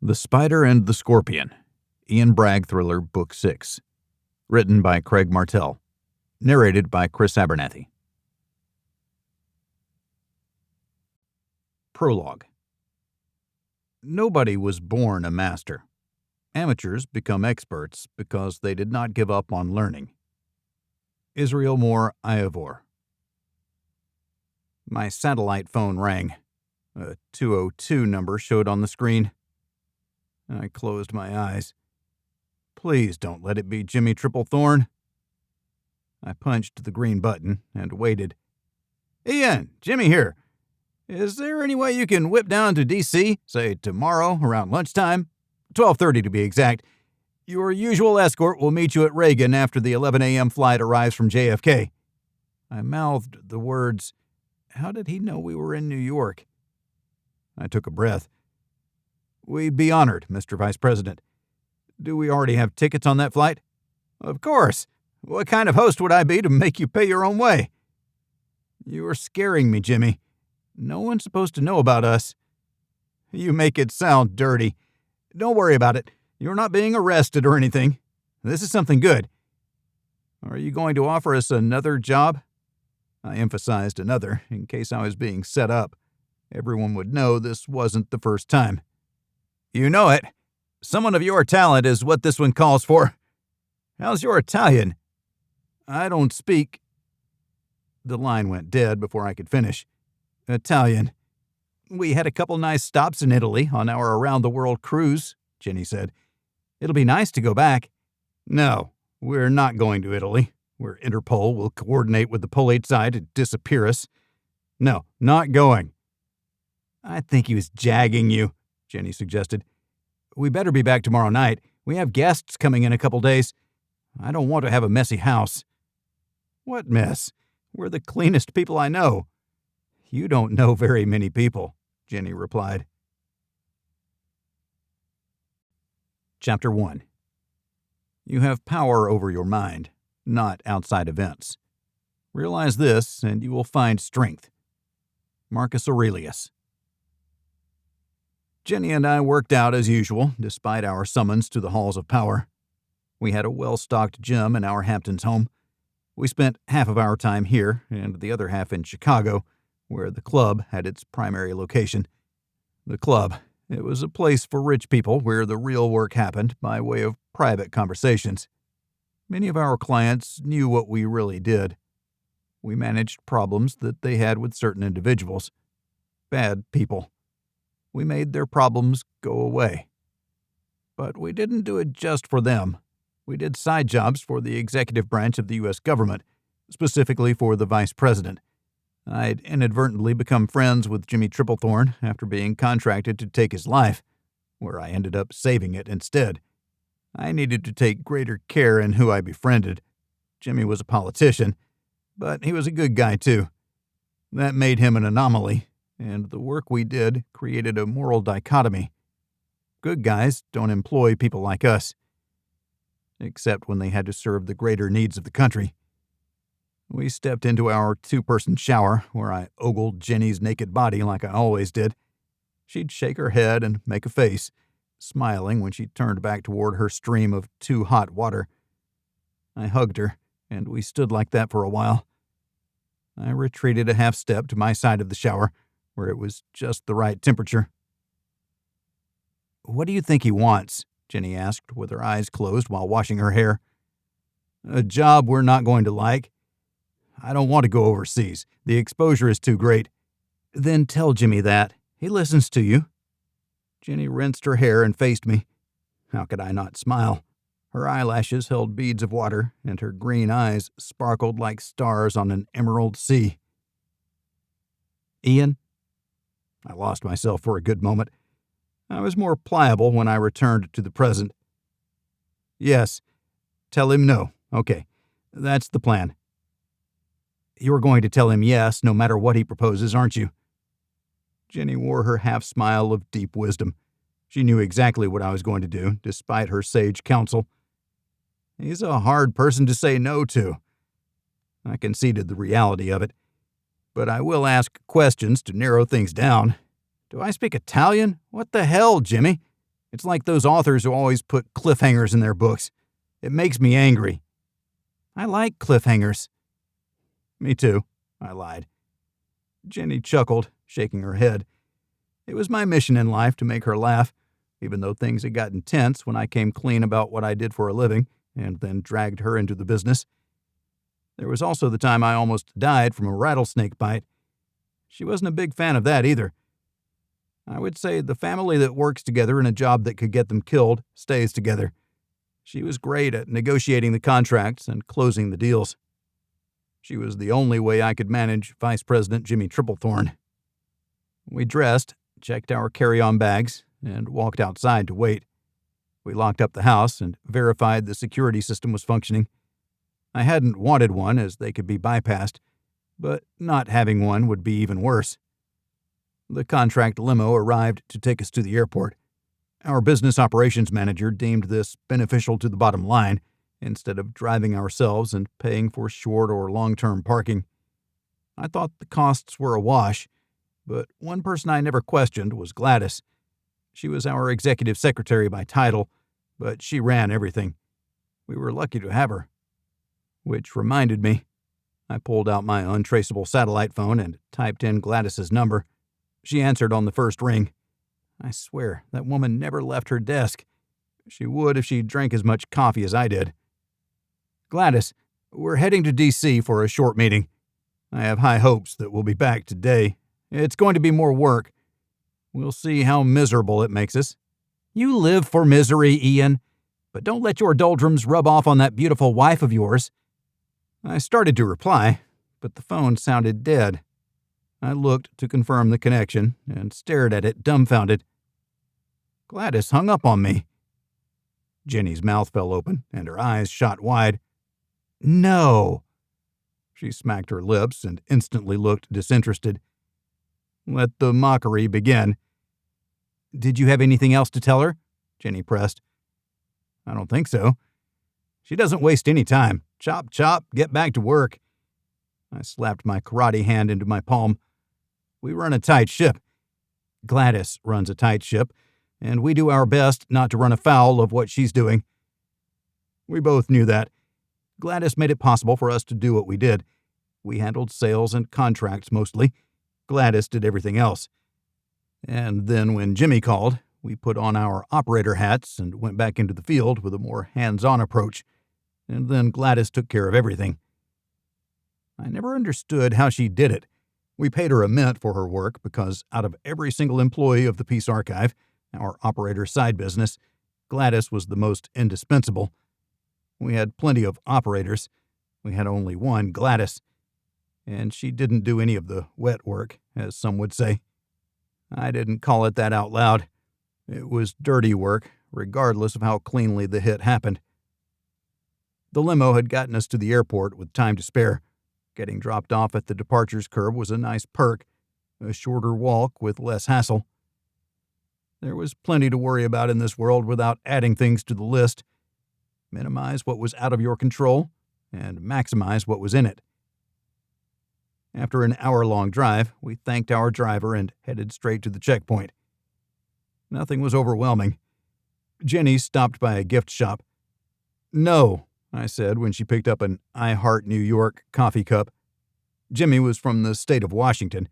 The Spider and the Scorpion, Ian Bragg Thriller, Book 6. Written by Craig Martell. Narrated by Chris Abernathy. Prologue. Nobody was born a master. Amateurs become experts because they did not give up on learning. Israel Moore Ivor. My satellite phone rang. A 202 number showed on the screen. I closed my eyes. Please don't let it be Jimmy Triplethorn. I punched the green button and waited. Ian, Jimmy here. Is there any way you can whip down to D.C., say tomorrow around lunchtime? 12:30 to be exact. Your usual escort will meet you at Reagan after the 11 a.m. flight arrives from JFK. I mouthed the words. How did he know we were in New York? I took a breath. We'd be honored, Mr. Vice President. Do we already have tickets on that flight? Of course. What kind of host would I be to make you pay your own way? You are scaring me, Jimmy. No one's supposed to know about us. You make it sound dirty. Don't worry about it. You're not being arrested or anything. This is something good. Are you going to offer us another job? I emphasized another in case I was being set up. Everyone would know this wasn't the first time. You know it. Someone of your talent is what this one calls for. How's your Italian? I don't speak. The line went dead before I could finish. Italian. We had a couple nice stops in Italy on our around-the-world cruise, Jenny said. It'll be nice to go back. No, we're not going to Italy, where Interpol will coordinate with the Polate side to disappear us. No, not going. I think he was jagging you, Jenny suggested. We better be back tomorrow night. We have guests coming in a couple days. I don't want to have a messy house. What mess? We're the cleanest people I know. You don't know very many people, Jenny replied. Chapter 1. You have power over your mind, not outside events. Realize this, and you will find strength. Marcus Aurelius. Jenny and I worked out as usual, despite our summons to the halls of power. We had a well-stocked gym in our Hamptons home. We spent half of our time here and the other half in Chicago, where the club had its primary location. The club. It was a place for rich people where the real work happened by way of private conversations. Many of our clients knew what we really did. We managed problems that they had with certain individuals. Bad people. We made their problems go away. But we didn't do it just for them. We did side jobs for the executive branch of the U.S. government, specifically for the vice president. I'd inadvertently become friends with Jimmy Triplethorn after being contracted to take his life, where I ended up saving it instead. I needed to take greater care in who I befriended. Jimmy was a politician, but he was a good guy too. That made him an anomaly, and the work we did created a moral dichotomy. Good guys don't employ people like us, except when they had to serve the greater needs of the country. We stepped into our two-person shower, where I ogled Jenny's naked body like I always did. She'd shake her head and make a face, smiling when she turned back toward her stream of too hot water. I hugged her, and we stood like that for a while. I retreated a half step to my side of the shower, where it was just the right temperature. What do you think he wants? Jenny asked, with her eyes closed while washing her hair. A job we're not going to like. I don't want to go overseas. The exposure is too great. Then tell Jimmy that. He listens to you. Jenny rinsed her hair and faced me. How could I not smile? Her eyelashes held beads of water, and her green eyes sparkled like stars on an emerald sea. Ian? I lost myself for a good moment. I was more pliable when I returned to the present. Yes. Tell him no. Okay. That's the plan. You're going to tell him yes no matter what he proposes, aren't you? Jenny wore her half-smile of deep wisdom. She knew exactly what I was going to do, despite her sage counsel. He's a hard person to say no to. I conceded the reality of it. But I will ask questions to narrow things down. Do I speak Italian? What the hell, Jimmy? It's like those authors who always put cliffhangers in their books. It makes me angry." "I like cliffhangers." "Me too," I lied. Jenny chuckled, shaking her head. It was my mission in life to make her laugh, even though things had gotten tense when I came clean about what I did for a living and then dragged her into the business. There was also the time I almost died from a rattlesnake bite. She wasn't a big fan of that either. I would say the family that works together in a job that could get them killed stays together. She was great at negotiating the contracts and closing the deals. She was the only way I could manage Vice President Jimmy Triplethorn. We dressed, checked our carry-on bags, and walked outside to wait. We locked up the house and verified the security system was functioning. I hadn't wanted one, as they could be bypassed, but not having one would be even worse. The contract limo arrived to take us to the airport. Our business operations manager deemed this beneficial to the bottom line, instead of driving ourselves and paying for short or long-term parking. I thought the costs were a wash, but one person I never questioned was Gladys. She was our executive secretary by title, but she ran everything. We were lucky to have her. Which reminded me, I pulled out my untraceable satellite phone and typed in Gladys's number. She answered on the first ring. I swear, that woman never left her desk. She would if she drank as much coffee as I did. "Gladys, we're heading to D.C. for a short meeting. I have high hopes that we'll be back today. It's going to be more work. We'll see how miserable it makes us." "You live for misery, Ian. But don't let your doldrums rub off on that beautiful wife of yours." I started to reply, but the phone sounded dead. I looked to confirm the connection and stared at it dumbfounded. Gladys hung up on me. Jenny's mouth fell open and her eyes shot wide. "No." She smacked her lips and instantly looked disinterested. Let the mockery begin. "Did you have anything else to tell her?" Jenny pressed. "I don't think so. She doesn't waste any time. Chop, chop, get back to work." I slapped my karate hand into my palm. "We run a tight ship. Gladys runs a tight ship, and we do our best not to run afoul of what she's doing." We both knew that. Gladys made it possible for us to do what we did. We handled sales and contracts mostly. Gladys did everything else. And then when Jimmy called, we put on our operator hats and went back into the field with a more hands-on approach. And then Gladys took care of everything. I never understood how she did it. We paid her a mint for her work because out of every single employee of the Peace Archive, our operator side business, Gladys was the most indispensable. We had plenty of operators. We had only one, Gladys. And she didn't do any of the wet work, as some would say. I didn't call it that out loud. It was dirty work, regardless of how cleanly the hit happened. The limo had gotten us to the airport with time to spare. Getting dropped off at the departures curb was a nice perk, a shorter walk with less hassle. There was plenty to worry about in this world without adding things to the list. Minimize what was out of your control and maximize what was in it. After an hour-long drive, we thanked our driver and headed straight to the checkpoint. Nothing was overwhelming. Jenny stopped by a gift shop. "No," I said when she picked up an I Heart New York coffee cup. Jimmy was from the state of Washington.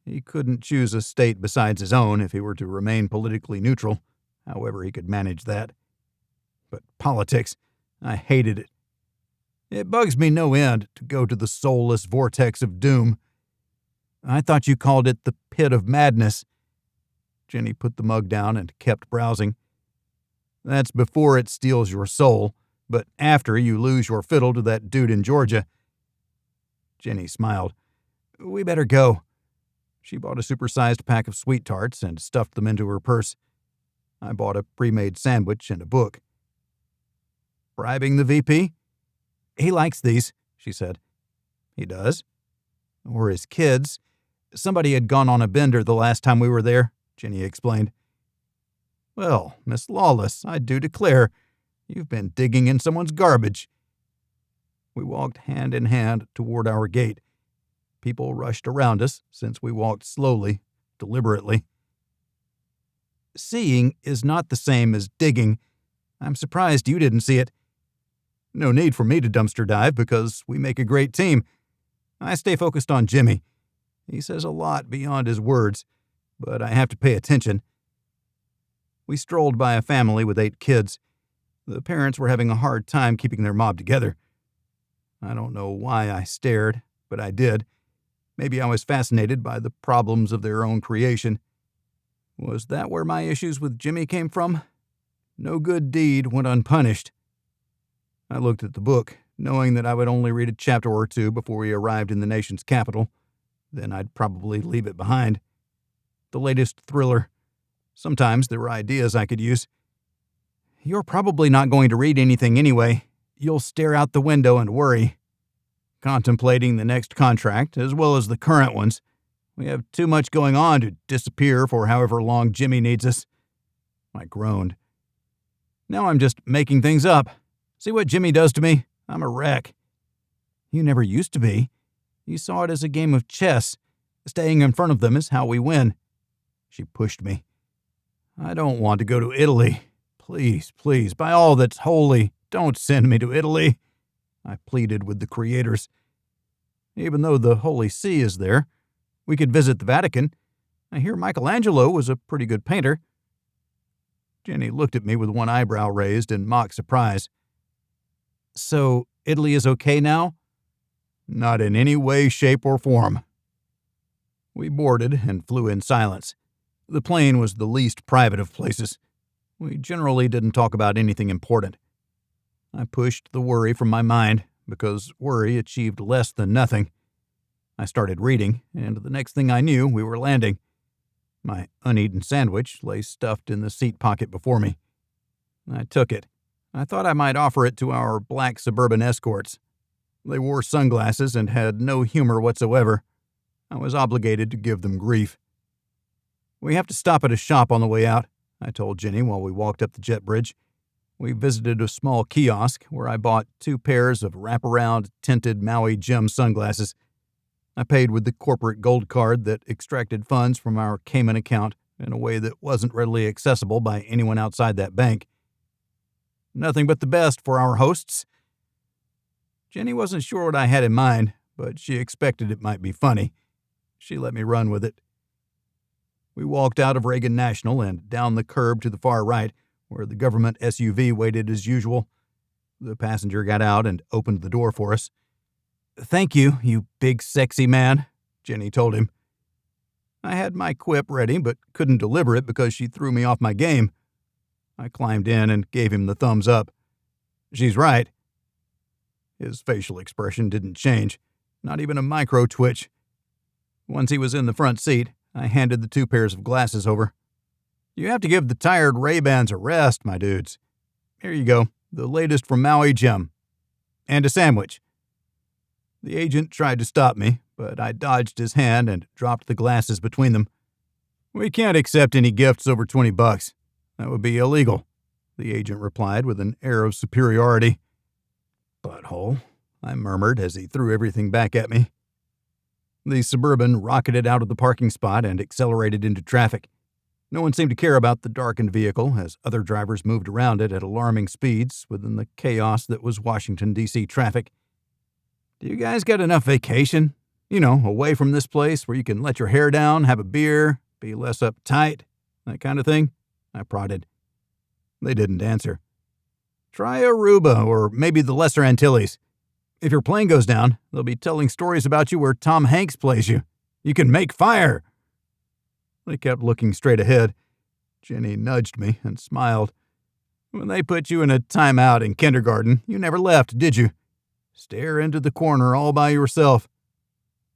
He couldn't choose a state besides his own if he were to remain politically neutral, however he could manage that. But politics, I hated it. It bugs me no end to go to the soulless vortex of doom. "I thought you called it the pit of madness." Jenny put the mug down and kept browsing. "That's before it steals your soul, but after you lose your fiddle to that dude in Georgia." Jenny smiled. "We better go." She bought a supersized pack of sweet tarts and stuffed them into her purse. I bought a pre-made sandwich and a book. "Bribing the VP?" "He likes these," she said. "He does?" "Or his kids. Somebody had gone on a bender the last time we were there," Jenny explained. "Well, Miss Lawless, I do declare, you've been digging in someone's garbage." We walked hand in hand toward our gate. People rushed around us since we walked slowly, deliberately. Seeing is not the same as digging. I'm surprised you didn't see it. No need for me to dumpster dive because we make a great team. I stay focused on Jimmy. He says a lot beyond his words, but I have to pay attention. We strolled by a family with 8 kids. The parents were having a hard time keeping their mob together. I don't know why I stared, but I did. Maybe I was fascinated by the problems of their own creation. Was that where my issues with Jimmy came from? No good deed went unpunished. I looked at the book, knowing that I would only read a chapter or 2 before we arrived in the nation's capital. Then I'd probably leave it behind. The latest thriller. Sometimes there were ideas I could use. You're probably not going to read anything anyway. You'll stare out the window and worry. Contemplating the next contract, as well as the current ones. We have too much going on to disappear for however long Jimmy needs us. I groaned. Now I'm just making things up. See what Jimmy does to me? I'm a wreck. You never used to be. You saw it as a game of chess. Staying in front of them is how we win. She pushed me. I don't want to go to Italy. Please, please, by all that's holy, don't send me to Italy. I pleaded with the creators. Even though the Holy See is there, we could visit the Vatican. I hear Michelangelo was a pretty good painter. Jenny looked at me with one eyebrow raised in mock surprise. So, Italy is okay now? Not in any way, shape, or form. We boarded and flew in silence. The plane was the least private of places. We generally didn't talk about anything important. I pushed the worry from my mind, because worry achieved less than nothing. I started reading, and the next thing I knew, we were landing. My uneaten sandwich lay stuffed in the seat pocket before me. I took it. I thought I might offer it to our black suburban escorts. They wore sunglasses and had no humor whatsoever. I was obligated to give them grief. We have to stop at a shop on the way out, I told Jenny while we walked up the jet bridge. We visited a small kiosk where I bought 2 pairs of wraparound tinted Maui Jim sunglasses. I paid with the corporate gold card that extracted funds from our Cayman account in a way that wasn't readily accessible by anyone outside that bank. Nothing but the best for our hosts. Jenny wasn't sure what I had in mind, but she expected it might be funny. She let me run with it. We walked out of Reagan National and down the curb to the far right, where the government SUV waited as usual. The passenger got out and opened the door for us. Thank you, you big sexy man, Jenny told him. I had my quip ready, but couldn't deliver it because she threw me off my game. I climbed in and gave him the thumbs up. She's right. His facial expression didn't change, not even a micro twitch. Once he was in the front seat, I handed the 2 pairs of glasses over. You have to give the tired Ray-Bans a rest, my dudes. Here you go, the latest from Maui Jim. And a sandwich. The agent tried to stop me, but I dodged his hand and dropped the glasses between them. We can't accept any gifts over $20. That would be illegal, the agent replied with an air of superiority. Butthole, I murmured as he threw everything back at me. The Suburban rocketed out of the parking spot and accelerated into traffic. No one seemed to care about the darkened vehicle as other drivers moved around it at alarming speeds within the chaos that was Washington, D.C. traffic. Do you guys get enough vacation? You know, away from this place where you can let your hair down, have a beer, be less uptight, that kind of thing? I prodded. They didn't answer. Try Aruba or maybe the Lesser Antilles. If your plane goes down, they'll be telling stories about you where Tom Hanks plays you. You can make fire. They kept looking straight ahead. Jenny nudged me and smiled. When they put you in a timeout in kindergarten, you never left, did you? Stare into the corner all by yourself.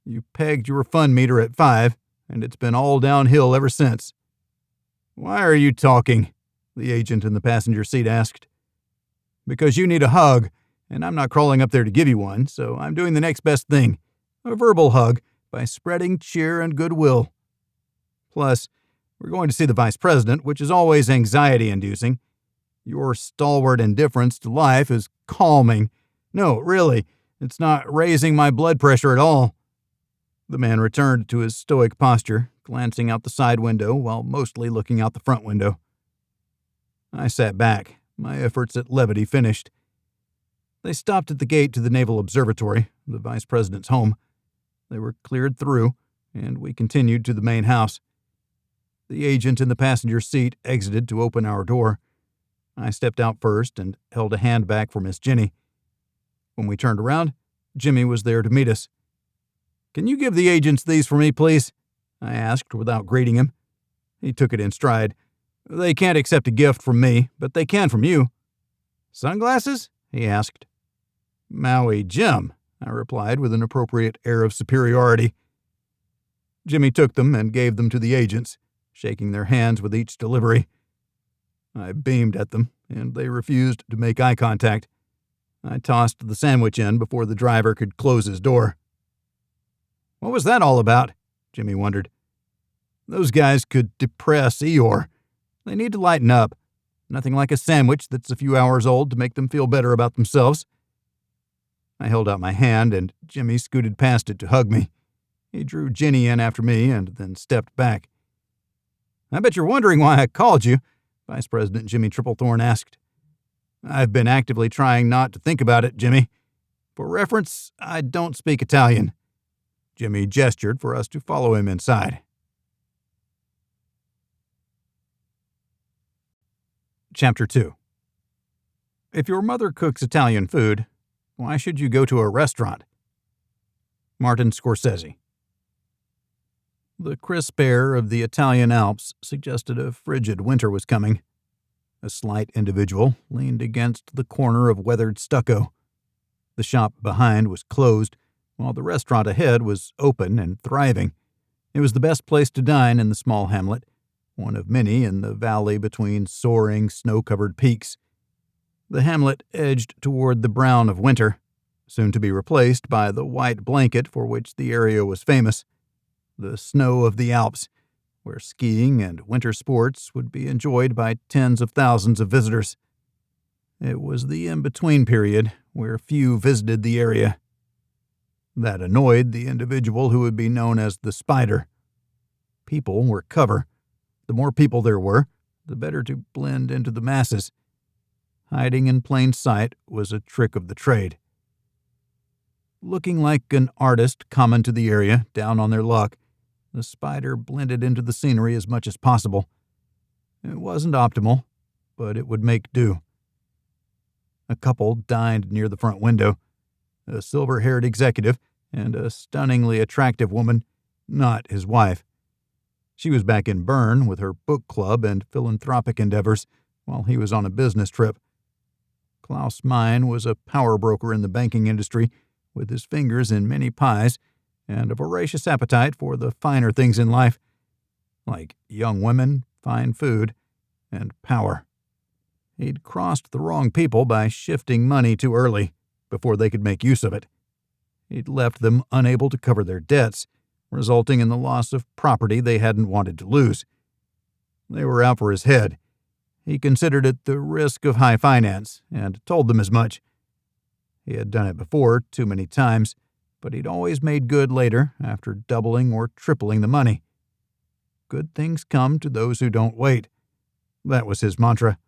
You pegged your fun meter at 5, and it's been all downhill ever since. Why are you talking? The agent in the passenger seat asked. Because you need a hug, and I'm not crawling up there to give you one, so I'm doing the next best thing, a verbal hug, by spreading cheer and goodwill. Plus, we're going to see the vice president, which is always anxiety-inducing. Your stalwart indifference to life is calming. No, really, it's not raising my blood pressure at all. The man returned to his stoic posture, glancing out the side window while mostly looking out the front window. I sat back, my efforts at levity finished. They stopped at the gate to the Naval Observatory, the Vice President's home. They were cleared through, and we continued to the main house. The agent in the passenger seat exited to open our door. I stepped out first and held a hand back for Miss Jenny. When we turned around, Jimmy was there to meet us. "Can you give the agents these for me, please?" I asked without greeting him. He took it in stride. "They can't accept a gift from me, but they can from you." "Sunglasses?" he asked. "Maui Jim," I replied with an appropriate air of superiority. Jimmy took them and gave them to the agents, shaking their hands with each delivery. I beamed at them, and they refused to make eye contact. I tossed the sandwich in before the driver could close his door. "What was that all about?" Jimmy wondered. "Those guys could depress Eeyore. They need to lighten up. Nothing like a sandwich that's a few hours old to make them feel better about themselves." I held out my hand, and Jimmy scooted past it to hug me. He drew Jenny in after me and then stepped back. "I bet you're wondering why I called you," Vice President Jimmy Triplethorn asked. "I've been actively trying not to think about it, Jimmy. For reference, I don't speak Italian." Jimmy gestured for us to follow him inside. Chapter 2. If your mother cooks Italian food, why should you go to a restaurant? Martin Scorsese. The crisp air of the Italian Alps suggested a frigid winter was coming. A slight individual leaned against the corner of weathered stucco. The shop behind was closed, while the restaurant ahead was open and thriving. It was the best place to dine in the small hamlet, one of many in the valley between soaring, snow-covered peaks. The hamlet edged toward the brown of winter, soon to be replaced by the white blanket for which the area was famous, the snow of the Alps, where skiing and winter sports would be enjoyed by tens of thousands of visitors. It was the in-between period, where few visited the area. That annoyed the individual who would be known as the Spider. People were cover. The more people there were, the better to blend into the masses. Hiding in plain sight was a trick of the trade. Looking like an artist common to the area, down on their luck, the Spider blended into the scenery as much as possible. It wasn't optimal, but it would make do. A couple dined near the front window, a silver-haired executive and a stunningly attractive woman, not his wife. She was back in Bern with her book club and philanthropic endeavors while he was on a business trip. Klaus Mein was a power broker in the banking industry, with his fingers in many pies and a voracious appetite for the finer things in life, like young women, fine food, and power. He'd crossed the wrong people by shifting money too early, before they could make use of it. He'd left them unable to cover their debts, resulting in the loss of property they hadn't wanted to lose. They were out for his head. He considered it the risk of high finance, and told them as much. He had done it before, too many times, but he'd always made good later after doubling or tripling the money. Good things come to those who don't wait. That was his mantra.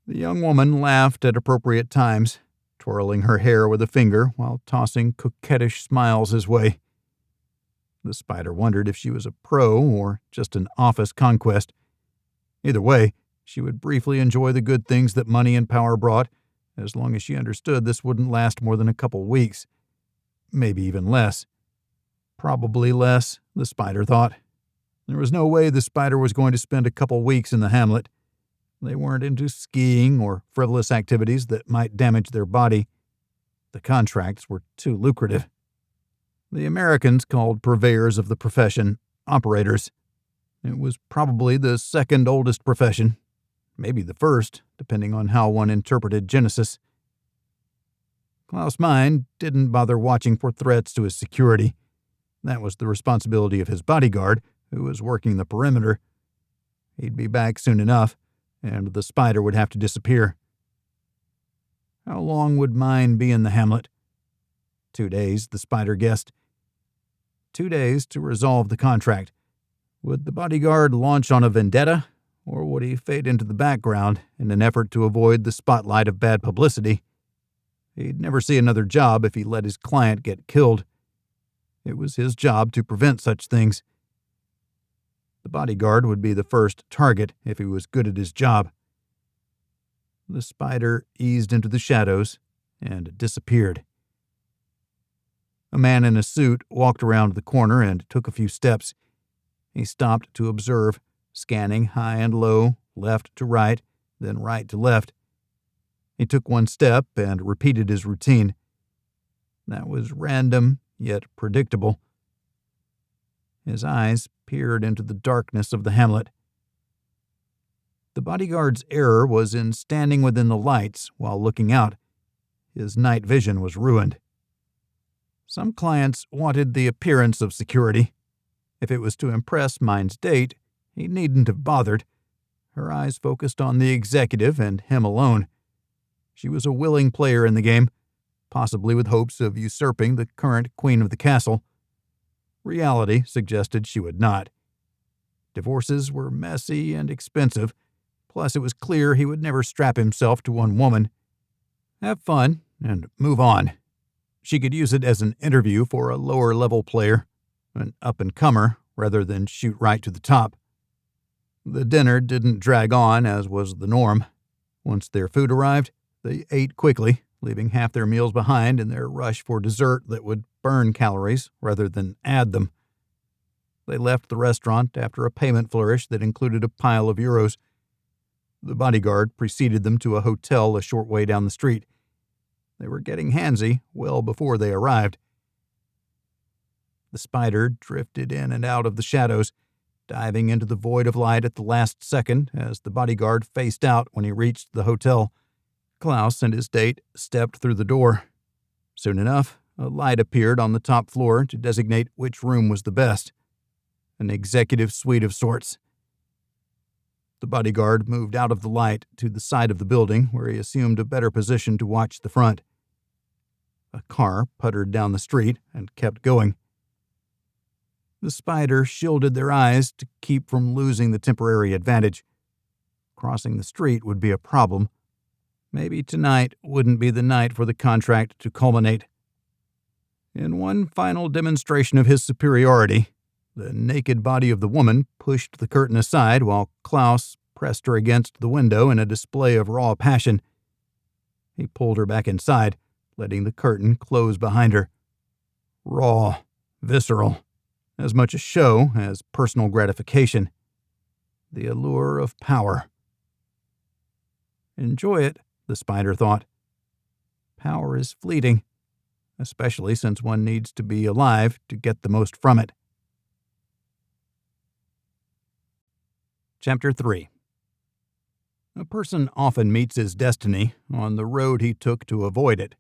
The young woman laughed at appropriate times, twirling her hair with a finger while tossing coquettish smiles his way. The Spider wondered if she was a pro or just an office conquest. Either way, she would briefly enjoy the good things that money and power brought, as long as she understood this wouldn't last more than a couple weeks. Maybe even less. Probably less, the Spider thought. There was no way the Spider was going to spend a couple weeks in the hamlet. They weren't into skiing or frivolous activities that might damage their body. The contracts were too lucrative. The Americans called purveyors of the profession operators. It was probably the second oldest profession, maybe the first, depending on how one interpreted Genesis. Klaus Mein didn't bother watching for threats to his security. That was the responsibility of his bodyguard, who was working the perimeter. He'd be back soon enough, and the Spider would have to disappear. How long would Mein be in the hamlet? 2 days, the Spider guessed. 2 days to resolve the contract, Would the bodyguard launch on a vendetta, or would he fade into the background in an effort to avoid the spotlight of bad publicity? He'd never see another job if he let his client get killed. It was his job to prevent such things. The bodyguard would be the first target if he was good at his job. The spider eased into the shadows and disappeared. A man in a suit walked around the corner and took a few steps. He stopped to observe, scanning high and low, left to right, then right to left. He took one step and repeated his routine. That was random, yet predictable. His eyes peered into the darkness of the hamlet. The bodyguard's error was in standing within the lights while looking out. His night vision was ruined. Some clients wanted the appearance of security. If it was to impress Mine's date, he needn't have bothered. Her eyes focused on the executive and him alone. She was a willing player in the game, possibly with hopes of usurping the current queen of the castle. Reality suggested she would not. Divorces were messy and expensive, plus it was clear he would never strap himself to one woman. Have fun and move on. She could use it as an interview for a lower-level player, an up-and-comer, rather than shoot right to the top. The dinner didn't drag on, as was the norm. Once their food arrived, they ate quickly, leaving half their meals behind in their rush for dessert that would burn calories rather than add them. They left the restaurant after a payment flourish that included a pile of euros. The bodyguard preceded them to a hotel a short way down the street. They were getting handsy well before they arrived. The spider drifted in and out of the shadows, diving into the void of light at the last second as the bodyguard faced out when he reached the hotel. Klaus and his date stepped through the door. Soon enough, a light appeared on the top floor to designate which room was the best. An executive suite of sorts. The bodyguard moved out of the light to the side of the building where he assumed a better position to watch the front. A car puttered down the street and kept going. The spider shielded their eyes to keep from losing the temporary advantage. Crossing the street would be a problem. Maybe tonight wouldn't be the night for the contract to culminate. In one final demonstration of his superiority, the naked body of the woman pushed the curtain aside while Klaus pressed her against the window in a display of raw passion. He pulled her back inside, letting the curtain close behind her. Raw, visceral, as much a show as personal gratification. The allure of power. Enjoy it, the spider thought. Power is fleeting, especially since one needs to be alive to get the most from it. Chapter 3. A person often meets his destiny on the road he took to avoid it.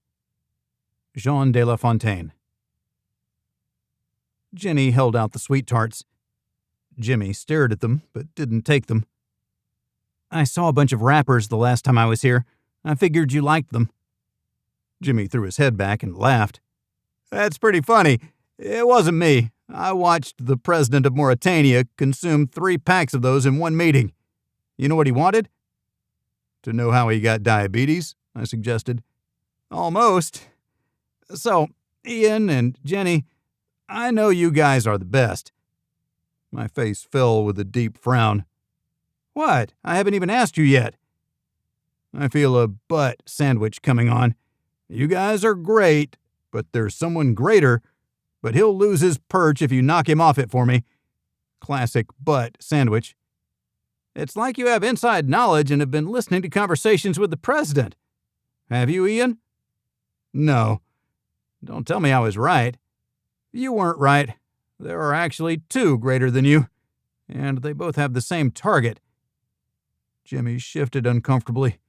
Jean de La Fontaine. Jenny held out the sweet tarts. Jimmy stared at them, but didn't take them. I saw a bunch of rappers the last time I was here. I figured you liked them. Jimmy threw his head back and laughed. That's pretty funny. It wasn't me. I watched the president of Mauritania consume 3 packs of those in one meeting. You know what he wanted? To know how he got diabetes, I suggested. Almost. So, Ian and Jenny, I know you guys are the best. My face fell with a deep frown. What? I haven't even asked you yet. I feel a butt sandwich coming on. You guys are great, but there's someone greater, but he'll lose his perch if you knock him off it for me. Classic butt sandwich. It's like you have inside knowledge and have been listening to conversations with the president. Have you, Ian? No. Don't tell me I was right. You weren't right. There are actually 2 greater than you, and they both have the same target. Jimmy shifted uncomfortably.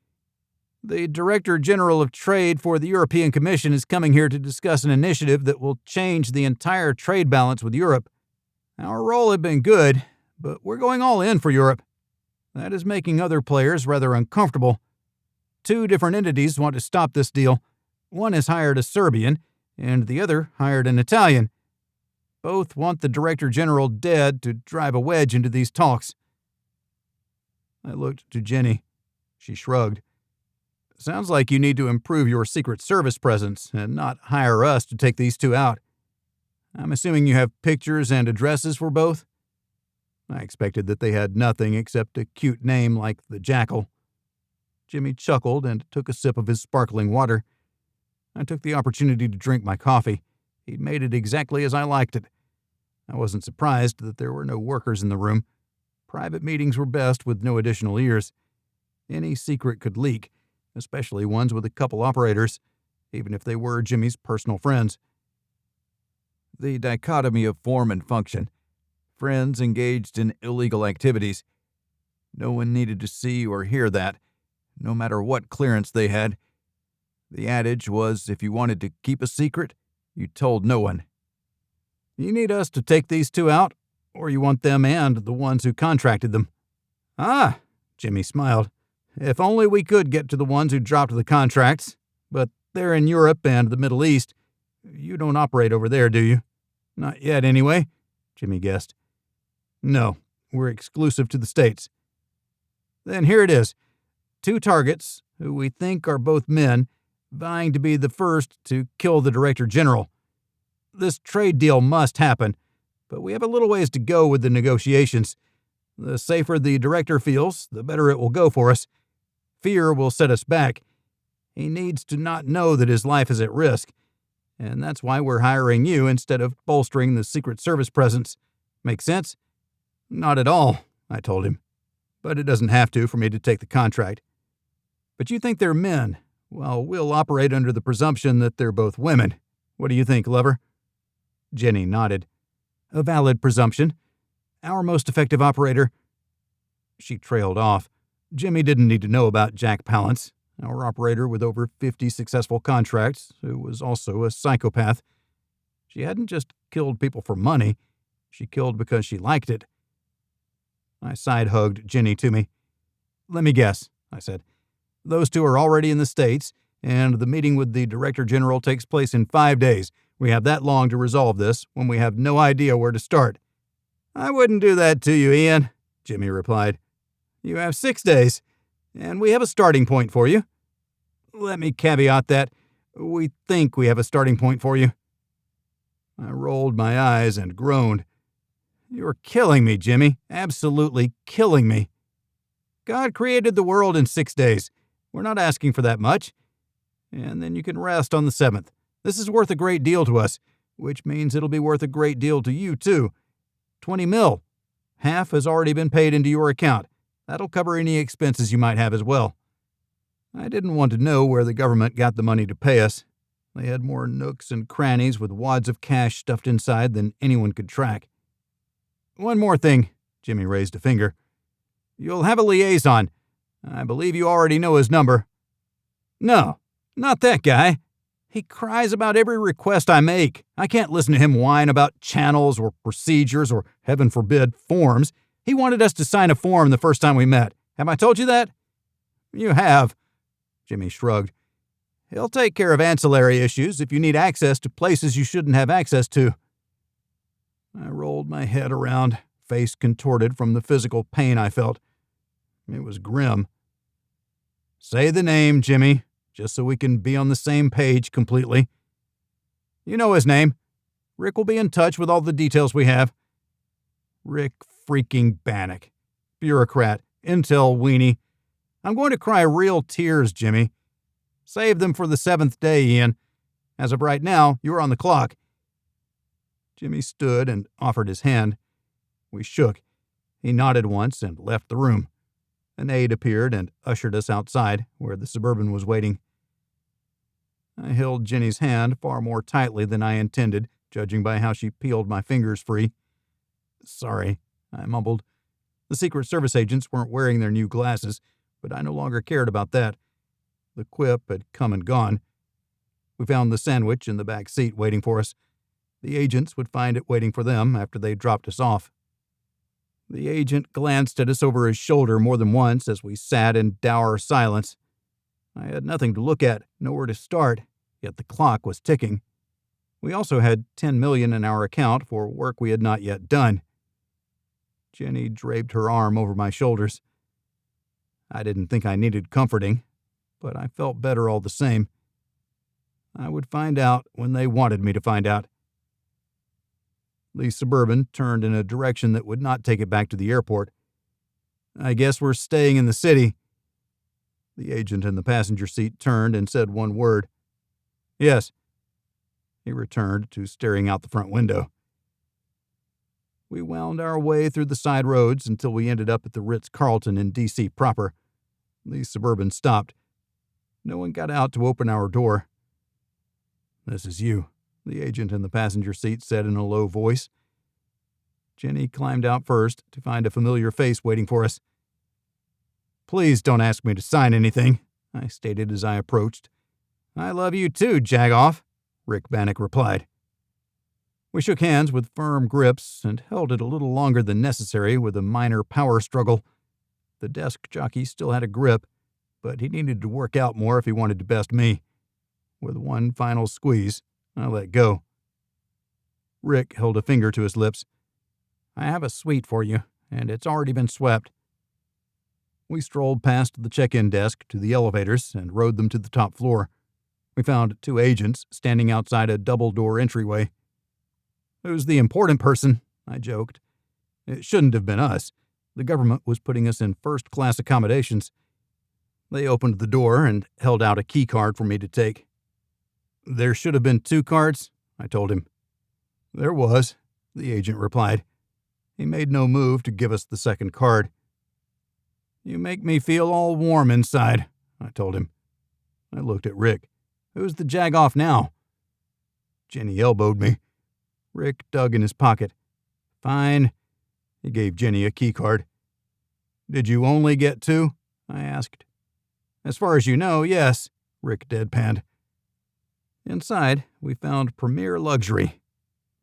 The Director General of Trade for the European Commission is coming here to discuss an initiative that will change the entire trade balance with Europe. Our role had been good, but we're going all in for Europe. That is making other players rather uncomfortable. 2 different entities want to stop this deal. One has hired a Serbian, and the other hired an Italian. Both want the Director General dead to drive a wedge into these talks. I looked to Jenny. She shrugged. Sounds like you need to improve your Secret Service presence and not hire us to take these two out. I'm assuming you have pictures and addresses for both? I expected that they had nothing except a cute name like the Jackal. Jimmy chuckled and took a sip of his sparkling water. I took the opportunity to drink my coffee. He'd made it exactly as I liked it. I wasn't surprised that there were no workers in the room. Private meetings were best with no additional ears. Any secret could leak, especially ones with a couple operators, even if they were Jimmy's personal friends. The dichotomy of form and function. Friends engaged in illegal activities. No one needed to see or hear that, no matter what clearance they had. The adage was, if you wanted to keep a secret, you told no one. You need us to take these two out, or you want them and the ones who contracted them? Ah, Jimmy smiled. If only we could get to the ones who dropped the contracts, but they're in Europe and the Middle East. You don't operate over there, do you? Not yet, anyway, Jimmy guessed. No, we're exclusive to the States. Then here it is. Two targets, who we think are both men, vying to be the first to kill the Director General. This trade deal must happen, but we have a little ways to go with the negotiations. The safer the Director feels, the better it will go for us. Fear will set us back. He needs to not know that his life is at risk, and that's why we're hiring you instead of bolstering the Secret Service presence. Make sense? Not at all, I told him. But it doesn't have to for me to take the contract. But you think they're men. Well, we'll operate under the presumption that they're both women. What do you think, lover? Jenny nodded. A valid presumption. Our most effective operator. She trailed off. Jimmy didn't need to know about Jack Palance, our operator with over 50 successful contracts, who was also a psychopath. She hadn't just killed people for money. She killed because she liked it. I side-hugged Jenny to me. Let me guess, I said. Those two are already in the States, and the meeting with the Director General takes place in 5 days. We have that long to resolve this when we have no idea where to start. I wouldn't do that to you, Ian, Jimmy replied. You have 6 days, and we have a starting point for you. Let me caveat that. We think we have a starting point for you. I rolled my eyes and groaned. You're killing me, Jimmy. Absolutely killing me. God created the world in 6 days. We're not asking for that much. And then you can rest on the 7th. This is worth a great deal to us, which means it'll be worth a great deal to you, too. 20 mil. Half has already been paid into your account. That'll cover any expenses you might have as well. I didn't want to know where the government got the money to pay us. They had more nooks and crannies with wads of cash stuffed inside than anyone could track. One more thing, Jimmy raised a finger. You'll have a liaison. I believe you already know his number. No, not that guy. He cries about every request I make. I can't listen to him whine about channels or procedures or, heaven forbid, forms. He wanted us to sign a form the first time we met. Have I told you that? You have, Jimmy shrugged. He'll take care of ancillary issues if you need access to places you shouldn't have access to. I rolled my head around, face contorted from the physical pain I felt. It was grim. Say the name, Jimmy, just so we can be on the same page completely. You know his name. Rick will be in touch with all the details we have. Rick freaking Bannock. Bureaucrat. Intel weenie. I'm going to cry real tears, Jimmy. Save them for the 7th day, Ian. As of right now, you're on the clock. Jimmy stood and offered his hand. We shook. He nodded once and left the room. An aide appeared and ushered us outside, where the Suburban was waiting. I held Jenny's hand far more tightly than I intended, judging by how she peeled my fingers free. Sorry, I mumbled. The Secret Service agents weren't wearing their new glasses, but I no longer cared about that. The quip had come and gone. We found the sandwich in the back seat waiting for us. The agents would find it waiting for them after they dropped us off. The agent glanced at us over his shoulder more than once as we sat in dour silence. I had nothing to look at, nowhere to start, yet the clock was ticking. We also had $10 million in our account for work we had not yet done. Jenny draped her arm over my shoulders. I didn't think I needed comforting, but I felt better all the same. I would find out when they wanted me to find out. The Suburban turned in a direction that would not take it back to the airport. I guess we're staying in the city. The agent in the passenger seat turned and said one word. Yes. He returned to staring out the front window. We wound our way through the side roads until we ended up at the Ritz-Carlton in D.C. proper. The Suburban stopped. No one got out to open our door. This is you, the agent in the passenger seat said in a low voice. Jenny climbed out first to find a familiar face waiting for us. Please don't ask me to sign anything, I stated as I approached. I love you too, Jagoff, Rick Bannock replied. We shook hands with firm grips and held it a little longer than necessary with a minor power struggle. The desk jockey still had a grip, but he needed to work out more if he wanted to best me. With one final squeeze, I let go. Rick held a finger to his lips. I have a suite for you, and it's already been swept. We strolled past the check-in desk to the elevators and rode them to the top floor. We found 2 agents standing outside a double-door entryway. Who's the important person? I joked. It shouldn't have been us. The government was putting us in first-class accommodations. They opened the door and held out a key card for me to take. There should have been 2 cards, I told him. There was, the agent replied. He made no move to give us the second card. You make me feel all warm inside, I told him. I looked at Rick. Who's the Jagoff now? Jenny elbowed me. Rick dug in his pocket. Fine. He gave Jenny a key card. Did you only get 2? I asked. As far as you know, yes, Rick deadpanned. Inside, we found premier luxury.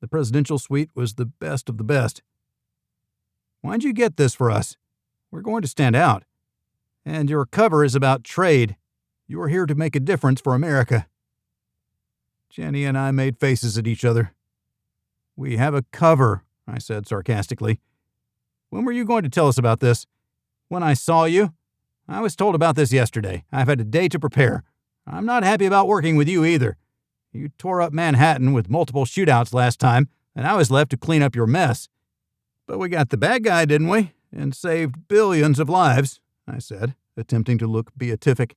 The presidential suite was the best of the best. Why'd you get this for us? We're going to stand out. And your cover is about trade. You're here to make a difference for America. Jenny and I made faces at each other. We have a cover, I said sarcastically. When were you going to tell us about this? When I saw you? I was told about this yesterday. I've had a day to prepare. I'm not happy about working with you either. You tore up Manhattan with multiple shootouts last time, and I was left to clean up your mess. But we got the bad guy, didn't we? And saved billions of lives, I said, attempting to look beatific.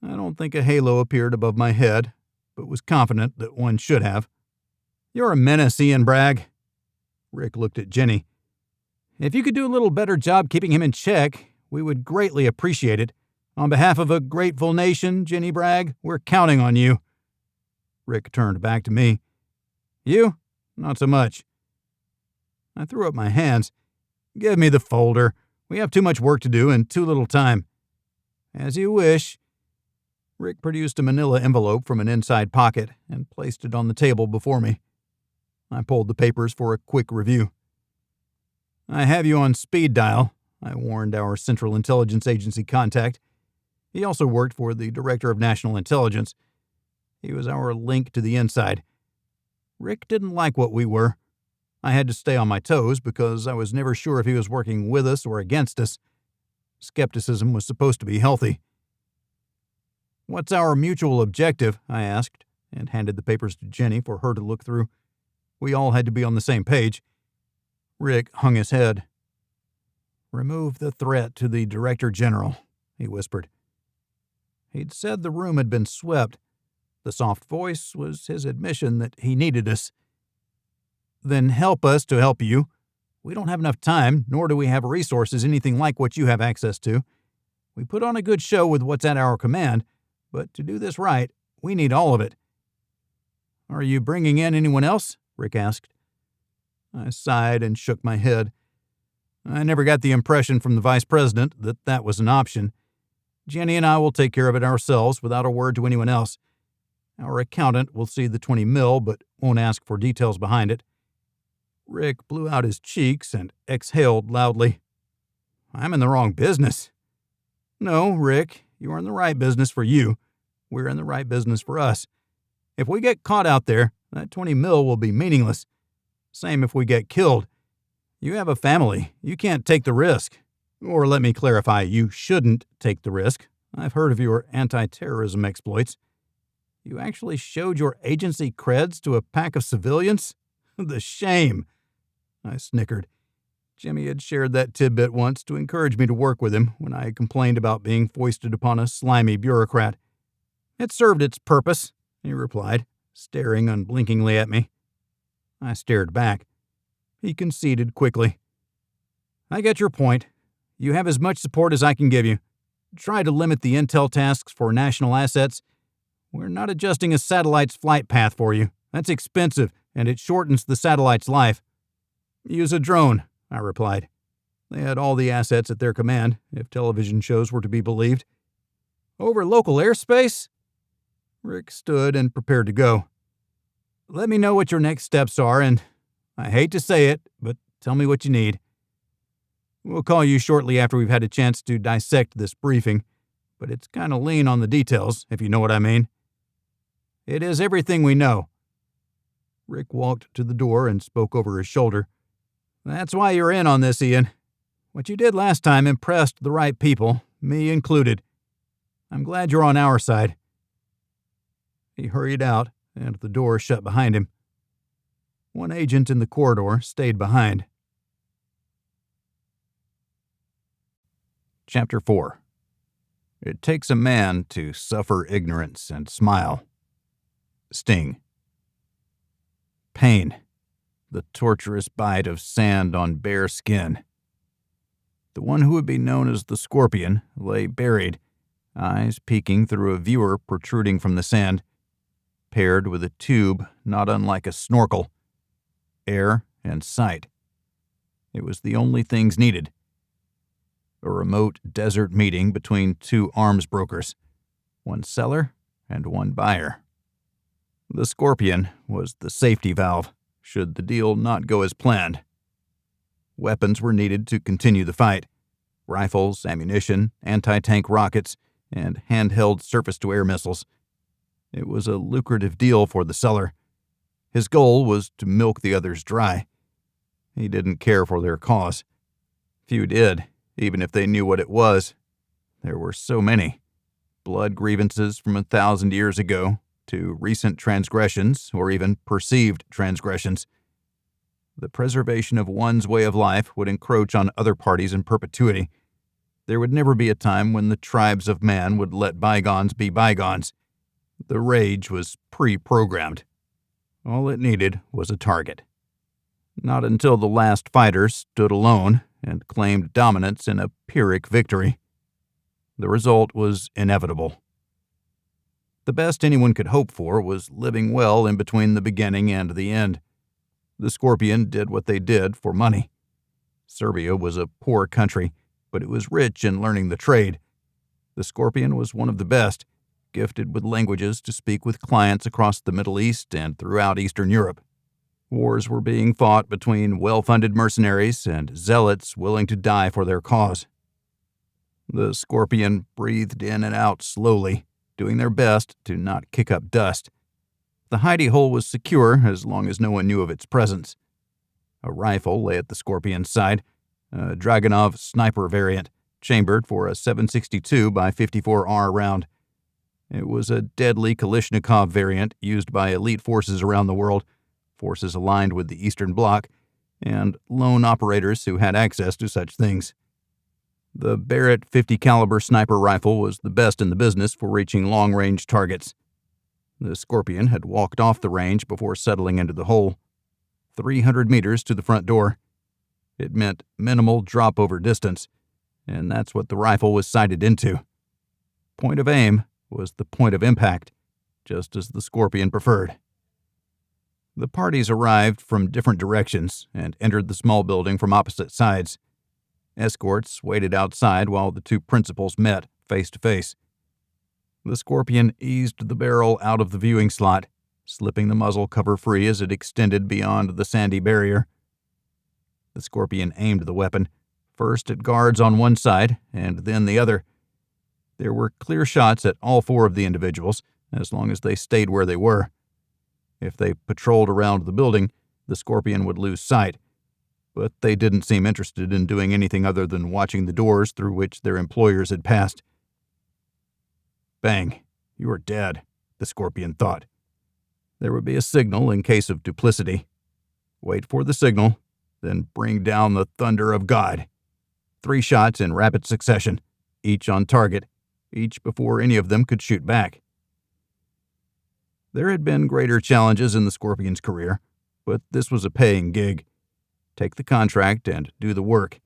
I don't think a halo appeared above my head, but was confident that one should have. You're a menace, Ian Bragg. Rick looked at Jenny. If you could do a little better job keeping him in check, we would greatly appreciate it. On behalf of a grateful nation, Jenny Bragg, we're counting on you. Rick turned back to me. You? Not so much. I threw up my hands. Give me the folder. We have too much work to do and too little time. As you wish. Rick produced a manila envelope from an inside pocket and placed it on the table before me. I pulled the papers for a quick review. I have you on speed dial, I warned our Central Intelligence Agency contact. He also worked for the Director of National Intelligence. He was our link to the inside. Rick didn't like what we were. I had to stay on my toes because I was never sure if he was working with us or against us. Skepticism was supposed to be healthy. What's our mutual objective? I asked, and handed the papers to Jenny for her to look through. We all had to be on the same page. Rick hung his head. Remove the threat to the Director General, he whispered. He'd said the room had been swept. The soft voice was his admission that he needed us. Then help us to help you. We don't have enough time, nor do we have resources anything like what you have access to. We put on a good show with what's at our command, but to do this right, we need all of it. Are you bringing in anyone else? Rick asked. I sighed and shook my head. I never got the impression from the vice president that that was an option. Jenny and I will take care of it ourselves without a word to anyone else. Our accountant will see the 20 mil, but won't ask for details behind it. Rick blew out his cheeks and exhaled loudly. I'm in the wrong business. No, Rick, you're in the right business for you. We're in the right business for us. If we get caught out there, That 20 mil will be meaningless. Same if we get killed. You have a family. You can't take the risk. Or let me clarify, you shouldn't take the risk. I've heard of your anti-terrorism exploits. You actually showed your agency creds to a pack of civilians? The shame. I snickered. Jimmy had shared that tidbit once to encourage me to work with him when I had complained about being foisted upon a slimy bureaucrat. It served its purpose, he replied, staring unblinkingly at me. I stared back. He conceded quickly. I get your point. You have as much support as I can give you. Try to limit the intel tasks for national assets. We're not adjusting a satellite's flight path for you. That's expensive, and it shortens the satellite's life. Use a drone, I replied. They had all the assets at their command, if television shows were to be believed. Over local airspace? Rick stood and prepared to go. Let me know what your next steps are, and I hate to say it, but tell me what you need. We'll call you shortly after we've had a chance to dissect this briefing, but it's kind of lean on the details, if you know what I mean. It is everything we know. Rick walked to the door and spoke over his shoulder. That's why you're in on this, Ian. What you did last time impressed the right people, me included. I'm glad you're on our side. He hurried out, and the door shut behind him. One agent in the corridor stayed behind. Chapter 4. It takes a man to suffer ignorance and smile. Sting. Pain. The torturous bite of sand on bare skin. The one who would be known as the Scorpion lay buried, eyes peeking through a viewer protruding from the sand, paired with a tube not unlike a snorkel. Air and sight. It was the only things needed. A remote desert meeting between two arms brokers, one seller and one buyer. The Scorpion was the safety valve, should the deal not go as planned. Weapons were needed to continue the fight. Rifles, ammunition, anti-tank rockets, and handheld surface-to-air missiles. It was a lucrative deal for the seller. His goal was to milk the others dry. He didn't care for their cause. Few did, even if they knew what it was. There were so many. Blood grievances from 1,000 years ago, to recent transgressions or even perceived transgressions. The preservation of one's way of life would encroach on other parties in perpetuity. There would never be a time when the tribes of man would let bygones be bygones. The rage was pre-programmed. All it needed was a target. Not until the last fighter stood alone and claimed dominance in a Pyrrhic victory. The result was inevitable. The best anyone could hope for was living well in between the beginning and the end. The Scorpion did what they did for money. Serbia was a poor country, but it was rich in learning the trade. The Scorpion was one of the best, gifted with languages to speak with clients across the Middle East and throughout Eastern Europe. Wars were being fought between well-funded mercenaries and zealots willing to die for their cause. The Scorpion breathed in and out slowly, doing their best to not kick up dust. The hidey hole was secure as long as no one knew of its presence. A rifle lay at the Scorpion's side, a Dragunov sniper variant, chambered for a 7.62 by 54R round. It was a deadly Kalashnikov variant used by elite forces around the world, forces aligned with the Eastern Bloc, and lone operators who had access to such things. The Barrett 50 caliber sniper rifle was the best in the business for reaching long-range targets. The Scorpion had walked off the range before settling into the hole. 300 meters to the front door. It meant minimal drop-over distance, and that's what the rifle was sighted into. Point of aim was the point of impact, just as the Scorpion preferred. The parties arrived from different directions and entered the small building from opposite sides. Escorts waited outside while the two principals met face to face. The Scorpion eased the barrel out of the viewing slot, slipping the muzzle cover free as it extended beyond the sandy barrier. The Scorpion aimed the weapon, first at guards on one side and then the other. There were clear shots at all four of the individuals, as long as they stayed where they were. If they patrolled around the building, the Scorpion would lose sight, but they didn't seem interested in doing anything other than watching the doors through which their employers had passed. Bang, you are dead, the Scorpion thought. There would be a signal in case of duplicity. Wait for the signal, then bring down the thunder of God. 3 shots in rapid succession, each on target, each before any of them could shoot back. There had been greater challenges in the Scorpion's career, but this was a paying gig. Take the contract and do the work.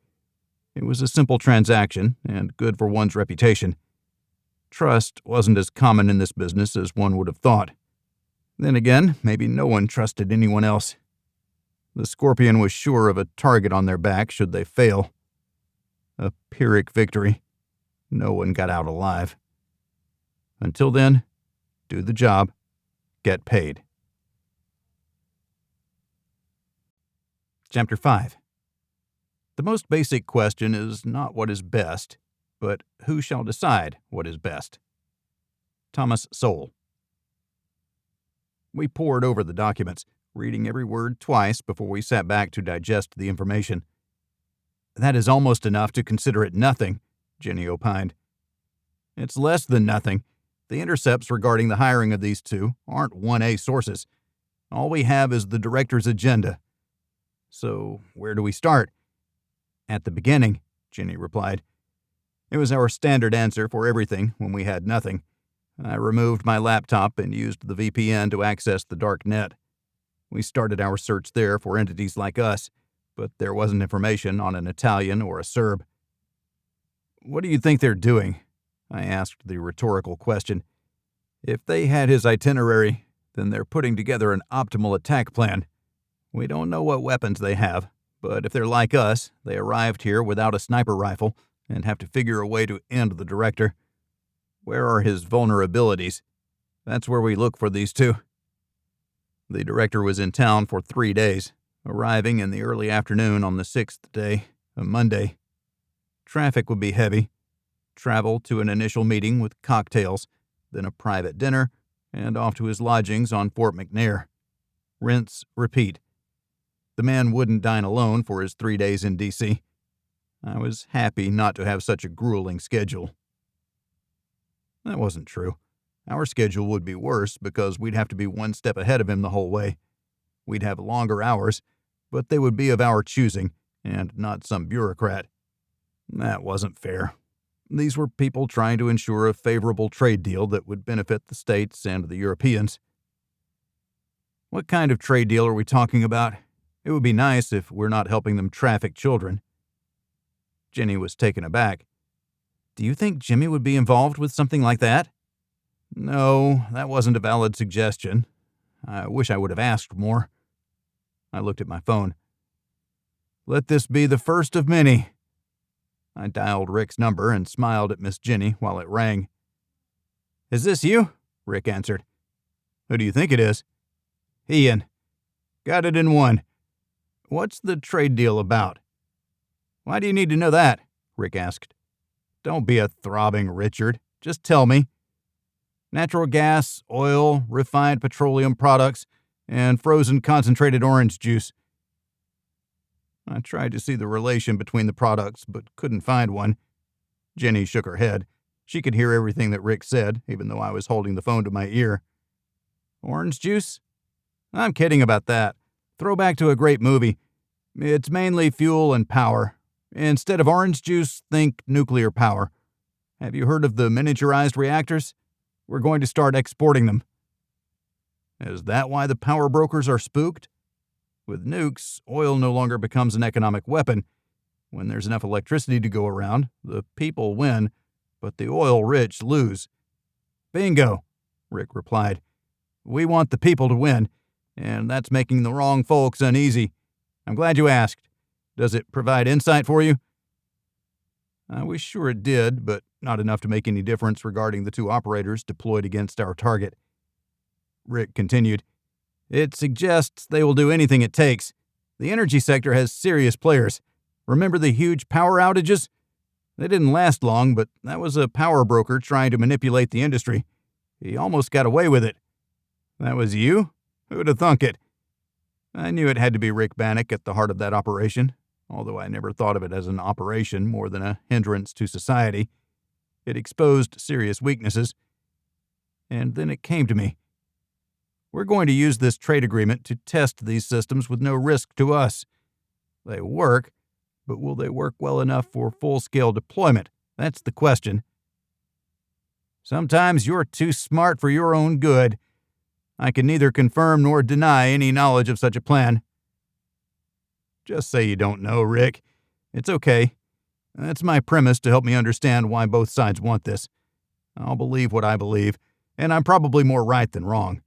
It was a simple transaction and good for one's reputation. Trust wasn't as common in this business as one would have thought. Then again, maybe no one trusted anyone else. The Scorpion was sure of a target on their back should they fail. A Pyrrhic victory. No one got out alive. Until then, do the job, get paid. Chapter 5. The most basic question is not what is best, but who shall decide what is best. Thomas Sowell. We pored over the documents, reading every word twice before we sat back to digest the information. That is almost enough to consider it nothing, Jenny opined. It's less than nothing. The intercepts regarding the hiring of these two aren't 1A sources. All we have is the director's agenda. So, where do we start? At the beginning, Jenny replied. It was our standard answer for everything when we had nothing. I removed my laptop and used the VPN to access the dark net. We started our search there for entities like us, but there wasn't information on an Italian or a Serb. What do you think they're doing? I asked the rhetorical question. If they had his itinerary, then they're putting together an optimal attack plan. We don't know what weapons they have, but if they're like us, they arrived here without a sniper rifle and have to figure a way to end the director. Where are his vulnerabilities? That's where we look for these two. The director was in town for 3 days, arriving in the early afternoon on the 6th day, a Monday. Traffic would be heavy. Travel to an initial meeting with cocktails, then a private dinner, and off to his lodgings on Fort McNair. Rinse, repeat. The man wouldn't dine alone for his 3 days in D.C. I was happy not to have such a grueling schedule. That wasn't true. Our schedule would be worse because we'd have to be 1 step ahead of him the whole way. We'd have longer hours, but they would be of our choosing, and not some bureaucrat. That wasn't fair. These were people trying to ensure a favorable trade deal that would benefit the States and the Europeans. What kind of trade deal are we talking about? It would be nice if we're not helping them traffic children. Jenny was taken aback. Do you think Jimmy would be involved with something like that? No, that wasn't a valid suggestion. I wish I would have asked more. I looked at my phone. Let this be the first of many. I dialed Rick's number and smiled at Miss Jenny while it rang. Is this you? Rick answered. Who do you think it is? Ian. Got it in 1. What's the trade deal about? Why do you need to know that? Rick asked. Don't be a throbbing Richard. Just tell me. Natural gas, oil, refined petroleum products, and frozen concentrated orange juice. I tried to see the relation between the products, but couldn't find one. Jenny shook her head. She could hear everything that Rick said, even though I was holding the phone to my ear. Orange juice? I'm kidding about that. Throwback to a great movie. It's mainly fuel and power. Instead of orange juice, think nuclear power. Have you heard of the miniaturized reactors? We're going to start exporting them. Is that why the power brokers are spooked? With nukes, oil no longer becomes an economic weapon. When there's enough electricity to go around, the people win, but the oil-rich lose. Bingo, Rick replied. We want the people to win, and that's making the wrong folks uneasy. I'm glad you asked. Does it provide insight for you? I was sure it did, but not enough to make any difference regarding the 2 operators deployed against our target. Rick continued. It suggests they will do anything it takes. The energy sector has serious players. Remember the huge power outages? They didn't last long, but that was a power broker trying to manipulate the industry. He almost got away with it. That was you? Who'd have thunk it? I knew it had to be Rick Bannock at the heart of that operation, although I never thought of it as an operation more than a hindrance to society. It exposed serious weaknesses. And then it came to me. We're going to use this trade agreement to test these systems with no risk to us. They work, but will they work well enough for full-scale deployment? That's the question. Sometimes you're too smart for your own good. I can neither confirm nor deny any knowledge of such a plan. Just say you don't know, Rick. It's okay. That's my premise to help me understand why both sides want this. I'll believe what I believe, and I'm probably more right than wrong.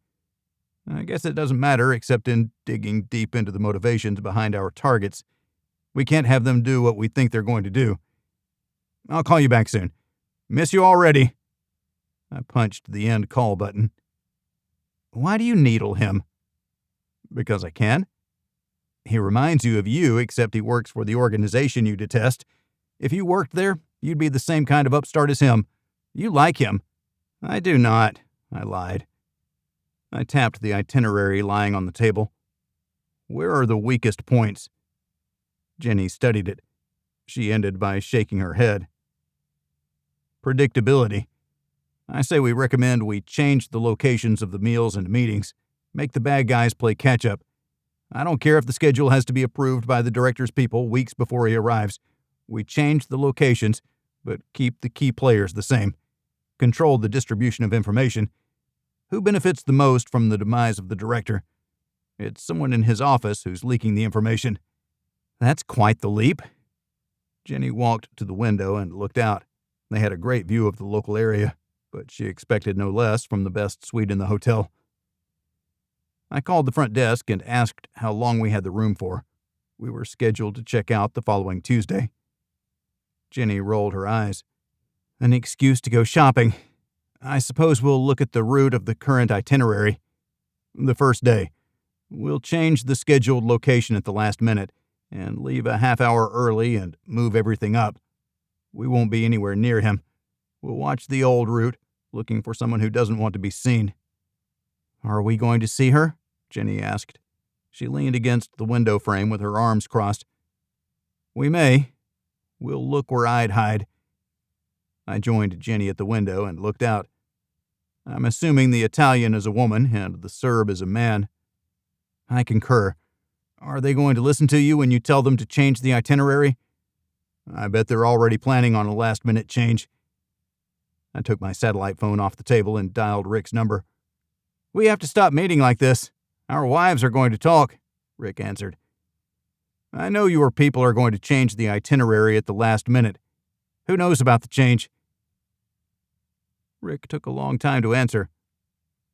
I guess it doesn't matter except in digging deep into the motivations behind our targets. We can't have them do what we think they're going to do. I'll call you back soon. Miss you already. I punched the end call button. Why do you needle him? Because I can. He reminds you of you, except he works for the organization you detest. If you worked there, you'd be the same kind of upstart as him. You like him. I do not, I lied. I tapped the itinerary lying on the table. Where are the weakest points? Jenny studied it. She ended by shaking her head. Predictability. I say we recommend we change the locations of the meals and meetings. Make the bad guys play catch-up. I don't care if the schedule has to be approved by the director's people weeks before he arrives. We change the locations, but keep the key players the same. Control the distribution of information. Who benefits the most from the demise of the director? It's someone in his office who's leaking the information. That's quite the leap. Jenny walked to the window and looked out. They had a great view of the local area, but she expected no less from the best suite in the hotel. I called the front desk and asked how long we had the room for. We were scheduled to check out the following Tuesday. Jenny rolled her eyes. An excuse to go shopping. I suppose we'll look at the route of the current itinerary. The first day. We'll change the scheduled location at the last minute and leave a half hour early and move everything up. We won't be anywhere near him. We'll watch the old route, looking for someone who doesn't want to be seen. Are we going to see her? Jenny asked. She leaned against the window frame with her arms crossed. We may. We'll look where I'd hide. I joined Jenny at the window and looked out. I'm assuming the Italian is a woman and the Serb is a man. I concur. Are they going to listen to you when you tell them to change the itinerary? I bet they're already planning on a last-minute change. I took my satellite phone off the table and dialed Rick's number. We have to stop meeting like this. Our wives are going to talk, Rick answered. I know your people are going to change the itinerary at the last minute. Who knows about the change? Rick took a long time to answer.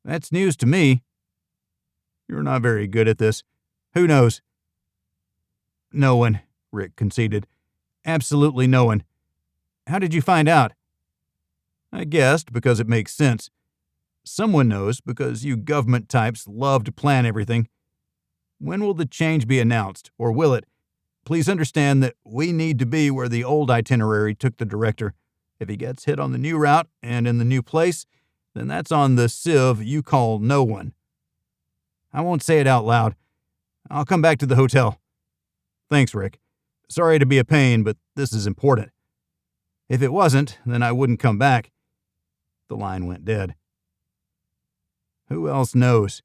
That's news to me. You're not very good at this. Who knows? No one, Rick conceded. Absolutely no one. How did you find out? I guessed because it makes sense. Someone knows because you government types love to plan everything. When will the change be announced, or will it? Please understand that we need to be where the old itinerary took the director. If he gets hit on the new route and in the new place, then that's on the sieve you call no one. I won't say it out loud. I'll come back to the hotel. Thanks, Rick. Sorry to be a pain, but this is important. If it wasn't, then I wouldn't come back. The line went dead. Who else knows?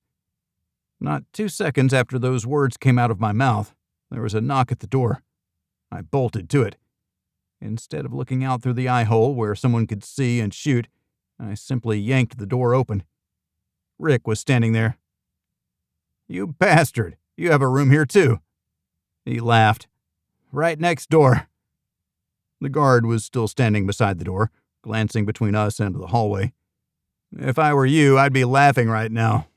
Not 2 seconds after those words came out of my mouth, there was a knock at the door. I bolted to it. Instead of looking out through the eye hole where someone could see and shoot, I simply yanked the door open. Rick was standing there. You bastard! You have a room here too. He laughed. Right next door. The guard was still standing beside the door, glancing between us and the hallway. If I were you, I'd be laughing right now.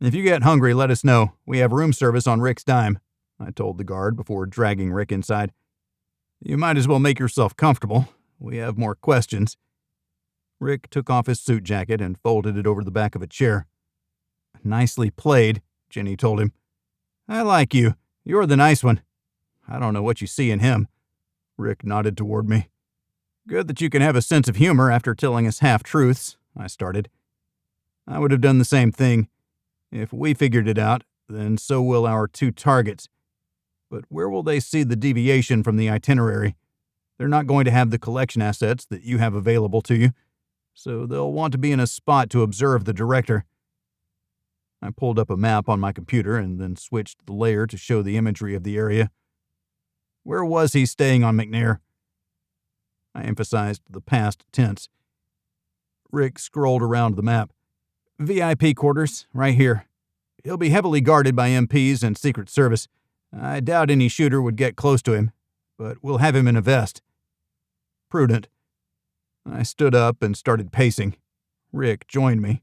If you get hungry, let us know. We have room service on Rick's dime, I told the guard before dragging Rick inside. You might as well make yourself comfortable. We have more questions. Rick took off his suit jacket and folded it over the back of a chair. Nicely played, Jenny told him. I like you. You're the nice one. I don't know what you see in him. Rick nodded toward me. Good that you can have a sense of humor after telling us half-truths, I started. I would have done the same thing. If we figured it out, then so will our 2 targets. But where will they see the deviation from the itinerary? They're not going to have the collection assets that you have available to you, so they'll want to be in a spot to observe the director. I pulled up a map on my computer and then switched the layer to show the imagery of the area. Where was he staying on McNair? I emphasized the past tense. Rick scrolled around the map. VIP quarters, right here. He'll be heavily guarded by MPs and Secret Service. I doubt any shooter would get close to him, but we'll have him in a vest. Prudent. I stood up and started pacing. Rick joined me.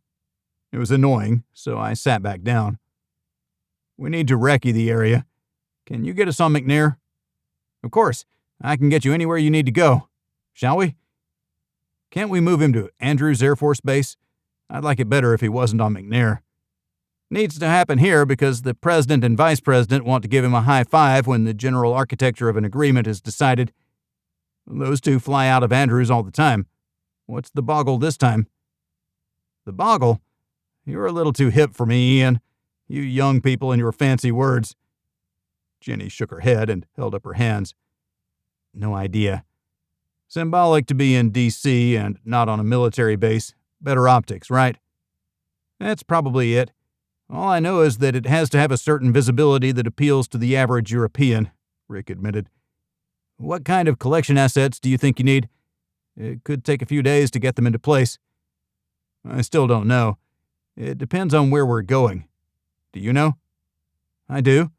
It was annoying, so I sat back down. We need to recce the area. Can you get us on McNair? Of course. I can get you anywhere you need to go. Shall we? Can't we move him to Andrews Air Force Base? I'd like it better if he wasn't on McNair. Needs to happen here because the president and vice president want to give him a high five when the general architecture of an agreement is decided. Those two fly out of Andrews all the time. What's the boggle this time? The boggle? You're a little too hip for me, Ian. You young people and your fancy words. Jenny shook her head and held up her hands. No idea. Symbolic to be in D.C. and not on a military base. Better optics, right? That's probably it. All I know is that it has to have a certain visibility that appeals to the average European, Rick admitted. What kind of collection assets do you think you need? It could take a few days to get them into place. I still don't know. It depends on where we're going. Do you know? I do.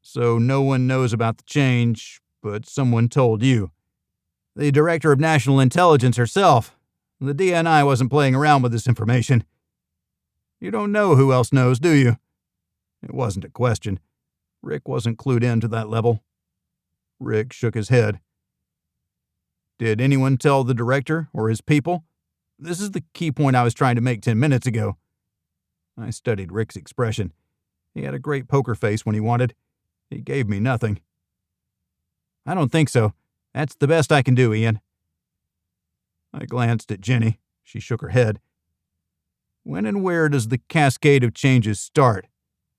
So no one knows about the change, but someone told you. The Director of National Intelligence herself. The DNI wasn't playing around with this information. You don't know who else knows, do you? It wasn't a question. Rick wasn't clued in to that level. Rick shook his head. Did anyone tell the director or his people? This is the key point I was trying to make 10 minutes ago. I studied Rick's expression. He had a great poker face when he wanted. He gave me nothing. I don't think so. That's the best I can do, Ian. I glanced at Jenny. She shook her head. When and where does the cascade of changes start?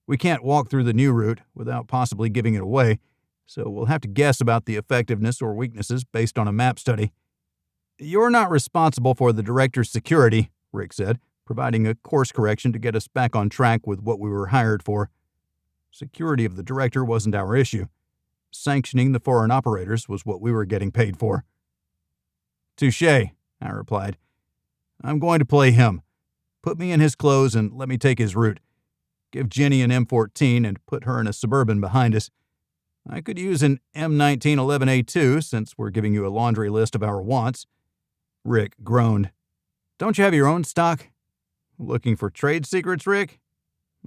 We can't walk through the new route without possibly giving it away, so we'll have to guess about the effectiveness or weaknesses based on a map study. You're not responsible for the director's security, Rick said, providing a course correction to get us back on track with what we were hired for. Security of the director wasn't our issue. Sanctioning the foreign operators was what we were getting paid for. Touché, I replied. I'm going to play him. Put me in his clothes and let me take his route. Give Jenny an M14 and put her in a Suburban behind us. I could use an M1911A2 since we're giving you a laundry list of our wants. Rick groaned. Don't you have your own stock? Looking for trade secrets, Rick?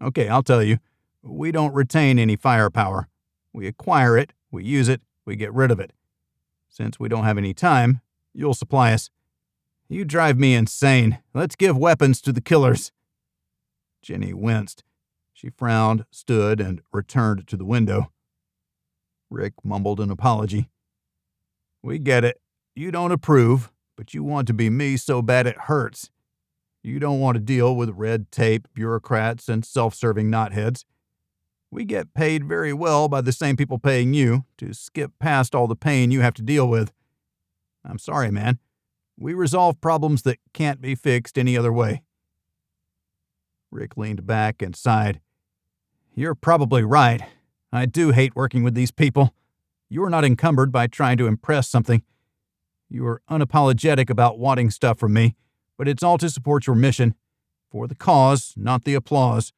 Okay, I'll tell you. We don't retain any firepower. We acquire it, we use it, we get rid of it. Since we don't have any time, you'll supply us. You drive me insane. Let's give weapons to the killers. Jenny winced. She frowned, stood, and returned to the window. Rick mumbled an apology. We get it. You don't approve, but you want to be me so bad it hurts. You don't want to deal with red tape, bureaucrats, and self-serving knotheads. We get paid very well by the same people paying you to skip past all the pain you have to deal with. I'm sorry, man. We resolve problems that can't be fixed any other way. Rick leaned back and sighed. You're probably right. I do hate working with these people. You're not encumbered by trying to impress something. You are unapologetic about wanting stuff from me, but it's all to support your mission. For the cause, not the applause.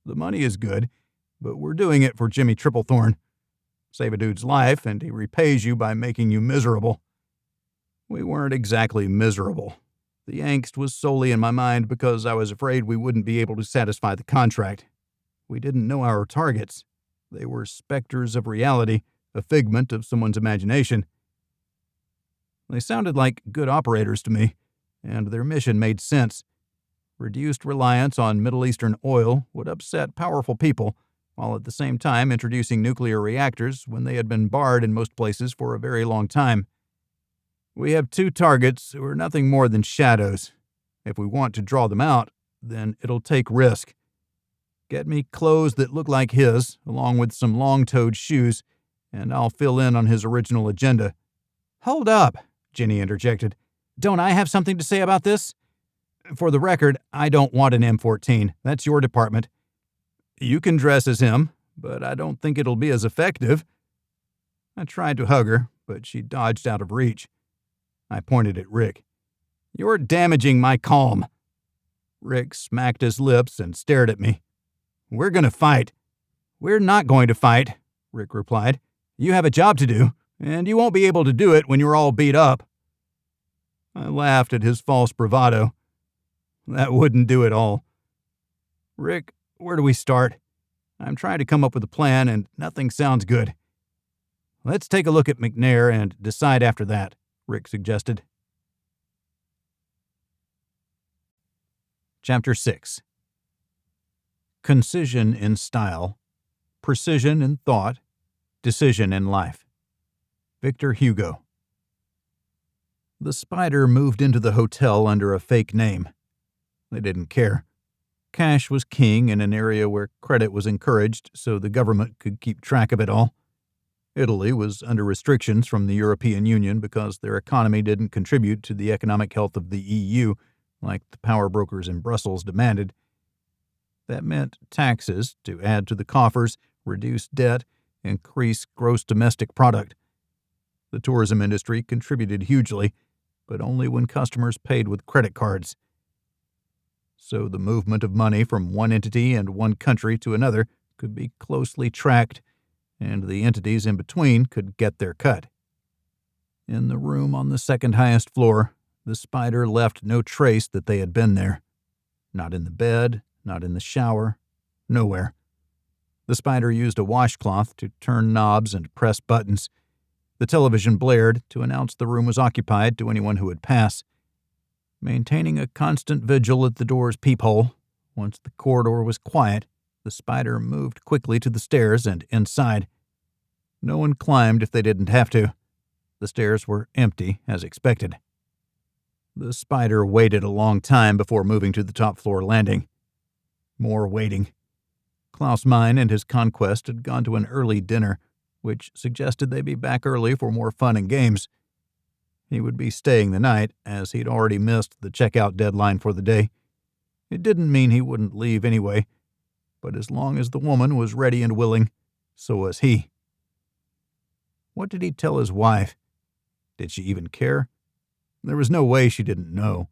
The money is good, but we're doing it for Jimmy Triplethorn. Save a dude's life, and he repays you by making you miserable. We weren't exactly miserable. The angst was solely in my mind because I was afraid we wouldn't be able to satisfy the contract. We didn't know our targets. They were specters of reality, a figment of someone's imagination. They sounded like good operators to me, and their mission made sense. Reduced reliance on Middle Eastern oil would upset powerful people, while at the same time introducing nuclear reactors when they had been barred in most places for a very long time. We have 2 targets who are nothing more than shadows. If we want to draw them out, then it'll take risk. Get me clothes that look like his, along with some long-toed shoes, and I'll fill in on his original agenda." "Hold up," Jenny interjected. "Don't I have something to say about this?" "For the record, I don't want an M14. That's your department." "You can dress as him, but I don't think it'll be as effective." I tried to hug her, but she dodged out of reach. I pointed at Rick. "You're damaging my calm." Rick smacked his lips and stared at me. "We're going to fight." "We're not going to fight," Rick replied. "You have a job to do, and you won't be able to do it when you're all beat up." I laughed at his false bravado. That wouldn't do it all. "Rick, where do we start? I'm trying to come up with a plan, and nothing sounds good." "Let's take a look at McNair and decide after that," Rick suggested. Chapter 6. Concision in style, precision in thought, decision in life. Victor Hugo. The Spider moved into the hotel under a fake name. They didn't care. Cash was king in an area where credit was encouraged, so the government could keep track of it all. Italy was under restrictions from the European Union because their economy didn't contribute to the economic health of the EU, like the power brokers in Brussels demanded. That meant taxes to add to the coffers, reduce debt, increase gross domestic product. The tourism industry contributed hugely, but only when customers paid with credit cards. So the movement of money from one entity and one country to another could be closely tracked, and the entities in between could get their cut. In the room on the second highest floor, the Spider left no trace that they had been there. Not in the bed, not in the shower, nowhere. The Spider used a washcloth to turn knobs and press buttons. The television blared to announce the room was occupied to anyone who would pass. Maintaining a constant vigil at the door's peephole, once the corridor was quiet, the Spider moved quickly to the stairs and inside. No one climbed if they didn't have to. The stairs were empty, as expected. The Spider waited a long time before moving to the top-floor landing. More waiting. Klaus Meine and his conquest had gone to an early dinner, which suggested they be back early for more fun and games. He would be staying the night, as he'd already missed the checkout deadline for the day. It didn't mean he wouldn't leave anyway, but as long as the woman was ready and willing, so was he. What did he tell his wife? Did she even care? There was no way she didn't know.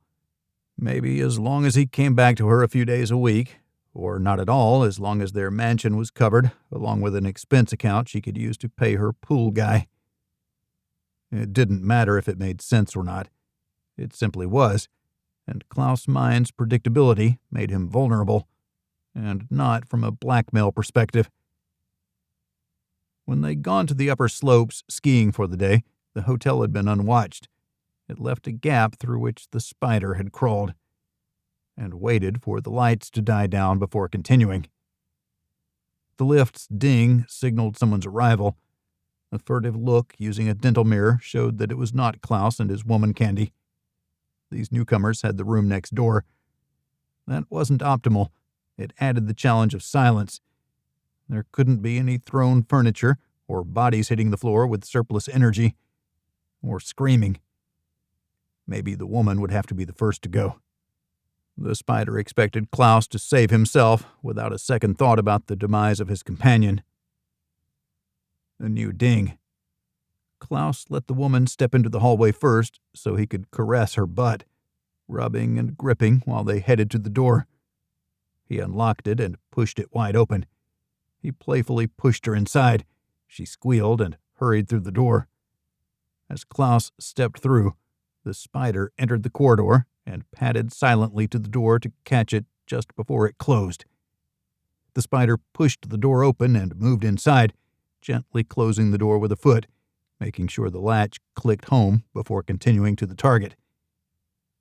Maybe as long as he came back to her a few days a week, or not at all as long as their mansion was covered, along with an expense account she could use to pay her pool guy. It didn't matter if it made sense or not. It simply was, and Klaus Meine's predictability made him vulnerable, and not from a blackmail perspective. When they'd gone to the upper slopes skiing for the day, the hotel had been unwatched. It left a gap through which the Spider had crawled, and waited for the lights to die down before continuing. The lift's ding signaled someone's arrival. A furtive look using a dental mirror showed that it was not Klaus and his woman Candy. These newcomers had the room next door. That wasn't optimal. It added the challenge of silence. There couldn't be any thrown furniture, or bodies hitting the floor with surplus energy, or screaming. Maybe the woman would have to be the first to go. The Spider expected Klaus to save himself without a second thought about the demise of his companion. A new ding. Klaus let the woman step into the hallway first so he could caress her butt, rubbing and gripping while they headed to the door. He unlocked it and pushed it wide open. He playfully pushed her inside. She squealed and hurried through the door. As Klaus stepped through, the Spider entered the corridor and padded silently to the door to catch it just before it closed. The Spider pushed the door open and moved inside, gently closing the door with a foot, making sure the latch clicked home before continuing to the target.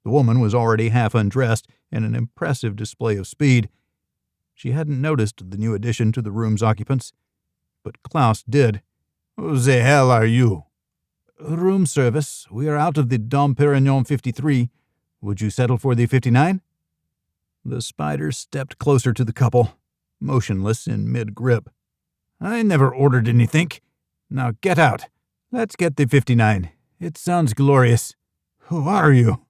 The woman was already half undressed in an impressive display of speed. She hadn't noticed the new addition to the room's occupants, but Klaus did. "Who the hell are you?" "Room service. We are out of the Dom Perignon 53. Would you settle for the 59? The spider stepped closer to the couple, motionless in mid-grip. "I never ordered anything. Now get out. Let's get the 59. It sounds glorious. Who are you?"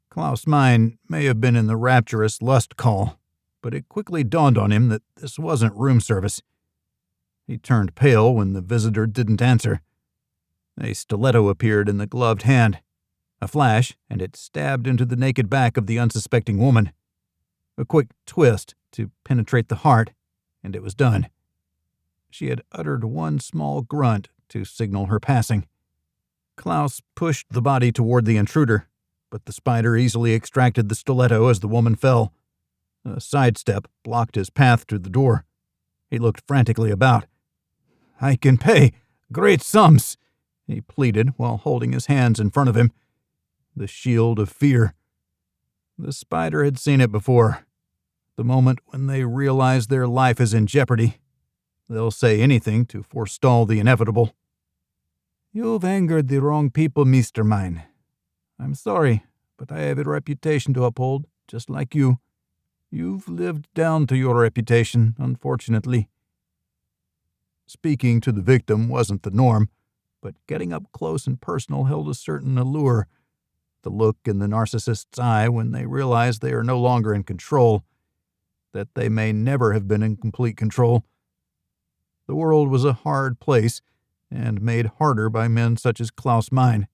Klaus' mind may have been in the rapturous lust call, but it quickly dawned on him that this wasn't room service. He turned pale when the visitor didn't answer. A stiletto appeared in the gloved hand. A flash, and it stabbed into the naked back of the unsuspecting woman. A quick twist to penetrate the heart, and it was done. She had uttered one small grunt to signal her passing. Klaus pushed the body toward the intruder, but the spider easily extracted the stiletto as the woman fell. A sidestep blocked his path to the door. He looked frantically about. "I can pay great sums," he pleaded while holding his hands in front of him. The shield of fear. The spider had seen it before. The moment when they realize their life is in jeopardy, they'll say anything to forestall the inevitable. "You've angered the wrong people, Mr. Mine. I'm sorry, but I have a reputation to uphold, just like you. You've lived down to your reputation, unfortunately." Speaking to the victim wasn't the norm, but getting up close and personal held a certain allure. The look in the narcissist's eye when they realize they are no longer in control, that they may never have been in complete control. The world was a hard place, and made harder by men such as Klaus Mine.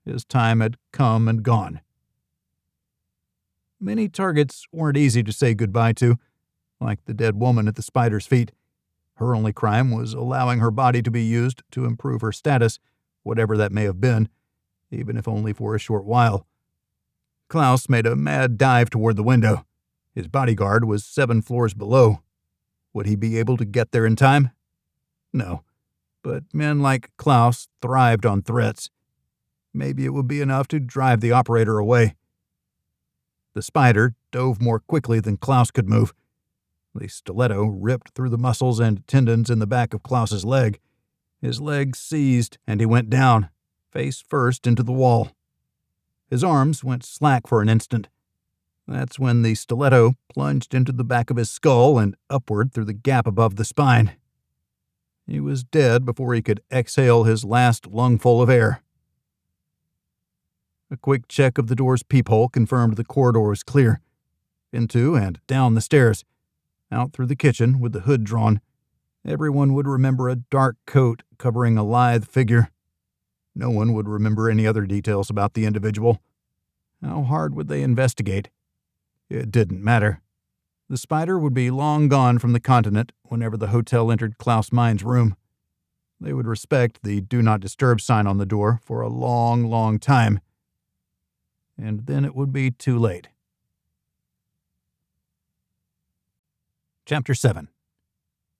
His time had come and gone. Many targets weren't easy to say goodbye to, like the dead woman at the spider's feet. Her only crime was allowing her body to be used to improve her status, whatever that may have been, even if only for a short while. Klaus made a mad dive toward the window. His bodyguard was 7 floors below. Would he be able to get there in time? No, but men like Klaus thrived on threats. Maybe it would be enough to drive the operator away. The spider dove more quickly than Klaus could move. The stiletto ripped through the muscles and tendons in the back of Klaus's leg. His leg seized, and he went down, face first into the wall. His arms went slack for an instant. That's when the stiletto plunged into the back of his skull and upward through the gap above the spine. He was dead before he could exhale his last lungful of air. A quick check of the door's peephole confirmed the corridor was clear. Into and down the stairs, out through the kitchen with the hood drawn. Everyone would remember a dark coat covering a lithe figure. No one would remember any other details about the individual. How hard would they investigate? It didn't matter. The spider would be long gone from the continent whenever the hotel entered Klaus Mine's room. They would respect the Do Not Disturb sign on the door for a long, long time. And then it would be too late. Chapter 7.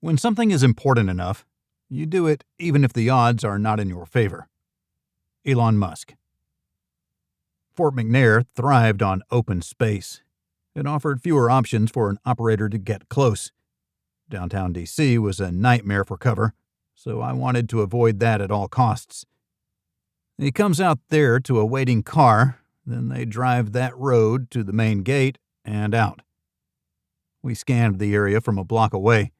When something is important enough, you do it even if the odds are not in your favor. Elon Musk. Fort McNair thrived on open space. It offered fewer options for an operator to get close. Downtown D.C. was a nightmare for cover, so I wanted to avoid that at all costs. He comes out there to a waiting car, then they drive that road to the main gate and out. We scanned the area from a block away.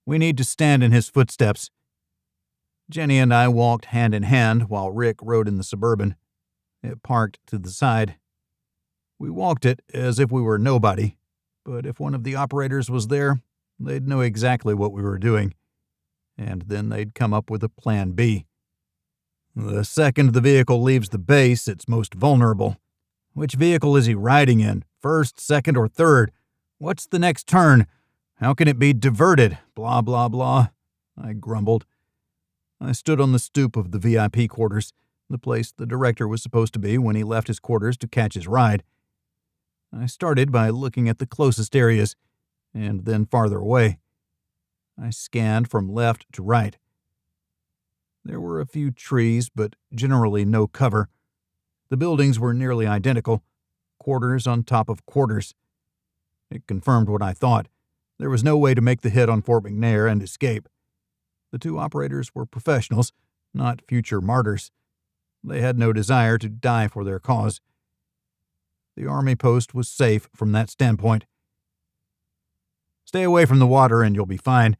We need to stand in his footsteps. Jenny and I walked hand in hand while Rick rode in the Suburban. It parked to the side. We walked it as if we were nobody, but if one of the operators was there, they'd know exactly what we were doing, and then they'd come up with a plan B. The second the vehicle leaves the base, it's most vulnerable. Which vehicle is he riding in? First, second, or third? What's the next turn? How can it be diverted? Blah, blah, blah. I grumbled. I stood on the stoop of the VIP quarters, the place the director was supposed to be when he left his quarters to catch his ride. I started by looking at the closest areas, and then farther away. I scanned from left to right. There were a few trees, but generally no cover. The buildings were nearly identical, quarters on top of quarters. It confirmed what I thought. There was no way to make the hit on Fort McNair and escape. The two operators were professionals, not future martyrs. They had no desire to die for their cause. The army post was safe from that standpoint. "Stay away from the water and you'll be fine.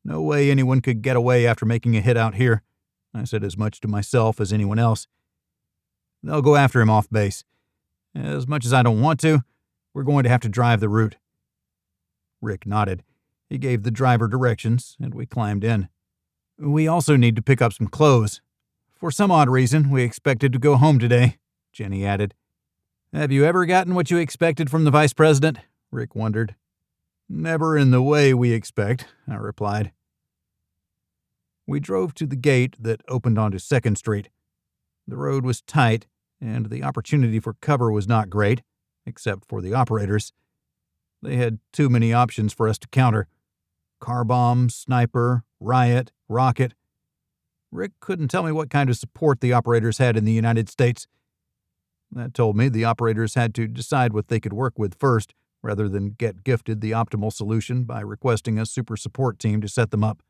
No way anyone could get away after making a hit out here," I said as much to myself as anyone else. "They'll go after him off base. As much as I don't want to, we're going to have to drive the route." Rick nodded. He gave the driver directions, and we climbed in. "We also need to pick up some clothes. For some odd reason, we expected to go home today," Jenny added. "Have you ever gotten what you expected from the vice president?" Rick wondered. "Never in the way we expect," I replied. We drove to the gate that opened onto 2nd Street. The road was tight, and the opportunity for cover was not great, except for the operators. They had too many options for us to counter. Car bomb, sniper, riot, rocket. Rick couldn't tell me what kind of support the operators had in the United States. That told me the operators had to decide what they could work with first, rather than get gifted the optimal solution by requesting a super support team to set them up.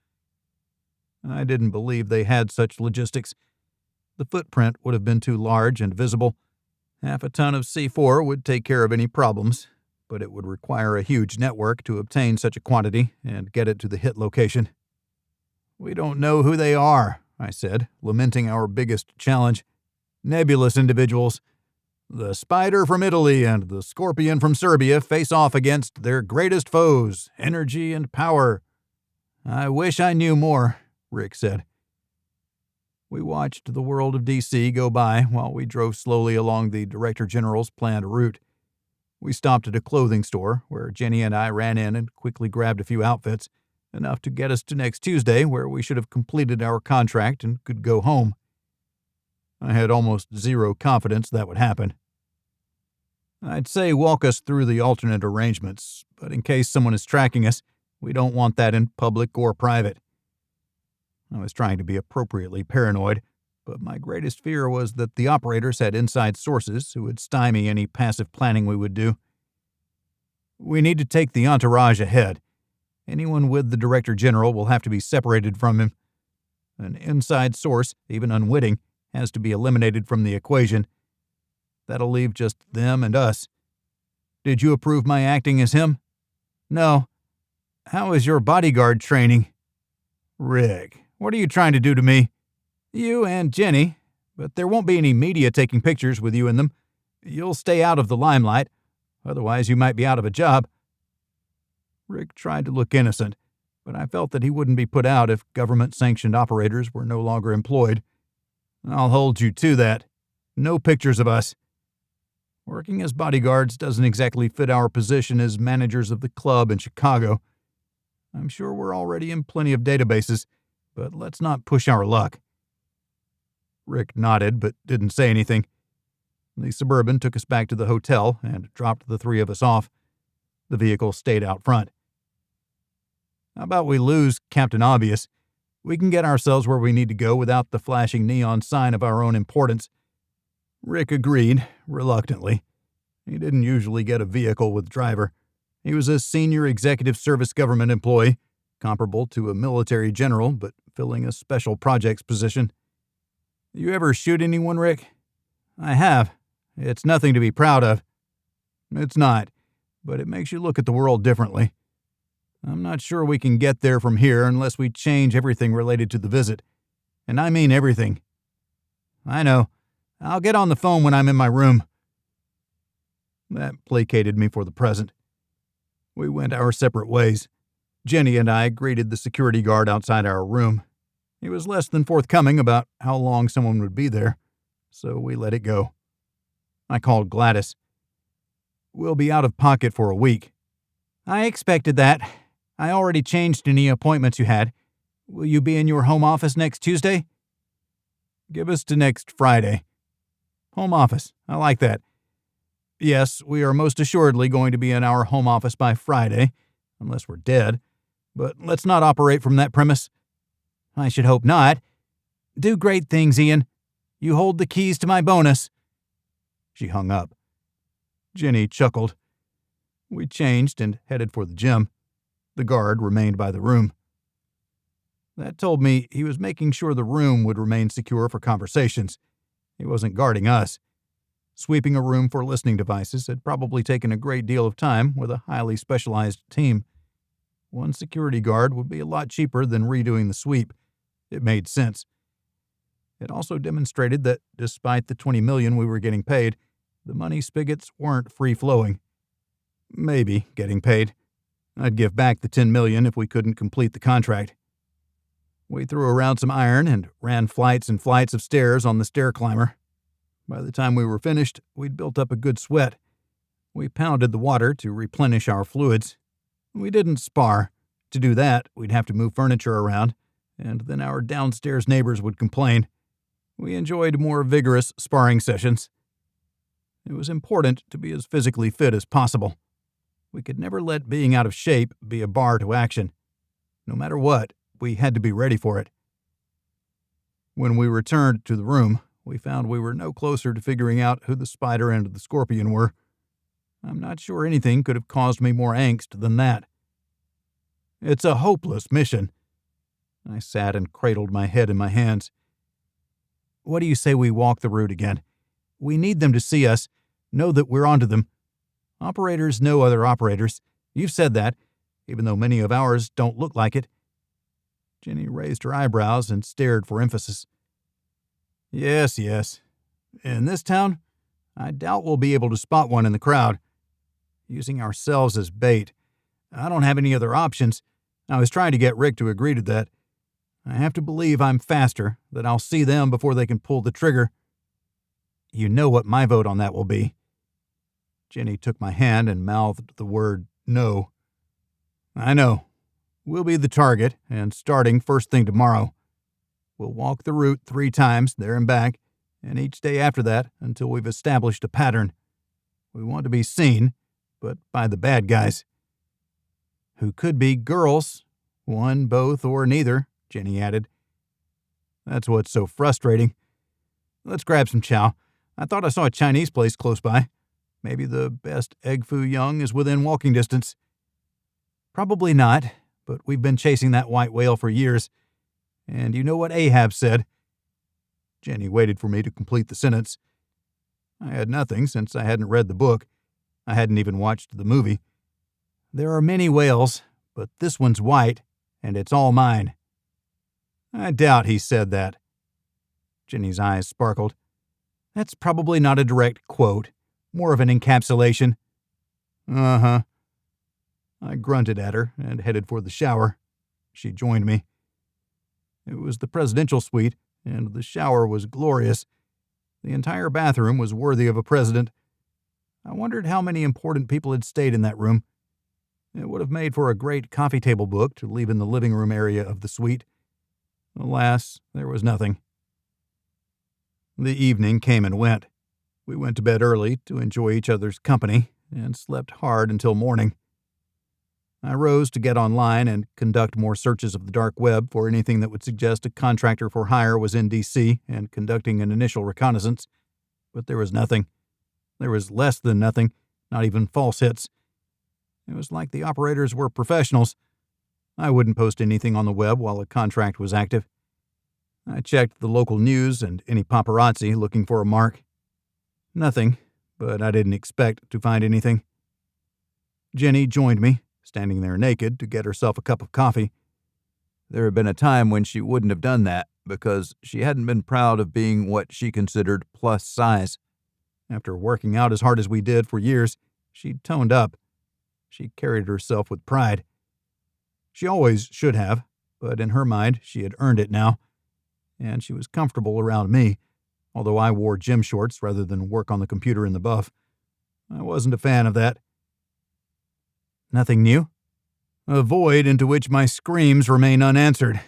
I didn't believe they had such logistics. The footprint would have been too large and visible. Half a ton of C4 would take care of any problems, but it would require a huge network to obtain such a quantity and get it to the hit location. "We don't know who they are," I said, lamenting our biggest challenge. "Nebulous individuals. The spider from Italy and the scorpion from Serbia face off against their greatest foes, energy and power." "I wish I knew more," Rick said. We watched the world of D.C. go by while we drove slowly along the Director General's planned route. We stopped at a clothing store where Jenny and I ran in and quickly grabbed a few outfits, enough to get us to next Tuesday, where we should have completed our contract and could go home. I had almost zero confidence that would happen. I'd say walk us through the alternate arrangements, but in case someone is tracking us, we don't want that in public or private. I was trying to be appropriately paranoid, but my greatest fear was that the operators had inside sources who would stymie any passive planning we would do. "We need to take the entourage ahead. Anyone with the Director General will have to be separated from him. An inside source, even unwitting, has to be eliminated from the equation. That'll leave just them and us. Did you approve my acting as him?" "No." "How is your bodyguard training?" "Rick, what are you trying to do to me?" "You and Jenny, but there won't be any media taking pictures with you in them. You'll stay out of the limelight, otherwise you might be out of a job." Rick tried to look innocent, but I felt that he wouldn't be put out if government-sanctioned operators were no longer employed. "I'll hold you to that. No pictures of us. Working as bodyguards doesn't exactly fit our position as managers of the club in Chicago. I'm sure we're already in plenty of databases, but let's not push our luck." Rick nodded, but didn't say anything. The Suburban took us back to the hotel and dropped the three of us off. The vehicle stayed out front. "How about we lose Captain Obvious? We can get ourselves where we need to go without the flashing neon sign of our own importance." Rick agreed, reluctantly. He didn't usually get a vehicle with driver. He was a senior executive service government employee, comparable to a military general, but filling a special projects position. "You ever shoot anyone, Rick?" "I have. It's nothing to be proud of." "It's not, but it makes you look at the world differently. I'm not sure we can get there from here unless we change everything related to the visit. And I mean everything." "I know. I'll get on the phone when I'm in my room." That placated me for the present. We went our separate ways. Jenny and I greeted the security guard outside our room. He was less than forthcoming about how long someone would be there, so we let it go. I called Gladys. "We'll be out of pocket for a week." "I expected that. I already changed any appointments you had. Will you be in your home office next Tuesday?" "Give us to next Friday." "Home office. I like that." "Yes, we are most assuredly going to be in our home office by Friday, unless we're dead. But let's not operate from that premise." "I should hope not. Do great things, Ian. You hold the keys to my bonus." She hung up. Jenny chuckled. We changed and headed for the gym. The guard remained by the room. That told me he was making sure the room would remain secure for conversations. He wasn't guarding us. Sweeping a room for listening devices had probably taken a great deal of time with a highly specialized team. One security guard would be a lot cheaper than redoing the sweep. It made sense. It also demonstrated that, despite the $20 million we were getting paid, the money spigots weren't free-flowing. Maybe getting paid. I'd give back the $10 million if we couldn't complete the contract. We threw around some iron and ran flights and flights of stairs on the stair climber. By the time we were finished, we'd built up a good sweat. We pounded the water to replenish our fluids. We didn't spar. To do that, we'd have to move furniture around, and then our downstairs neighbors would complain. We enjoyed more vigorous sparring sessions. It was important to be as physically fit as possible. We could never let being out of shape be a bar to action. No matter what, we had to be ready for it. When we returned to the room, we found we were no closer to figuring out who the spider and the scorpion were. I'm not sure anything could have caused me more angst than that. It's a hopeless mission. I sat and cradled my head in my hands. What do you say we walk the route again? We need them to see us, know that we're onto them. Operators know other operators. You've said that, even though many of ours don't look like it. Jenny raised her eyebrows and stared for emphasis. Yes. In this town, I doubt we'll be able to spot one in the crowd. Using ourselves as bait. I don't have any other options. I was trying to get Rick to agree to that. I have to believe I'm faster, that I'll see them before they can pull the trigger. You know what my vote on that will be. Jenny took my hand and mouthed the word no. I know. We'll be the target, and starting first thing tomorrow. We'll walk the route 3 times, there and back, and each day after that until we've established a pattern. We want to be seen, but by the bad guys. Who could be girls. One, both, or neither, Jenny added. That's what's so frustrating. Let's grab some chow. I thought I saw a Chinese place close by. Maybe the best egg foo young is within walking distance. Probably not, but we've been chasing that white whale for years. And you know what Ahab said? Jenny waited for me to complete the sentence. I had nothing since I hadn't read the book. I hadn't even watched the movie. There are many whales, but this one's white, and it's all mine. I doubt he said that. Jenny's eyes sparkled. That's probably not a direct quote, more of an encapsulation. Uh-huh. I grunted at her and headed for the shower. She joined me. It was the presidential suite, and the shower was glorious. The entire bathroom was worthy of a president. I wondered how many important people had stayed in that room. It would have made for a great coffee table book to leave in the living room area of the suite. Alas, there was nothing. The evening came and went. We went to bed early to enjoy each other's company and slept hard until morning. I rose to get online and conduct more searches of the dark web for anything that would suggest a contractor for hire was in D.C. and conducting an initial reconnaissance, but there was nothing. There was less than nothing, not even false hits. It was like the operators were professionals. I wouldn't post anything on the web while a contract was active. I checked the local news and any paparazzi looking for a mark. Nothing, but I didn't expect to find anything. Jenny joined me, standing there naked to get herself a cup of coffee. There had been a time when she wouldn't have done that because she hadn't been proud of being what she considered plus size. After working out as hard as we did for years, she'd toned up. She carried herself with pride. She always should have, but in her mind, she had earned it now. And she was comfortable around me, although I wore gym shorts rather than work on the computer in the buff. I wasn't a fan of that. Nothing new? A void into which my screams remain unanswered.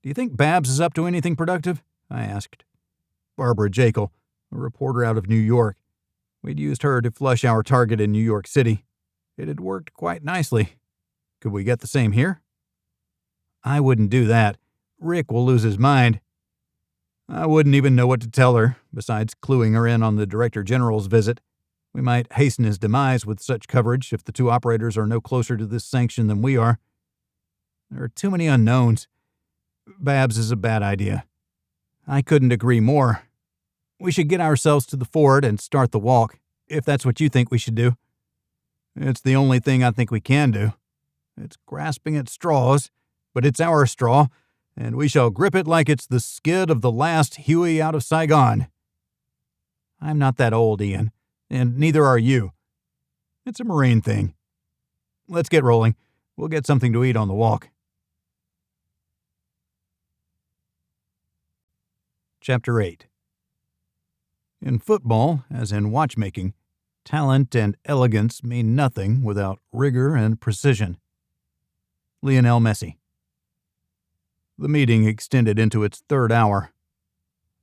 Do you think Babs is up to anything productive? I asked. Barbara Jekyll, a reporter out of New York. We'd used her to flush our target in New York City. It had worked quite nicely. Could we get the same here? I wouldn't do that. Rick will lose his mind. I wouldn't even know what to tell her, besides cluing her in on the Director General's visit. We might hasten his demise with such coverage if the 2 operators are no closer to this sanction than we are. There are too many unknowns. Babs is a bad idea. I couldn't agree more. We should get ourselves to the fort and start the walk, if that's what you think we should do. It's the only thing I think we can do. It's grasping at straws, but it's our straw, and we shall grip it like it's the skid of the last Huey out of Saigon. I'm not that old, Ian, and neither are you. It's a Marine thing. Let's get rolling. We'll get something to eat on the walk. Chapter 8. In football, as in watchmaking, talent and elegance mean nothing without rigor and precision. Lionel Messi. The meeting extended into its third hour.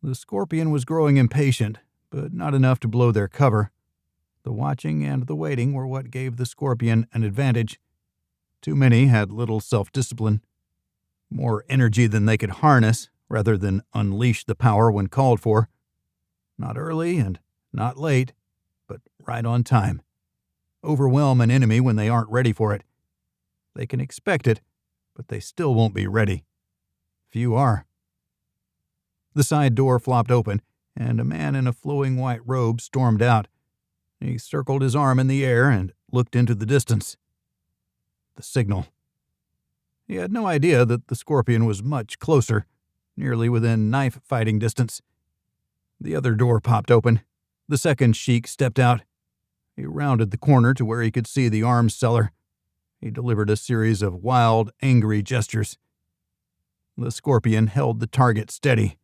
The Scorpion was growing impatient, but not enough to blow their cover. The watching and the waiting were what gave the Scorpion an advantage. Too many had little self-discipline, more energy than they could harness, rather than unleash the power when called for. Not early and not late, but right on time. Overwhelm an enemy when they aren't ready for it. They can expect it, but they still won't be ready. Few are. The side door flopped open, and a man in a flowing white robe stormed out. He circled his arm in the air and looked into the distance. The signal. He had no idea that the Scorpion was much closer, nearly within knife-fighting distance. The other door popped open. The second sheik stepped out. He rounded the corner to where he could see the arms seller. He delivered a series of wild, angry gestures. The Scorpion held the target steady.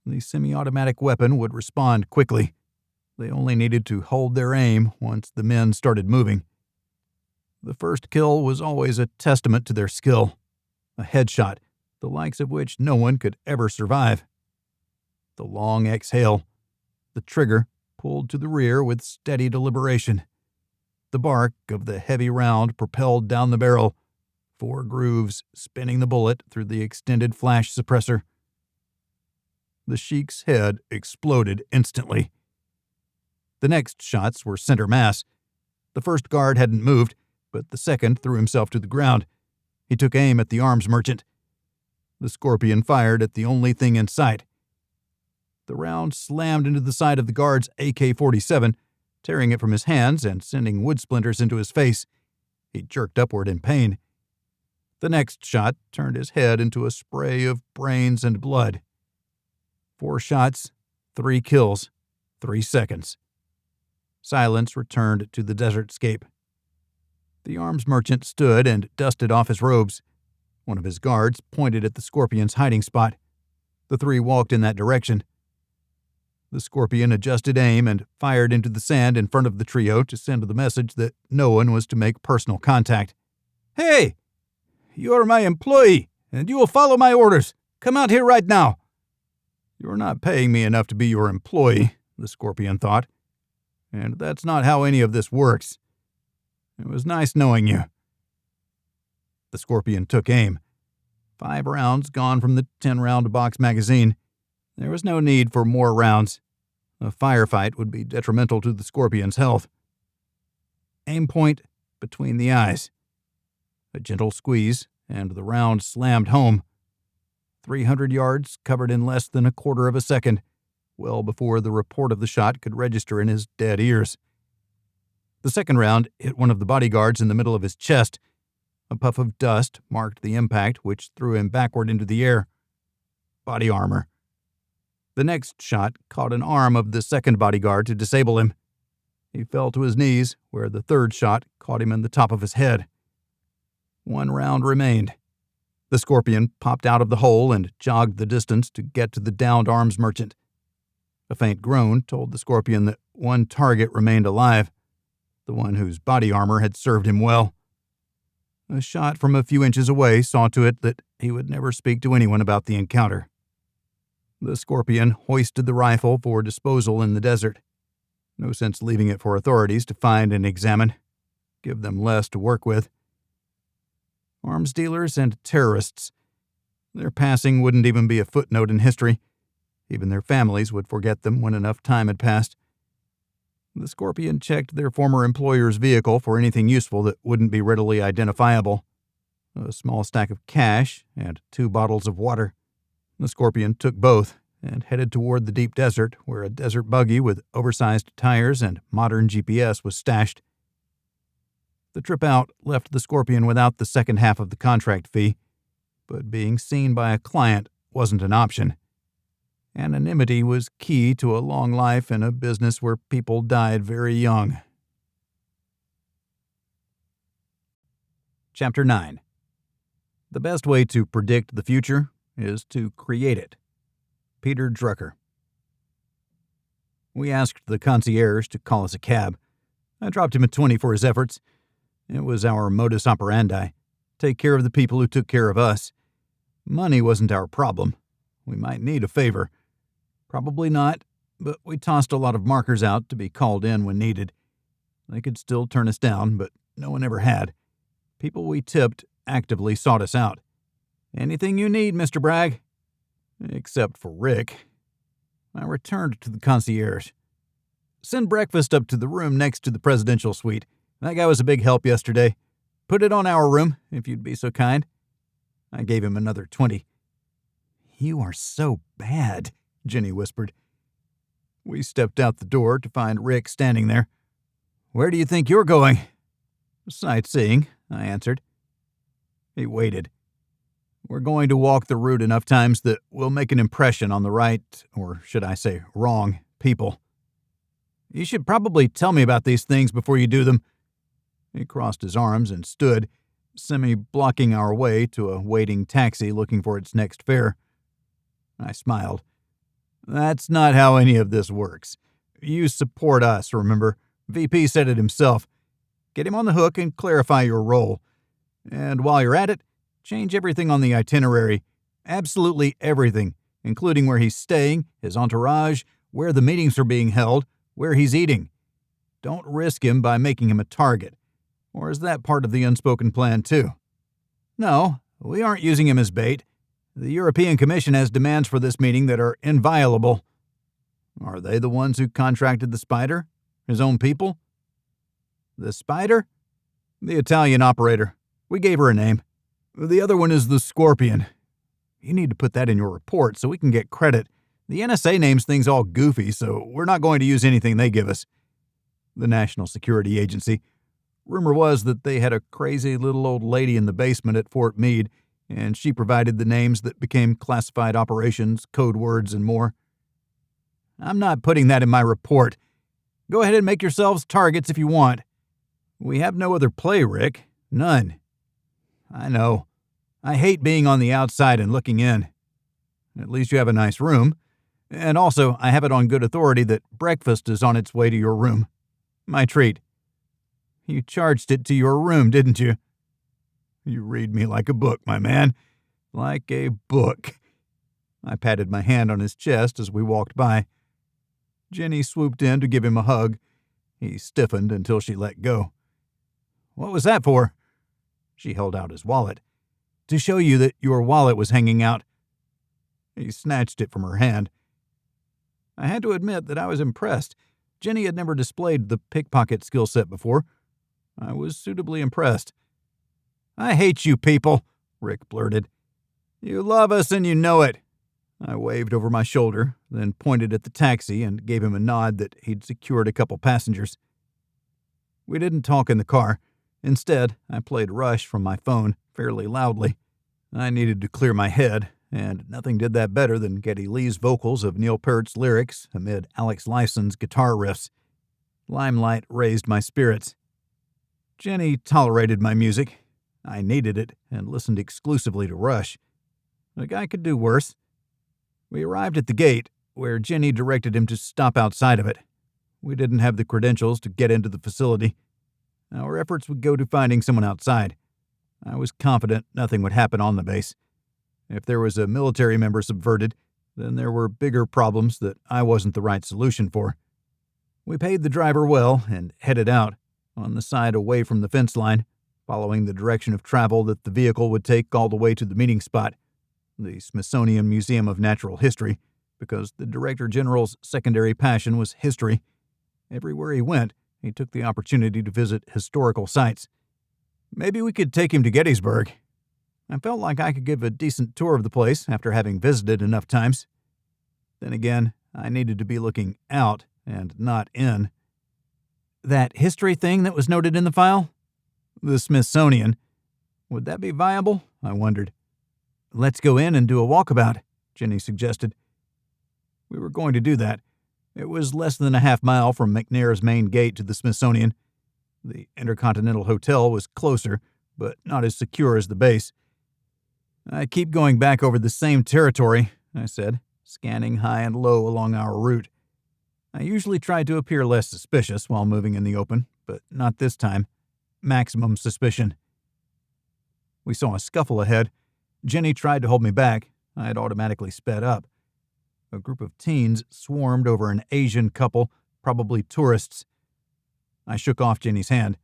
The semi-automatic weapon would respond quickly. They only needed to hold their aim once the men started moving. The first kill was always a testament to their skill. A headshot, the likes of which no one could ever survive. The long exhale. The trigger pulled to the rear with steady deliberation. The bark of the heavy round propelled down the barrel, 4 grooves spinning the bullet through the extended flash suppressor. The sheik's head exploded instantly. The next shots were center mass. The first guard hadn't moved, but the second threw himself to the ground. He took aim at the arms merchant. The Scorpion fired at the only thing in sight. The round slammed into the side of the guard's AK-47, tearing it from his hands and sending wood splinters into his face. He jerked upward in pain. The next shot turned his head into a spray of brains and blood. 4 shots, 3 kills, 3 seconds. Silence returned to the desertscape. The arms merchant stood and dusted off his robes. One of his guards pointed at the Scorpion's hiding spot. The 3 walked in that direction. The Scorpion adjusted aim and fired into the sand in front of the trio to send the message that no one was to make personal contact. "Hey! You're my employee, and you will follow my orders. Come out here right now." "You're not paying me enough to be your employee," the Scorpion thought. "And that's not how any of this works. It was nice knowing you." The Scorpion took aim. 5 rounds gone from the 10-round box magazine. There was no need for more rounds. A firefight would be detrimental to the Scorpion's health. Aim point between the eyes. A gentle squeeze, and the round slammed home. 300 yards covered in less than a quarter of a second, well before the report of the shot could register in his dead ears. The second round hit one of the bodyguards in the middle of his chest. A puff of dust marked the impact, which threw him backward into the air. Body armor. The next shot caught an arm of the second bodyguard to disable him. He fell to his knees, where the third shot caught him in the top of his head. 1 round remained. The Scorpion popped out of the hole and jogged the distance to get to the downed arms merchant. A faint groan told the Scorpion that one target remained alive, the one whose body armor had served him well. A shot from a few inches away saw to it that he would never speak to anyone about the encounter. The Scorpion hoisted the rifle for disposal in the desert. No sense leaving it for authorities to find and examine. Give them less to work with. Arms dealers and terrorists. Their passing wouldn't even be a footnote in history. Even their families would forget them when enough time had passed. The Scorpion checked their former employer's vehicle for anything useful that wouldn't be readily identifiable. A small stack of cash and 2 bottles of water. The Scorpion took both and headed toward the deep desert, where a desert buggy with oversized tires and modern GPS was stashed. The trip out left the Scorpion without the second half of the contract fee, but being seen by a client wasn't an option. Anonymity was key to a long life in a business where people died very young. Chapter 9. The best way to predict the future is to create it. Peter Drucker. We asked the concierge to call us a cab. I dropped him a 20 for his efforts. It was our modus operandi. Take care of the people who took care of us. Money wasn't our problem. We might need a favor. Probably not, but we tossed a lot of markers out to be called in when needed. They could still turn us down, but no one ever had. People we tipped actively sought us out. "Anything you need, Mr. Bragg." Except for Rick. I returned to the concierge. "Send breakfast up to the room next to the presidential suite. That guy was a big help yesterday. Put it on our room, if you'd be so kind." I gave him another 20. "You are so bad," Jenny whispered. We stepped out the door to find Rick standing there. "Where do you think you're going?" "Sightseeing," I answered. He waited. "We're going to walk the route enough times that we'll make an impression on the right, or should I say wrong, people." "You should probably tell me about these things before you do them." He crossed his arms and stood, semi-blocking our way to a waiting taxi looking for its next fare. I smiled. "That's not how any of this works. You support us, remember? VP said it himself. Get him on the hook and clarify your role. And while you're at it, change everything on the itinerary. Absolutely everything, including where he's staying, his entourage, where the meetings are being held, where he's eating. Don't risk him by making him a target. Or is that part of the unspoken plan, too?" "No, we aren't using him as bait. The European Commission has demands for this meeting that are inviolable." "Are they the ones who contracted the Spider? His own people?" "The Spider?" "The Italian operator. We gave her a name. The other one is the Scorpion. You need to put that in your report so we can get credit. The NSA names things all goofy, so we're not going to use anything they give us." "The National Security Agency. Rumor was that they had a crazy little old lady in the basement at Fort Meade, and she provided the names that became classified operations, code words, and more." "I'm not putting that in my report. Go ahead and make yourselves targets if you want." "We have no other play, Rick. None." "I know. I hate being on the outside and looking in." "At least you have a nice room. And also, I have it on good authority that breakfast is on its way to your room. My treat." "You charged it to your room, didn't you?" "You read me like a book, my man. Like a book." I patted my hand on his chest as we walked by. Jenny swooped in to give him a hug. He stiffened until she let go. "What was that for?" She held out his wallet. "To show you that your wallet was hanging out." He snatched it from her hand. I had to admit that I was impressed. Jenny had never displayed the pickpocket skill set before. I was suitably impressed. "I hate you people," Rick blurted. "You love us and you know it." I waved over my shoulder, then pointed at the taxi and gave him a nod that he'd secured a couple passengers. We didn't talk in the car. Instead, I played Rush from my phone fairly loudly. I needed to clear my head, and nothing did that better than Geddy Lee's vocals of Neil Peart's lyrics amid Alex Lifeson's guitar riffs. Limelight raised my spirits. Jenny tolerated my music. I needed it and listened exclusively to Rush. The guy could do worse. We arrived at the gate, where Jenny directed him to stop outside of it. We didn't have the credentials to get into the facility. Our efforts would go to finding someone outside. I was confident nothing would happen on the base. If there was a military member subverted, then there were bigger problems that I wasn't the right solution for. We paid the driver well and headed out, on the side away from the fence line, following the direction of travel that the vehicle would take all the way to the meeting spot, the Smithsonian Museum of Natural History, because the Director General's secondary passion was history. Everywhere he went, he took the opportunity to visit historical sites. Maybe we could take him to Gettysburg. I felt like I could give a decent tour of the place after having visited enough times. Then again, I needed to be looking out and not in. That history thing that was noted in the file? The Smithsonian. Would that be viable? I wondered. Let's go in and do a walkabout, Jenny suggested. We were going to do that. It was less than a half-mile from McNair's main gate to the Smithsonian. The Intercontinental Hotel was closer, but not as secure as the base. I keep going back over the same territory, I said, scanning high and low along our route. I usually try to appear less suspicious while moving in the open, but not this time. Maximum suspicion. We saw a scuffle ahead. Jenny tried to hold me back. I had automatically sped up. A group of teens swarmed over an Asian couple, probably tourists. I shook off Jenny's hand.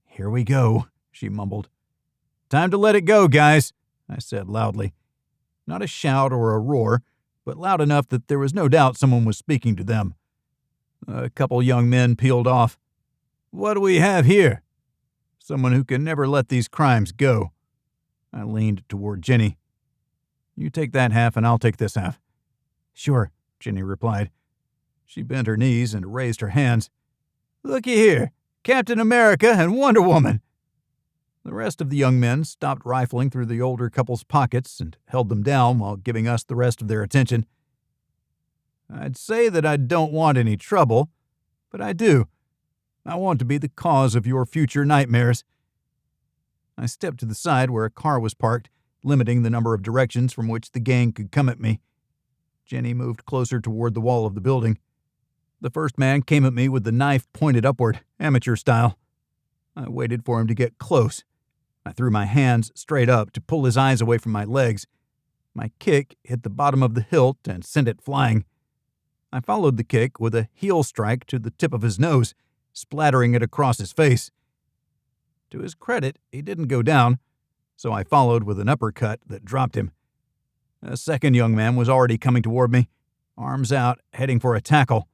Here we go, she mumbled. Time to let it go, guys, I said loudly. Not a shout or a roar, but loud enough that there was no doubt someone was speaking to them. A couple young men peeled off. What do we have here? Someone who can never let these crimes go. I leaned toward Jenny. You take that half and I'll take this half. Sure, Jenny replied. She bent her knees and raised her hands. Looky here, Captain America and Wonder Woman. The rest of the young men stopped rifling through the older couple's pockets and held them down while giving us the rest of their attention. I'd say that I don't want any trouble, but I do. I want to be the cause of your future nightmares. I stepped to the side where a car was parked, limiting the number of directions from which the gang could come at me. Jenny moved closer toward the wall of the building. The first man came at me with the knife pointed upward, amateur style. I waited for him to get close. I threw my hands straight up to pull his eyes away from my legs. My kick hit the bottom of the hilt and sent it flying. I followed the kick with a heel strike to the tip of his nose, splattering it across his face. To his credit, he didn't go down, so I followed with an uppercut that dropped him. A second young man was already coming toward me, arms out, heading for a tackle.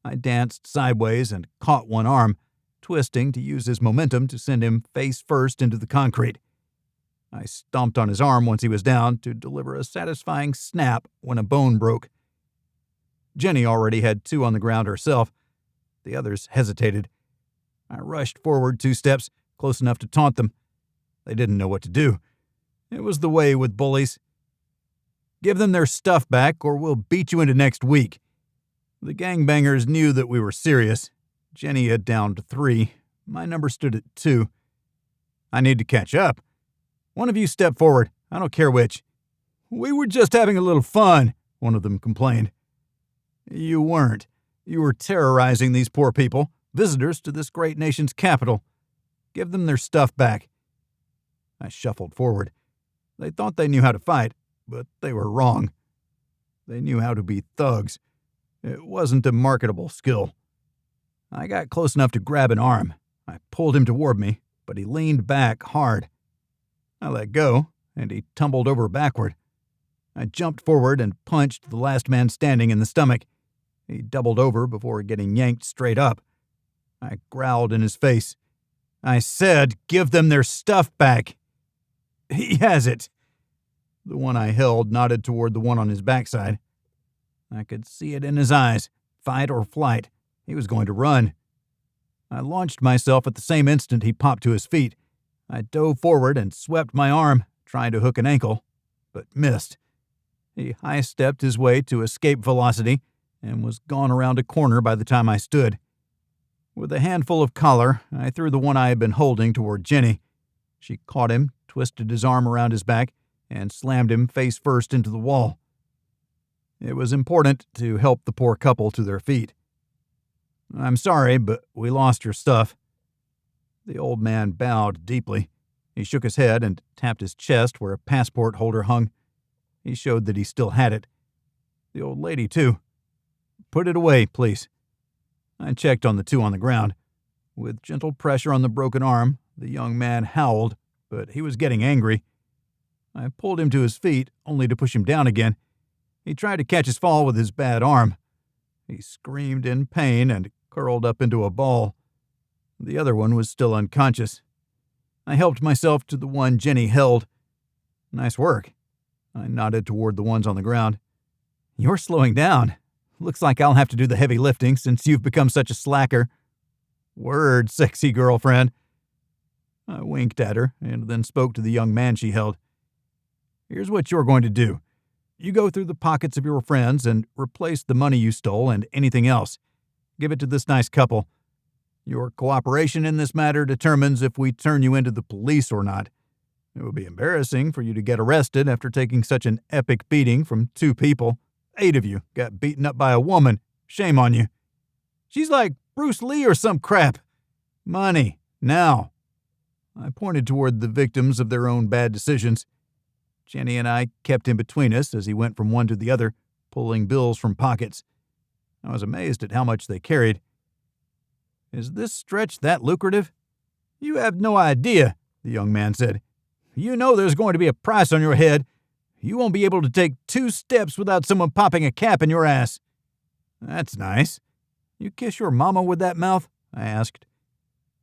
I danced sideways and caught one arm, twisting to use his momentum to send him face first into the concrete. I stomped on his arm once he was down to deliver a satisfying snap when a bone broke. Jenny already had two on the ground herself. The others hesitated. I rushed forward 2 steps, close enough to taunt them. They didn't know what to do. It was the way with bullies. Give them their stuff back or we'll beat you into next week. The gangbangers knew that we were serious. Jenny had downed 3. My number stood at 2. I need to catch up. One of you step forward. I don't care which. We were just having a little fun, one of them complained. You weren't. You were terrorizing these poor people, visitors to this great nation's capital. Give them their stuff back. I shuffled forward. They thought they knew how to fight, but they were wrong. They knew how to be thugs. It wasn't a marketable skill. I got close enough to grab an arm. I pulled him toward me, but he leaned back hard. I let go, and he tumbled over backward. I jumped forward and punched the last man standing in the stomach. He doubled over before getting yanked straight up. I growled in his face. I said, give them their stuff back. He has it. The one I held nodded toward the one on his backside. I could see it in his eyes. Fight or flight. He was going to run. I launched myself at the same instant he popped to his feet. I dove forward and swept my arm, trying to hook an ankle, but missed. He high-stepped his way to escape velocity and was gone around a corner by the time I stood. With a handful of collar, I threw the one I had been holding toward Jenny. She caught him, twisted his arm around his back, and slammed him face first into the wall. It was important to help the poor couple to their feet. I'm sorry, but we lost your stuff. The old man bowed deeply. He shook his head and tapped his chest where a passport holder hung. He showed that he still had it. The old lady, too. Put it away, please. I checked on the 2 on the ground. With gentle pressure on the broken arm, the young man howled, but he was getting angry. I pulled him to his feet, only to push him down again. He tried to catch his fall with his bad arm. He screamed in pain and curled up into a ball. The other one was still unconscious. I helped myself to the one Jenny held. Nice work. I nodded toward the ones on the ground. You're slowing down. Looks like I'll have to do the heavy lifting since you've become such a slacker. Word, sexy girlfriend. I winked at her and then spoke to the young man she held. Here's what you're going to do. You go through the pockets of your friends and replace the money you stole and anything else. Give it to this nice couple. Your cooperation in this matter determines if we turn you into the police or not. It would be embarrassing for you to get arrested after taking such an epic beating from 2 people. 8 of you got beaten up by a woman. Shame on you. She's like Bruce Lee or some crap. Money, now. I pointed toward the victims of their own bad decisions. Jenny and I kept in between us as he went from one to the other, pulling bills from pockets. I was amazed at how much they carried. Is this stretch that lucrative? You have no idea, the young man said. You know there's going to be a price on your head. You won't be able to take 2 steps without someone popping a cap in your ass. That's nice. You kiss your mama with that mouth? I asked.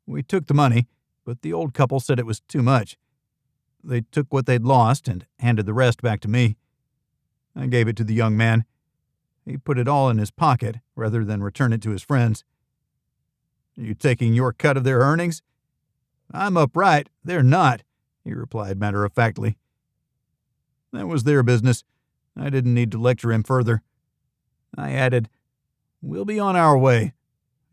We took the money, but the old couple said it was too much. They took what they'd lost and handed the rest back to me. I gave it to the young man. He put it all in his pocket rather than return it to his friends. You taking your cut of their earnings? I'm upright. They're not, he replied matter-of-factly. That was their business. I didn't need to lecture him further. I added, We'll be on our way.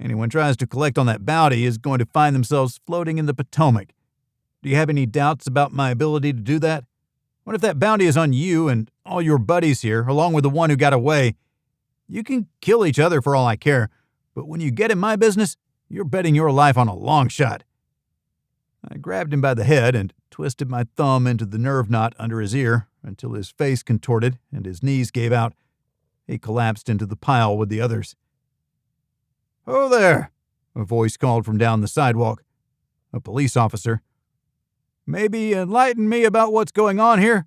Anyone tries to collect on that bounty is going to find themselves floating in the Potomac. Do you have any doubts about my ability to do that? What if that bounty is on you and all your buddies here, along with the one who got away? You can kill each other for all I care, but when you get in my business, you're betting your life on a long shot. I grabbed him by the head and twisted my thumb into the nerve knot under his ear until his face contorted and his knees gave out. He collapsed into the pile with the others. "Ho there!" a voice called from down the sidewalk. A police officer. "Maybe enlighten me about what's going on here?"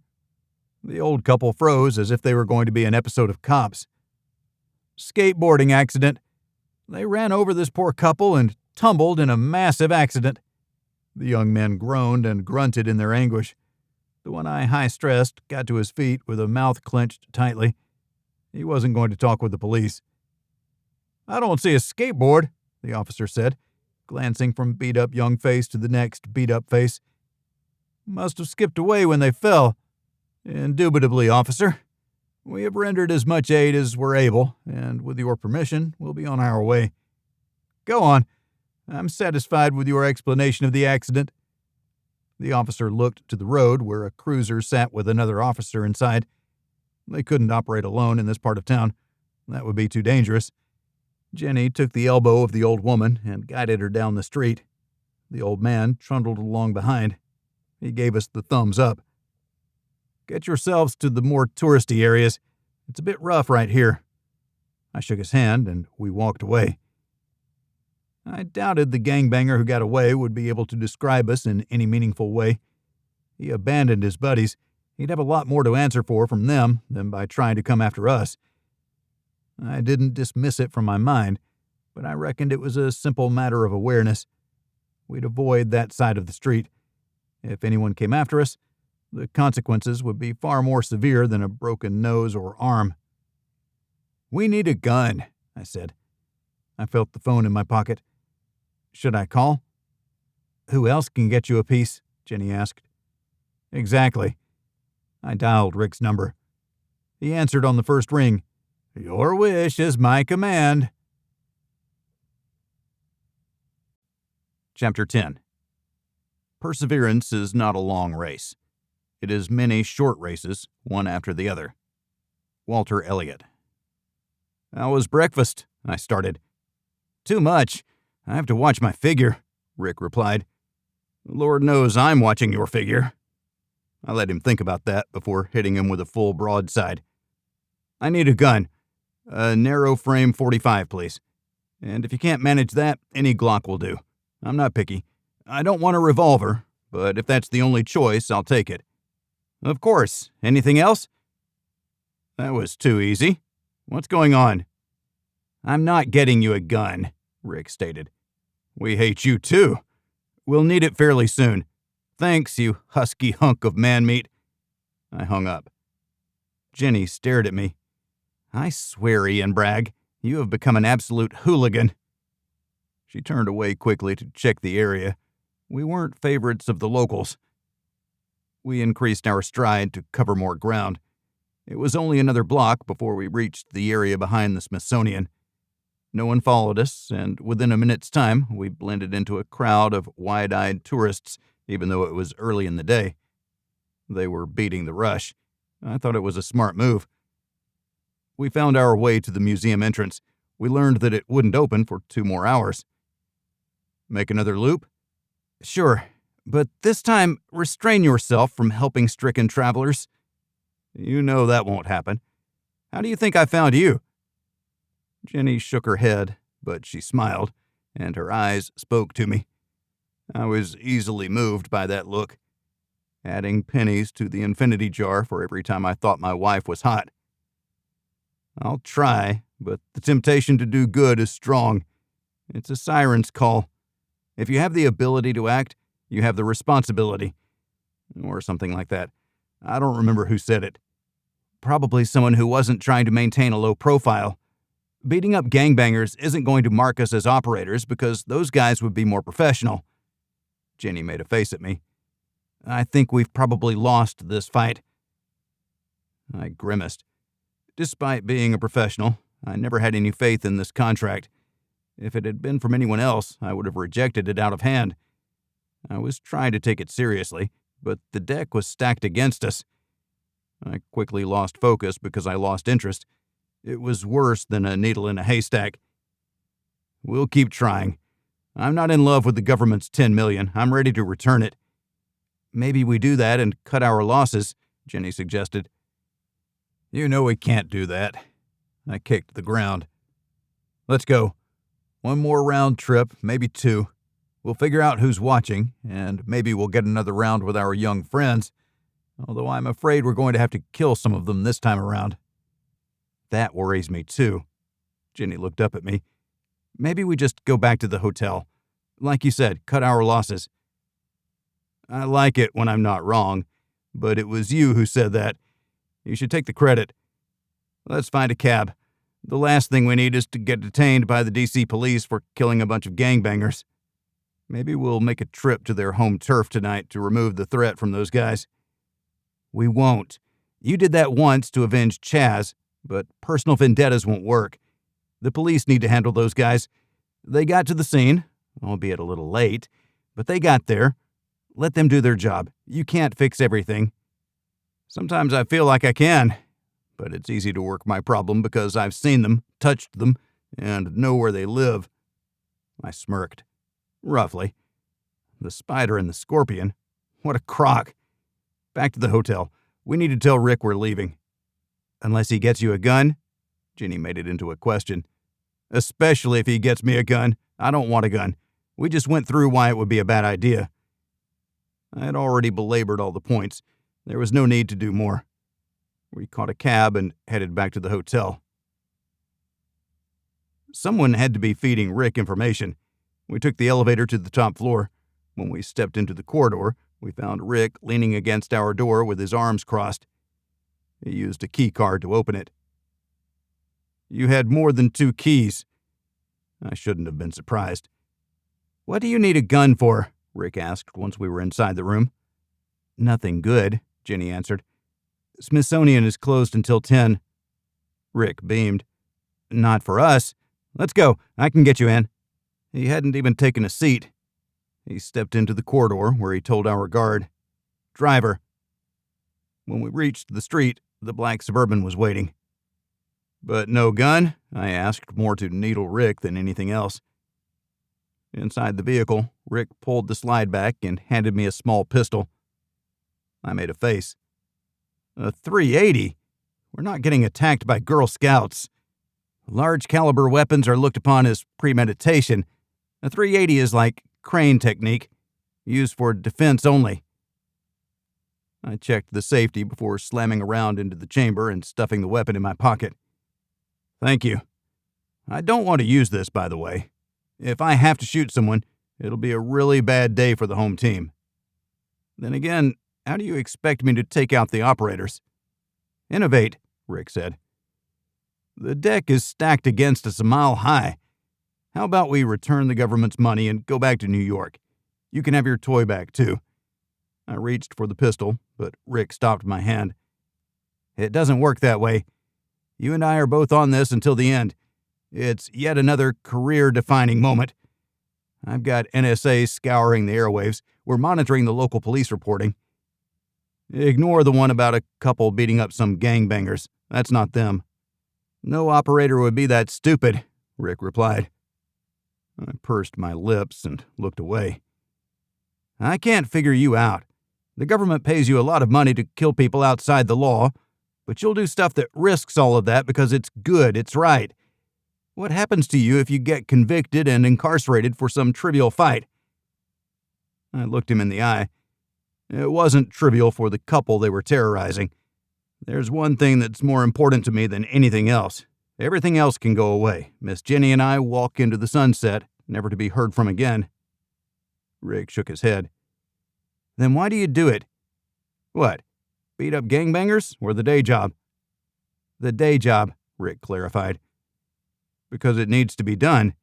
The old couple froze as if they were going to be an episode of Cops. Skateboarding accident. They ran over this poor couple and tumbled in a massive accident. The young men groaned and grunted in their anguish. The one I high-stressed got to his feet with a mouth clenched tightly. He wasn't going to talk with the police. "I don't see a skateboard," the officer said, glancing from beat-up young face to the next beat-up face. "Must have skipped away when they fell." "Indubitably, officer. We have rendered as much aid as we're able, and with your permission, we'll be on our way." "Go on. I'm satisfied with your explanation of the accident." The officer looked to the road where a cruiser sat with another officer inside. They couldn't operate alone in this part of town. That would be too dangerous. Jenny took the elbow of the old woman and guided her down the street. The old man trundled along behind. He gave us the thumbs up. "Get yourselves to the more touristy areas. It's a bit rough right here." I shook his hand, and we walked away. I doubted the gangbanger who got away would be able to describe us in any meaningful way. He abandoned his buddies. He'd have a lot more to answer for from them than by trying to come after us. I didn't dismiss it from my mind, but I reckoned it was a simple matter of awareness. We'd avoid that side of the street. If anyone came after us, the consequences would be far more severe than a broken nose or arm. "We need a gun," I said. I felt the phone in my pocket. "Should I call?" "Who else can get you a piece?" Jenny asked. "Exactly." I dialed Rick's number. He answered on the first ring. "Your wish is my command." Chapter 10. Perseverance is not a long race. It is many short races, one after the other. Walter Elliott. "How was breakfast?" I started. "Too much. I have to watch my figure," Rick replied. "Lord knows I'm watching your figure." I let him think about that before hitting him with a full broadside. "I need a gun. A narrow frame .45, please. And if you can't manage that, any Glock will do. I'm not picky. I don't want a revolver, but if that's the only choice, I'll take it." "Of course. Anything else?" That was too easy. What's going on? "I'm not getting you a gun," Rick stated. "We hate you too. We'll need it fairly soon. Thanks, you husky hunk of man meat." I hung up. Jenny stared at me. I swear, Ian Bragg, you have become an absolute hooligan. She turned away quickly to check the area. We weren't favorites of the locals. We increased our stride to cover more ground. It was only another block before we reached the area behind the Smithsonian. No one followed us, and within a minute's time, we blended into a crowd of wide-eyed tourists, even though it was early in the day. They were beating the rush. I thought it was a smart move. We found our way to the museum entrance. We learned that it wouldn't open for 2 more hours. Make another loop? Sure, but this time, restrain yourself from helping stricken travelers. You know that won't happen. How do you think I found you? Jenny shook her head, but she smiled, and her eyes spoke to me. I was easily moved by that look, adding pennies to the infinity jar for every time I thought my wife was hot. I'll try, but the temptation to do good is strong. It's a siren's call. If you have the ability to act, you have the responsibility. Or something like that. I don't remember who said it. Probably someone who wasn't trying to maintain a low profile. Beating up gangbangers isn't going to mark us as operators because those guys would be more professional. Jenny made a face at me. I think we've probably lost this fight. I grimaced. Despite being a professional, I never had any faith in this contract. If it had been from anyone else, I would have rejected it out of hand. I was trying to take it seriously, but the deck was stacked against us. I quickly lost focus because I lost interest. It was worse than a needle in a haystack. We'll keep trying. I'm not in love with the government's $10 million. I'm ready to return it. Maybe we do that and cut our losses, Jenny suggested. You know we can't do that. I kicked the ground. Let's go. 1 more round trip, maybe 2. We'll figure out who's watching, and maybe we'll get another round with our young friends, although I'm afraid we're going to have to kill some of them this time around. That worries me, too. Jenny looked up at me. Maybe we just go back to the hotel. Like you said, cut our losses. I like it when I'm not wrong, but it was you who said that. You should take the credit. Let's find a cab. The last thing we need is to get detained by the D.C. police for killing a bunch of gangbangers. Maybe we'll make a trip to their home turf tonight to remove the threat from those guys. We won't. You did that once to avenge Chaz, but personal vendettas won't work. The police need to handle those guys. They got to the scene, albeit a little late, but they got there. Let them do their job. You can't fix everything. Sometimes I feel like I can, but it's easy to work my problem because I've seen them, touched them, and know where they live. I smirked. Roughly. The spider and the scorpion. What a crock. Back to the hotel. We need to tell Rick we're leaving. Unless he gets you a gun? Jenny made it into a question. Especially if he gets me a gun. I don't want a gun. We just went through why it would be a bad idea. I had already belabored all the points. There was no need to do more. We caught a cab and headed back to the hotel. Someone had to be feeding Rick information. We took the elevator to the top floor. When we stepped into the corridor, we found Rick leaning against our door with his arms crossed. He used a key card to open it. You had more than 2 keys. I shouldn't have been surprised. What do you need a gun for? Rick asked once we were inside the room. Nothing good, Jenny answered. Smithsonian is closed until 10. Rick beamed. Not for us. Let's go. I can get you in. He hadn't even taken a seat. He stepped into the corridor where he told our guard, Driver. When we reached the street, the black Suburban was waiting. But no gun? I asked, more to needle Rick than anything else. Inside the vehicle, Rick pulled the slide back and handed me a small pistol. I made a face. A .380? We're not getting attacked by Girl Scouts. Large caliber weapons are looked upon as premeditation. A .380 is like crane technique, used for defense only. I checked the safety before slamming around into the chamber and stuffing the weapon in my pocket. Thank you. I don't want to use this, by the way. If I have to shoot someone, it'll be a really bad day for the home team. Then again, how do you expect me to take out the operators? Innovate, Rick said. The deck is stacked against us a mile high. How about we return the government's money and go back to New York? You can have your toy back, too." I reached for the pistol, but Rick stopped my hand. "It doesn't work that way. You and I are both on this until the end. It's yet another career-defining moment. I've got NSA scouring the airwaves. We're monitoring the local police reporting. Ignore the one about a couple beating up some gangbangers. That's not them." "No operator would be that stupid," Rick replied. I pursed my lips and looked away. "I can't figure you out. The government pays you a lot of money to kill people outside the law, but you'll do stuff that risks all of that because it's good, it's right. What happens to you if you get convicted and incarcerated for some trivial fight?" I looked him in the eye. It wasn't trivial for the couple they were terrorizing. There's one thing that's more important to me than anything else. Everything else can go away. Miss Jenny and I walk into the sunset, never to be heard from again. Rick shook his head. "Then why do you do it?" "What? Beat up gangbangers or the day job?" "The day job," Rick clarified. "Because it needs to be done.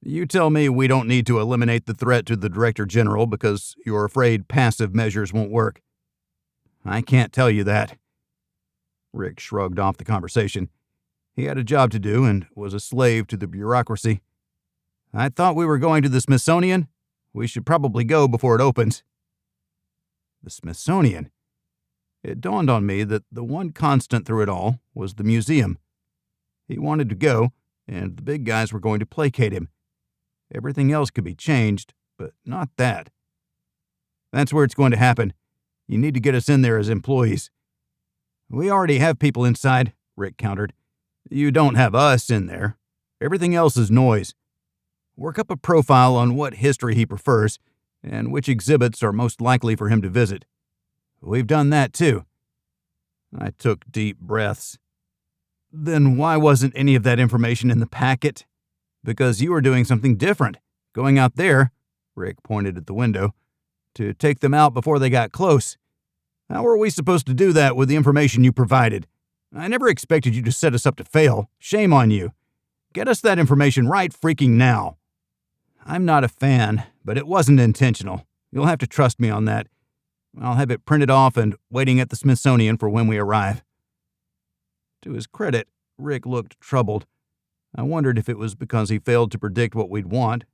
You tell me we don't need to eliminate the threat to the Director General because you're afraid passive measures won't work." "I can't tell you that." Rick shrugged off the conversation. He had a job to do and was a slave to the bureaucracy. "I thought we were going to the Smithsonian. We should probably go before it opens." The Smithsonian. It dawned on me that the one constant through it all was the museum. He wanted to go, and the big guys were going to placate him. Everything else could be changed, but not that. "That's where it's going to happen. You need to get us in there as employees." "We already have people inside," Rick countered. "You don't have us in there. Everything else is noise. Work up a profile on what history he prefers and which exhibits are most likely for him to visit." "We've done that, too." I took deep breaths. "Then why wasn't any of that information in the packet?" "Because you were doing something different. Going out there," Rick pointed at the window, "to take them out before they got close. How were we supposed to do that with the information you provided? I never expected you to set us up to fail. Shame on you. Get us that information right freaking now." "I'm not a fan, but it wasn't intentional. You'll have to trust me on that. I'll have it printed off and waiting at the Smithsonian for when we arrive." To his credit, Rick looked troubled. I wondered if it was because he failed to predict what we'd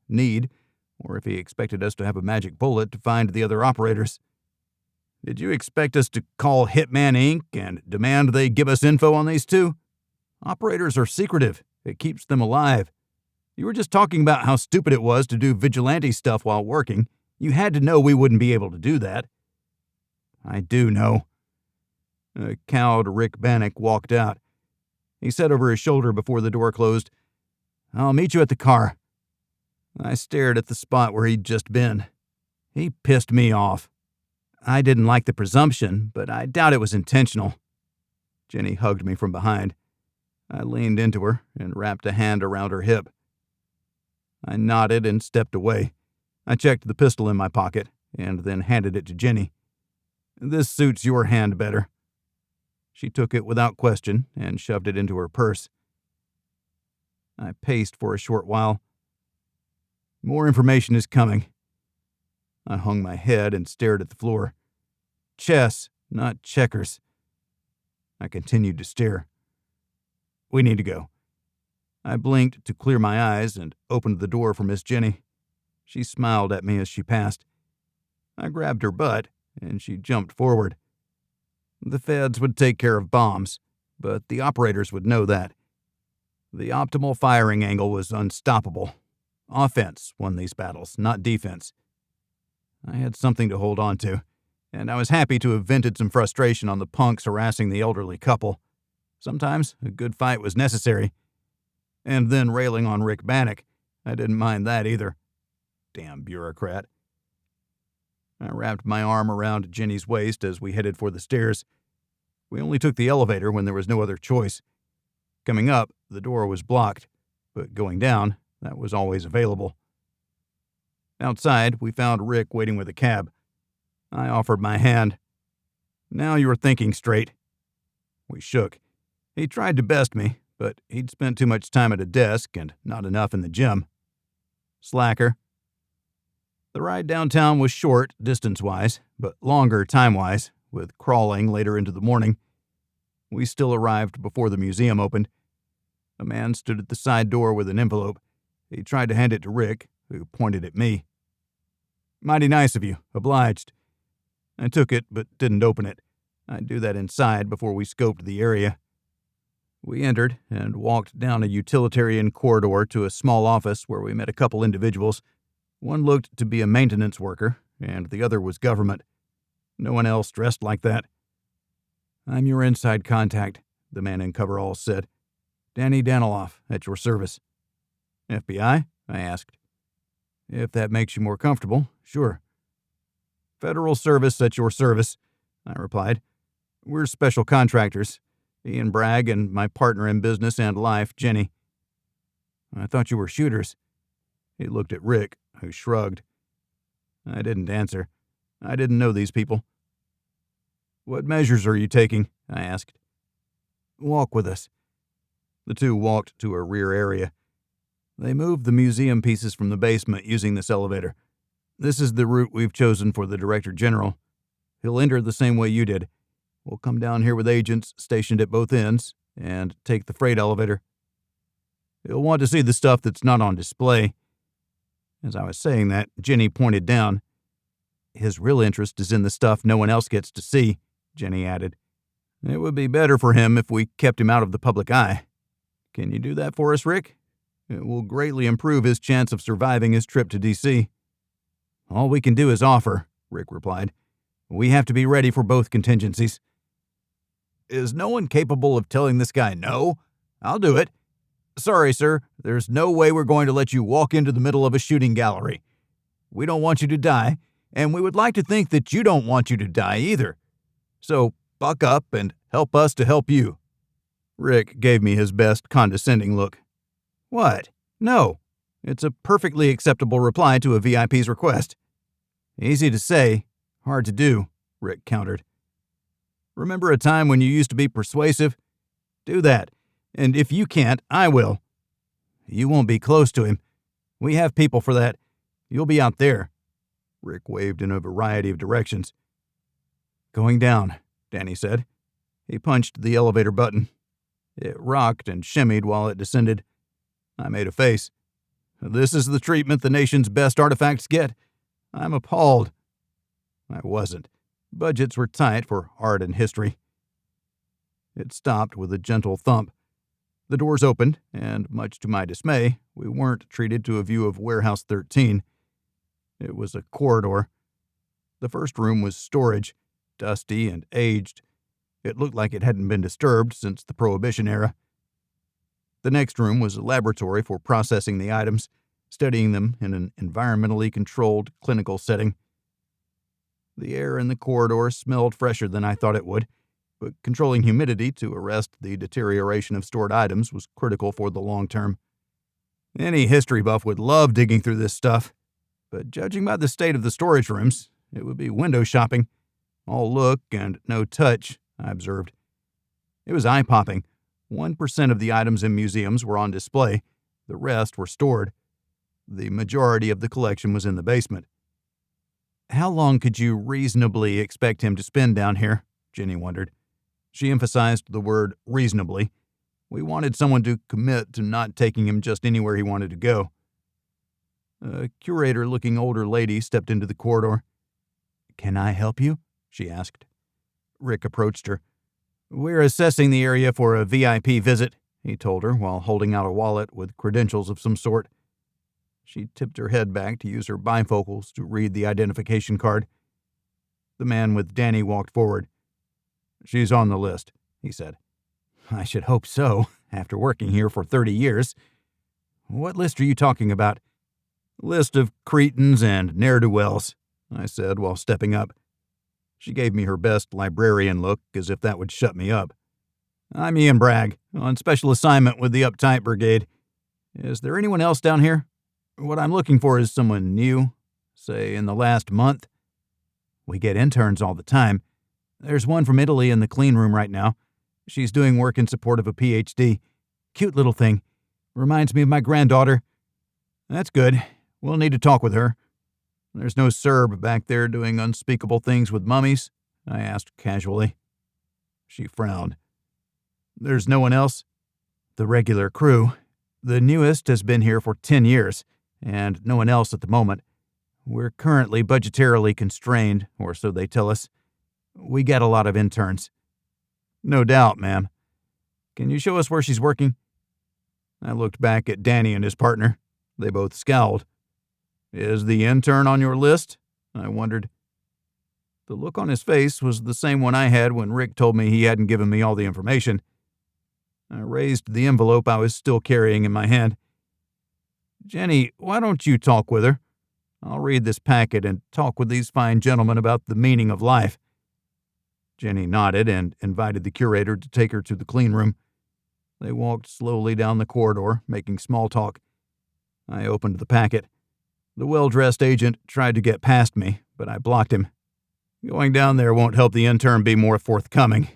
need, or if he expected us to have a magic bullet to find the other operators. "Did you expect us to call Hitman Inc. and demand they give us info on these two? Operators are secretive. It keeps them alive. You were just talking about how stupid it was to do vigilante stuff while working. You had to know we wouldn't be able to do that." "I do know." A cowed Rick Bannock walked out. He said over his shoulder before the door closed, "I'll meet you at the car." I stared at the spot where he'd just been. He pissed me off. I didn't like the presumption, but I doubt it was intentional. Jenny hugged me from behind. I leaned into her and wrapped a hand around her hip. I nodded and stepped away. I checked the pistol in my pocket and then handed it to Jenny. "This suits your hand better." She took it without question and shoved it into her purse. I paced for a short while. More information is coming. I hung my head and stared at the floor. Chess, not checkers. I continued to stare. "We need to go." I blinked to clear my eyes and opened the door for Miss Jenny. She smiled at me as she passed. I grabbed her butt, and she jumped forward. The feds would take care of bombs, but the operators would know that. The optimal firing angle was unstoppable. Offense won these battles, not defense. I had something to hold on to, and I was happy to have vented some frustration on the punks harassing the elderly couple. Sometimes a good fight was necessary. And then railing on Rick Bannock, I didn't mind that either. Damn bureaucrat. I wrapped my arm around Jenny's waist as we headed for the stairs. We only took the elevator when there was no other choice. Coming up, the door was blocked, but going down, that was always available. Outside, we found Rick waiting with a cab. I offered my hand. "Now you're thinking straight." We shook. He tried to best me, but he'd spent too much time at a desk and not enough in the gym. Slacker. The ride downtown was short, distance-wise, but longer time-wise, with crawling later into the morning. We still arrived before the museum opened. A man stood at the side door with an envelope. He tried to hand it to Rick, who pointed at me. "Mighty nice of you. Obliged." I took it, but didn't open it. I'd do that inside before we scoped the area. We entered and walked down a utilitarian corridor to a small office where we met a couple individuals. One looked to be a maintenance worker, and the other was government. No one else dressed like that. "I'm your inside contact," the man in coveralls said. "Danny Daniloff, at your service." "FBI?" I asked. "If that makes you more comfortable, sure." "Federal Service at your service," I replied. "We're special contractors. Ian Bragg and my partner in business and life, Jenny." "I thought you were shooters." He looked at Rick, who shrugged. I didn't answer. I didn't know these people. "What measures are you taking?" I asked. "Walk with us." The two walked to a rear area. They moved the museum pieces from the basement using this elevator. "This is the route we've chosen for the Director General. He'll enter the same way you did. We'll come down here with agents stationed at both ends and take the freight elevator. He'll want to see the stuff that's not on display." As I was saying that, Jenny pointed down. "His real interest is in the stuff no one else gets to see," Jenny added. "It would be better for him if we kept him out of the public eye. Can you do that for us, Rick? It will greatly improve his chance of surviving his trip to D.C. "All we can do is offer," Rick replied. "We have to be ready for both contingencies." "Is no one capable of telling this guy no? I'll do it. Sorry, sir, there's no way we're going to let you walk into the middle of a shooting gallery. We don't want you to die, and we would like to think that you don't want you to die either. So buck up and help us to help you." Rick gave me his best condescending look. "What? No. It's a perfectly acceptable reply to a VIP's request." "Easy to say, hard to do," Rick countered. "Remember a time when you used to be persuasive? Do that, and if you can't, I will." "You won't be close to him. We have people for that. You'll be out there." Rick waved in a variety of directions. "Going down," Danny said. He punched the elevator button. It rocked and shimmied while it descended. I made a face. "This is the treatment the nation's best artifacts get. I'm appalled." I wasn't. Budgets were tight for art and history. It stopped with a gentle thump. The doors opened, and much to my dismay, we weren't treated to a view of Warehouse 13. It was a corridor. The first room was storage, dusty and aged. It looked like it hadn't been disturbed since the Prohibition era. The next room was a laboratory for processing the items, studying them in an environmentally controlled clinical setting. The air in the corridor smelled fresher than I thought it would, but controlling humidity to arrest the deterioration of stored items was critical for the long term. Any history buff would love digging through this stuff, but judging by the state of the storage rooms, it would be window shopping. All look and no touch, I observed. It was eye-popping. 1% of the items in museums were on display. The rest were stored. The majority of the collection was in the basement. "How long could you reasonably expect him to spend down here?" Jenny wondered. She emphasized the word reasonably. We wanted someone to commit to not taking him just anywhere he wanted to go. A curator-looking older lady stepped into the corridor. "Can I help you?" she asked. Rick approached her. "We're assessing the area for a VIP visit," he told her while holding out a wallet with credentials of some sort. She tipped her head back to use her bifocals to read the identification card. The man with Danny walked forward. "She's on the list," he said. "I should hope so, after working here for 30 years. What list are you talking about?" "List of cretins and ne'er-do-wells," I said while stepping up. She gave me her best librarian look, as if that would shut me up. "I'm Ian Bragg, on special assignment with the Uptight Brigade. Is there anyone else down here? What I'm looking for is someone new, say in the last month." "We get interns all the time. There's one from Italy in the clean room right now. She's doing work in support of a PhD. Cute little thing. Reminds me of my granddaughter. That's good. We'll need to talk with her. There's no Serb back there doing unspeakable things with mummies? I asked casually. She frowned. There's no one else? The regular crew. The newest has been here for 10 years, and no one else at the moment. We're currently budgetarily constrained, or so they tell us. We get a lot of interns. No doubt, ma'am. Can you show us where she's working? I looked back at Danny and his partner. They both scowled. Is the intern on your list? I wondered. The look on his face was the same one I had when Rick told me he hadn't given me all the information. I raised the envelope I was still carrying in my hand. Jenny, why don't you talk with her? I'll read this packet and talk with these fine gentlemen about the meaning of life. Jenny nodded and invited the curator to take her to the clean room. They walked slowly down the corridor, making small talk. I opened the packet. The well-dressed agent tried to get past me, but I blocked him. Going down there won't help the intern be more forthcoming.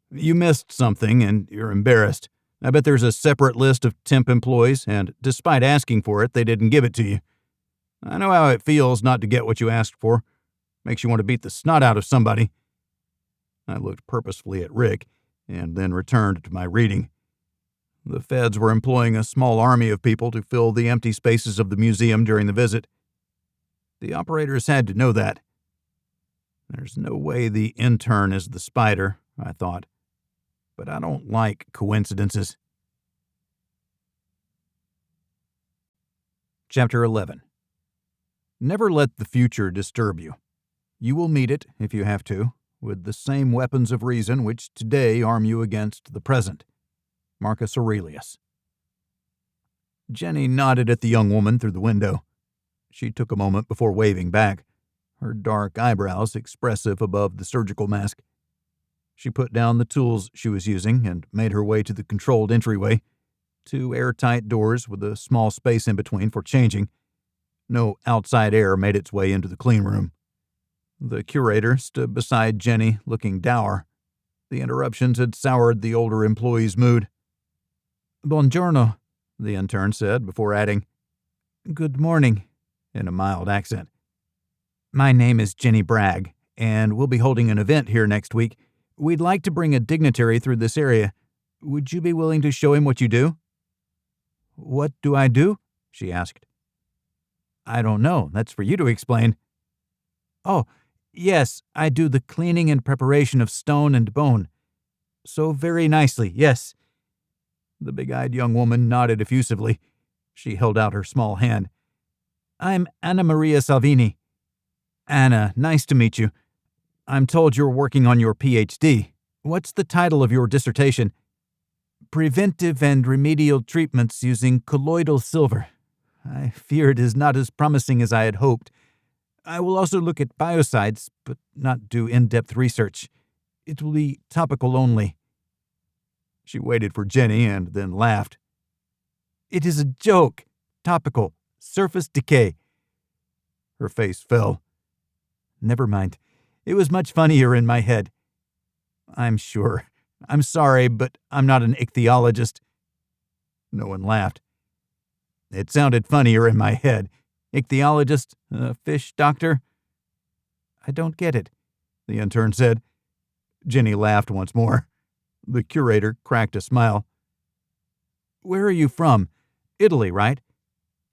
You missed something, and you're embarrassed. I bet there's a separate list of temp employees, and despite asking for it, they didn't give it to you. I know how it feels not to get what you asked for. Makes you want to beat the snot out of somebody. I looked purposefully at Rick, and then returned to my reading. The feds were employing a small army of people to fill the empty spaces of the museum during the visit. The operators had to know that. There's no way the intern is the spider, I thought. But I don't like coincidences. Chapter 11. Never let the future disturb you. You will meet it, if you have to, with the same weapons of reason which today arm you against the present. Marcus Aurelius. Jenny nodded at the young woman through the window. She took a moment before waving back, her dark eyebrows expressive above the surgical mask. She put down the tools she was using and made her way to the controlled entryway, 2 airtight doors with a small space in between for changing. No outside air made its way into the clean room. The curator stood beside Jenny, looking dour. The interruptions had soured the older employee's mood. Buongiorno, the intern said before adding, Good morning, in a mild accent. My name is Jenny Bragg, and we'll be holding an event here next week. We'd like to bring a dignitary through this area. Would you be willing to show him what you do? What do I do? She asked. I don't know. That's for you to explain. Oh, yes, I do the cleaning and preparation of stone and bone. So very nicely, yes. The big-eyed young woman nodded effusively. She held out her small hand. I'm Anna Maria Salvini. Anna, nice to meet you. I'm told you're working on your Ph.D. What's the title of your dissertation? Preventive and remedial treatments using colloidal silver. I fear it is not as promising as I had hoped. I will also look at biocides, but not do in-depth research. It will be topical only. She waited for Jenny and then laughed. It is a joke. Topical. Surface decay. Her face fell. Never mind. It was much funnier in my head. I'm sure. I'm sorry, but I'm not an ichthyologist. No one laughed. It sounded funnier in my head. Ichthyologist? Fish doctor? I don't get it, the intern said. Jenny laughed once more. The curator cracked a smile. Where are you from? Italy, right?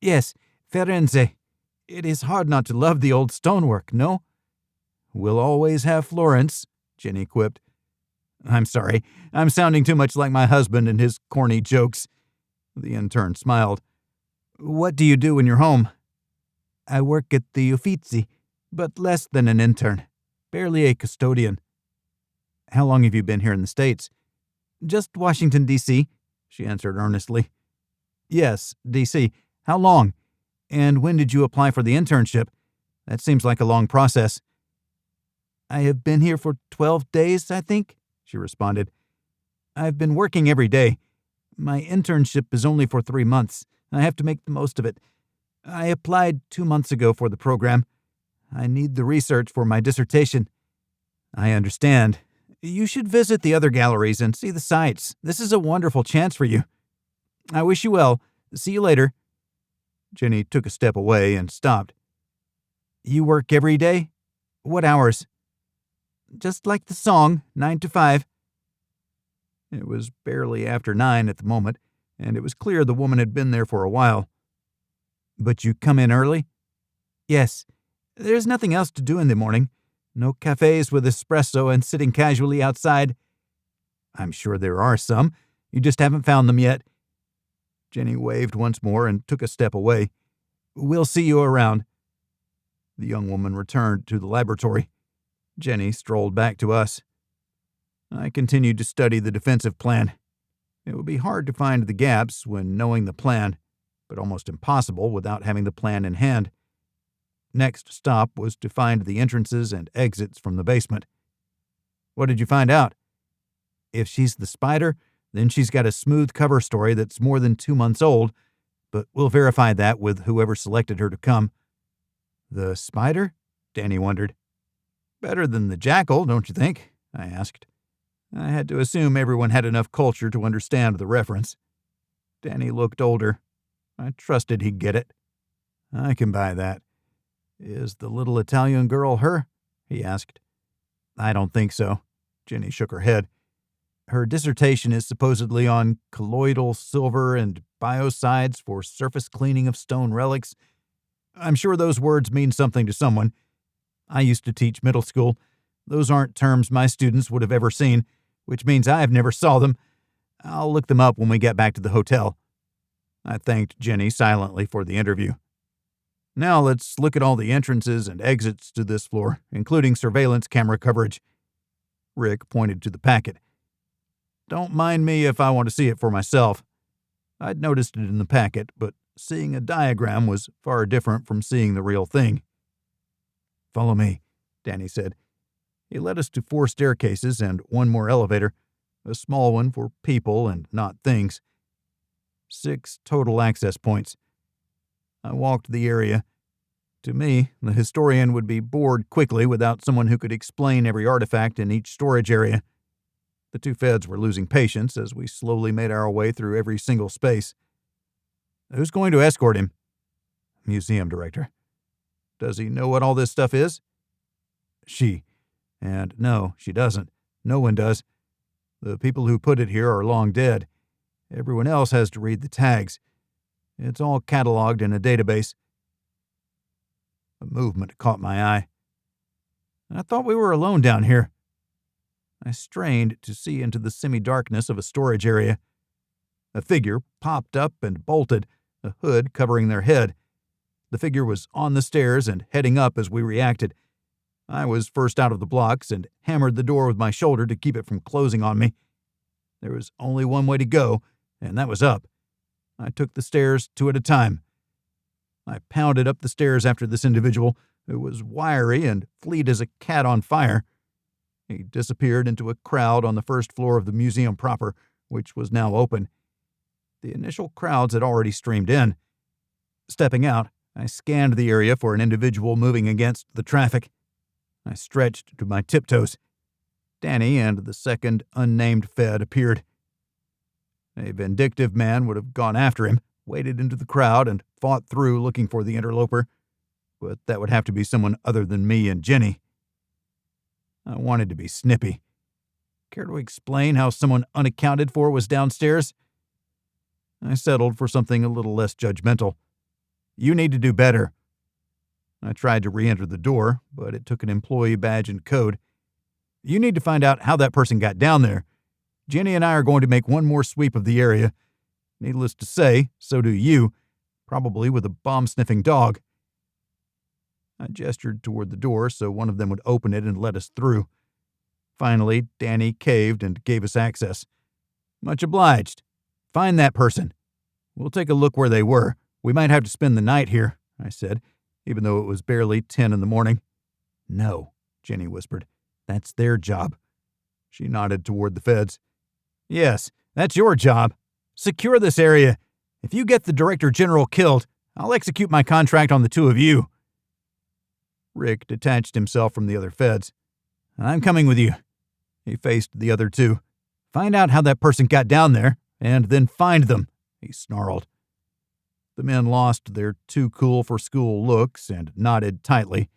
Yes, Firenze. It is hard not to love the old stonework, no? We'll always have Florence, Jenny quipped. I'm sorry. I'm sounding too much like my husband and his corny jokes. The intern smiled. What do you do when you're home? I work at the Uffizi, but less than an intern. Barely a custodian. How long have you been here in the States? Just Washington, D.C., she answered earnestly. Yes, D.C. How long? And when did you apply for the internship? That seems like a long process. I have been here for 12 days, I think, she responded. I've been working every day. My internship is only for 3 months. I have to make the most of it. I applied 2 months ago for the program. I need the research for my dissertation. I understand. You should visit the other galleries and see the sights. This is a wonderful chance for you. I wish you well. See you later. Jenny took a step away and stopped. You work every day? What hours? Just like the song, 9 to 5. It was barely after 9 at the moment, and it was clear the woman had been there for a while. But you come in early? Yes. There's nothing else to do in the morning. No cafes with espresso and sitting casually outside. I'm sure there are some. You just haven't found them yet. Jenny waved once more and took a step away. We'll see you around. The young woman returned to the laboratory. Jenny strolled back to us. I continued to study the defensive plan. It would be hard to find the gaps when knowing the plan, but almost impossible without having the plan in hand. Next stop was to find the entrances and exits from the basement. What did you find out? If she's the spider, then she's got a smooth cover story that's more than 2 months old, but we'll verify that with whoever selected her to come. The spider? Danny wondered. Better than the jackal, don't you think? I asked. I had to assume everyone had enough culture to understand the reference. Danny looked older. I trusted he'd get it. I can buy that. Is the little Italian girl her? He asked. I don't think so. Jenny shook her head. Her dissertation is supposedly on colloidal silver and biocides for surface cleaning of stone relics. I'm sure those words mean something to someone. I used to teach middle school. Those aren't terms my students would have ever seen, which means I have never saw them. I'll look them up when we get back to the hotel. I thanked Jenny silently for the interview. Now let's look at all the entrances and exits to this floor, including surveillance camera coverage. Rick pointed to the packet. Don't mind me if I want to see it for myself. I'd noticed it in the packet, but seeing a diagram was far different from seeing the real thing. Follow me, Danny said. He led us to 4 staircases and 1 more elevator, a small one for people and not things. 6 total access points. I walked the area. To me, the historian would be bored quickly without someone who could explain every artifact in each storage area. The 2 feds were losing patience as we slowly made our way through every single space. Who's going to escort him? Museum director. Does he know what all this stuff is? She. And no, she doesn't. No one does. The people who put it here are long dead. Everyone else has to read the tags. It's all cataloged in a database. A movement caught my eye. I thought we were alone down here. I strained to see into the semi-darkness of a storage area. A figure popped up and bolted, a hood covering their head. The figure was on the stairs and heading up as we reacted. I was first out of the blocks and hammered the door with my shoulder to keep it from closing on me. There was only one way to go, and that was up. I took the stairs 2 at a time. I pounded up the stairs after this individual, who was wiry and fleet as a cat on fire. He disappeared into a crowd on the first floor of the museum proper, which was now open. The initial crowds had already streamed in. Stepping out, I scanned the area for an individual moving against the traffic. I stretched to my tiptoes. Danny and the second unnamed Fed appeared. A vindictive man would have gone after him, waded into the crowd, and fought through looking for the interloper. But that would have to be someone other than me and Jenny. I wanted to be snippy. Care to explain how someone unaccounted for was downstairs? I settled for something a little less judgmental. You need to do better. I tried to re-enter the door, but it took an employee badge and code. You need to find out how that person got down there. Jenny and I are going to make one more sweep of the area. Needless to say, so do you, probably with a bomb-sniffing dog. I gestured toward the door so one of them would open it and let us through. Finally, Danny caved and gave us access. Much obliged. Find that person. We'll take a look where they were. We might have to spend the night here, I said, even though it was barely 10 in the morning. No, Jenny whispered. That's their job. She nodded toward the feds. Yes, that's your job. Secure this area. If you get the Director General killed, I'll execute my contract on the 2 of you. Rick detached himself from the other feds. I'm coming with you. He faced the other 2. Find out how that person got down there, and then find them. he snarled. The men lost their too-cool-for-school looks and nodded tightly,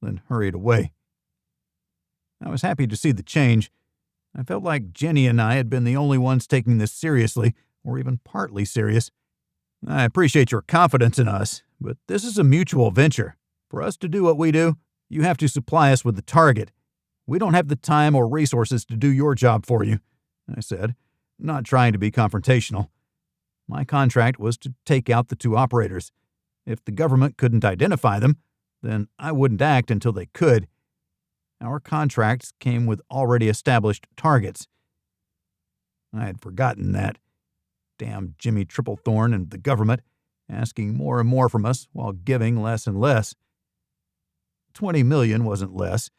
then hurried away. I was happy to see the change. I felt like Jenny and I had been the only ones taking this seriously, or even partly serious. I appreciate your confidence in us, but this is a mutual venture. For us to do what we do, you have to supply us with the target. We don't have the time or resources to do your job for you, I said, not trying to be confrontational. My contract was to take out the two operators. If the government couldn't identify them, then I wouldn't act until they could. Our contracts came with already established targets. I had forgotten that. Damn Jimmy Triplethorn and the government, asking more and more from us while giving less and less. $20 million wasn't less,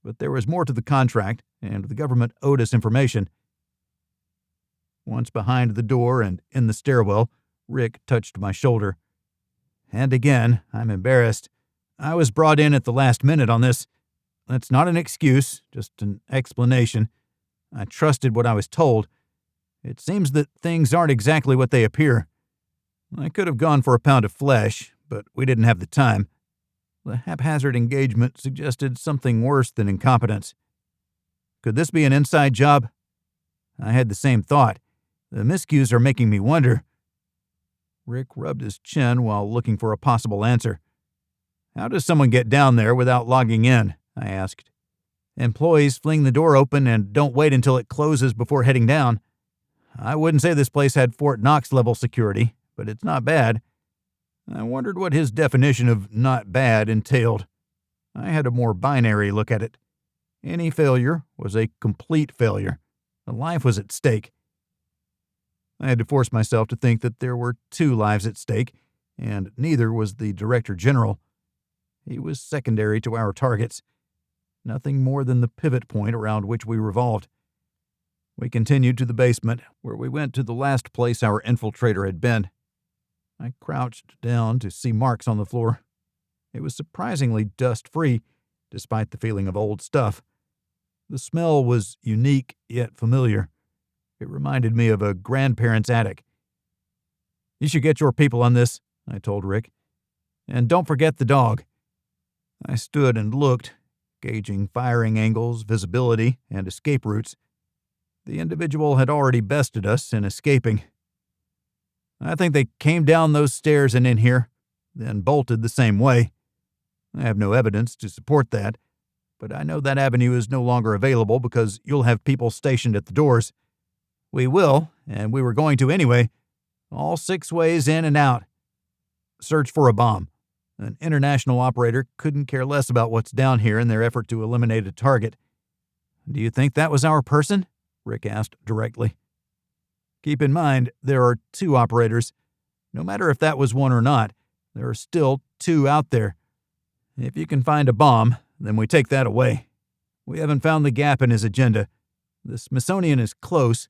but there was more to the contract, and the government owed us information. Once behind the door and in the stairwell, Rick touched my shoulder. And again, I'm embarrassed. I was brought in at the last minute on this. That's not an excuse, just an explanation. I trusted what I was told. It seems that things aren't exactly what they appear. I could have gone for a pound of flesh, but we didn't have the time. The haphazard engagement suggested something worse than incompetence. Could this be an inside job? I had the same thought. The miscues are making me wonder. Rick rubbed his chin while looking for a possible answer. How does someone get down there without logging in? I asked. Employees fling the door open and don't wait until it closes before heading down. I wouldn't say this place had Fort Knox-level security, but it's not bad. I wondered what his definition of not bad entailed. I had a more binary look at it. Any failure was a complete failure. A life was at stake. I had to force myself to think that there were two lives at stake, and neither was the Director General. He was secondary to our targets. Nothing more than the pivot point around which we revolved. We continued to the basement, where we went to the last place our infiltrator had been. I crouched down to see marks on the floor. It was surprisingly dust-free, despite the feeling of old stuff. The smell was unique yet familiar. It reminded me of a grandparent's attic. You should get your people on this, I told Rick. And don't forget the dog. I stood and looked, gauging firing angles, visibility, and escape routes. The individual had already bested us in escaping. I think they came down those stairs and in here, then bolted the same way. I have no evidence to support that, but I know that avenue is no longer available because you'll have people stationed at the doors. We will, and we were going to anyway. All 6 ways in and out. Search for a bomb. An international operator couldn't care less about what's down here in their effort to eliminate a target. Do you think that was our person? Rick asked directly. Keep in mind, there are 2 operators. No matter if that was one or not, there are still 2 out there. If you can find a bomb, then we take that away. We haven't found the gap in his agenda. The Smithsonian is close,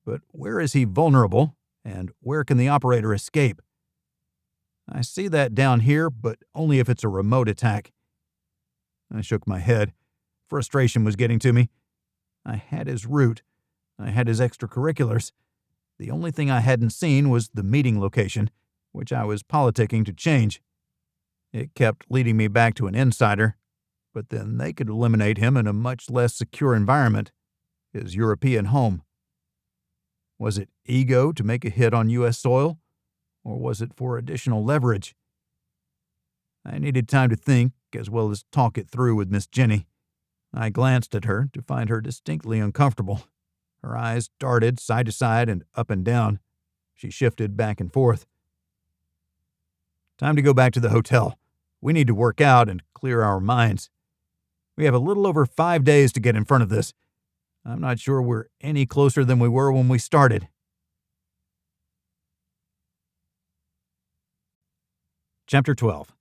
but where is he vulnerable, and where can the operator escape? I see that down here, but only if it's a remote attack. I shook my head. Frustration was getting to me. I had his route. I had his extracurriculars. The only thing I hadn't seen was the meeting location, which I was politicking to change. It kept leading me back to an insider, but then they could eliminate him in a much less secure environment, his European home. Was it ego to make a hit on U.S. soil, or was it for additional leverage? I needed time to think, as well as talk it through with Miss Jenny. I glanced at her to find her distinctly uncomfortable. Her eyes darted side to side and up and down. She shifted back and forth. Time to go back to the hotel. We need to work out and clear our minds. We have a little over 5 days to get in front of this. I'm not sure we're any closer than we were when we started. Chapter 12.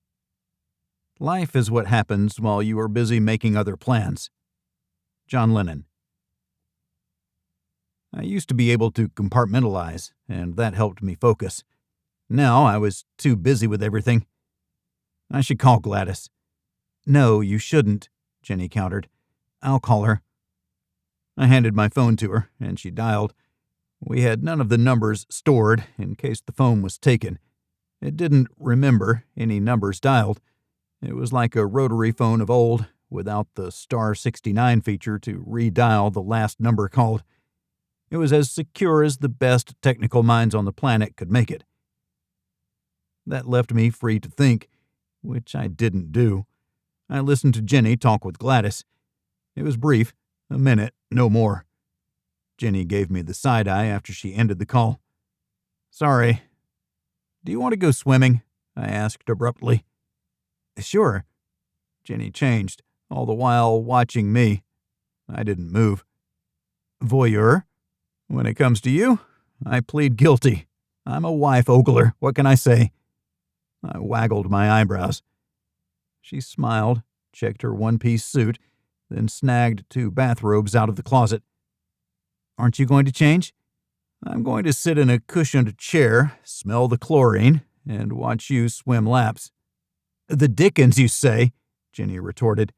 Life is what happens while you are busy making other plans. John Lennon. I used to be able to compartmentalize, and that helped me focus. Now I was too busy with everything. I should call Gladys. No, you shouldn't, Jenny countered. I'll call her. I handed my phone to her, and she dialed. We had none of the numbers stored in case the phone was taken. It didn't remember any numbers dialed. It was like a rotary phone of old, without the *69 feature to redial the last number called. It was as secure as the best technical minds on the planet could make it. That left me free to think, which I didn't do. I listened to Jenny talk with Gladys. It was brief, a minute, no more. Jenny gave me the side eye after she ended the call. "Sorry. Do you want to go swimming?" I asked abruptly. "Sure." Jenny changed, all the while watching me. I didn't move. "Voyeur? When it comes to you, I plead guilty. I'm a wife ogler. What can I say?" I waggled my eyebrows. She smiled, checked her one-piece suit, then snagged 2 bathrobes out of the closet. "Aren't you going to change?" "I'm going to sit in a cushioned chair, smell the chlorine, and watch you swim laps." "The dickens, you say?" Jenny retorted.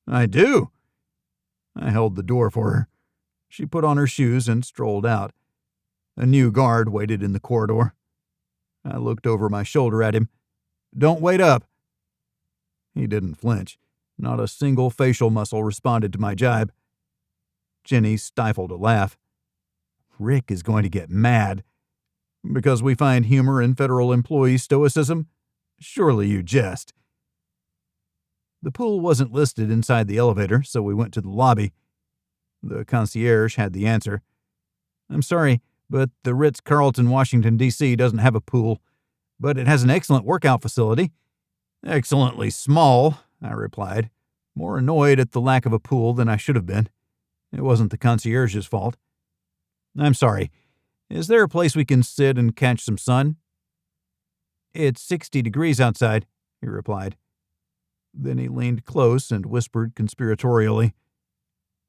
"I do." I held the door for her. She put on her shoes and strolled out. A new guard waited in the corridor. I looked over my shoulder at him. "Don't wait up." He didn't flinch. Not a single facial muscle responded to my jibe. Jenny stifled a laugh. "Rick is going to get mad." "Because we find humor in federal employee stoicism? Surely you jest." The pool wasn't listed inside the elevator, so we went to the lobby. The concierge had the answer. "I'm sorry, but the Ritz-Carlton, Washington, D.C. doesn't have a pool, but it has an excellent workout facility." "Excellently small," I replied, more annoyed at the lack of a pool than I should have been. It wasn't the concierge's fault. "I'm sorry. Is there a place we can sit and catch some sun?" "It's 60 degrees outside," he replied. Then he leaned close and whispered conspiratorially,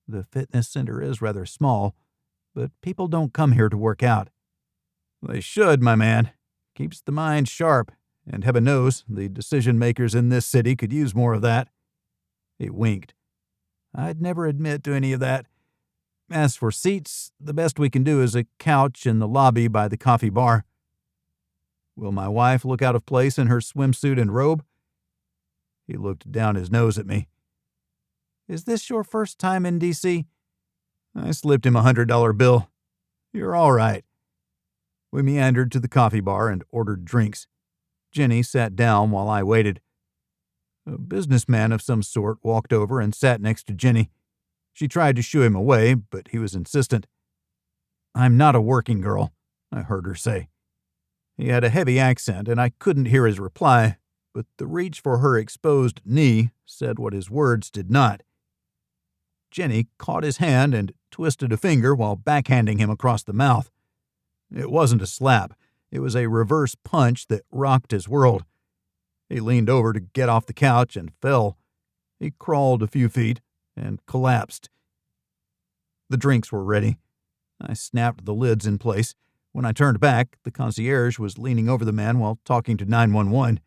"The fitness center is rather small, but people don't come here to work out." "They should, my man. Keeps the mind sharp, and heaven knows the decision-makers in this city could use more of that." He winked. "I'd never admit to any of that. As for seats, the best we can do is a couch in the lobby by the coffee bar." "Will my wife look out of place in her swimsuit and robe?" He looked down his nose at me. "Is this your first time in D.C.? I slipped him a $100 bill. "You're all right." We meandered to the coffee bar and ordered drinks. Jenny sat down while I waited. A businessman of some sort walked over and sat next to Jenny. She tried to shoo him away, but he was insistent. "I'm not a working girl," I heard her say. He had a heavy accent, and I couldn't hear his reply, but the reach for her exposed knee said what his words did not. Jenny caught his hand and twisted a finger while backhanding him across the mouth. It wasn't a slap. It was a reverse punch that rocked his world. He leaned over to get off the couch and fell. He crawled a few feet and collapsed. The drinks were ready. I snapped the lids in place. When I turned back, the concierge was leaning over the man while talking to 911.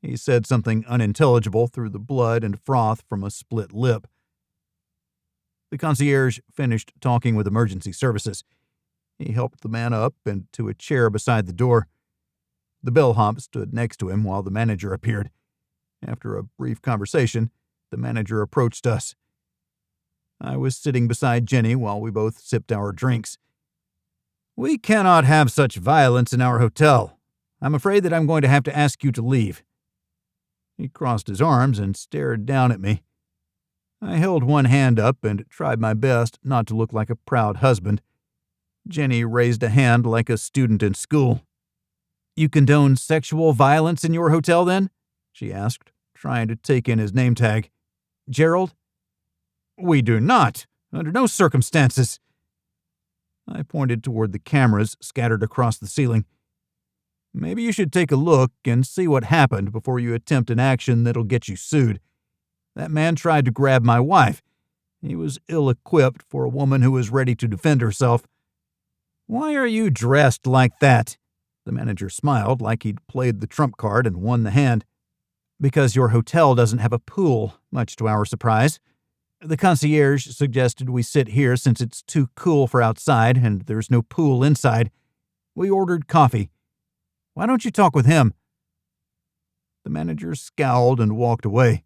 He said something unintelligible through the blood and froth from a split lip. The concierge finished talking with emergency services. He helped the man up and to a chair beside the door. The bellhop stood next to him while the manager appeared. After a brief conversation, the manager approached us. I was sitting beside Jenny while we both sipped our drinks. "We cannot have such violence in our hotel. I'm afraid that I'm going to have to ask you to leave." He crossed his arms and stared down at me. I held one hand up and tried my best not to look like a proud husband. Jenny raised a hand like a student in school. "You condone sexual violence in your hotel, then?" she asked, trying to take in his name tag. "Gerald?" "We do not. Under no circumstances." I pointed toward the cameras scattered across the ceiling. "Maybe you should take a look and see what happened before you attempt an action that'll get you sued. That man tried to grab my wife. He was ill-equipped for a woman who was ready to defend herself." "Why are you dressed like that?" The manager smiled like he'd played the trump card and won the hand. "Because your hotel doesn't have a pool, much to our surprise." The concierge suggested we sit here since it's too cool for outside and there's no pool inside. We ordered coffee. Why don't you talk with him?" The manager scowled and walked away.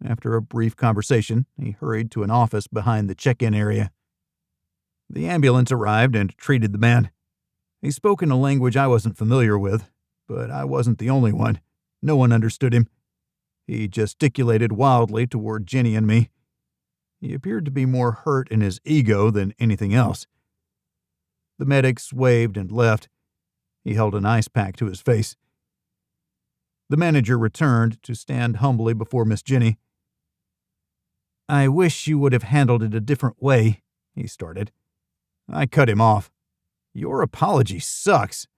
After a brief conversation, he hurried to an office behind the check-in area. The ambulance arrived and treated the man. He spoke in a language I wasn't familiar with, but I wasn't the only one. No one understood him. He gesticulated wildly toward Jenny and me. He appeared to be more hurt in his ego than anything else. The medics waved and left. He held an ice pack to his face. The manager returned to stand humbly before Miss Jenny. "I wish you would have handled it a different way," he started. I cut him off. "Your apology sucks,"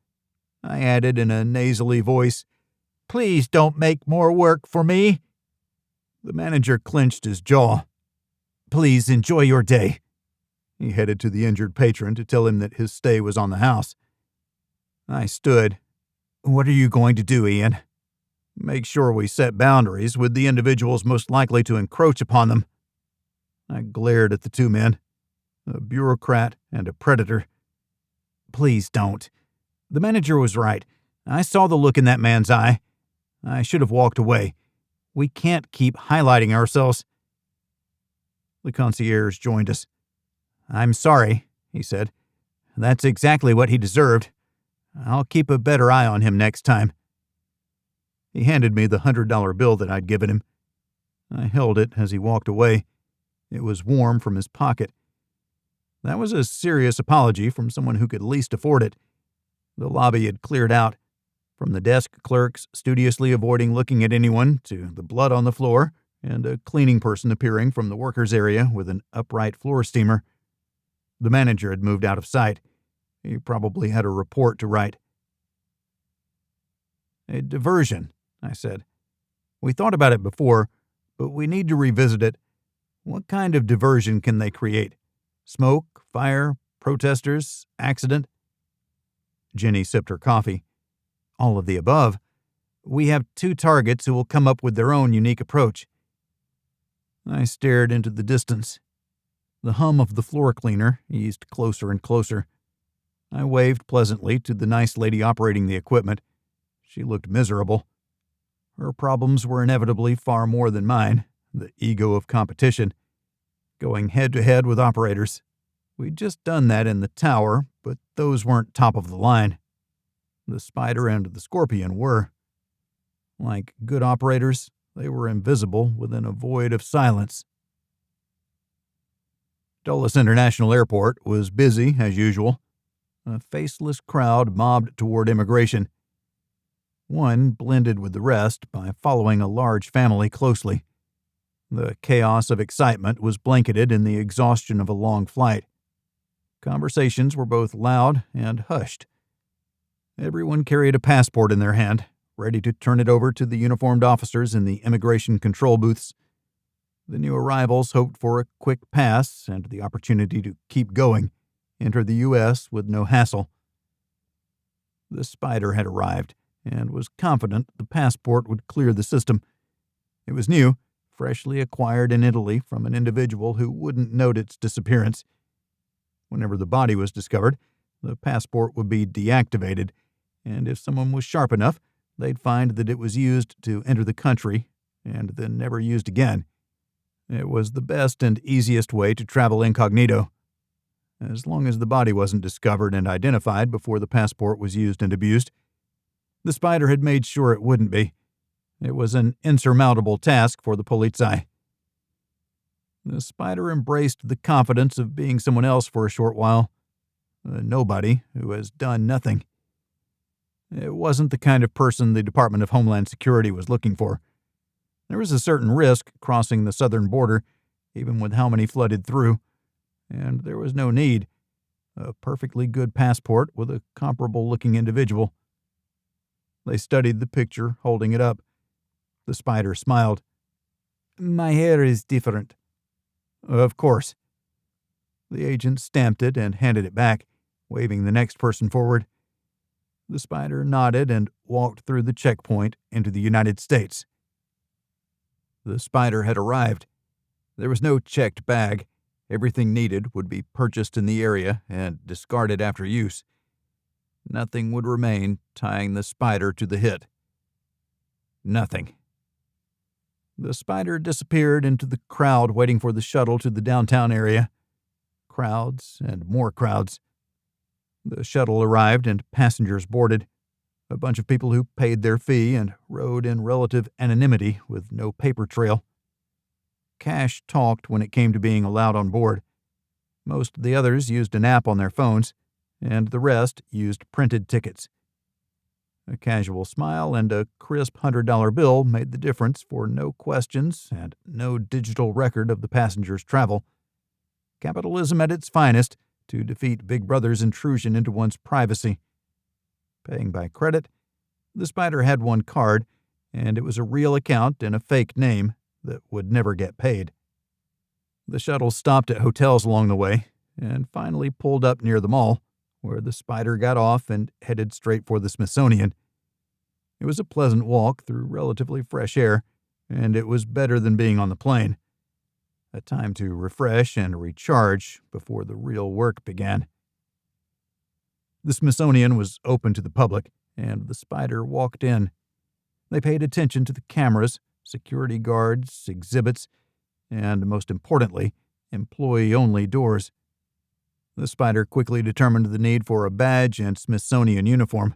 I added in a nasally voice. "Please don't make more work for me." The manager clenched his jaw. "Please enjoy your day." He headed to the injured patron to tell him that his stay was on the house. I stood. "What are you going to do, Ian?" "Make sure we set boundaries with the individuals most likely to encroach upon them." I glared at the two men, a bureaucrat and a predator. "Please don't." The manager was right. I saw the look in that man's eye. I should have walked away. We can't keep highlighting ourselves. The concierge joined us. "I'm sorry," he said. "That's exactly what he deserved. I'll keep a better eye on him next time." He handed me the $100 bill that I'd given him. I held it as he walked away. It was warm from his pocket. That was a serious apology from someone who could least afford it. The lobby had cleared out, from the desk clerks studiously avoiding looking at anyone to the blood on the floor and a cleaning person appearing from the workers' area with an upright floor steamer. The manager had moved out of sight. He probably had a report to write. "A diversion," I said. "We thought about it before, but we need to revisit it. What kind of diversion can they create? Smoke, fire, protesters, accident?" Jenny sipped her coffee. "All of the above. We have 2 targets who will come up with their own unique approach." I stared into the distance. The hum of the floor cleaner eased closer and closer. I waved pleasantly to the nice lady operating the equipment. She looked miserable. Her problems were inevitably far more than mine, the ego of competition, going head-to-head with operators. We'd just done that in the tower, but those weren't top of the line. The Spider and the Scorpion were. Like good operators, they were invisible within a void of silence. Dulles International Airport was busy, as usual. A faceless crowd mobbed toward immigration. One blended with the rest by following a large family closely. The chaos of excitement was blanketed in the exhaustion of a long flight. Conversations were both loud and hushed. Everyone carried a passport in their hand, ready to turn it over to the uniformed officers in the immigration control booths. The new arrivals hoped for a quick pass and the opportunity to keep going, enter the U.S. with no hassle. The Spider had arrived and was confident the passport would clear the system. It was new, freshly acquired in Italy from an individual who wouldn't note its disappearance. Whenever the body was discovered, the passport would be deactivated, and if someone was sharp enough, they'd find that it was used to enter the country and then never used again. It was the best and easiest way to travel incognito. As long as the body wasn't discovered and identified before the passport was used and abused. The Spider had made sure it wouldn't be. It was an insurmountable task for the Polizei. The Spider embraced the confidence of being someone else for a short while. A nobody who has done nothing. It wasn't the kind of person the Department of Homeland Security was looking for. There was a certain risk crossing the southern border, even with how many flooded through, and there was no need. A perfectly good passport with a comparable-looking individual. They studied the picture, holding it up. The Spider smiled. "My hair is different." "Of course." The agent stamped it and handed it back, waving the next person forward. The Spider nodded and walked through the checkpoint into the United States. The Spider had arrived. There was no checked bag. Everything needed would be purchased in the area and discarded after use. Nothing would remain tying the spider to the hit. Nothing. The spider disappeared into the crowd waiting for the shuttle to the downtown area. Crowds and more crowds. The shuttle arrived and passengers boarded. A bunch of people who paid their fee and rode in relative anonymity with no paper trail. Cash talked when it came to being allowed on board. Most of the others used an app on their phones, and the rest used printed tickets. A casual smile and a crisp $100 bill made the difference for no questions and no digital record of the passengers' travel. Capitalism at its finest to defeat Big Brother's intrusion into one's privacy. Paying by credit, the spider had one card, and it was a real account and a fake name that would never get paid. The shuttle stopped at hotels along the way and finally pulled up near the mall, where the spider got off and headed straight for the Smithsonian. It was a pleasant walk through relatively fresh air, and it was better than being on the plane. A time to refresh and recharge before the real work began. The Smithsonian was open to the public, and the spider walked in. They paid attention to the cameras, security guards, exhibits, and, most importantly, employee-only doors. The spider quickly determined the need for a badge and Smithsonian uniform.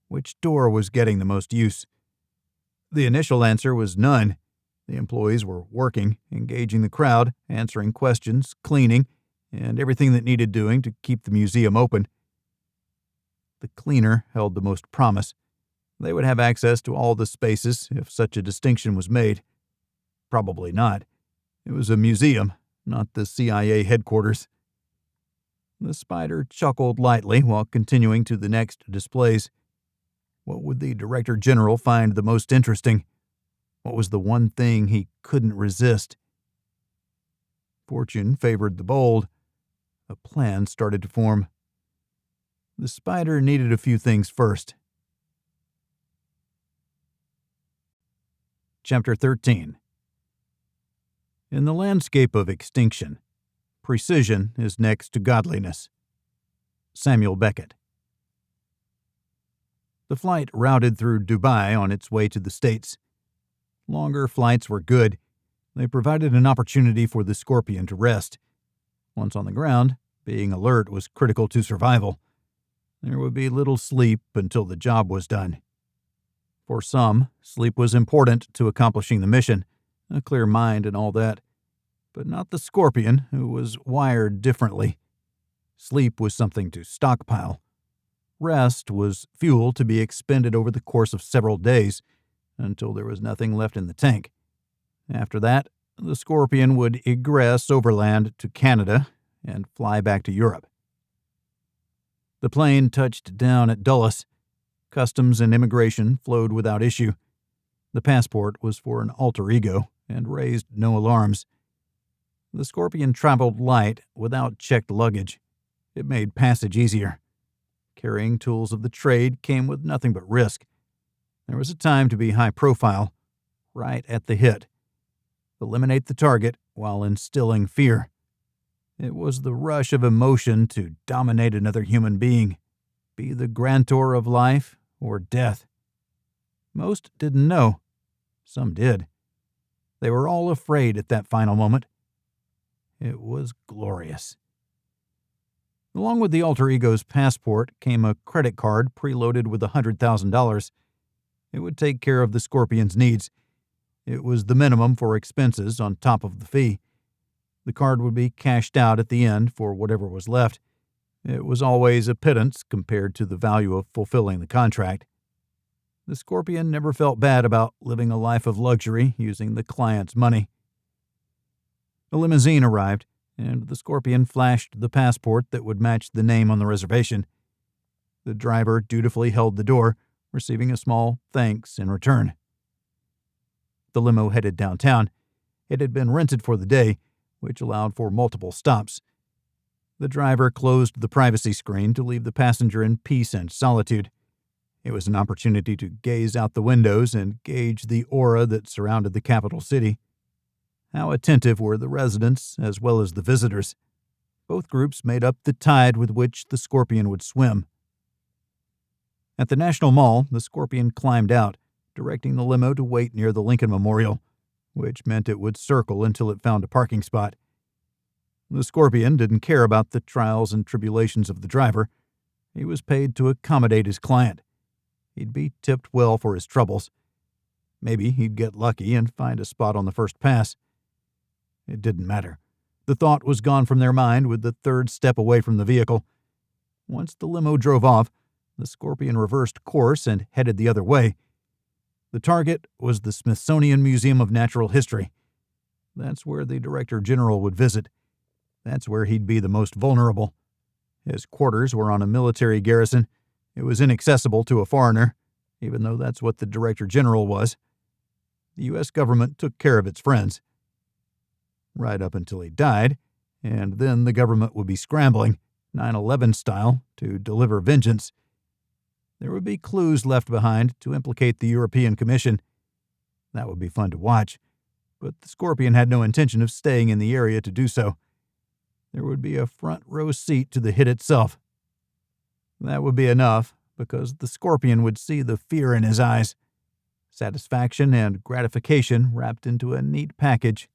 Which door was getting the most use? The initial answer was none. The employees were working, engaging the crowd, answering questions, cleaning, and everything that needed doing to keep the museum open. The cleaner held the most promise. They would have access to all the spaces if such a distinction was made. Probably not. It was a museum, not the CIA headquarters. The spider chuckled lightly while continuing to the next displays. What would the Director General find the most interesting? What was the one thing he couldn't resist? Fortune favored the bold. A plan started to form. The spider needed a few things first. Chapter 13. In the landscape of extinction, precision is next to godliness. Samuel Beckett. The flight routed through Dubai on its way to the States. Longer flights were good. They provided an opportunity for the Scorpion to rest. Once on the ground, being alert was critical to survival. There would be little sleep until the job was done. For some, sleep was important to accomplishing the mission, a clear mind and all that. But not the Scorpion, who was wired differently. Sleep was something to stockpile. Rest was fuel to be expended over the course of several days, until there was nothing left in the tank. After that, the Scorpion would egress overland to Canada and fly back to Europe. The plane touched down at Dulles. Customs and immigration flowed without issue. The passport was for an alter ego and raised no alarms. The Scorpion traveled light without checked luggage. It made passage easier. Carrying tools of the trade came with nothing but risk. There was a time to be high profile, right at the hit. Eliminate the target while instilling fear. It was the rush of emotion to dominate another human being, be the grantor of life or death. Most didn't know. Some did. They were all afraid at that final moment. It was glorious. Along with the alter ego's passport came a credit card preloaded with $100,000. It would take care of the Scorpion's needs. It was the minimum for expenses on top of the fee. The card would be cashed out at the end for whatever was left. It was always a pittance compared to the value of fulfilling the contract. The Scorpion never felt bad about living a life of luxury using the client's money. A limousine arrived, and the Scorpion flashed the passport that would match the name on the reservation. The driver dutifully held the door, receiving a small thanks in return. The limo headed downtown. It had been rented for the day, which allowed for multiple stops. The driver closed the privacy screen to leave the passenger in peace and solitude. It was an opportunity to gaze out the windows and gauge the aura that surrounded the capital city. How attentive were the residents as well as the visitors. Both groups made up the tide with which the Scorpion would swim. At the National Mall, the Scorpion climbed out, directing the limo to wait near the Lincoln Memorial, which meant it would circle until it found a parking spot. The Scorpion didn't care about the trials and tribulations of the driver. He was paid to accommodate his client. He'd be tipped well for his troubles. Maybe he'd get lucky and find a spot on the first pass. It didn't matter. The thought was gone from their mind with the third step away from the vehicle. Once the limo drove off, the Scorpion reversed course and headed the other way. The target was the Smithsonian Museum of Natural History. That's where the Director General would visit. That's where he'd be the most vulnerable. His quarters were on a military garrison. It was inaccessible to a foreigner, even though that's what the Director General was. The U.S. government took care of its friends. Right up until he died, and then the government would be scrambling, 9/11 style, to deliver vengeance. There would be clues left behind to implicate the European Commission. That would be fun to watch, but the Scorpion had no intention of staying in the area to do so. There would be a front row seat to the hit itself. That would be enough, because the Scorpion would see the fear in his eyes. Satisfaction and gratification wrapped into a neat package,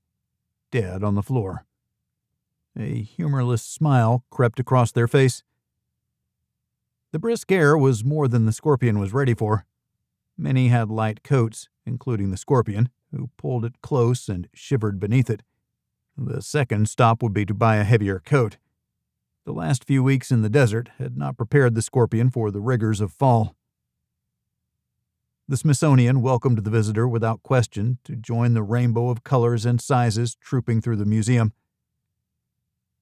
dead on the floor. A humorless smile crept across their face. The brisk air was more than the Scorpion was ready for. Many had light coats, including the Scorpion, who pulled it close and shivered beneath it. The second stop would be to buy a heavier coat. The last few weeks in the desert had not prepared the Scorpion for the rigors of fall. The Smithsonian welcomed the visitor without question to join the rainbow of colors and sizes trooping through the museum.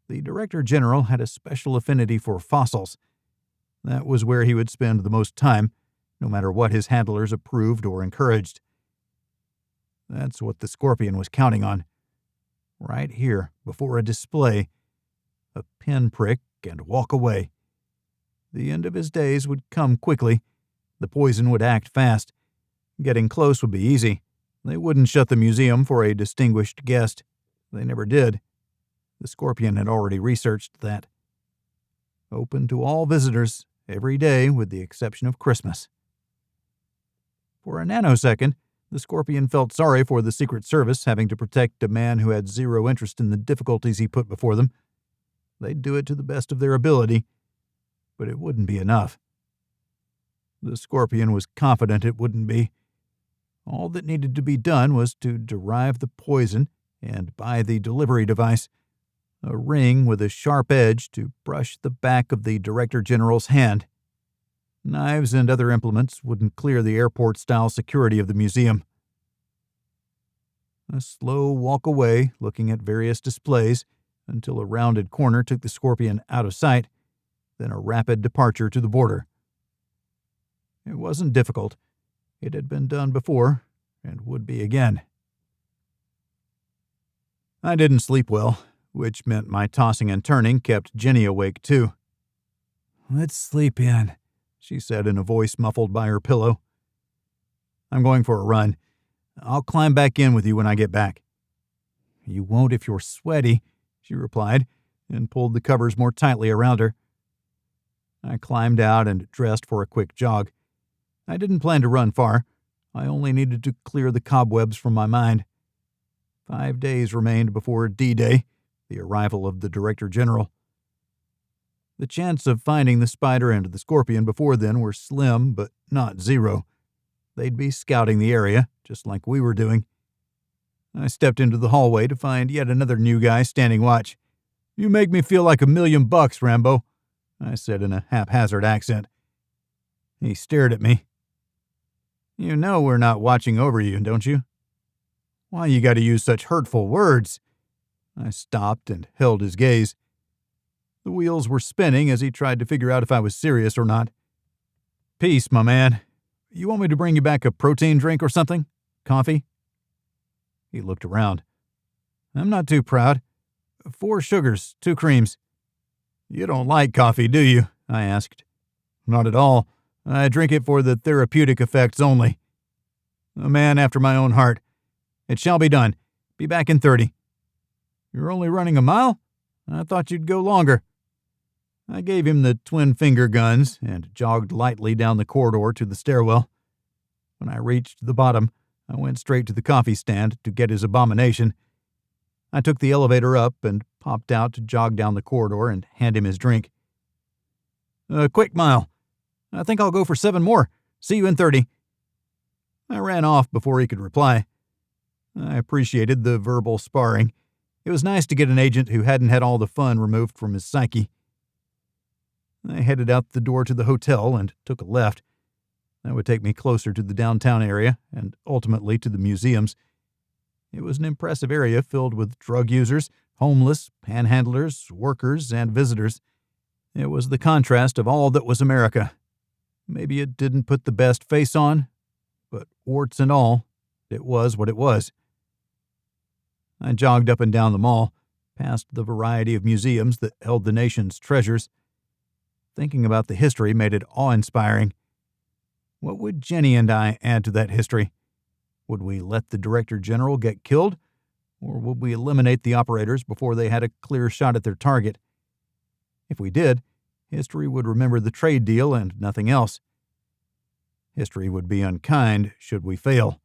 The Director General had a special affinity for fossils. That was where he would spend the most time, no matter what his handlers approved or encouraged. That's what the Scorpion was counting on. Right here, before a display, a pinprick and walk away. The end of his days would come quickly. The poison would act fast. Getting close would be easy. They wouldn't shut the museum for a distinguished guest. They never did. The Scorpion had already researched that. Open to all visitors, every day with the exception of Christmas. For a nanosecond, the Scorpion felt sorry for the Secret Service having to protect a man who had zero interest in the difficulties he put before them. They'd do it to the best of their ability, but it wouldn't be enough. The Scorpion was confident it wouldn't be. All that needed to be done was to derive the poison and buy the delivery device, a ring with a sharp edge to brush the back of the Director General's hand. Knives and other implements wouldn't clear the airport-style security of the museum. A slow walk away, looking at various displays, until a rounded corner took the Scorpion out of sight, then a rapid departure to the border. It wasn't difficult. It had been done before, and would be again. I didn't sleep well, which meant my tossing and turning kept Jenny awake too. "Let's sleep in," she said in a voice muffled by her pillow. "I'm going for a run. I'll climb back in with you when I get back." "You won't if you're sweaty," she replied, and pulled the covers more tightly around her. I climbed out and dressed for a quick jog. I didn't plan to run far. I only needed to clear the cobwebs from my mind. 5 days remained before D-Day, the arrival of the Director General. The chance of finding the Spider and the Scorpion before then were slim, but not zero. They'd be scouting the area, just like we were doing. I stepped into the hallway to find yet another new guy standing watch. "You make me feel like $1,000,000, Rambo," I said in a haphazard accent. He stared at me. "You know we're not watching over you, don't you?" "Why you gotta use such hurtful words?" I stopped and held his gaze. The wheels were spinning as he tried to figure out if I was serious or not. "Peace, my man. You want me to bring you back a protein drink or something? Coffee?" He looked around. "I'm not too proud. 4 sugars, 2 creams." "You don't like coffee, do you?" I asked. "Not at all. I drink it for the therapeutic effects only." "A man after my own heart. It shall be done. Be back in 30. You're only running a mile? I thought you'd go longer. I gave him the twin finger guns and jogged lightly down the corridor to the stairwell. When I reached the bottom, I went straight to the coffee stand to get his abomination. I took the elevator up and popped out to jog down the corridor and hand him his drink. A quick mile. I think I'll go for 7 more. See you in 30. I ran off before he could reply. I appreciated the verbal sparring. It was nice to get an agent who hadn't had all the fun removed from his psyche. I headed out the door to the hotel and took a left. That would take me closer to the downtown area and ultimately to the museums. It was an impressive area filled with drug users, homeless, panhandlers, workers, and visitors. It was the contrast of all that was America. Maybe it didn't put the best face on, but warts and all, it was what it was. I jogged up and down the mall, past the variety of museums that held the nation's treasures. Thinking about the history made it awe-inspiring. What would Jenny and I add to that history? Would we let the Director General get killed, or would we eliminate the operators before they had a clear shot at their target? If we did, history would remember the trade deal and nothing else. History would be unkind should we fail.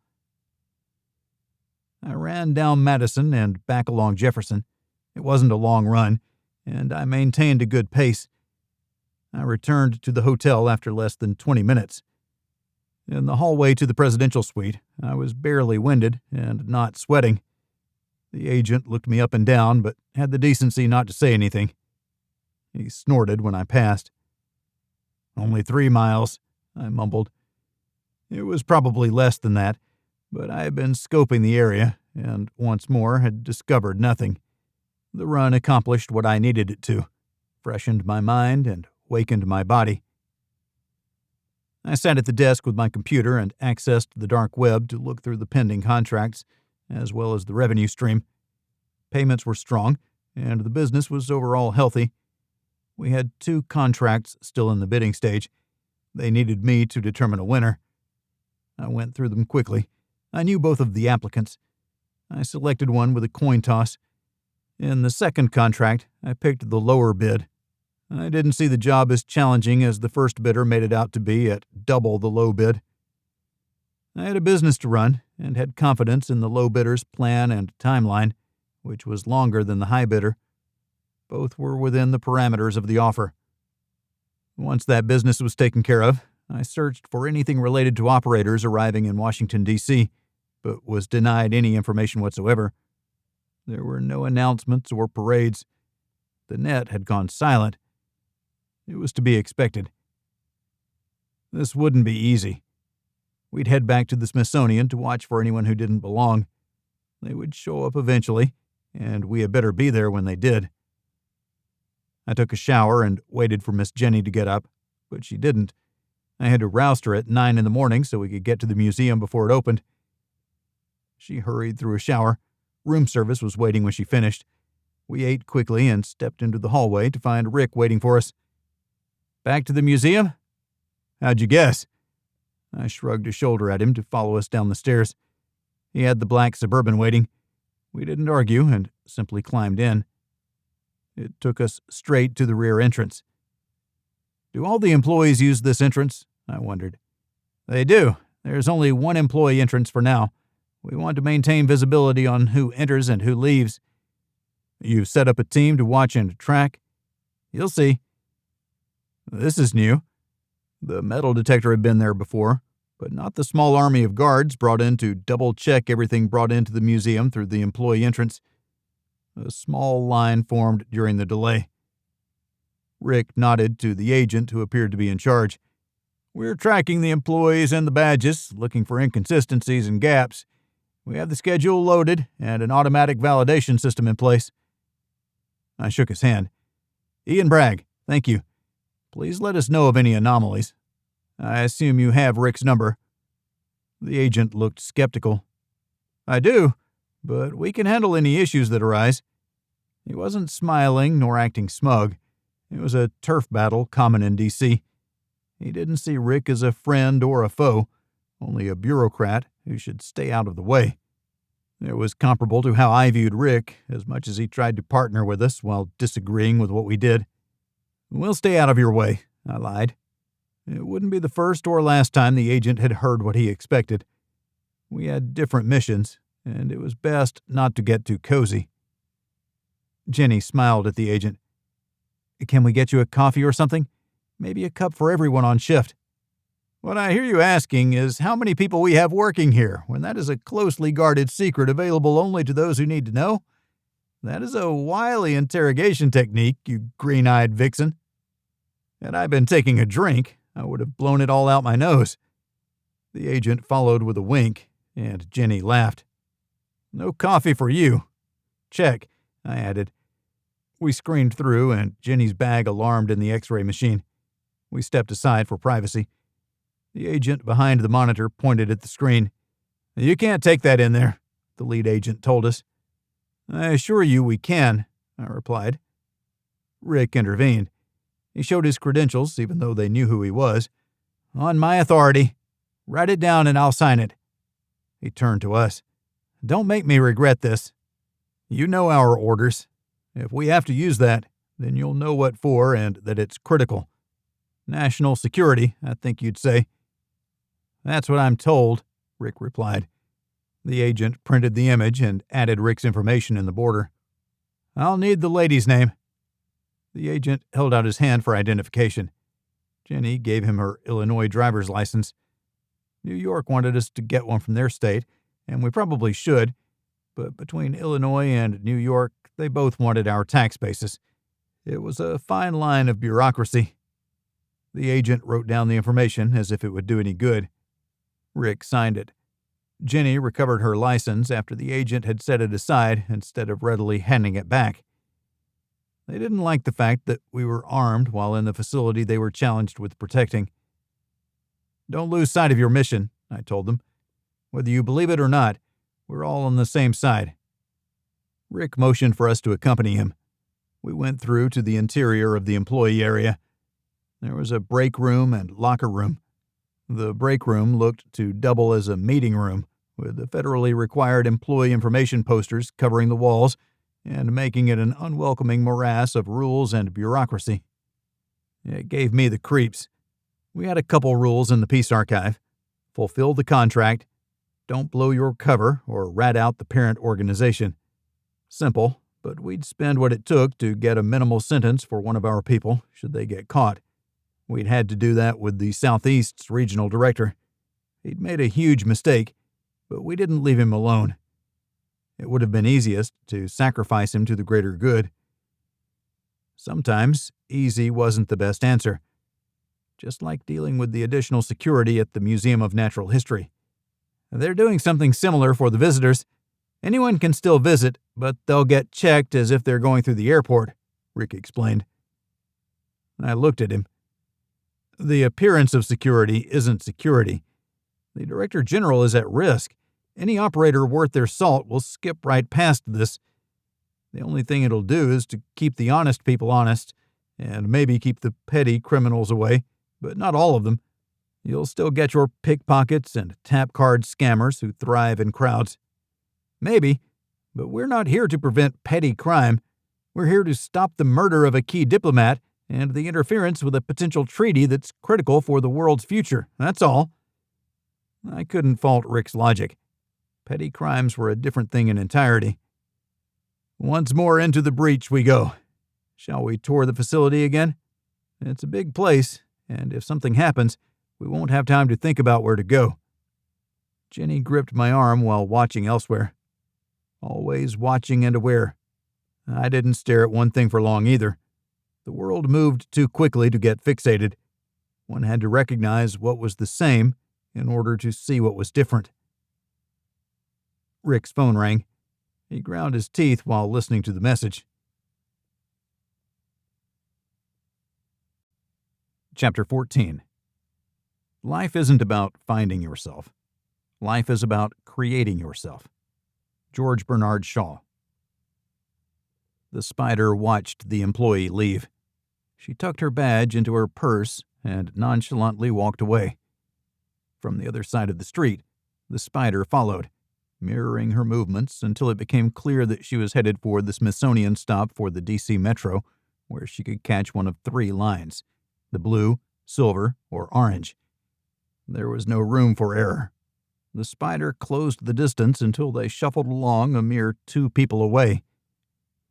I ran down Madison and back along Jefferson. It wasn't a long run, and I maintained a good pace. I returned to the hotel after less than 20 minutes. In the hallway to the presidential suite, I was barely winded and not sweating. The agent looked me up and down, but had the decency not to say anything. He snorted when I passed. "Only 3 miles," I mumbled. It was probably less than that, but I had been scoping the area and once more had discovered nothing. The run accomplished what I needed it to, freshened my mind and wakened my body. I sat at the desk with my computer and accessed the dark web to look through the pending contracts, as well as the revenue stream. Payments were strong, and the business was overall healthy. We had 2 contracts still in the bidding stage. They needed me to determine a winner. I went through them quickly. I knew both of the applicants. I selected one with a coin toss. In the second contract, I picked the lower bid. I didn't see the job as challenging as the first bidder made it out to be at double the low bid. I had a business to run and had confidence in the low bidder's plan and timeline, which was longer than the high bidder. Both were within the parameters of the offer. Once that business was taken care of, I searched for anything related to operators arriving in Washington, D.C., but was denied any information whatsoever. There were no announcements or parades. The net had gone silent. It was to be expected. This wouldn't be easy. We'd head back to the Smithsonian to watch for anyone who didn't belong. They would show up eventually, and we had better be there when they did. I took a shower and waited for Miss Jenny to get up, but she didn't. I had to roust her at 9 in the morning so we could get to the museum before it opened. She hurried through a shower. Room service was waiting when she finished. We ate quickly and stepped into the hallway to find Rick waiting for us. "Back to the museum?" "How'd you guess?" I shrugged a shoulder at him to follow us down the stairs. He had the black Suburban waiting. We didn't argue and simply climbed in. It took us straight to the rear entrance. "Do all the employees use this entrance?" I wondered. "They do. There's only one employee entrance for now. We want to maintain visibility on who enters and who leaves." "You've set up a team to watch and track?" "You'll see." This is new. The metal detector had been there before, but not the small army of guards brought in to double-check everything brought into the museum through the employee entrance. A small line formed during the delay. Rick nodded to the agent who appeared to be in charge. "We're tracking the employees and the badges, looking for inconsistencies and gaps. We have the schedule loaded and an automatic validation system in place." I shook his hand. "Ian Bragg, thank you. Please let us know of any anomalies. I assume you have Rick's number." The agent looked skeptical. "I do, but we can handle any issues that arise." He wasn't smiling nor acting smug. It was a turf battle common in D.C. He didn't see Rick as a friend or a foe, only a bureaucrat who should stay out of the way. It was comparable to how I viewed Rick, as much as he tried to partner with us while disagreeing with what we did. "We'll stay out of your way," I lied. It wouldn't be the first or last time the agent had heard what he expected. We had different missions, and it was best not to get too cozy. Jenny smiled at the agent. "Can we get you a coffee or something? Maybe a cup for everyone on shift." "What I hear you asking is how many people we have working here, when that is a closely guarded secret available only to those who need to know. That is a wily interrogation technique, you green-eyed vixen. Had I been taking a drink, I would have blown it all out my nose." The agent followed with a wink, and Jenny laughed. "No coffee for you." "Check," I added. We screened through, and Jenny's bag alarmed in the X-ray machine. We stepped aside for privacy. The agent behind the monitor pointed at the screen. "You can't take that in there," the lead agent told us. "I assure you we can," I replied. Rick intervened. He showed his credentials, even though they knew who he was. "On my authority. Write it down and I'll sign it." He turned to us. "Don't make me regret this. You know our orders. If we have to use that, then you'll know what for and that it's critical. National security, I think you'd say." "That's what I'm told," Rick replied. The agent printed the image and added Rick's information in the border. "I'll need the lady's name." The agent held out his hand for identification. Jenny gave him her Illinois driver's license. New York wanted us to get one from their state, and we probably should, but between Illinois and New York, they both wanted our tax basis. It was a fine line of bureaucracy. The agent wrote down the information as if it would do any good. Rick signed it. Jenny recovered her license after the agent had set it aside instead of readily handing it back. They didn't like the fact that we were armed while in the facility they were challenged with protecting. "Don't lose sight of your mission," I told them. "Whether you believe it or not, we're all on the same side." Rick motioned for us to accompany him. We went through to the interior of the employee area. There was a break room and locker room. The break room looked to double as a meeting room, with the federally required employee information posters covering the walls and making it an unwelcoming morass of rules and bureaucracy. It gave me the creeps. We had a couple rules in the peace archive. Fulfill the contract, don't blow your cover or rat out the parent organization. Simple, but we'd spend what it took to get a minimal sentence for one of our people should they get caught. We'd had to do that with the Southeast's regional director. He'd made a huge mistake, but we didn't leave him alone. It would have been easiest to sacrifice him to the greater good. Sometimes easy wasn't the best answer. Just like dealing with the additional security at the Museum of Natural History. "They're doing something similar for the visitors. Anyone can still visit, but they'll get checked as if they're going through the airport," Rick explained. I looked at him. "The appearance of security isn't security. The Director General is at risk. Any operator worth their salt will skip right past this. The only thing it'll do is to keep the honest people honest, and maybe keep the petty criminals away, but not all of them. You'll still get your pickpockets and tap card scammers who thrive in crowds. Maybe, but we're not here to prevent petty crime. We're here to stop the murder of a key diplomat and the interference with a potential treaty that's critical for the world's future. That's all." I couldn't fault Rick's logic. Petty crimes were a different thing in entirety. "Once more into the breach we go. Shall we tour the facility again? It's a big place, and if something happens, we won't have time to think about where to go." Jenny gripped my arm while watching elsewhere. Always watching and aware. I didn't stare at one thing for long either. The world moved too quickly to get fixated. One had to recognize what was the same in order to see what was different. Rick's phone rang. He ground his teeth while listening to the message. Chapter 14. Life isn't about finding yourself. Life is about creating yourself. George Bernard Shaw. The spider watched the employee leave. She tucked her badge into her purse and nonchalantly walked away. From the other side of the street, the spider followed. mirroring her movements until it became clear that she was headed for the Smithsonian stop for the D.C. Metro, where she could catch one of 3 lines: the blue, silver, or orange. There was no room for error. The spider closed the distance until they shuffled along a mere 2 people away,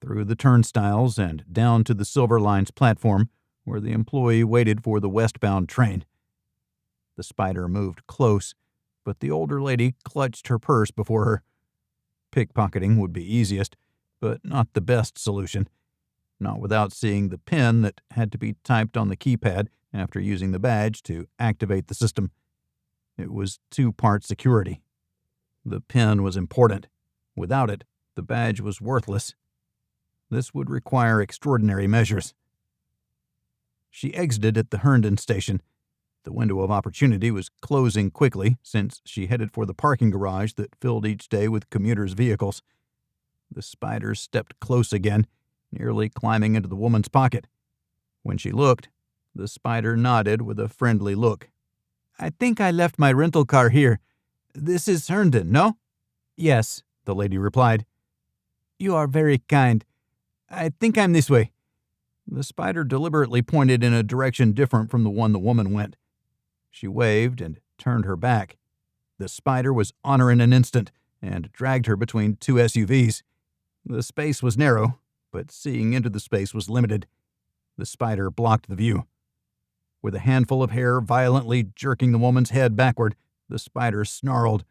through the turnstiles and down to the Silver Line's platform, where the employee waited for the westbound train. The spider moved close, but the older lady clutched her purse before her. Pickpocketing would be easiest, but not the best solution. Not without seeing the PIN that had to be typed on the keypad after using the badge to activate the system. It was 2-part security. The PIN was important. Without it, the badge was worthless. This would require extraordinary measures. She exited at the Herndon station. The window of opportunity was closing quickly since she headed for the parking garage that filled each day with commuters' vehicles. The spider stepped close again, nearly climbing into the woman's pocket. When she looked, the spider nodded with a friendly look. "I think I left my rental car here. This is Herndon, no?" "Yes," the lady replied. "You are very kind. I think I'm this way." The spider deliberately pointed in a direction different from the one the woman went. She waved and turned her back. The spider was on her in an instant and dragged her between 2 SUVs. The space was narrow, but seeing into the space was limited. The spider blocked the view. With a handful of hair violently jerking the woman's head backward, the spider snarled,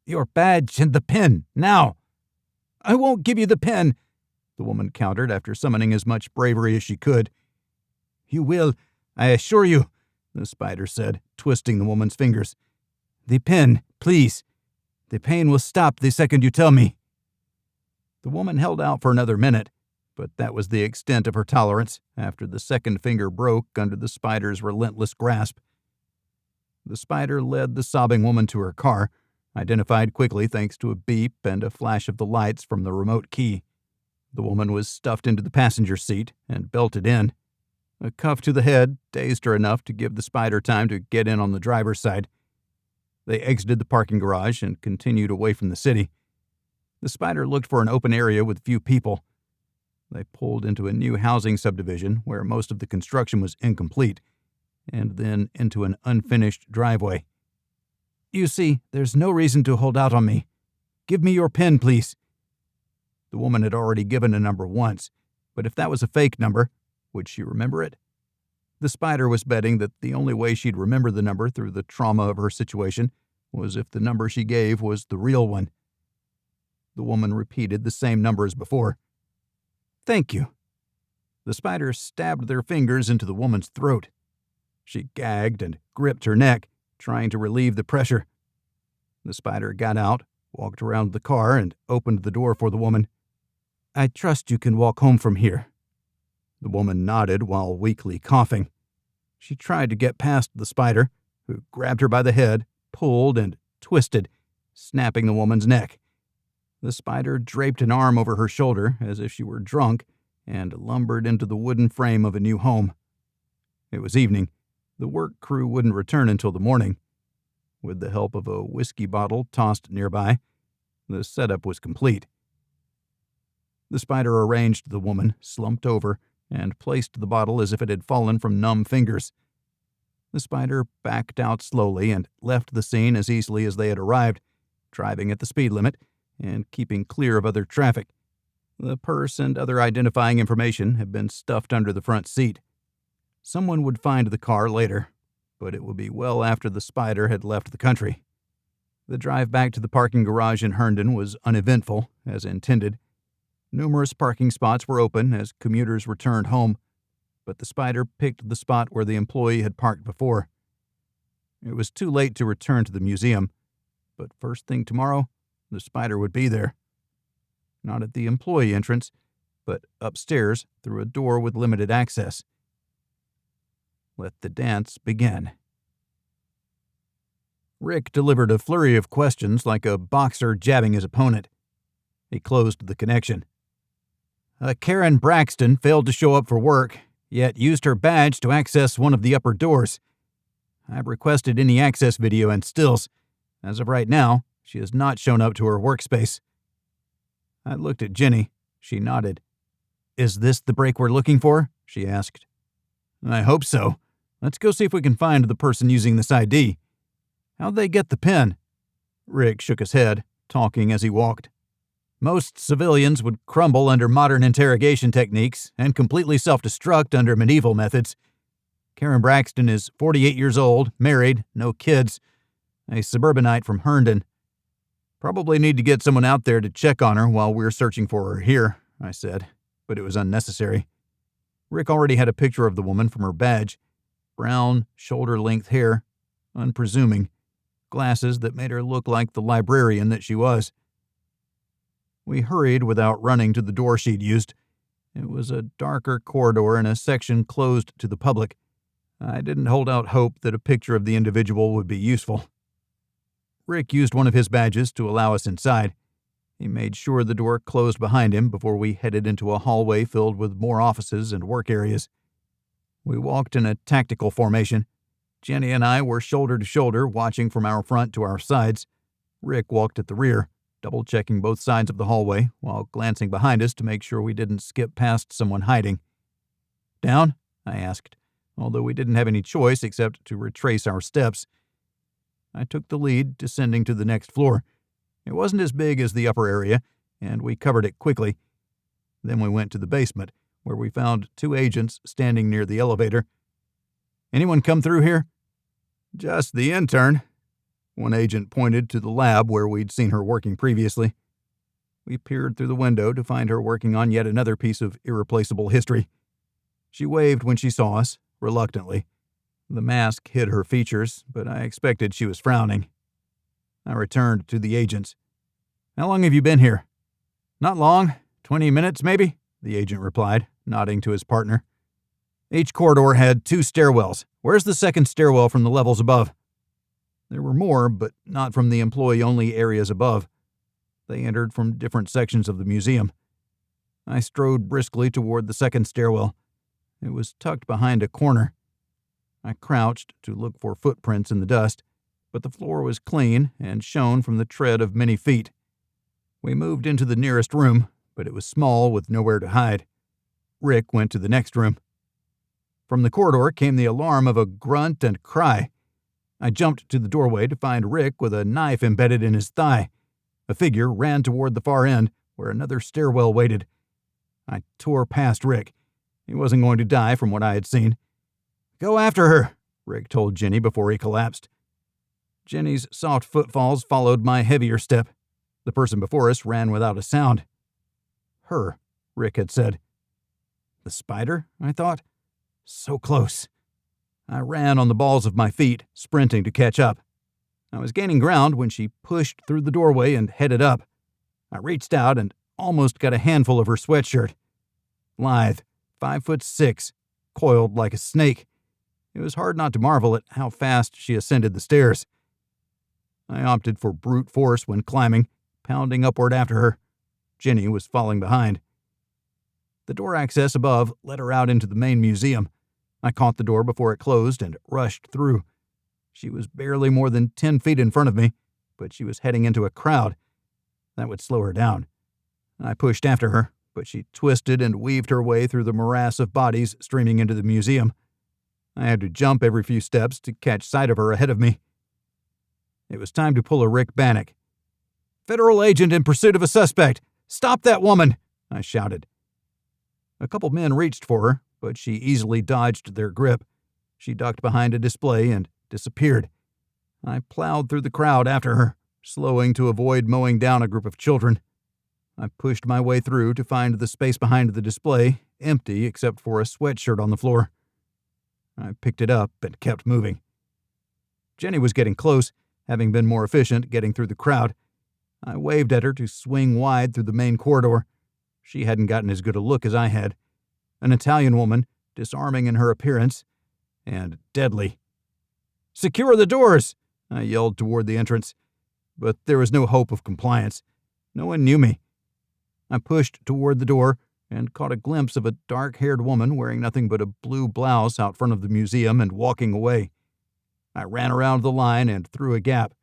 "Your badge and the PIN, now!" "I won't give you the PIN," the woman countered after summoning as much bravery as she could. "You will, I assure you," the spider said, twisting the woman's fingers. "The PIN, please. The pain will stop the second you tell me." The woman held out for another minute, but that was the extent of her tolerance after the second finger broke under the spider's relentless grasp. The spider led the sobbing woman to her car, identified quickly thanks to a beep and a flash of the lights from the remote key. The woman was stuffed into the passenger seat and belted in. A cuff to the head dazed her enough to give the spider time to get in on the driver's side. They exited the parking garage and continued away from the city. The spider looked for an open area with few people. They pulled into a new housing subdivision where most of the construction was incomplete, and then into an unfinished driveway. "You see, there's no reason to hold out on me. Give me your PIN, please." The woman had already given a number once, but if that was a fake number, would she remember it? The spider was betting that the only way she'd remember the number through the trauma of her situation was if the number she gave was the real one. The woman repeated the same number as before. "Thank you." The spider stabbed their fingers into the woman's throat. She gagged and gripped her neck, trying to relieve the pressure. The spider got out, walked around the car, and opened the door for the woman. "I trust you can walk home from here." The woman nodded while weakly coughing. She tried to get past the spider, who grabbed her by the head, pulled, and twisted, snapping the woman's neck. The spider draped an arm over her shoulder as if she were drunk and lumbered into the wooden frame of a new home. It was evening. The work crew wouldn't return until the morning. With the help of a whiskey bottle tossed nearby, the setup was complete. The spider arranged the woman, slumped over, and placed the bottle as if it had fallen from numb fingers. The spider backed out slowly and left the scene as easily as they had arrived, driving at the speed limit and keeping clear of other traffic. The purse and other identifying information had been stuffed under the front seat. Someone would find the car later, but it would be well after the spider had left the country. The drive back to the parking garage in Herndon was uneventful, as intended. Numerous parking spots were open as commuters returned home, but the spider picked the spot where the employee had parked before. It was too late to return to the museum, but first thing tomorrow, the spider would be there. Not at the employee entrance, but upstairs through a door with limited access. Let the dance begin. Rick delivered a flurry of questions like a boxer jabbing his opponent. He closed the connection. Karen Braxton failed to show up for work, yet used her badge to access one of the upper doors. I've requested any access video and stills. As of right now, She has not shown up to her workspace. I looked at Jenny. She nodded. Is this the break we're looking for? She asked. I hope so. Let's go see if we can find the person using this ID. How'd they get the pin? Rick shook his head, talking as he walked. Most civilians would crumble under modern interrogation techniques and completely self-destruct under medieval methods. Karen Braxton is 48 years old, married, no kids, a suburbanite from Herndon. Probably need to get someone out there to check on her while we're searching for her here, I said, but it was unnecessary. Rick already had a picture of the woman from her badge. Brown, shoulder-length hair, unpresuming, glasses that made her look like the librarian that she was. We hurried without running to the door she'd used. It was a darker corridor in a section closed to the public. I didn't hold out hope that a picture of the individual would be useful. Rick used one of his badges to allow us inside. He made sure the door closed behind him before we headed into a hallway filled with more offices and work areas. We walked in a tactical formation. Jenny and I were shoulder to shoulder, watching from our front to our sides. Rick walked at the rear, double-checking both sides of the hallway while glancing behind us to make sure we didn't skip past someone hiding. Down? I asked, although we didn't have any choice except to retrace our steps. I took the lead, descending to the next floor. It wasn't as big as the upper area, and we covered it quickly. Then we went to the basement, where we found 2 agents standing near the elevator. Anyone come through here? Just the intern. One agent pointed to the lab where we'd seen her working previously. We peered through the window to find her working on yet another piece of irreplaceable history. She waved when she saw us, reluctantly. The mask hid her features, but I expected she was frowning. I returned to the agents. How long have you been here? Not long. 20 minutes, maybe, the agent replied, nodding to his partner. Each corridor had 2 stairwells. Where's the second stairwell from the levels above? There were more, but not from the employee-only areas above. They entered from different sections of the museum. I strode briskly toward the second stairwell. It was tucked behind a corner. I crouched to look for footprints in the dust, but the floor was clean and shone from the tread of many feet. We moved into the nearest room, but it was small with nowhere to hide. Rick went to the next room. From the corridor came the alarm of a grunt and cry. I jumped to the doorway to find Rick with a knife embedded in his thigh. A figure ran toward the far end, where another stairwell waited. I tore past Rick. He wasn't going to die from what I had seen. Go after her, Rick told Jenny before he collapsed. Jenny's soft footfalls followed my heavier step. The person before us ran without a sound. Her, Rick had said. The spider, I thought. So close. I ran on the balls of my feet, sprinting to catch up. I was gaining ground when she pushed through the doorway and headed up. I reached out and almost got a handful of her sweatshirt. Lithe, 5'6", coiled like a snake. It was hard not to marvel at how fast she ascended the stairs. I opted for brute force when climbing, pounding upward after her. Jenny was falling behind. The door access above led her out into the main museum. I caught the door before it closed and rushed through. She was barely more than 10 feet in front of me, but she was heading into a crowd. That would slow her down. I pushed after her, but she twisted and weaved her way through the morass of bodies streaming into the museum. I had to jump every few steps to catch sight of her ahead of me. It was time to pull a Rick Bannock. Federal agent in pursuit of a suspect! Stop that woman! I shouted. A couple men reached for her, but she easily dodged their grip. She ducked behind a display and disappeared. I plowed through the crowd after her, slowing to avoid mowing down a group of children. I pushed my way through to find the space behind the display empty except for a sweatshirt on the floor. I picked it up and kept moving. Jenny was getting close, having been more efficient getting through the crowd. I waved at her to swing wide through the main corridor. She hadn't gotten as good a look as I had. An Italian woman, disarming in her appearance, and deadly. Secure the doors! I yelled toward the entrance. But there was no hope of compliance. No one knew me. I pushed toward the door and caught a glimpse of a dark-haired woman wearing nothing but a blue blouse out front of the museum and walking away. I ran around the line and through a gap.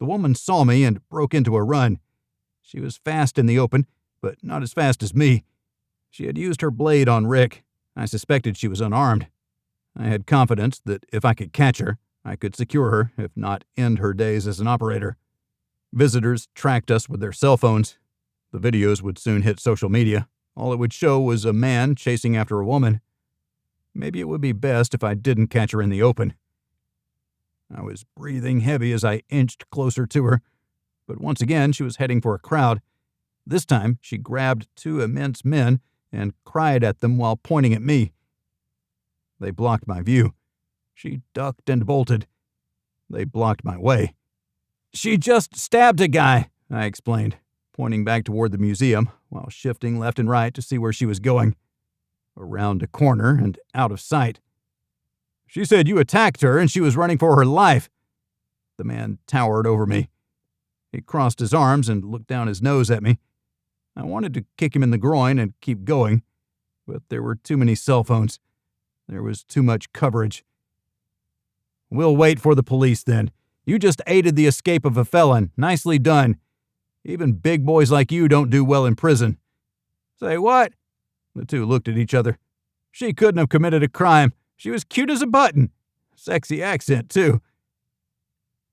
The woman saw me and broke into a run. She was fast in the open, but not as fast as me. She had used her blade on Rick. I suspected she was unarmed. I had confidence that if I could catch her, I could secure her, if not end her days as an operator. Visitors tracked us with their cell phones. The videos would soon hit social media. All it would show was a man chasing after a woman. Maybe it would be best if I didn't catch her in the open. I was breathing heavy as I inched closer to her, but once again she was heading for a crowd. This time she grabbed two immense men and cried at them while pointing at me. They blocked my view. She ducked and bolted. They blocked my way. "She just stabbed a guy," I explained, pointing back toward the museum while shifting left and right to see where she was going. Around a corner and out of sight. "She said you attacked her and she was running for her life." The man towered over me. He crossed his arms and looked down his nose at me. I wanted to kick him in the groin and keep going, but there were too many cell phones. There was too much coverage. "We'll wait for the police then. You just aided the escape of a felon. Nicely done. Even big boys like you don't do well in prison." "Say what?" The two looked at each other. "She couldn't have committed a crime. She was cute as a button. Sexy accent, too."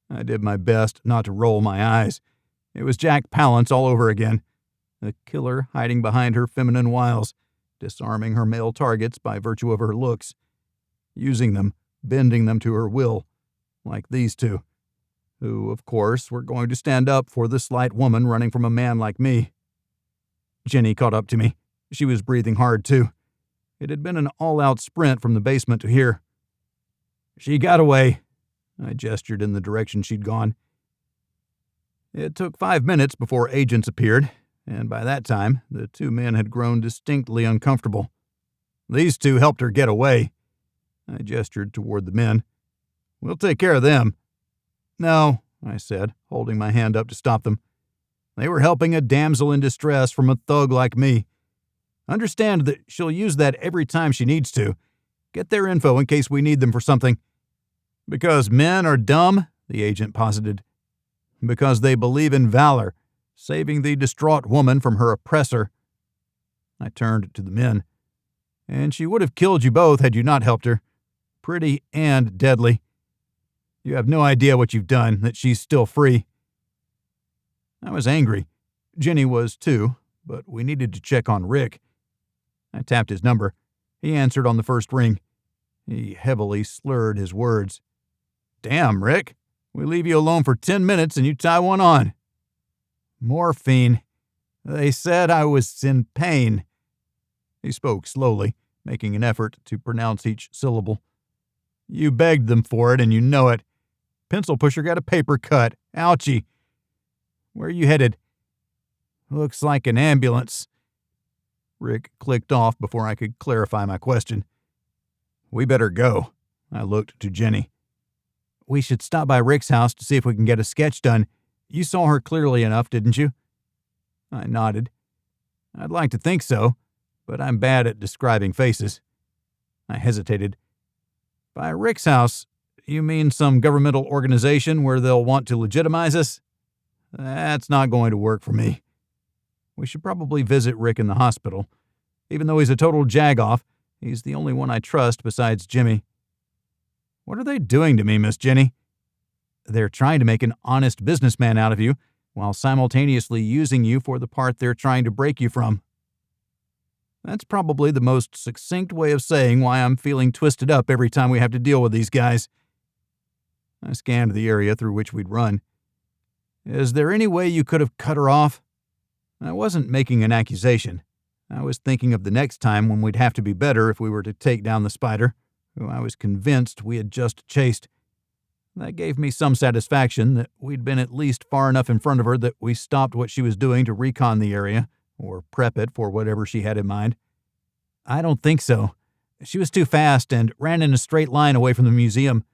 I did my best not to roll my eyes. It was Jack Palance all over again. A killer hiding behind her feminine wiles, disarming her male targets by virtue of her looks, using them, bending them to her will, like these two, who, of course, were going to stand up for the slight woman running from a man like me. Jenny caught up to me. She was breathing hard, too. It had been an all-out sprint from the basement to here. "She got away." I gestured in the direction she'd gone. It took 5 minutes before agents appeared, and by that time, the two men had grown distinctly uncomfortable. "These two helped her get away." I gestured toward the men. "We'll take care of them." "No," I said, holding my hand up to stop them. "They were helping a damsel in distress from a thug like me. Understand that she'll use that every time she needs to. Get their info in case we need them for something." "Because men are dumb?" the agent posited. "Because they believe in valor, saving the distraught woman from her oppressor." I turned to the men. "And she would have killed you both had you not helped her. Pretty and deadly. You have no idea what you've done, that she's still free." I was angry. Jenny was too, but we needed to check on Rick. I tapped his number. He answered on the first ring. He heavily slurred his words. "Damn, Rick. We leave you alone for 10 minutes and you tie one on." "Morphine. They said I was in pain." He spoke slowly, making an effort to pronounce each syllable. "You begged them for it and you know it. Pencil pusher got a paper cut. Ouchie. Where are you headed?" "Looks like an ambulance." Rick clicked off before I could clarify my question. "We better go." I looked to Jenny. "We should stop by Rick's house to see if we can get a sketch done. You saw her clearly enough, didn't you?" I nodded. "I'd like to think so, but I'm bad at describing faces." I hesitated. "By Rick's house, you mean some governmental organization where they'll want to legitimize us? That's not going to work for me. We should probably visit Rick in the hospital. Even though he's a total jagoff, he's the only one I trust besides Jimmy." "What are they doing to me, Miss Jenny?" "They're trying to make an honest businessman out of you, while simultaneously using you for the part they're trying to break you from." That's probably the most succinct way of saying why I'm feeling twisted up every time we have to deal with these guys. I scanned the area through which we'd run. "Is there any way you could have cut her off?" I wasn't making an accusation. I was thinking of the next time when we'd have to be better if we were to take down the spider, who I was convinced we had just chased. That gave me some satisfaction that we'd been at least far enough in front of her that we stopped what she was doing to recon the area, or prep it for whatever she had in mind. "I don't think so. She was too fast and ran in a straight line away from the museum.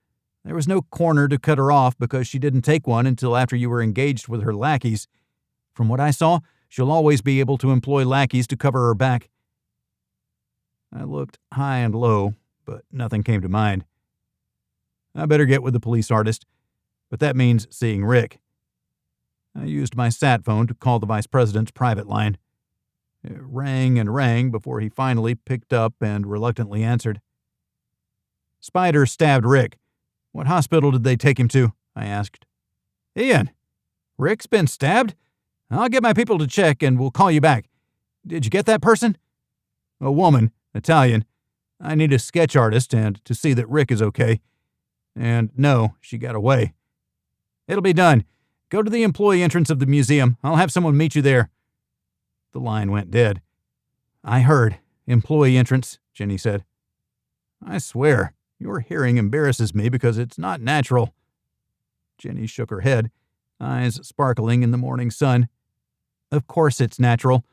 There was no corner to cut her off because she didn't take one until after you were engaged with her lackeys. From what I saw, she'll always be able to employ lackeys to cover her back." I looked high and low, but nothing came to mind. I better get with the police artist, but that means seeing Rick. I used my sat phone to call the vice president's private line. It rang and rang before he finally picked up and reluctantly answered. Spider stabbed Rick. What hospital did they take him to? I asked. Ian, Rick's been stabbed? I'll get my people to check and we'll call you back. Did you get that person? A woman, Italian. I need a sketch artist and to see that Rick is okay. And no, she got away. It'll be done. Go to the employee entrance of the museum. I'll have someone meet you there. The line went dead. I heard. Employee entrance, Jenny said. I swear, your hearing embarrasses me because it's not natural. Jenny shook her head, eyes sparkling in the morning sun. Of course it's natural.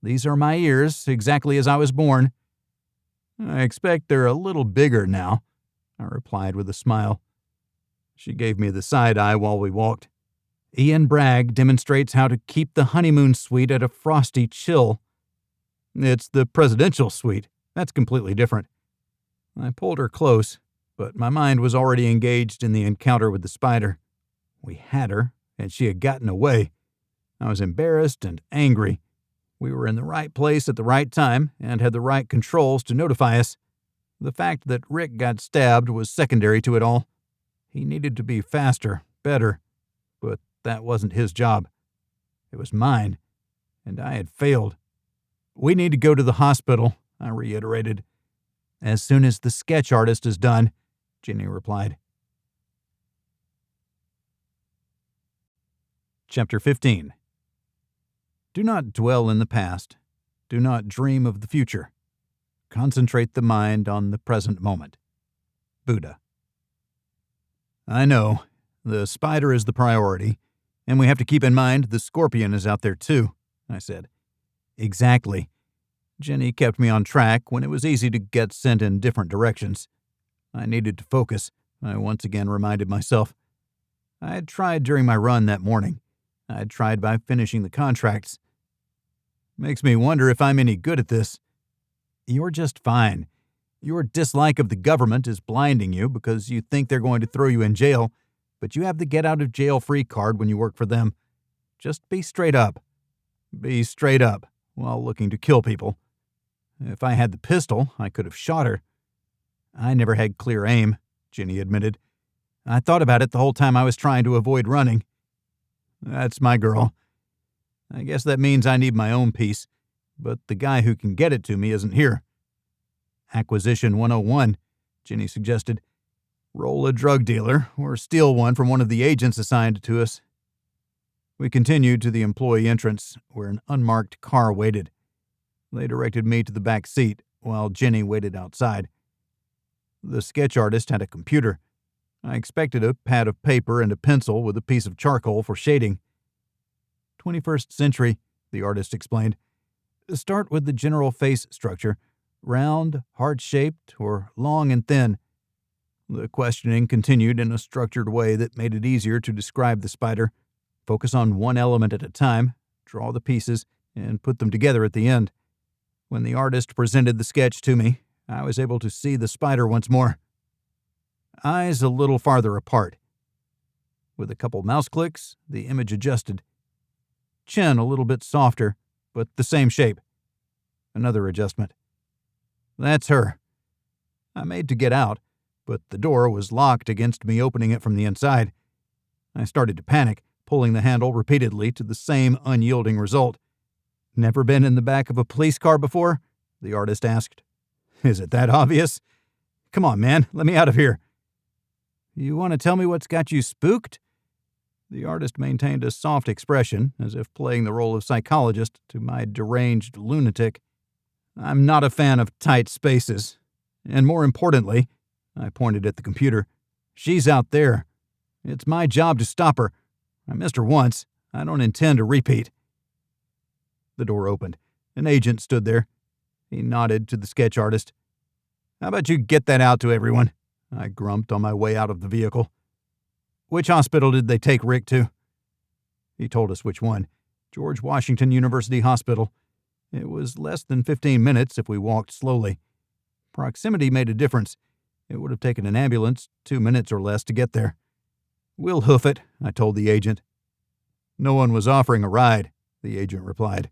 These are my ears, exactly as I was born. I expect they're a little bigger now, I replied with a smile. She gave me the side eye while we walked. Ian Bragg demonstrates how to keep the honeymoon suite at a frosty chill. It's the presidential suite. That's completely different. I pulled her close, but my mind was already engaged in the encounter with the spider. We had her, and she had gotten away. I was embarrassed and angry. We were in the right place at the right time and had the right controls to notify us. The fact that Rick got stabbed was secondary to it all. He needed to be faster, better, but that wasn't his job. It was mine, and I had failed. We need to go to the hospital, I reiterated. As soon as the sketch artist is done, Jenny replied. Chapter 15. Do not dwell in the past. Do not dream of the future. Concentrate the mind on the present moment. Buddha. I know. The spider is the priority, and we have to keep in mind the scorpion is out there too, I said. Exactly. Jenny kept me on track when it was easy to get sent in different directions. I needed to focus, I once again reminded myself. I had tried during my run that morning. I had tried by finishing the contracts. Makes me wonder if I'm any good at this. You're just fine. Your dislike of the government is blinding you because you think they're going to throw you in jail, but you have the get-out-of-jail-free card when you work for them. Just be straight up. Be straight up while looking to kill people. If I had the pistol, I could have shot her. I never had clear aim, Jenny admitted. I thought about it the whole time I was trying to avoid running. That's my girl. I guess that means I need my own piece, but the guy who can get it to me isn't here. Acquisition 101, Jenny suggested. Roll a drug dealer or steal one from one of the agents assigned to us. We continued to the employee entrance, where an unmarked car waited. They directed me to the back seat, while Jenny waited outside. The sketch artist had a computer. I expected a pad of paper and a pencil with a piece of charcoal for shading. 21st century, the artist explained. Start with the general face structure, round, heart-shaped, or long and thin. The questioning continued in a structured way that made it easier to describe the spider. Focus on one element at a time, draw the pieces, and put them together at the end. When the artist presented the sketch to me, I was able to see the spider once more. Eyes a little farther apart. With a couple mouse clicks, the image adjusted. Chin a little bit softer, but the same shape. Another adjustment. That's her. I made to get out, but the door was locked against me opening it from the inside. I started to panic, pulling the handle repeatedly to the same unyielding result. Never been in the back of a police car before? The artist asked. Is it that obvious? Come on, man, let me out of here. You want to tell me what's got you spooked? The artist maintained a soft expression, as if playing the role of psychologist to my deranged lunatic. I'm not a fan of tight spaces. And more importantly, I pointed at the computer, she's out there. It's my job to stop her. I missed her once. I don't intend to repeat. The door opened. An agent stood there. He nodded to the sketch artist. How about you get that out to everyone? I grumped on my way out of the vehicle. Which hospital did they take Rick to? He told us which one. George Washington University Hospital. It was less than 15 minutes if we walked slowly. Proximity made a difference. It would have taken an ambulance 2 minutes or less to get there. We'll hoof it, I told the agent. No one was offering a ride, the agent replied.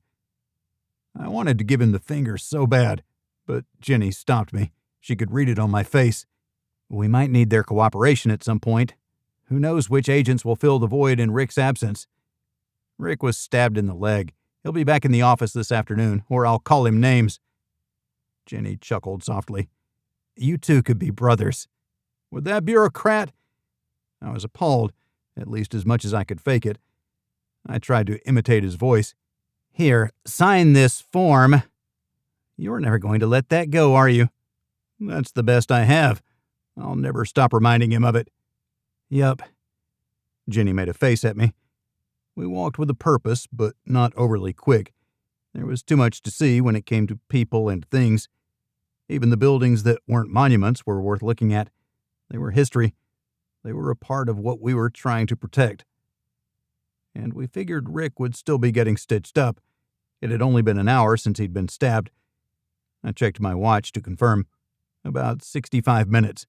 I wanted to give him the finger so bad, but Jenny stopped me. She could read it on my face. We might need their cooperation at some point. Who knows which agents will fill the void in Rick's absence? Rick was stabbed in the leg. He'll be back in the office this afternoon, or I'll call him names. Jenny chuckled softly. You two could be brothers. Would that bureaucrat? I was appalled, at least as much as I could fake it. I tried to imitate his voice. Here, sign this form. You're never going to let that go, are you? That's the best I have. I'll never stop reminding him of it. Yup. Jenny made a face at me. We walked with a purpose, but not overly quick. There was too much to see when it came to people and things. Even the buildings that weren't monuments were worth looking at. They were history. They were a part of what we were trying to protect. And we figured Rick would still be getting stitched up. It had only been an hour since he'd been stabbed. I checked my watch to confirm. About 65 minutes.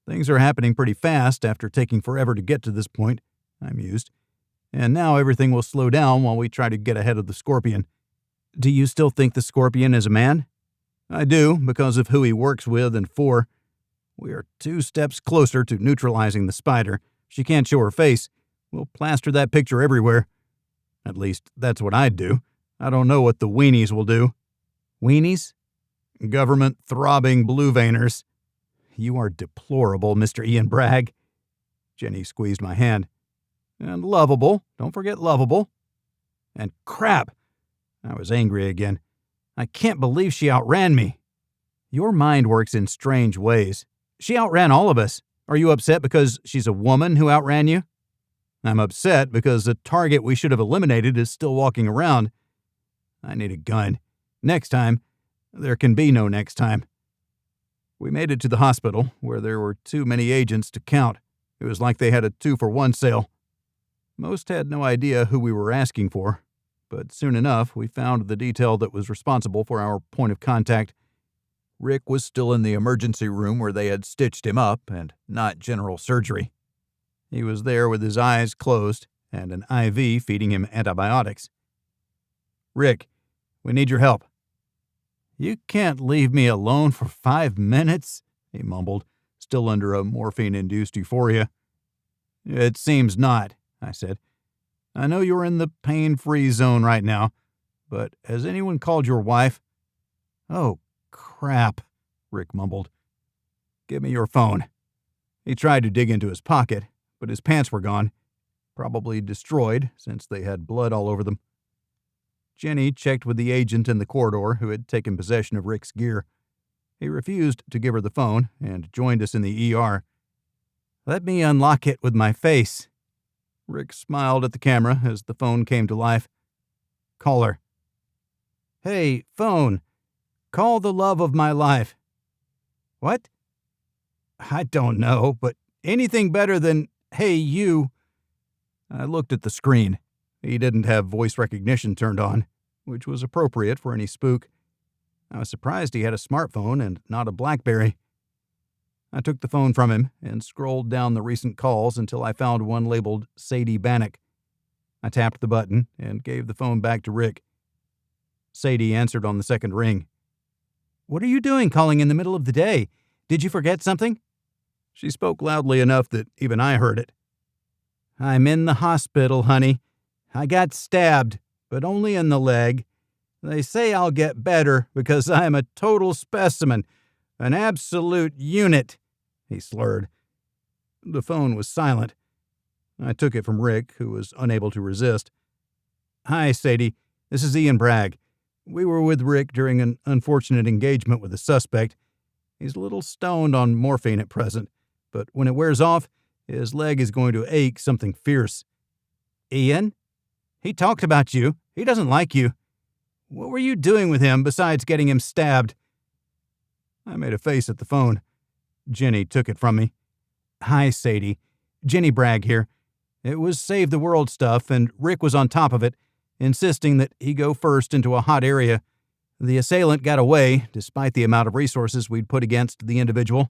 Things are happening pretty fast after taking forever to get to this point, I mused. And now everything will slow down while we try to get ahead of the Scorpion. Do you still think the Scorpion is a man? I do, because of who he works with and for. We are 2 steps closer to neutralizing the spider. She can't show her face. We'll plaster that picture everywhere. At least, that's what I'd do. I don't know what the weenies will do. Weenies? Government throbbing blue veiners. You are deplorable, Mr. Ian Bragg. Jenny squeezed my hand. And lovable. Don't forget lovable. And crap. I was angry again. I can't believe she outran me. Your mind works in strange ways. She outran all of us. Are you upset because she's a woman who outran you? I'm upset because the target we should have eliminated is still walking around. I need a gun. Next time. There can be no next time. We made it to the hospital, where there were too many agents to count. It was like they had a 2-for-1 sale. Most had no idea who we were asking for, but soon enough we found the detail that was responsible for our point of contact. Rick was still in the emergency room where they had stitched him up, and not general surgery. He was there with his eyes closed and an IV feeding him antibiotics. Rick, we need your help. You can't leave me alone for 5 minutes, he mumbled, still under a morphine-induced euphoria. It seems not, I said. I know you're in the pain-free zone right now, but has anyone called your wife? Oh, crap, Rick mumbled. Give me your phone. He tried to dig into his pocket, but his pants were gone, probably destroyed since they had blood all over them. Jenny checked with the agent in the corridor who had taken possession of Rick's gear. He refused to give her the phone and joined us in the ER. Let me unlock it with my face. Rick smiled at the camera as the phone came to life. Call her. Hey, phone. Call the love of my life. What? I don't know, but anything better than, hey, you. I looked at the screen. He didn't have voice recognition turned on, which was appropriate for any spook. I was surprised he had a smartphone and not a BlackBerry. I took the phone from him and scrolled down the recent calls until I found one labeled Sadie Bannock. I tapped the button and gave the phone back to Rick. Sadie answered on the second ring. What are you doing calling in the middle of the day? Did you forget something? She spoke loudly enough that even I heard it. I'm in the hospital, honey. I got stabbed, but only in the leg. They say I'll get better because I'm a total specimen, an absolute unit, he slurred. The phone was silent. I took it from Rick, who was unable to resist. Hi, Sadie. This is Ian Bragg. We were with Rick during an unfortunate engagement with a suspect. He's a little stoned on morphine at present, but when it wears off, his leg is going to ache something fierce. Ian? He talked about you. He doesn't like you. What were you doing with him besides getting him stabbed? I made a face at the phone. Jenny took it from me. Hi, Sadie. Jenny Bragg here. It was save the world stuff, and Rick was on top of it, insisting that he go first into a hot area. The assailant got away, despite the amount of resources we'd put against the individual.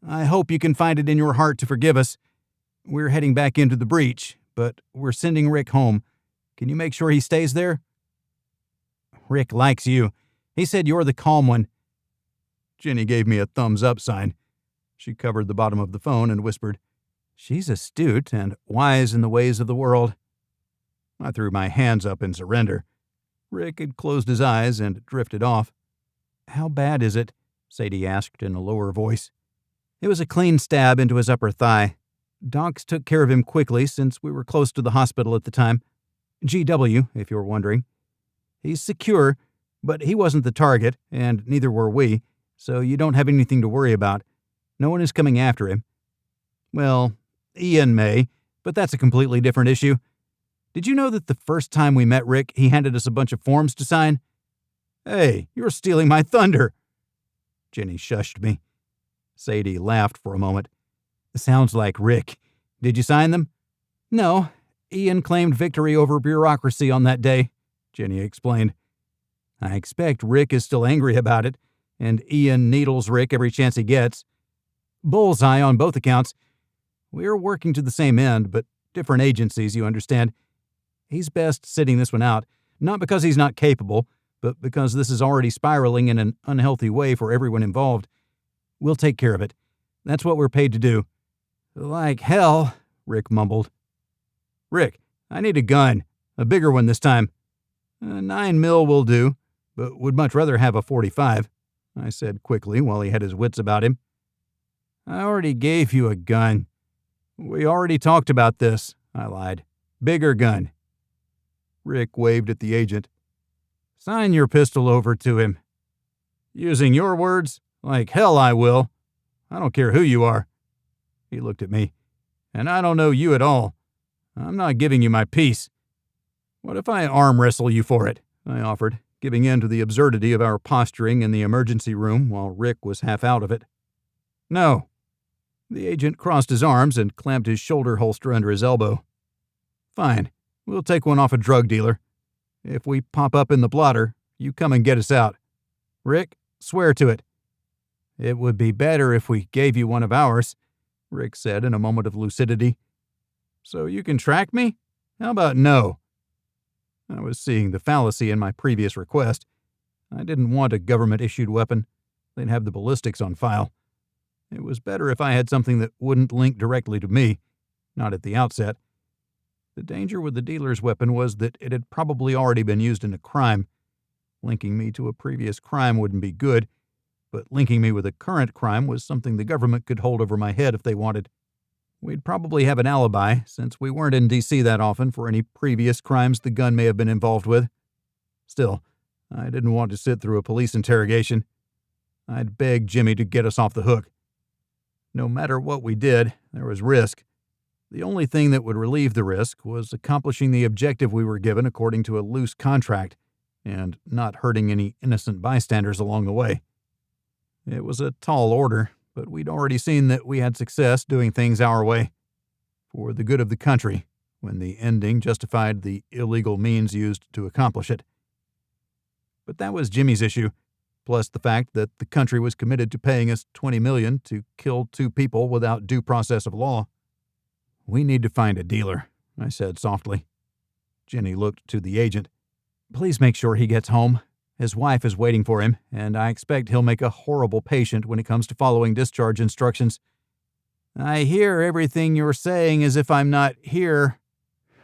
I hope you can find it in your heart to forgive us. We're heading back into the breach, but we're sending Rick home. Can you make sure he stays there?" "Rick likes you. He said you're the calm one." Jenny gave me a thumbs-up sign. She covered the bottom of the phone and whispered, "She's astute and wise in the ways of the world." I threw my hands up in surrender. Rick had closed his eyes and drifted off. "How bad is it?" Sadie asked in a lower voice. "It was a clean stab into his upper thigh. Docs took care of him quickly since we were close to the hospital at the time. GW, if you're wondering. He's secure, but he wasn't the target, and neither were we, so you don't have anything to worry about. No one is coming after him. Well, Ian may, but that's a completely different issue. Did you know that the first time we met Rick, he handed us a bunch of forms to sign?" "Hey, you're stealing my thunder." Jenny shushed me. Sadie laughed for a moment. "Sounds like Rick. Did you sign them?" "No. Ian claimed victory over bureaucracy on that day," Jenny explained. "I expect Rick is still angry about it, and Ian needles Rick every chance he gets. Bullseye on both accounts. We're working to the same end, but different agencies, you understand. He's best sitting this one out, not because he's not capable, but because this is already spiraling in an unhealthy way for everyone involved. We'll take care of it. That's what we're paid to do." "Like hell," Rick mumbled. "Rick, I need a gun. A bigger one this time." "A 9mm will do, but would much rather have a .45, I said quickly while he had his wits about him. "I already gave you a gun." "We already talked about this," I lied. "Bigger gun." Rick waved at the agent. "Sign your pistol over to him." "Using your words? Like hell I will. I don't care who you are." He looked at me. "And I don't know you at all. I'm not giving you my piece." "What if I arm wrestle you for it?" I offered, giving in to the absurdity of our posturing in the emergency room while Rick was half out of it. "No." The agent crossed his arms and clamped his shoulder holster under his elbow. "Fine. We'll take one off a drug dealer. If we pop up in the blotter, you come and get us out. Rick, swear to it." "It would be better if we gave you one of ours," Rick said in a moment of lucidity. "So you can track me? How about no?" I was seeing the fallacy in my previous request. I didn't want a government-issued weapon. They'd have the ballistics on file. It was better if I had something that wouldn't link directly to me, not at the outset. The danger with the dealer's weapon was that it had probably already been used in a crime. Linking me to a previous crime wouldn't be good, but linking me with a current crime was something the government could hold over my head if they wanted. We'd probably have an alibi, since we weren't in D.C. that often for any previous crimes the gun may have been involved with. Still, I didn't want to sit through a police interrogation. I'd begged Jimmy to get us off the hook. No matter what we did, there was risk. The only thing that would relieve the risk was accomplishing the objective we were given according to a loose contract, and not hurting any innocent bystanders along the way. It was a tall order, but we'd already seen that we had success doing things our way, for the good of the country, when the ending justified the illegal means used to accomplish it. But that was Jimmy's issue, plus the fact that the country was committed to paying us $20 million to kill 2 people without due process of law. "We need to find a dealer," I said softly. Jenny looked to the agent. "Please make sure he gets home. His wife is waiting for him, and I expect he'll make a horrible patient when it comes to following discharge instructions." "I hear everything you're saying as if I'm not here.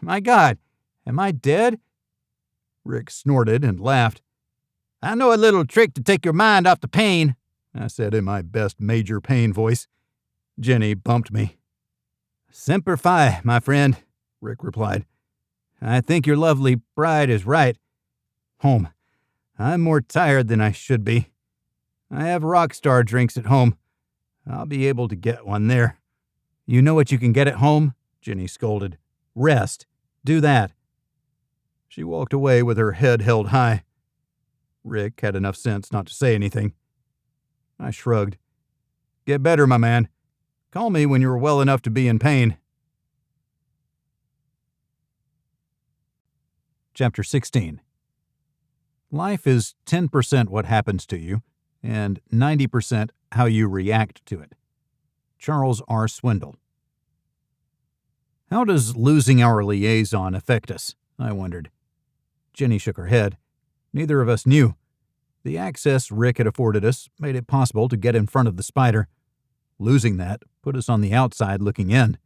My God, am I dead?" Rick snorted and laughed. "I know a little trick to take your mind off the pain," I said in my best Major Payne voice. Jenny bumped me. "Semper Fi, my friend," Rick replied. "I think your lovely bride is right. Home. I'm more tired than I should be. I have Rockstar drinks at home. I'll be able to get one there." "You know what you can get at home?" Jenny scolded. "Rest. Do that." She walked away with her head held high. Rick had enough sense not to say anything. I shrugged. "Get better, my man. Call me when you're well enough to be in pain." Chapter 16. Life is 10% what happens to you, and 90% how you react to it. Charles R. Swindoll. How does losing our liaison affect us? I wondered. Jenny shook her head. Neither of us knew. The access Rick had afforded us made it possible to get in front of the spider. Losing that put us on the outside looking in.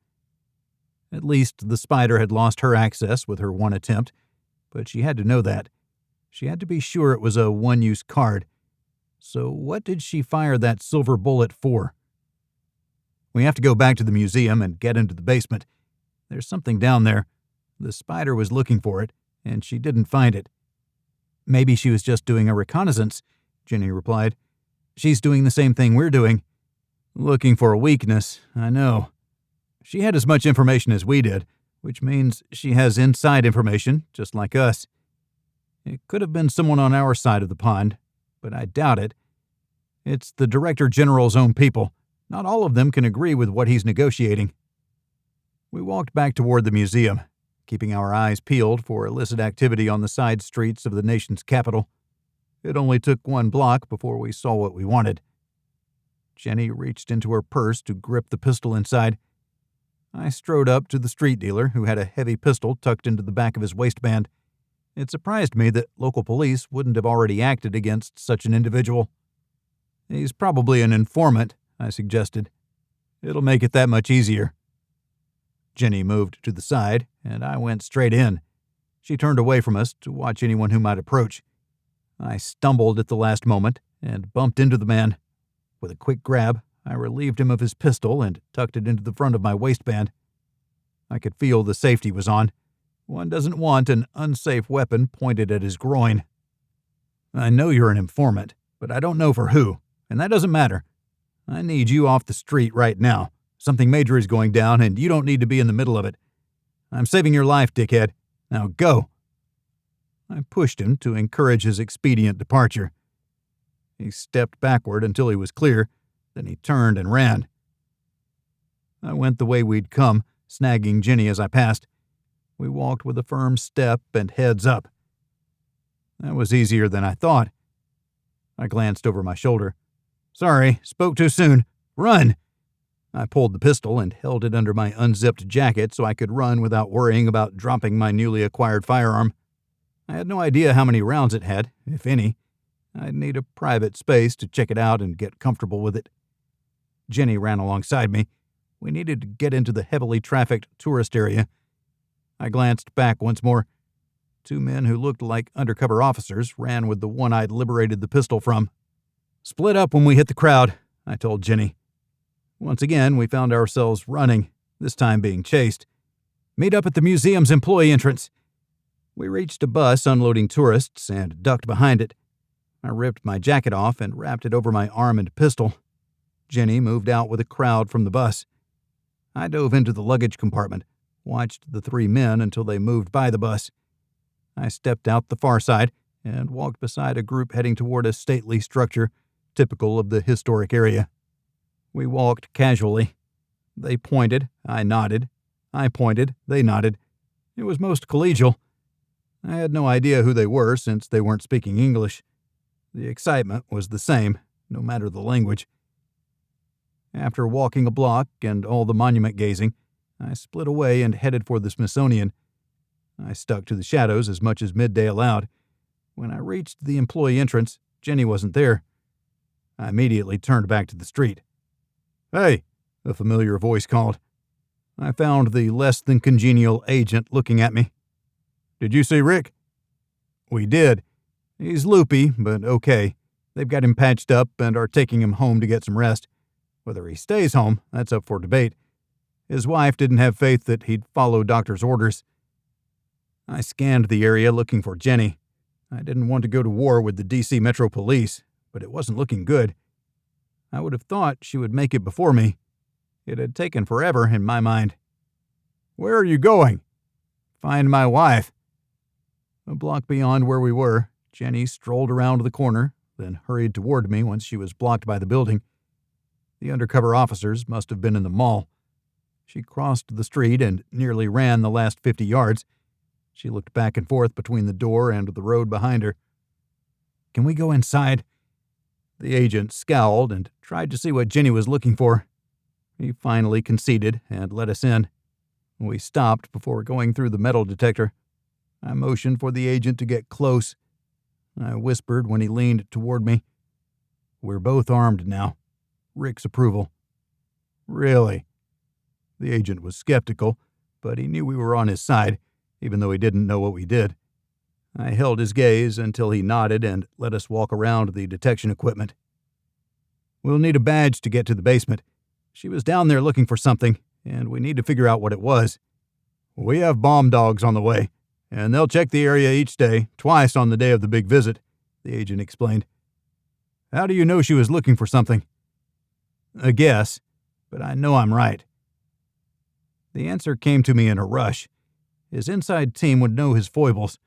At least the spider had lost her access with her one attempt, but she had to know that. She had to be sure it was a one-use card. So what did she fire that silver bullet for? We have to go back to the museum and get into the basement. There's something down there. The spider was looking for it, and she didn't find it. Maybe she was just doing a reconnaissance, Jenny replied. She's doing the same thing we're doing. Looking for a weakness, I know. She had as much information as we did, which means she has inside information, just like us. It could have been someone on our side of the pond, but I doubt it. It's the Director General's own people. Not all of them can agree with what he's negotiating. We walked back toward the museum, keeping our eyes peeled for illicit activity on the side streets of the nation's capital. It only took one block before we saw what we wanted. Jenny reached into her purse to grip the pistol inside. I strode up to the street dealer, who had a heavy pistol tucked into the back of his waistband. It surprised me that local police wouldn't have already acted against such an individual. He's probably an informant, I suggested. It'll make it that much easier. Jenny moved to the side, and I went straight in. She turned away from us to watch anyone who might approach. I stumbled at the last moment and bumped into the man. With a quick grab, I relieved him of his pistol and tucked it into the front of my waistband. I could feel the safety was on. One doesn't want an unsafe weapon pointed at his groin. I know you're an informant, but I don't know for who, and that doesn't matter. I need you off the street right now. Something major is going down, and you don't need to be in the middle of it. I'm saving your life, dickhead. Now go. I pushed him to encourage his expedient departure. He stepped backward until he was clear, then he turned and ran. I went the way we'd come, snagging Jenny as I passed. We walked with a firm step and heads up. That was easier than I thought. I glanced over my shoulder. Sorry, spoke too soon. Run! I pulled the pistol and held it under my unzipped jacket so I could run without worrying about dropping my newly acquired firearm. I had no idea how many rounds it had, if any. I'd need a private space to check it out and get comfortable with it. Jenny ran alongside me. We needed to get into the heavily trafficked tourist area. I glanced back once more. Two men who looked like undercover officers ran with the one I'd liberated the pistol from. Split up when we hit the crowd, I told Jenny. Once again, we found ourselves running, this time being chased. Meet up at the museum's employee entrance. We reached a bus unloading tourists and ducked behind it. I ripped my jacket off and wrapped it over my arm and pistol. Jenny moved out with a crowd from the bus. I dove into the luggage compartment, watched the three men until they moved by the bus. I stepped out the far side and walked beside a group heading toward a stately structure typical of the historic area. We walked casually. They pointed, I nodded. I pointed, they nodded. It was most collegial. I had no idea who they were since they weren't speaking English. The excitement was the same, no matter the language. After walking a block and all the monument gazing, I split away and headed for the Smithsonian. I stuck to the shadows as much as midday allowed. When I reached the employee entrance, Jenny wasn't there. I immediately turned back to the street. Hey, a familiar voice called. I found the less than congenial agent looking at me. Did you see Rick? We did. He's loopy, but okay. They've got him patched up and are taking him home to get some rest. Whether he stays home, that's up for debate. His wife didn't have faith that he'd follow doctor's orders. I scanned the area looking for Jenny. I didn't want to go to war with the D.C. Metro Police, but it wasn't looking good. I would have thought she would make it before me. It had taken forever in my mind. Where are you going? Find my wife. A block beyond where we were, Jenny strolled around the corner, then hurried toward me once she was blocked by the building. The undercover officers must have been in the mall. She crossed the street and nearly ran the last 50 yards. She looked back and forth between the door and the road behind her. Can we go inside? The agent scowled and tried to see what Jenny was looking for. He finally conceded and let us in. We stopped before going through the metal detector. I motioned for the agent to get close. I whispered when he leaned toward me. We're both armed now. Rick's approval. Really? The agent was skeptical, but he knew we were on his side, even though he didn't know what we did. I held his gaze until he nodded and let us walk around the detection equipment. We'll need a badge to get to the basement. She was down there looking for something, and we need to figure out what it was. We have bomb dogs on the way, and they'll check the area each day, twice on the day of the big visit, the agent explained. How do you know she was looking for something? A guess, but I know I'm right. The answer came to me in a rush. His inside team would know his foibles.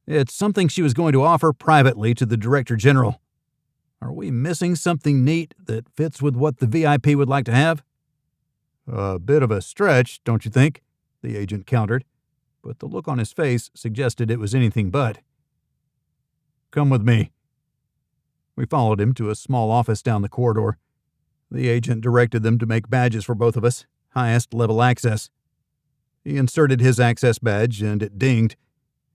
It's something she was going to offer privately to the Director General. Are we missing something neat that fits with what the VIP would like to have? A bit of a stretch, don't you think? The agent countered, but the look on his face suggested it was anything but. Come with me. We followed him to a small office down the corridor. The agent directed them to make badges for both of us, highest level access. He inserted his access badge and it dinged.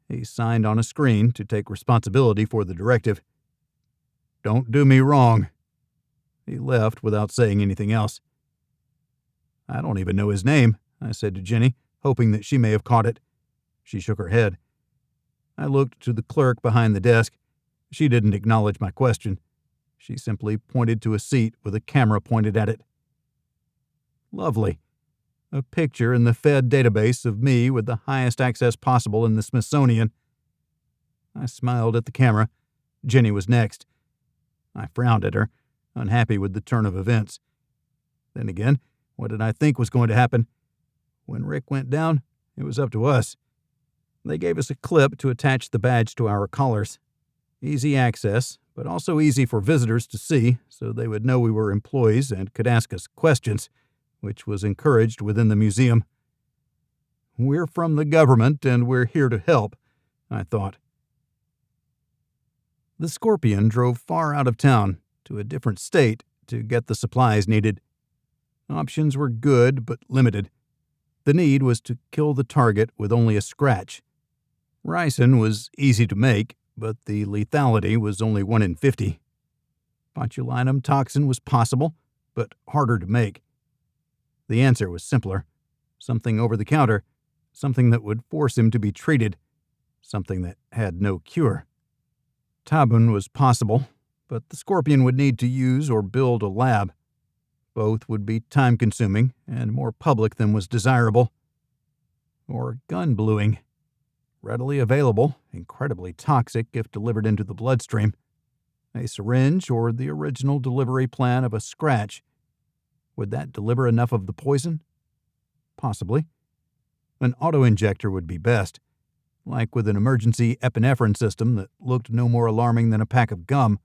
He signed on a screen to take responsibility for the directive. Don't do me wrong. He left without saying anything else. I don't even know his name, I said to Jenny, hoping that she may have caught it. She shook her head. I looked to the clerk behind the desk. She didn't acknowledge my question. She simply pointed to a seat with a camera pointed at it. Lovely. A picture in the Fed database of me with the highest access possible in the Smithsonian. I smiled at the camera. Jenny was next. I frowned at her, unhappy with the turn of events. Then again, what did I think was going to happen? When Rick went down, it was up to us. They gave us a clip to attach the badge to our collars. Easy access, but also easy for visitors to see, so they would know we were employees and could ask us questions, which was encouraged within the museum. We're from the government, and we're here to help, I thought. The Scorpion drove far out of town, to a different state, to get the supplies needed. Options were good, but limited. The need was to kill the target with only a scratch. Ricin was easy to make, but the lethality was only 1 in 50. Botulinum toxin was possible, but harder to make. The answer was simpler. Something over the counter, something that would force him to be treated, something that had no cure. Tabun was possible, but the Scorpion would need to use or build a lab. Both would be time-consuming and more public than was desirable. Or gun bluing. Readily available, incredibly toxic if delivered into the bloodstream. A syringe or the original delivery plan of a scratch. Would that deliver enough of the poison? Possibly. An auto-injector would be best, like with an emergency epinephrine system that looked no more alarming than a pack of gum.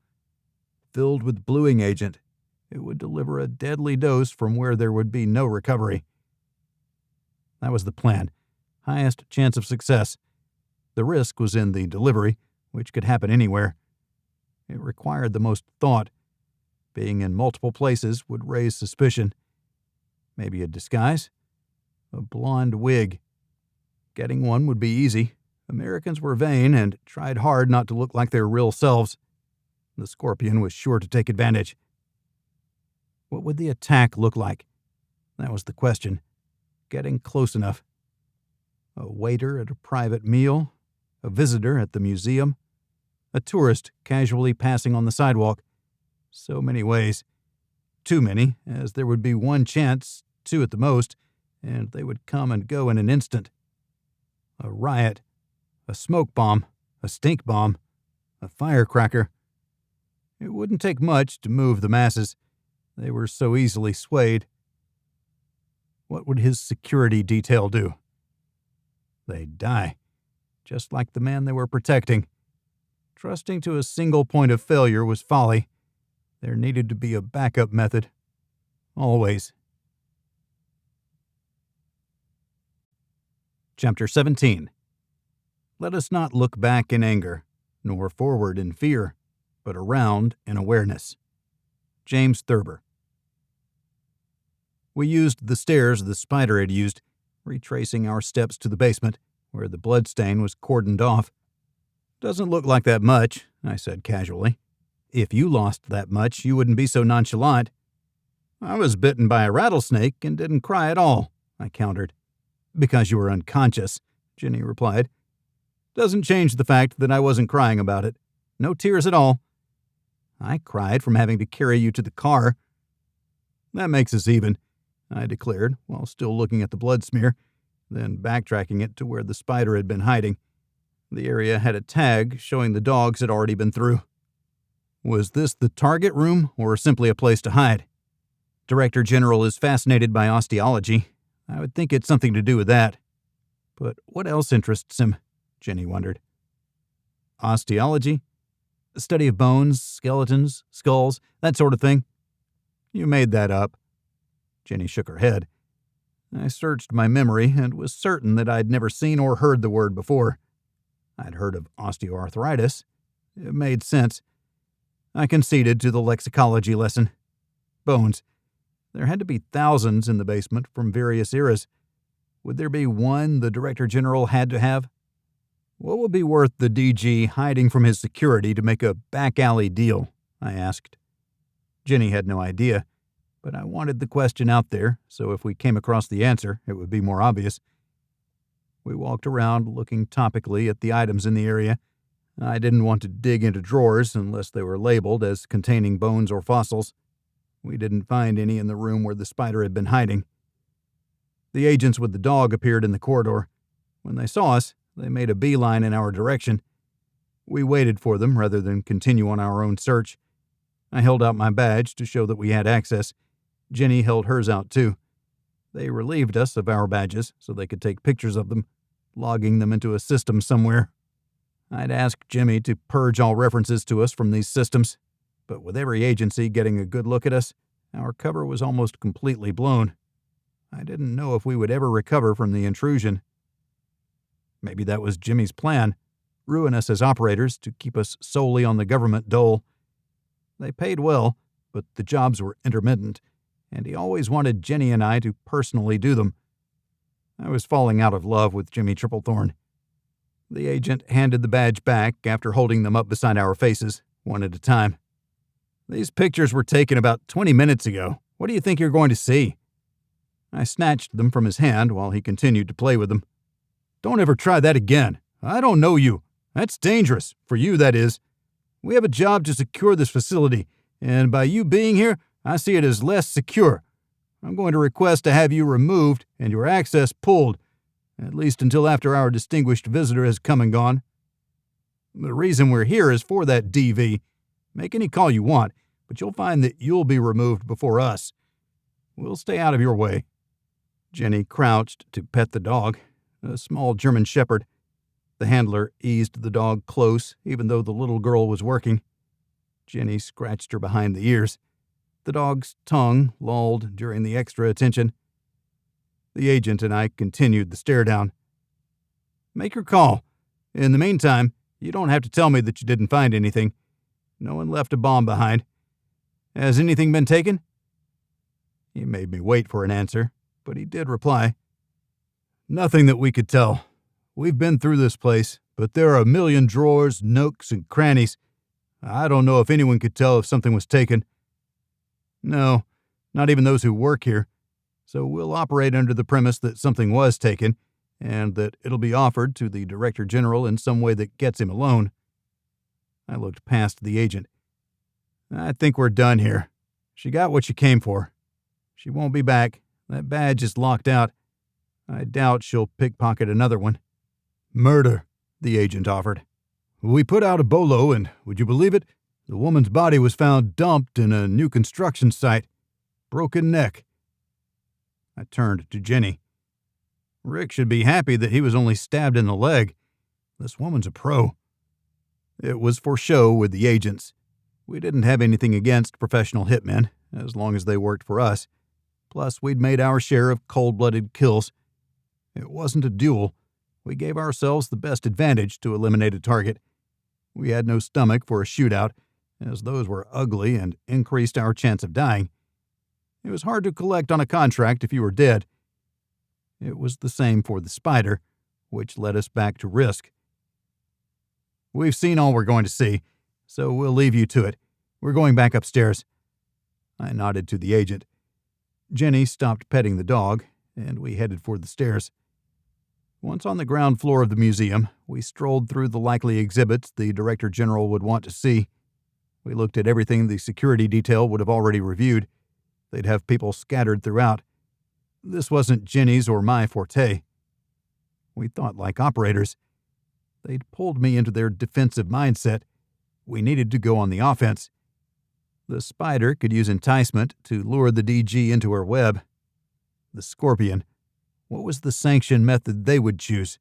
Filled with bluing agent, it would deliver a deadly dose from where there would be no recovery. That was the plan. Highest chance of success. The risk was in the delivery, which could happen anywhere. It required the most thought. Being in multiple places would raise suspicion. Maybe a disguise? A blonde wig. Getting one would be easy. Americans were vain and tried hard not to look like their real selves. The Scorpion was sure to take advantage. What would the attack look like? That was the question. Getting close enough. A waiter at a private meal? A visitor at the museum? A tourist casually passing on the sidewalk? So many ways. Too many, as there would be one chance, 2 at the most, and they would come and go in an instant. A riot. A smoke bomb. A stink bomb. A firecracker. It wouldn't take much to move the masses. They were so easily swayed. What would his security detail do? They'd die, just like the man they were protecting. Trusting to a single point of failure was folly. There needed to be a backup method. Always. Chapter 17. Let us not look back in anger, nor forward in fear, but around in awareness. James Thurber. We used the stairs the spider had used. retracing our steps to the basement, where the bloodstain was cordoned off. "Doesn't look like that much," I said casually. "If you lost that much, you wouldn't be so nonchalant." "I was bitten by a rattlesnake and didn't cry at all," I countered. "Because you were unconscious," Jenny replied. "Doesn't change the fact that I wasn't crying about it. No tears at all." "I cried from having to carry you to the car." "That makes us even," I declared, while still looking at the blood smear, then backtracking it to where the spider had been hiding. The area had a tag showing the dogs had already been through. Was this the target room, or simply a place to hide? Director General is fascinated by osteology. I would think it's something to do with that. But what else interests him? Jenny wondered. Osteology? The study of bones, skeletons, skulls, that sort of thing. You made that up. Jenny shook her head. I searched my memory and was certain that I'd never seen or heard the word before. I'd heard of osteoarthritis. It made sense. I conceded to the lexicology lesson. Bones. There had to be thousands in the basement from various eras. Would there be one the Director General had to have? What would be worth the DG hiding from his security to make a back-alley deal? I asked. Jenny had no idea, but I wanted the question out there, so if we came across the answer, it would be more obvious. We walked around looking topically at the items in the area. I didn't want to dig into drawers unless they were labeled as containing bones or fossils. We didn't find any in the room where the spider had been hiding. The agents with the dog appeared in the corridor. When they saw us, they made a beeline in our direction. We waited for them rather than continue on our own search. I held out my badge to show that we had access. Jenny held hers out too. They relieved us of our badges so they could take pictures of them, logging them into a system somewhere. I'd asked Jimmy to purge all references to us from these systems, but with every agency getting a good look at us, our cover was almost completely blown. I didn't know if we would ever recover from the intrusion. Maybe that was Jimmy's plan, ruin us as operators to keep us solely on the government dole. They paid well, but the jobs were intermittent, and he always wanted Jenny and I to personally do them. I was falling out of love with Jimmy Triplethorn. The agent handed the badge back after holding them up beside our faces, one at a time. "These pictures were taken about 20 minutes ago. What do you think you're going to see?" I snatched them from his hand while he continued to play with them. "Don't ever try that again. I don't know you. That's dangerous. For you, that is. We have a job to secure this facility, and by you being here, I see it as less secure. I'm going to request to have you removed and your access pulled, at least until after our distinguished visitor has come and gone. The reason we're here is for that DV. Make any call you want, but you'll find that you'll be removed before us. We'll stay out of your way." Jenny crouched to pet the dog, a small German shepherd. The handler eased the dog close, even though the little girl was working. Jenny scratched her behind the ears. The dog's tongue lolled during the extra attention. The agent and I continued the stare-down. "Make your call. In the meantime, you don't have to tell me that you didn't find anything. No one left a bomb behind. Has anything been taken?" He made me wait for an answer, but he did reply. "Nothing that we could tell. We've been through this place, but there are a million drawers, nooks, and crannies. I don't know if anyone could tell if something was taken. No, not even those who work here. So we'll operate under the premise that something was taken, and that it'll be offered to the Director General in some way that gets him alone." I looked past the agent. "I think we're done here. She got what she came for. She won't be back. That badge is locked out. I doubt she'll pickpocket another one." "Murder," the agent offered. "We put out a bolo, and would you believe it? The woman's body was found dumped in a new construction site. Broken neck." I turned to Jenny. "Rick should be happy that he was only stabbed in the leg. This woman's a pro." It was for show with the agents. We didn't have anything against professional hitmen, as long as they worked for us. Plus, we'd made our share of cold-blooded kills. It wasn't a duel. We gave ourselves the best advantage to eliminate a target. We had no stomach for a shootout, as those were ugly and increased our chance of dying. It was hard to collect on a contract if you were dead. It was the same for the spider, which led us back to Risk. "We've seen all we're going to see, so we'll leave you to it. We're going back upstairs." I nodded to the agent. Jenny stopped petting the dog, and we headed for the stairs. Once on the ground floor of the museum, we strolled through the likely exhibits the Director General would want to see. We looked at everything the security detail would have already reviewed. They'd have people scattered throughout. This wasn't Jenny's or my forte. We thought like operators. They'd pulled me into their defensive mindset. We needed to go on the offense. The spider could use enticement to lure the DG into her web. The scorpion, what was the sanction method they would choose?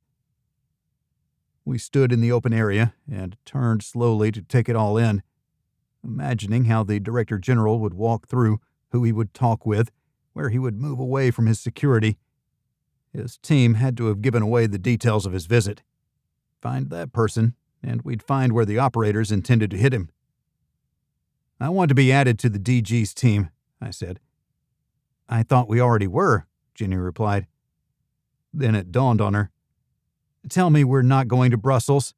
We stood in the open area and turned slowly to take it all in, imagining how the Director General would walk through, who he would talk with, where he would move away from his security. His team had to have given away the details of his visit. Find that person, and we'd find where the operators intended to hit him. "I want to be added to the DG's team," I said. "I thought we already were," Jenny replied. Then it dawned on her. "Tell me we're not going to Brussels."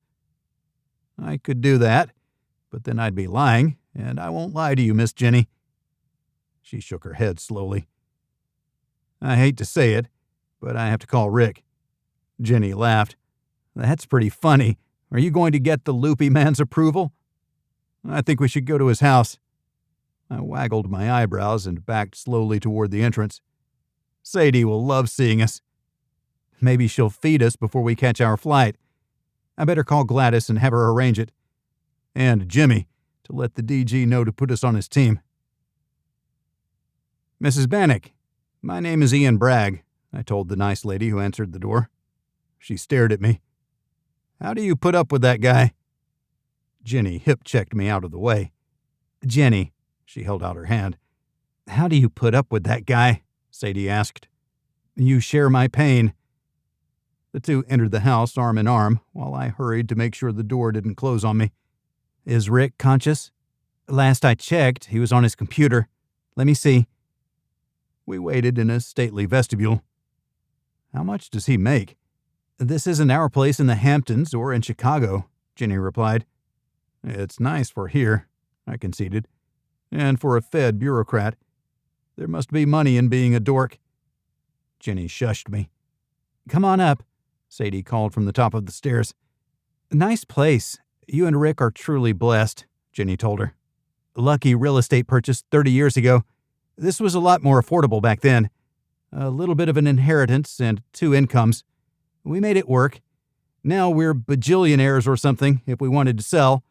"I could do that, but then I'd be lying, and I won't lie to you, Miss Jenny." She shook her head slowly. "I hate to say it, but I have to call Rick." Jenny laughed. "That's pretty funny. Are you going to get the loopy man's approval?" "I think we should go to his house." I waggled my eyebrows and backed slowly toward the entrance. "Sadie will love seeing us." "Maybe she'll feed us before we catch our flight. I better call Gladys and have her arrange it. And Jimmy, to let the DG know to put us on his team." "Mrs. Bannock, my name is Ian Bragg," I told the nice lady who answered the door. She stared at me. "How do you put up with that guy?" Jenny hip-checked me out of the way. "Jenny," she held out her hand. "How do you put up with that guy?" Sadie asked. "You share my pain." The two entered the house arm in arm, while I hurried to make sure the door didn't close on me. "Is Rick conscious?" "Last I checked, he was on his computer. Let me see." We waited in a stately vestibule. "How much does he make?" "This isn't our place in the Hamptons or in Chicago," Jenny replied. "It's nice for here," I conceded. "And for a Fed bureaucrat. There must be money in being a dork." Jenny shushed me. "Come on up," Sadie called from the top of the stairs. "Nice place. You and Rick are truly blessed," Jenny told her. "Lucky real estate purchase 30 years ago. This was a lot more affordable back then. A little bit of an inheritance and 2 incomes. We made it work. Now we're bajillionaires or something if we wanted to sell."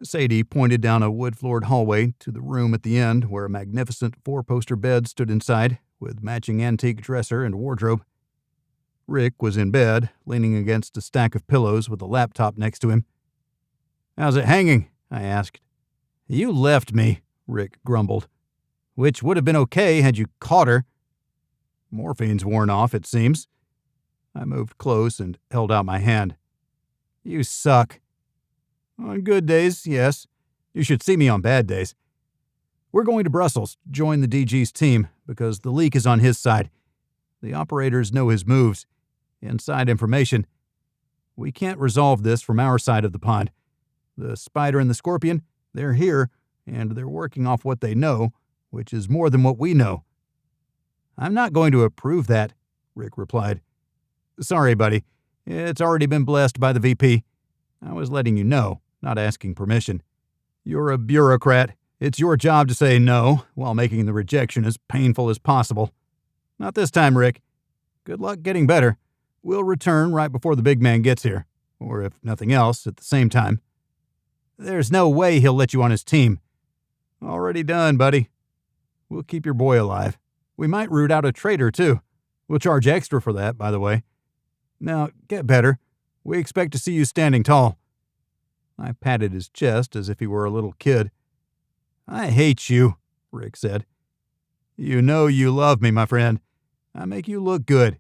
Sadie pointed down a wood-floored hallway to the room at the end where a magnificent 4-poster bed stood inside, with matching antique dresser and wardrobe. Rick was in bed, leaning against a stack of pillows with a laptop next to him. "How's it hanging?" I asked. "You left me," Rick grumbled. "Which would have been okay had you caught her." "Morphine's worn off, it seems." I moved close and held out my hand. "You suck." "On good days, yes. You should see me on bad days. We're going to Brussels, join the DG's team, because the leak is on his side. The operators know his moves. Inside information. We can't resolve this from our side of the pond. The spider and the scorpion, they're here, and they're working off what they know, which is more than what we know." "I'm not going to approve that," Rick replied. "Sorry, buddy. It's already been blessed by the VP. I was letting you know, not asking permission. You're a bureaucrat. It's your job to say no, while making the rejection as painful as possible. Not this time, Rick. Good luck getting better. We'll return right before the big man gets here, or if nothing else, at the same time." "There's no way he'll let you on his team." "Already done, buddy. We'll keep your boy alive. We might root out a traitor, too. We'll charge extra for that, by the way. Now, get better. We expect to see you standing tall." I patted his chest as if he were a little kid. "I hate you," Rick said. "You know you love me, my friend. I make you look good.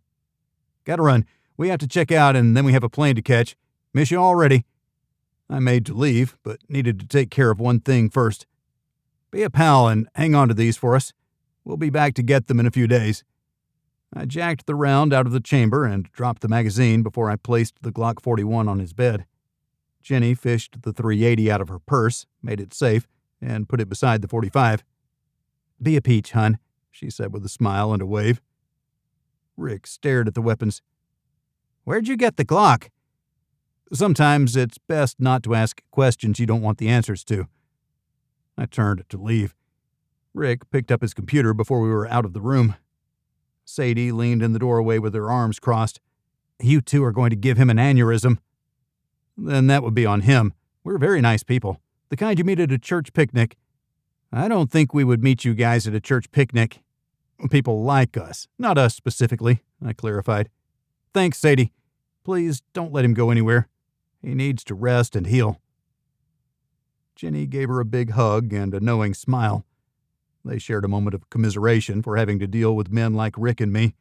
Gotta run. We have to check out, and then we have a plane to catch. Miss you already." I made to leave, but needed to take care of one thing first. "Be a pal and hang on to these for us. We'll be back to get them in a few days." I jacked the round out of the chamber and dropped the magazine before I placed the Glock 41 on his bed. Jenny fished the .380 out of her purse, made it safe, and put it beside the .45. "Be a peach, hun," she said with a smile and a wave. Rick stared at the weapons. "Where'd you get the Glock?" "Sometimes it's best not to ask questions you don't want the answers to." I turned to leave. Rick picked up his computer before we were out of the room. Sadie leaned in the doorway with her arms crossed. "You two are going to give him an aneurysm." "Then that would be on him. We're very nice people. The kind you meet at a church picnic." "I don't think we would meet you guys at a church picnic." "People like us, not us specifically," I clarified. "Thanks, Sadie. Please don't let him go anywhere. He needs to rest and heal." Jenny gave her a big hug and a knowing smile. They shared a moment of commiseration for having to deal with men like Rick and me.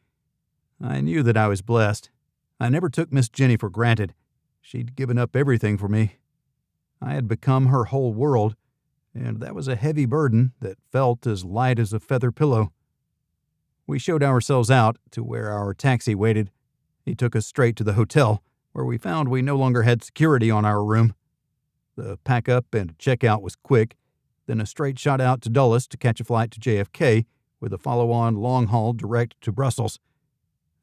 I knew that I was blessed. I never took Miss Jenny for granted. She'd given up everything for me. I had become her whole world, and that was a heavy burden that felt as light as a feather pillow. We showed ourselves out to where our taxi waited. He took us straight to the hotel, where we found we no longer had security on our room. The pack-up and check-out was quick, then a straight shot out to Dulles to catch a flight to JFK, with a follow-on long-haul direct to Brussels.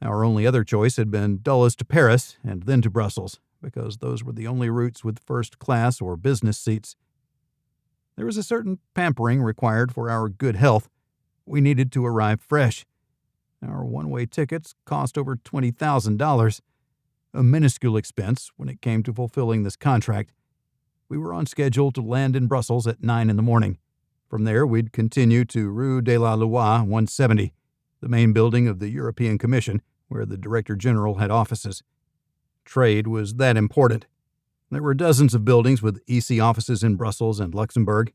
Our only other choice had been Dulles to Paris and then to Brussels, because those were the only routes with first-class or business seats. There was a certain pampering required for our good health. We needed to arrive fresh. Our one-way tickets cost over $20,000, a minuscule expense when it came to fulfilling this contract. We were on schedule to land in Brussels at 9 in the morning. From there, we'd continue to Rue de la Loi 170, the main building of the European Commission, where the Director General had offices. Trade was that important. There were dozens of buildings with EC offices in Brussels and Luxembourg,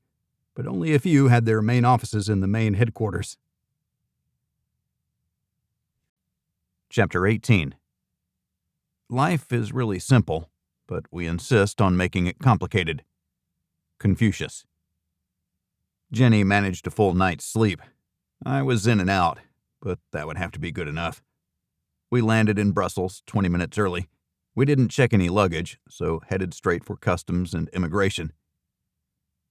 but only a few had their main offices in the main headquarters. Chapter 18. Life is really simple, but we insist on making it complicated. Confucius. Jenny managed a full night's sleep. I was in and out, but that would have to be good enough. We landed in Brussels 20 minutes early. We didn't check any luggage, so headed straight for customs and immigration.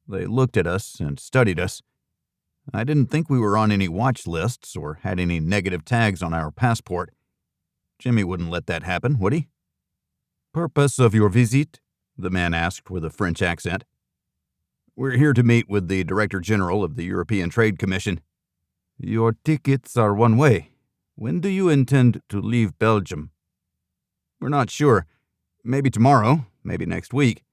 They looked at us and studied us. I didn't think we were on any watch lists or had any negative tags on our passport. Jimmy wouldn't let that happen, would he? "Purpose of your visit?" the man asked with a French accent. "We're here to meet with the Director General of the European Trade Commission." "Your tickets are one way. When do you intend to leave Belgium?" "We're not sure. Maybe tomorrow, maybe next week."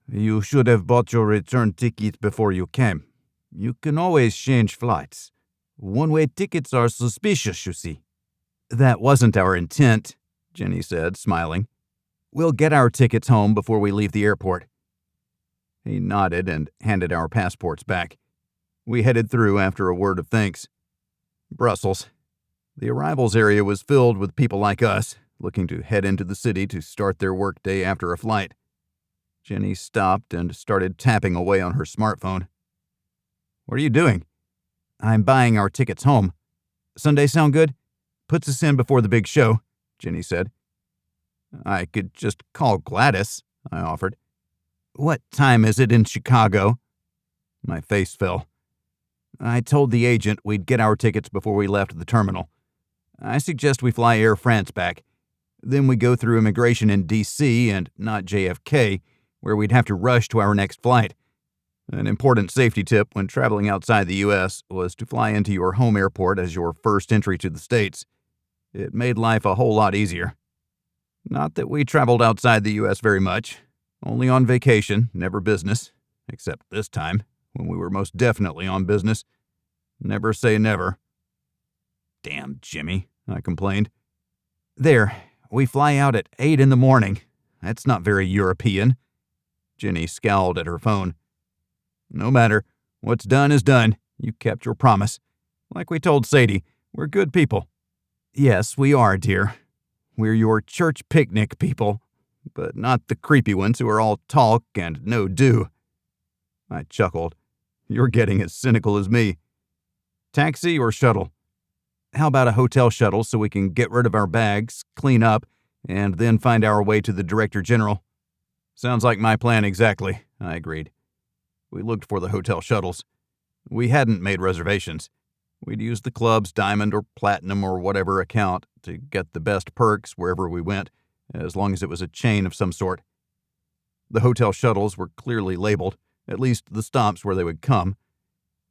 "You should have bought your return ticket before you came. You can always change flights. One-way tickets are suspicious, you see." "That wasn't our intent," Jenny said, smiling. "We'll get our tickets home before we leave the airport." He nodded and handed our passports back. We headed through after a word of thanks. Brussels. The arrivals area was filled with people like us, looking to head into the city to start their workday after a flight. Jenny stopped and started tapping away on her smartphone. "What are you doing?" "I'm buying our tickets home." "Sunday sound good?" "Puts us in before the big show," Jenny said. "I could just call Gladys," I offered. "What time is it in Chicago?" My face fell. "I told the agent we'd get our tickets before we left the terminal. I suggest we fly Air France back. Then we go through immigration in D.C. and not JFK, where we'd have to rush to our next flight. An important safety tip when traveling outside the U.S. was to fly into your home airport as your first entry to the States. It made life a whole lot easier. Not that we traveled outside the U.S. very much. Only on vacation, never business. Except this time, when we were most definitely on business. Never say never." "Damn, Jimmy," I complained. "There, we fly out at 8 in the morning. That's not very European." Jenny scowled at her phone. "No matter. What's done is done. You kept your promise. Like we told Sadie, we're good people." "Yes, we are, dear. We're your church picnic people, but not the creepy ones who are all talk and no do." I chuckled. "You're getting as cynical as me. Taxi or shuttle?" How about a hotel shuttle so we can get rid of our bags, clean up, and then find our way to the Director General? Sounds like my plan exactly, I agreed. We looked for the hotel shuttles. We hadn't made reservations. We'd used the club's Diamond or Platinum or whatever account to get the best perks wherever we went, as long as it was a chain of some sort. The hotel shuttles were clearly labeled, at least the stops where they would come.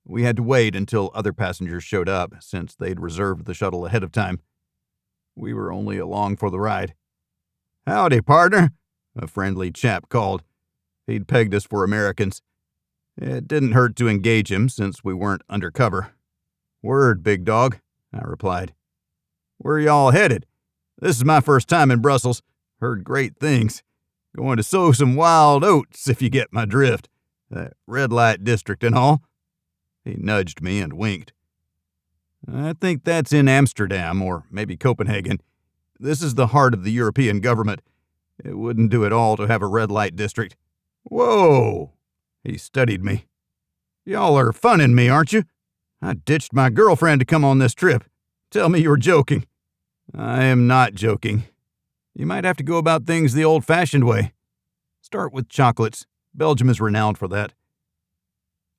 We had to wait until other passengers showed up, since they'd reserved the shuttle ahead of time. We were only along for the ride. "Howdy, partner," a friendly chap called. He'd pegged us for Americans. It didn't hurt to engage him, since we weren't undercover. "Word, big dog," I replied. "Where y'all headed? This is my first time in Brussels. Heard great things. Going to sow some wild oats, if you get my drift. That red light district and all." He nudged me and winked. "I think that's in Amsterdam, or maybe Copenhagen. This is the heart of the European government. It wouldn't do at all to have a red light district." "Whoa!" He studied me. "Y'all are funning me, aren't you? I ditched my girlfriend to come on this trip. Tell me you're joking." "I am not joking. You might have to go about things the old-fashioned way. Start with chocolates. Belgium is renowned for that."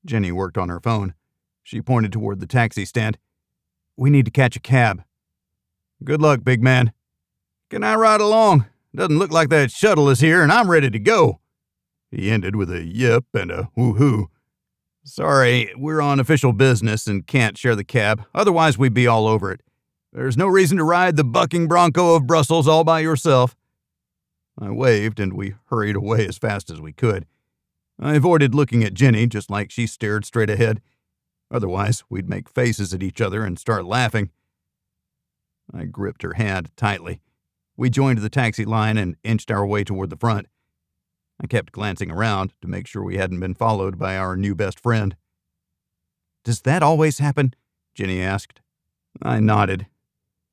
Jenny worked on her phone. She pointed toward the taxi stand. "We need to catch a cab." "Good luck, big man." "Can I ride along? Doesn't look like that shuttle is here, and I'm ready to go." He ended with a yip and a woo-hoo. "Sorry, we're on official business and can't share the cab. Otherwise, we'd be all over it. There's no reason to ride the bucking bronco of Brussels all by yourself." I waved, and we hurried away as fast as we could. I avoided looking at Jenny, just like she stared straight ahead. Otherwise, we'd make faces at each other and start laughing. I gripped her hand tightly. We joined the taxi line and inched our way toward the front. I kept glancing around to make sure we hadn't been followed by our new best friend. "Does that always happen?" Jenny asked. I nodded.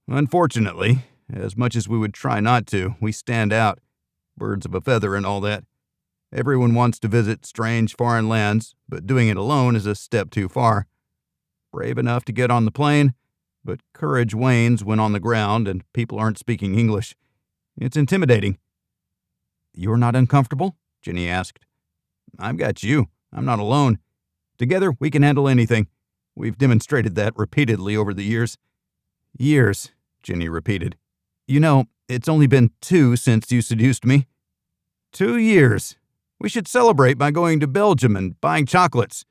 "Unfortunately, as much as we would try not to, we stand out. Birds of a feather and all that. Everyone wants to visit strange foreign lands, but doing it alone is a step too far. Brave enough to get on the plane, but courage wanes when on the ground and people aren't speaking English. It's intimidating." "You're not uncomfortable?" Jenny asked. "I've got you. I'm not alone. Together, we can handle anything. We've demonstrated that repeatedly over the years." "Years," Jenny repeated. "You know, it's only been 2 since you seduced me." 2 years. We should celebrate by going to Belgium and buying chocolates."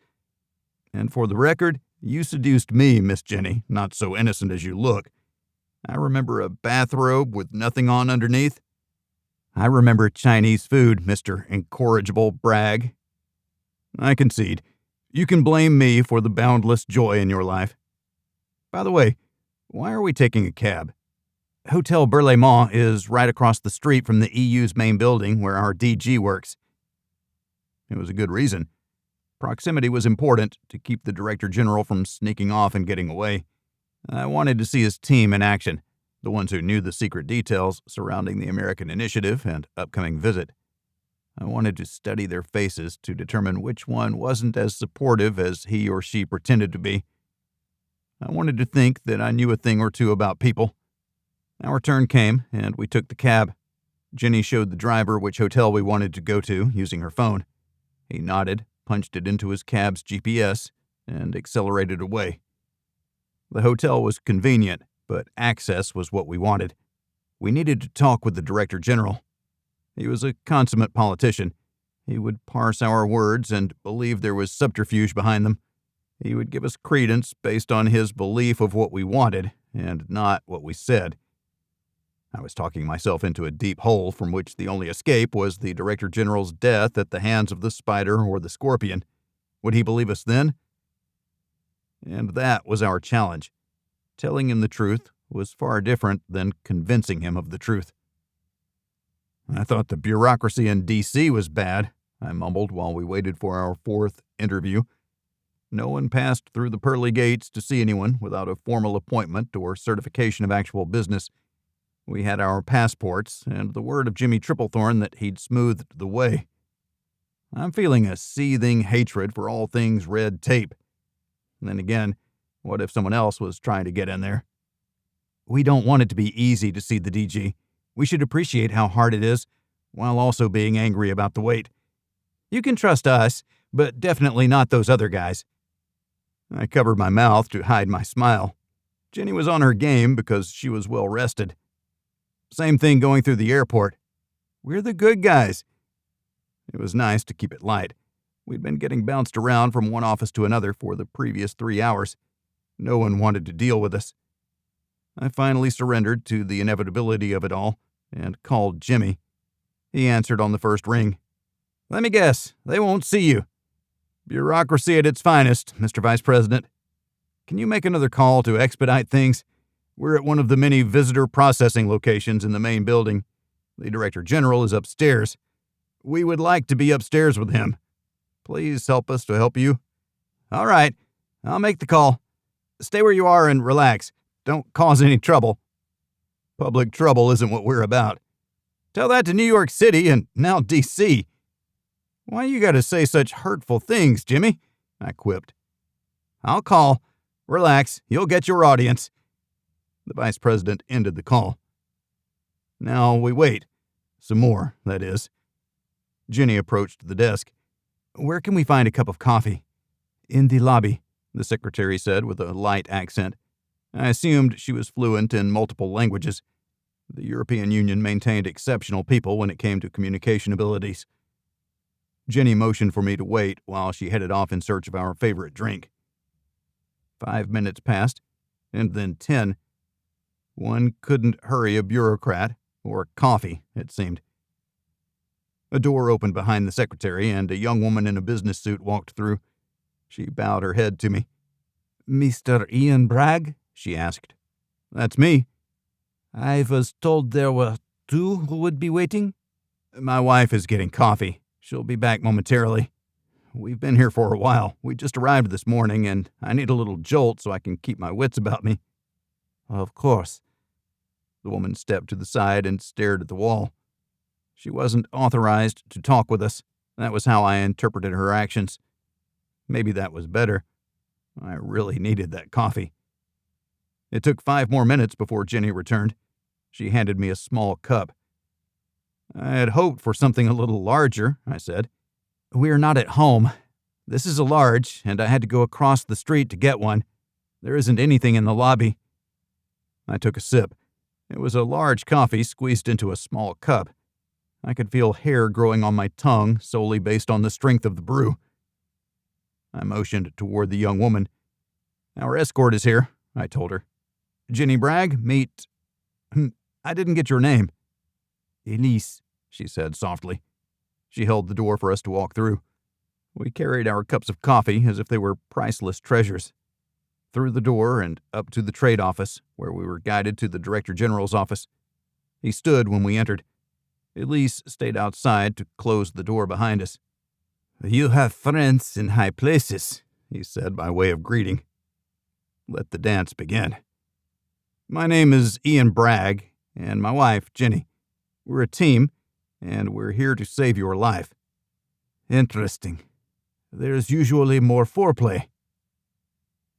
"And for the record, you seduced me, Miss Jenny, not so innocent as you look. I remember a bathrobe with nothing on underneath." "I remember Chinese food, Mr. Incorrigible Bragg." "I concede. You can blame me for the boundless joy in your life. By the way, why are we taking a cab?" "Hotel Berlaymont is right across the street from the EU's main building where our DG works." It was a good reason. Proximity was important to keep the Director General from sneaking off and getting away. I wanted to see his team in action, the ones who knew the secret details surrounding the American initiative and upcoming visit. I wanted to study their faces to determine which one wasn't as supportive as he or she pretended to be. I wanted to think that I knew a thing or two about people. Our turn came, and we took the cab. Jenny showed the driver which hotel we wanted to go to using her phone. He nodded, punched it into his cab's GPS, and accelerated away. The hotel was convenient, but access was what we wanted. We needed to talk with the Director General. He was a consummate politician. He would parse our words and believe there was subterfuge behind them. He would give us credence based on his belief of what we wanted, and not what we said. I was talking myself into a deep hole from which the only escape was the Director General's death at the hands of the spider or the scorpion. Would he believe us then? And that was our challenge. Telling him the truth was far different than convincing him of the truth. "I thought the bureaucracy in D.C. was bad," I mumbled while we waited for our 4th interview. No one passed through the pearly gates to see anyone without a formal appointment or certification of actual business. We had our passports and the word of Jimmy Triplethorn that he'd smoothed the way. I'm feeling a seething hatred for all things red tape. Then again, what if someone else was trying to get in there? We don't want it to be easy to see the DG. We should appreciate how hard it is, while also being angry about the wait. You can trust us, but definitely not those other guys." I covered my mouth to hide my smile. Jenny was on her game because she was well rested. Same thing going through the airport. We're the good guys. It was nice to keep it light. We'd been getting bounced around from one office to another for the previous 3 hours. No one wanted to deal with us. I finally surrendered to the inevitability of it all and called Jimmy. He answered on the first ring. "Let me guess, they won't see you." "Bureaucracy at its finest, Mr. Vice President. Can you make another call to expedite things? We're at one of the many visitor processing locations in the main building. The Director General is upstairs. We would like to be upstairs with him. Please help us to help you." "All right, I'll make the call. Stay where you are and relax. Don't cause any trouble." "Public trouble isn't what we're about." "Tell that to New York City and now D.C. "Why you gotta say such hurtful things, Jimmy?" I quipped. "I'll call. Relax, you'll get your audience." The Vice President ended the call. Now we wait. Some more, that is. Jenny approached the desk. "Where can we find a cup of coffee?" "In the lobby," the secretary said with a light accent. I assumed she was fluent in multiple languages. The European Union maintained exceptional people when it came to communication abilities. Jenny motioned for me to wait while she headed off in search of our favorite drink. 5 minutes passed, and then 10. One couldn't hurry a bureaucrat, or coffee, it seemed. A door opened behind the secretary, and a young woman in a business suit walked through. She bowed her head to me. "Mr. Ian Bragg?" she asked. "That's me." "I was told there were 2 who would be waiting." "My wife is getting coffee. She'll be back momentarily. We've been here for a while. We just arrived this morning, and I need a little jolt so I can keep my wits about me." "Of course." The woman stepped to the side and stared at the wall. She wasn't authorized to talk with us. That was how I interpreted her actions. Maybe that was better. I really needed that coffee. It took 5 more minutes before Jenny returned. She handed me a small cup. "I had hoped for something a little larger," I said. "We're not at home. This is a large, and I had to go across the street to get one. There isn't anything in the lobby." I took a sip. It was a large coffee squeezed into a small cup. I could feel hair growing on my tongue solely based on the strength of the brew. I motioned toward the young woman. "Our escort is here," I told her. "Jenny Bragg, meet—" "I didn't get your name." "Elise," she said softly. She held the door for us to walk through. We carried our cups of coffee as if they were priceless treasures. Through the door and up to the trade office, where we were guided to the Director General's office. He stood when we entered. Elise stayed outside to close the door behind us. "You have friends in high places," he said by way of greeting. Let the dance begin. "My name is Ian Bragg, and my wife, Jenny. We're a team, and we're here to save your life." "Interesting. There's usually more foreplay."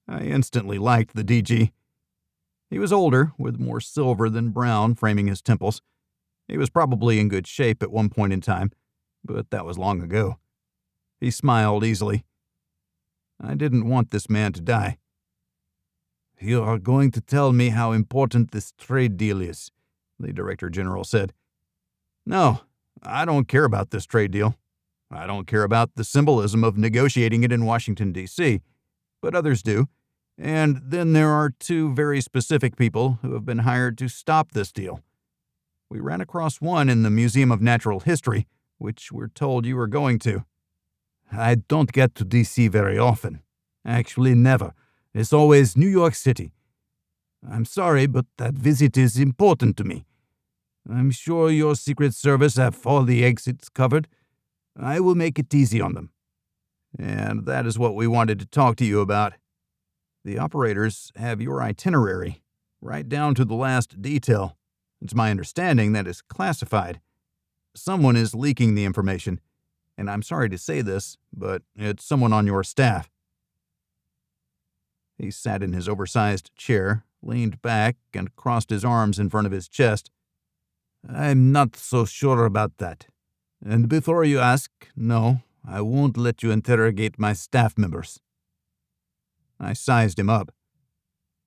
I instantly liked the DG. He was older, with more silver than brown framing his temples. He was probably in good shape at one point in time, but that was long ago. He smiled easily. I didn't want this man to die. "You are going to tell me how important this trade deal is," the Director General said. "No, I don't care about this trade deal. I don't care about the symbolism of negotiating it in Washington, D.C., but others do. And then there are 2 very specific people who have been hired to stop this deal. We ran across one in the Museum of Natural History, which we're told you are going to." "I don't get to D.C. very often. Actually, never. It's always New York City. I'm sorry, but that visit is important to me. I'm sure your Secret Service have all the exits covered. I will make it easy on them." "And that is what we wanted to talk to you about. The operators have your itinerary, right down to the last detail. It's my understanding that it's classified. Someone is leaking the information, and I'm sorry to say this, but it's someone on your staff." He sat in his oversized chair, leaned back, and crossed his arms in front of his chest. "I'm not so sure about that. And before you ask, no, I won't let you interrogate my staff members." I sized him up.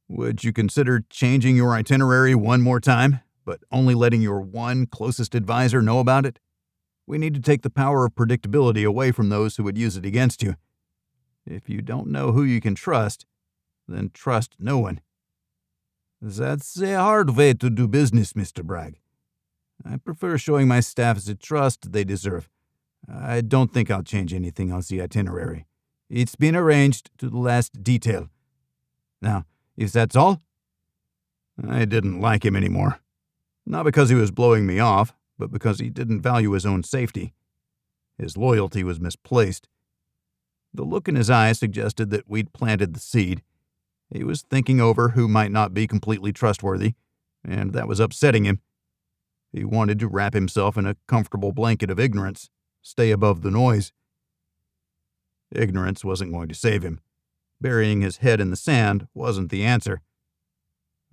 "Would you consider changing your itinerary one more time, but only letting your one closest advisor know about it? We need to take the power of predictability away from those who would use it against you. If you don't know who you can trust, then trust no one." "That's a hard way to do business, Mr. Bragg. I prefer showing my staff the trust they deserve. I don't think I'll change anything on the itinerary. It's been arranged to the last detail. Now, if that's all..." I didn't like him anymore. Not because he was blowing me off, but because he didn't value his own safety. His loyalty was misplaced. The look in his eyes suggested that we'd planted the seed. He was thinking over who might not be completely trustworthy, and that was upsetting him. He wanted to wrap himself in a comfortable blanket of ignorance, stay above the noise. Ignorance wasn't going to save him. Burying his head in the sand wasn't the answer.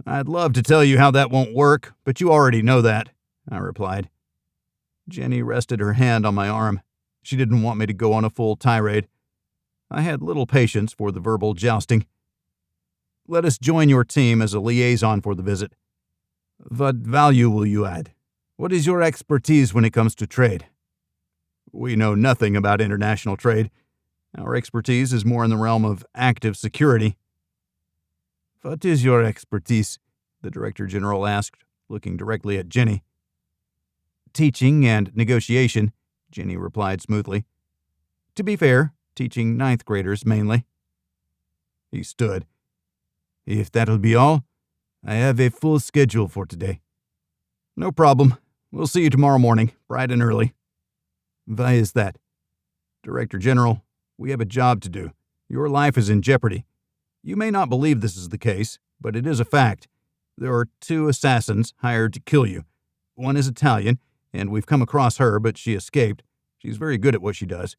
"I'd love to tell you how that won't work, but you already know that," I replied. Jenny rested her hand on my arm. She didn't want me to go on a full tirade. I had little patience for the verbal jousting. "Let us join your team as a liaison for the visit. What value will you add? What is your expertise when it comes to trade?" "We know nothing about international trade. Our expertise is more in the realm of active security." "What is your expertise?" the Director General asked, looking directly at Jenny. "Teaching and negotiation," Jenny replied smoothly. "To be fair, teaching ninth graders mainly." He stood. "If that'll be all, I have a full schedule for today." "No problem. We'll see you tomorrow morning, bright and early." "Why is that?" "Director General, we have a job to do. Your life is in jeopardy. You may not believe this is the case, but it is a fact. There are 2 assassins hired to kill you. One is Italian, and we've come across her, but she escaped. She's very good at what she does.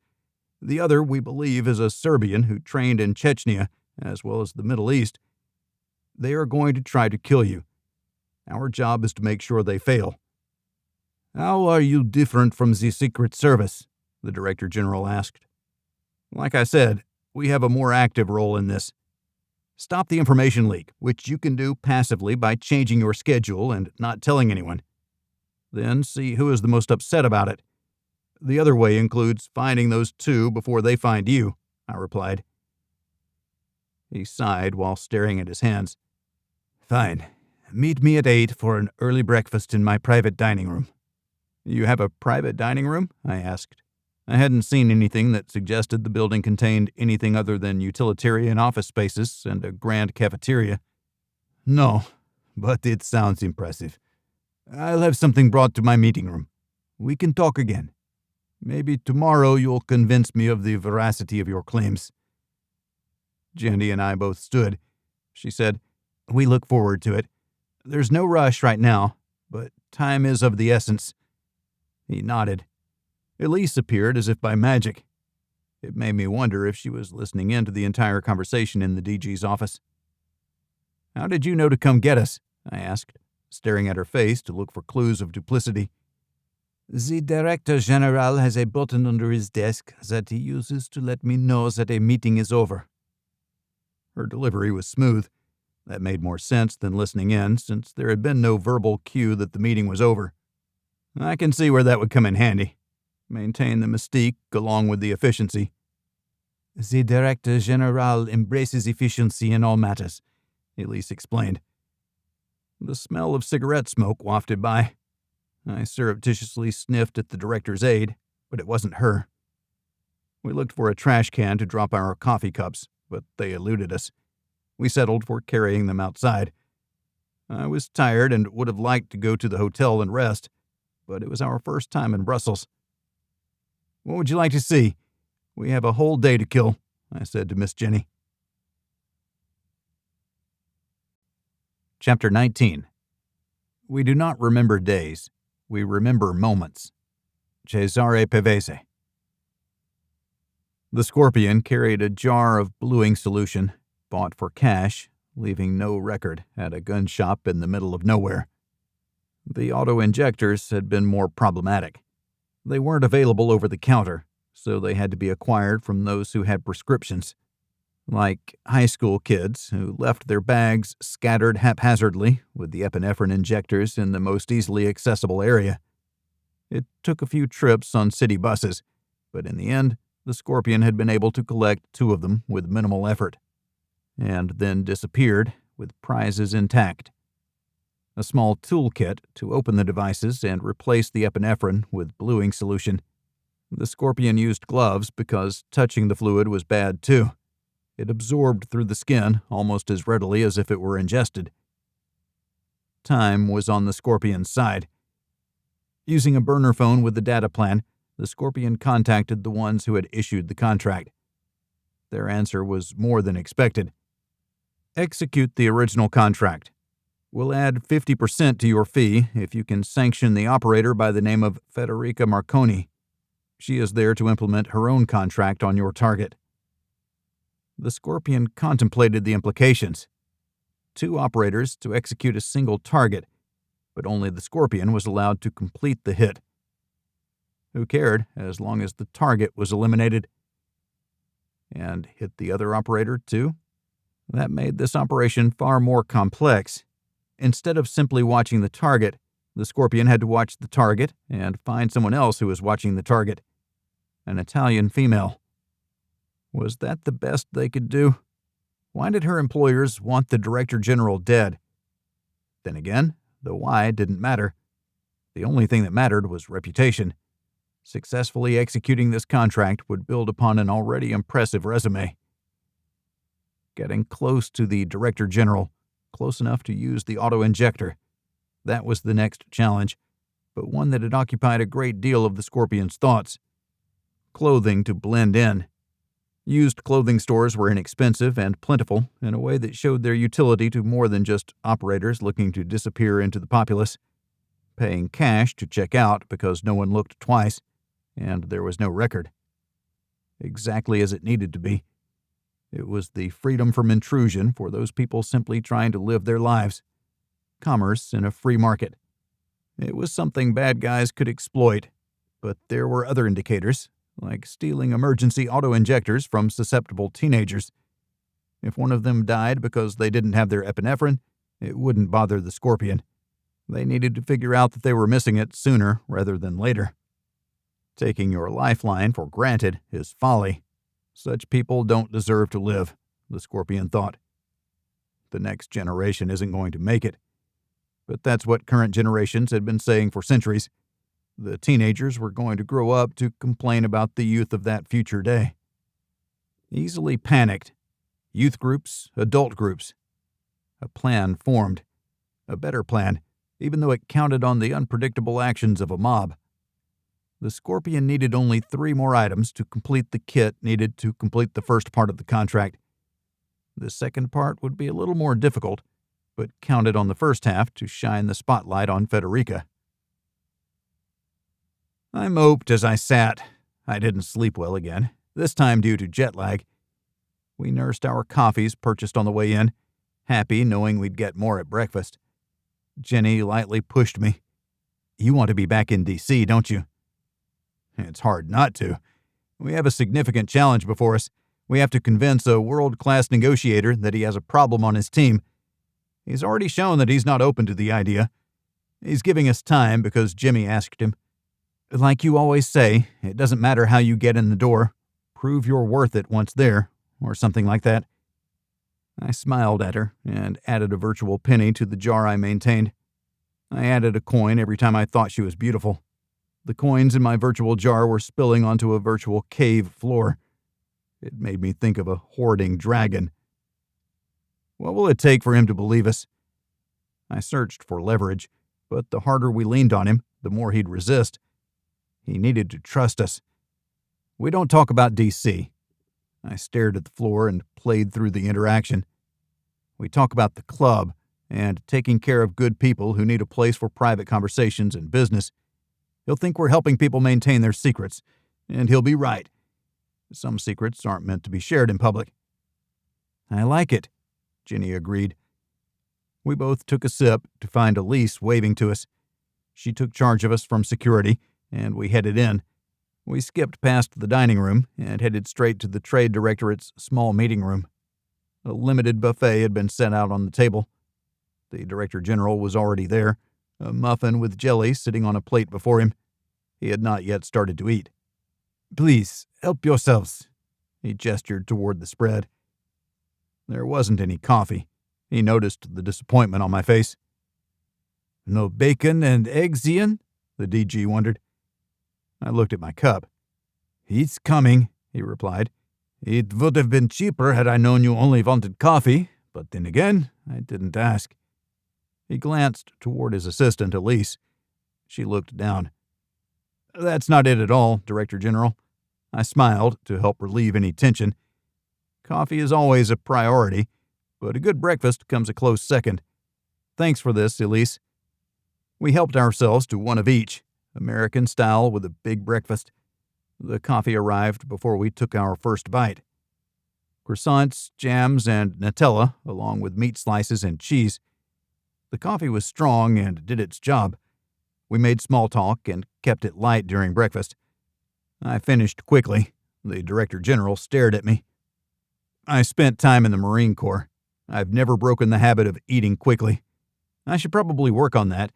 The other, we believe, is a Serbian who trained in Chechnya, as well as the Middle East. They are going to try to kill you. Our job is to make sure they fail." "How are you different from the Secret Service?" the Director General asked. "Like I said, we have a more active role in this. Stop the information leak, which you can do passively by changing your schedule and not telling anyone. Then see who is the most upset about it. The other way includes finding those 2 before they find you," I replied. He sighed while staring at his hands. "Fine. Meet me at 8 for an early breakfast in my private dining room." "You have a private dining room?" I asked. I hadn't seen anything that suggested the building contained anything other than utilitarian office spaces and a grand cafeteria. "No, but it sounds impressive. I'll have something brought to my meeting room. We can talk again. Maybe tomorrow you'll convince me of the veracity of your claims." Jenny and I both stood. She said, "We look forward to it. There's no rush right now, but time is of the essence." He nodded. Elise appeared as if by magic. It made me wonder if she was listening in to the entire conversation in the DG's office. "How did you know to come get us?" I asked, staring at her face to look for clues of duplicity. "The Director General has a button under his desk that he uses to let me know that a meeting is over." Her delivery was smooth. That made more sense than listening in, since there had been no verbal cue that the meeting was over. I can see where that would come in handy. Maintain the mystique along with the efficiency. "The Director General embraces efficiency in all matters," Elise explained. The smell of cigarette smoke wafted by. I surreptitiously sniffed at the director's aide, but it wasn't her. We looked for a trash can to drop our coffee cups, but they eluded us. We settled for carrying them outside. I was tired and would have liked to go to the hotel and rest, but it was our first time in Brussels. "What would you like to see? We have a whole day to kill," I said to Miss Jenny. Chapter 19. We do not remember days. We remember moments. Cesare Pavese. The Scorpion carried a jar of bluing solution, bought for cash, leaving no record at a gun shop in the middle of nowhere. The auto-injectors had been more problematic. They weren't available over the counter, so they had to be acquired from those who had prescriptions, like high school kids who left their bags scattered haphazardly with the epinephrine injectors in the most easily accessible area. It took a few trips on city buses, but in the end, the Scorpion had been able to collect 2 of them with minimal effort, and then disappeared with prizes intact. A small toolkit to open the devices and replace the epinephrine with bluing solution. The Scorpion used gloves because touching the fluid was bad too. It absorbed through the skin almost as readily as if it were ingested. Time was on the Scorpion's side. Using a burner phone with the data plan, the Scorpion contacted the ones who had issued the contract. Their answer was more than expected. Execute the original contract. We'll add 50% to your fee if you can sanction the operator by the name of Federica Marconi. She is there to implement her own contract on your target. The Scorpion contemplated the implications. 2 operators to execute a single target, but only the Scorpion was allowed to complete the hit. Who cared, as long as the target was eliminated? And hit the other operator, too? That made this operation far more complex. Instead of simply watching the target, the Scorpion had to watch the target and find someone else who was watching the target. An Italian female. Was that the best they could do? Why did her employers want the Director General dead? Then again, the why didn't matter. The only thing that mattered was reputation. Successfully executing this contract would build upon an already impressive resume. Getting close to the Director General, close enough to use the auto-injector. That was the next challenge, but one that had occupied a great deal of the Scorpion's thoughts. Clothing to blend in. Used clothing stores were inexpensive and plentiful in a way that showed their utility to more than just operators looking to disappear into the populace, paying cash to check out because no one looked twice, and there was no record. Exactly as it needed to be. It was the freedom from intrusion for those people simply trying to live their lives. Commerce in a free market. It was something bad guys could exploit, but there were other indicators, like stealing emergency auto-injectors from susceptible teenagers. If one of them died because they didn't have their epinephrine, it wouldn't bother the Scorpion. They needed to figure out that they were missing it sooner rather than later. Taking your lifeline for granted is folly. Such people don't deserve to live, the Scorpion thought. The next generation isn't going to make it. But that's what current generations had been saying for centuries. The teenagers were going to grow up to complain about the youth of that future day. Easily panicked. Youth groups, adult groups. A plan formed. A better plan, even though it counted on the unpredictable actions of a mob. The Scorpion needed only 3 more items to complete the kit needed to complete the first part of the contract. The second part would be a little more difficult, but counted on the first half to shine the spotlight on Federica. I moped as I sat. I didn't sleep well again, this time due to jet lag. We nursed our coffees purchased on the way in, happy knowing we'd get more at breakfast. Jenny lightly pushed me. You want to be back in D.C., don't you? It's hard not to. We have a significant challenge before us. We have to convince a world-class negotiator that he has a problem on his team. He's already shown that he's not open to the idea. He's giving us time because Jimmy asked him. Like you always say, it doesn't matter how you get in the door. Prove you're worth it once there, or something like that. I smiled at her and added a virtual penny to the jar I maintained. I added a coin every time I thought she was beautiful. The coins in my virtual jar were spilling onto a virtual cave floor. It made me think of a hoarding dragon. What will it take for him to believe us? I searched for leverage, but the harder we leaned on him, the more he'd resist. He needed to trust us. We don't talk about D.C. I stared at the floor and played through the interaction. We talk about the club and taking care of good people who need a place for private conversations and business. He'll think we're helping people maintain their secrets, and he'll be right. Some secrets aren't meant to be shared in public. I like it. Jenny agreed. We both took a sip to find Elise waving to us. She took charge of us from security, and we headed in. We skipped past the dining room and headed straight to the Trade Directorate's small meeting room. A limited buffet had been set out on the table. The Director General was already there, a muffin with jelly sitting on a plate before him. He had not yet started to eat. "Please, help yourselves," he gestured toward the spread. There wasn't any coffee. He noticed the disappointment on my face. "No bacon and eggs, Ian?" the DG wondered. I looked at my cup. "It's coming," he replied. "It would have been cheaper had I known you only wanted coffee, but then again, I didn't ask." He glanced toward his assistant, Elise. She looked down. "That's not it at all, Director General." I smiled to help relieve any tension. Coffee is always a priority, but a good breakfast comes a close second. Thanks for this, Elise. We helped ourselves to one of each, American style with a big breakfast. The coffee arrived before we took our first bite. Croissants, jams, and Nutella, along with meat slices and cheese. The coffee was strong and did its job. We made small talk and kept it light during breakfast. I finished quickly. The Director General stared at me. I spent time in the Marine Corps. I've never broken the habit of eating quickly. I should probably work on that,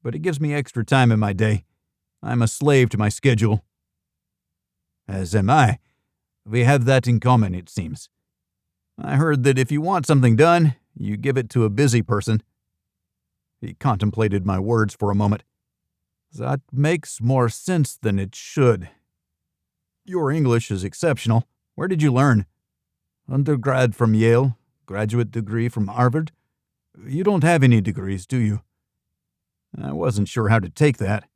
but it gives me extra time in my day. I'm a slave to my schedule. As am I. We have that in common, it seems. I heard that if you want something done, you give it to a busy person. He contemplated my words for a moment. That makes more sense than it should. Your English is exceptional. Where did you learn? Undergrad from Yale, graduate degree from Harvard. You don't have any degrees, do you? I wasn't sure how to take that.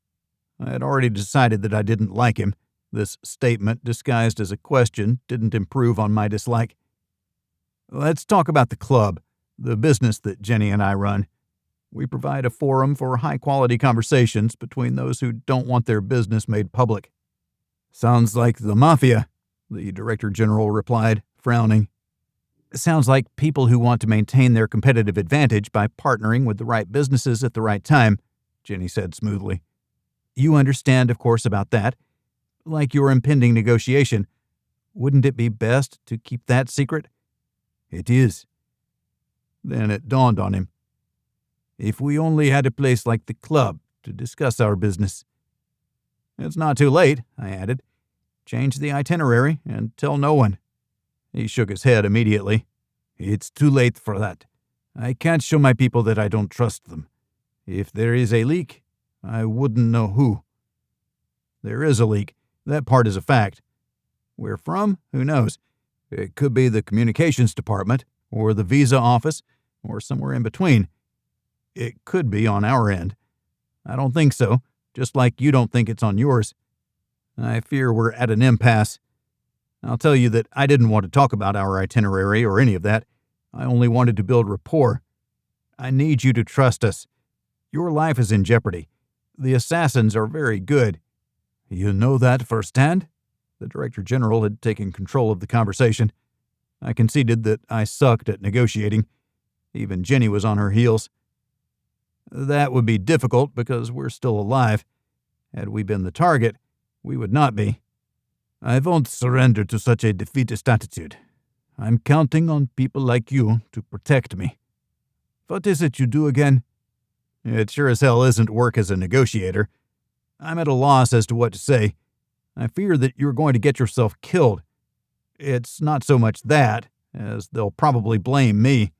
I had already decided that I didn't like him. This statement, disguised as a question, didn't improve on my dislike. Let's talk about the club, the business that Jenny and I run. We provide a forum for high-quality conversations between those who don't want their business made public. Sounds like the mafia, the Director General replied, frowning. Sounds like people who want to maintain their competitive advantage by partnering with the right businesses at the right time, Jenny said smoothly. You understand, of course, about that. Like your impending negotiation. Wouldn't it be best to keep that secret? It is. Then it dawned on him. If we only had a place like the club to discuss our business. It's not too late, I added. Change the itinerary and tell no one. He shook his head immediately. It's too late for that. I can't show my people that I don't trust them. If there is a leak, I wouldn't know who. There is a leak. That part is a fact. Where from? Who knows? It could be the communications department, or the visa office, or somewhere in between. It could be on our end. I don't think so, just like you don't think it's on yours. I fear we're at an impasse. I'll tell you that I didn't want to talk about our itinerary or any of that. I only wanted to build rapport. I need you to trust us. Your life is in jeopardy. The assassins are very good. You know that firsthand? The Director General had taken control of the conversation. I conceded that I sucked at negotiating. Even Jenny was on her heels. That would be difficult because we're still alive. Had we been the target, we would not be. I won't surrender to such a defeatist attitude. I'm counting on people like you to protect me. What is it you do again? It sure as hell isn't work as a negotiator. I'm at a loss as to what to say. I fear that you're going to get yourself killed. It's not so much that, as they'll probably blame me.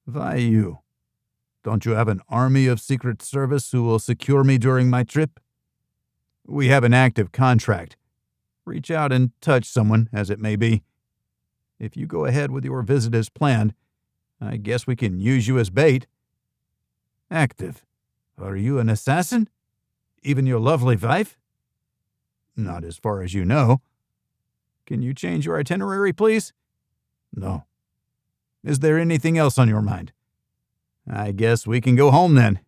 Why you? Don't you have an army of Secret Service who will secure me during my trip? We have an active contract. Reach out and touch someone, as it may be. If you go ahead with your visit as planned, I guess we can use you as bait. Active? Are you an assassin? Even your lovely wife? Not as far as you know. Can you change your itinerary, please? No. Is there anything else on your mind? I guess we can go home then.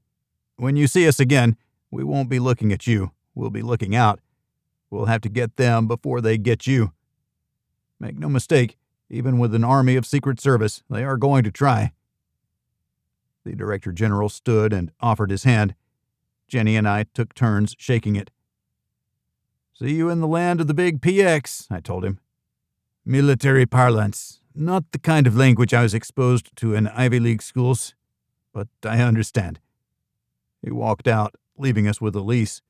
When you see us again, we won't be looking at you. We'll be looking out. We'll have to get them before they get you. Make no mistake, Even with an army of Secret Service, they are going to try. The Director General stood and offered his hand. Jenny and I took turns shaking it. "See you in the land of the big PX," I told him. "Military parlance. Not the kind of language I was exposed to in Ivy League schools, but I understand." He walked out, leaving us with Elise.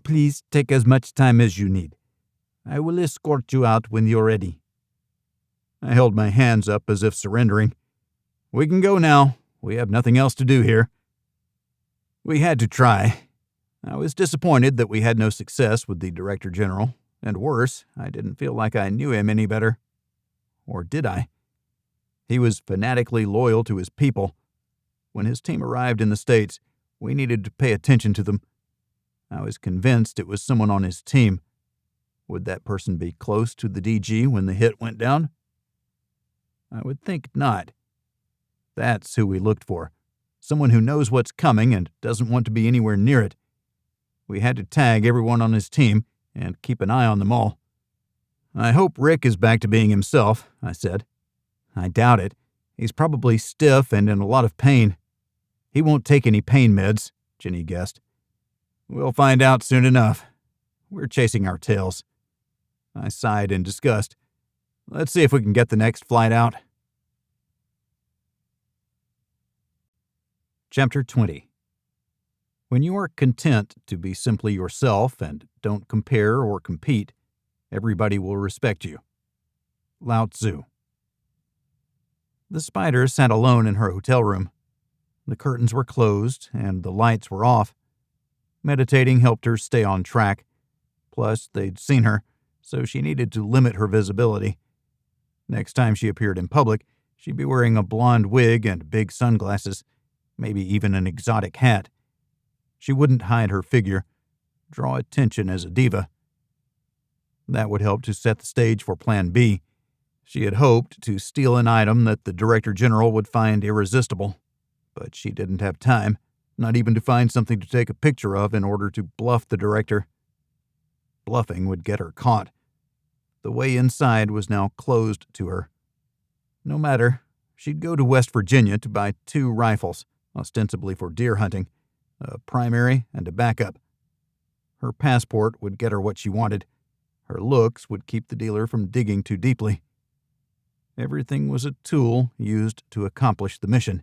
"Please take as much time as you need. I will escort you out when you're ready." I held my hands up as if surrendering. "We can go now. We have nothing else to do here." We had to try. I was disappointed that we had no success with the Director General, and worse, I didn't feel like I knew him any better. Or did I? He was fanatically loyal to his people. When his team arrived in the States, we needed to pay attention to them. I was convinced it was someone on his team. Would that person be close to the DG when the hit went down? I would think not. That's who we looked for. Someone who knows what's coming and doesn't want to be anywhere near it. We had to tag everyone on his team and keep an eye on them all. "I hope Rick is back to being himself," I said. "I doubt it. He's probably stiff and in a lot of pain." "He won't take any pain meds," Jenny guessed. "We'll find out soon enough. We're chasing our tails." I sighed in disgust. "Let's see if we can get the next flight out." Chapter 20. When you are content to be simply yourself and don't compare or compete, everybody will respect you. Lao Tzu. The spider sat alone in her hotel room. The curtains were closed and the lights were off. Meditating helped her stay on track. Plus, they'd seen her, so she needed to limit her visibility. Next time she appeared in public, she'd be wearing a blonde wig and big sunglasses, maybe even an exotic hat. She wouldn't hide her figure, draw attention as a diva. That would help to set the stage for Plan B. She had hoped to steal an item that the Director General would find irresistible, but she didn't have time, not even to find something to take a picture of in order to bluff the director. Bluffing would get her caught. The way inside was now closed to her. No matter, she'd go to West Virginia to buy 2 rifles, ostensibly for deer hunting, a primary and a backup. Her passport would get her what she wanted. Her looks would keep the dealer from digging too deeply. Everything was a tool used to accomplish the mission.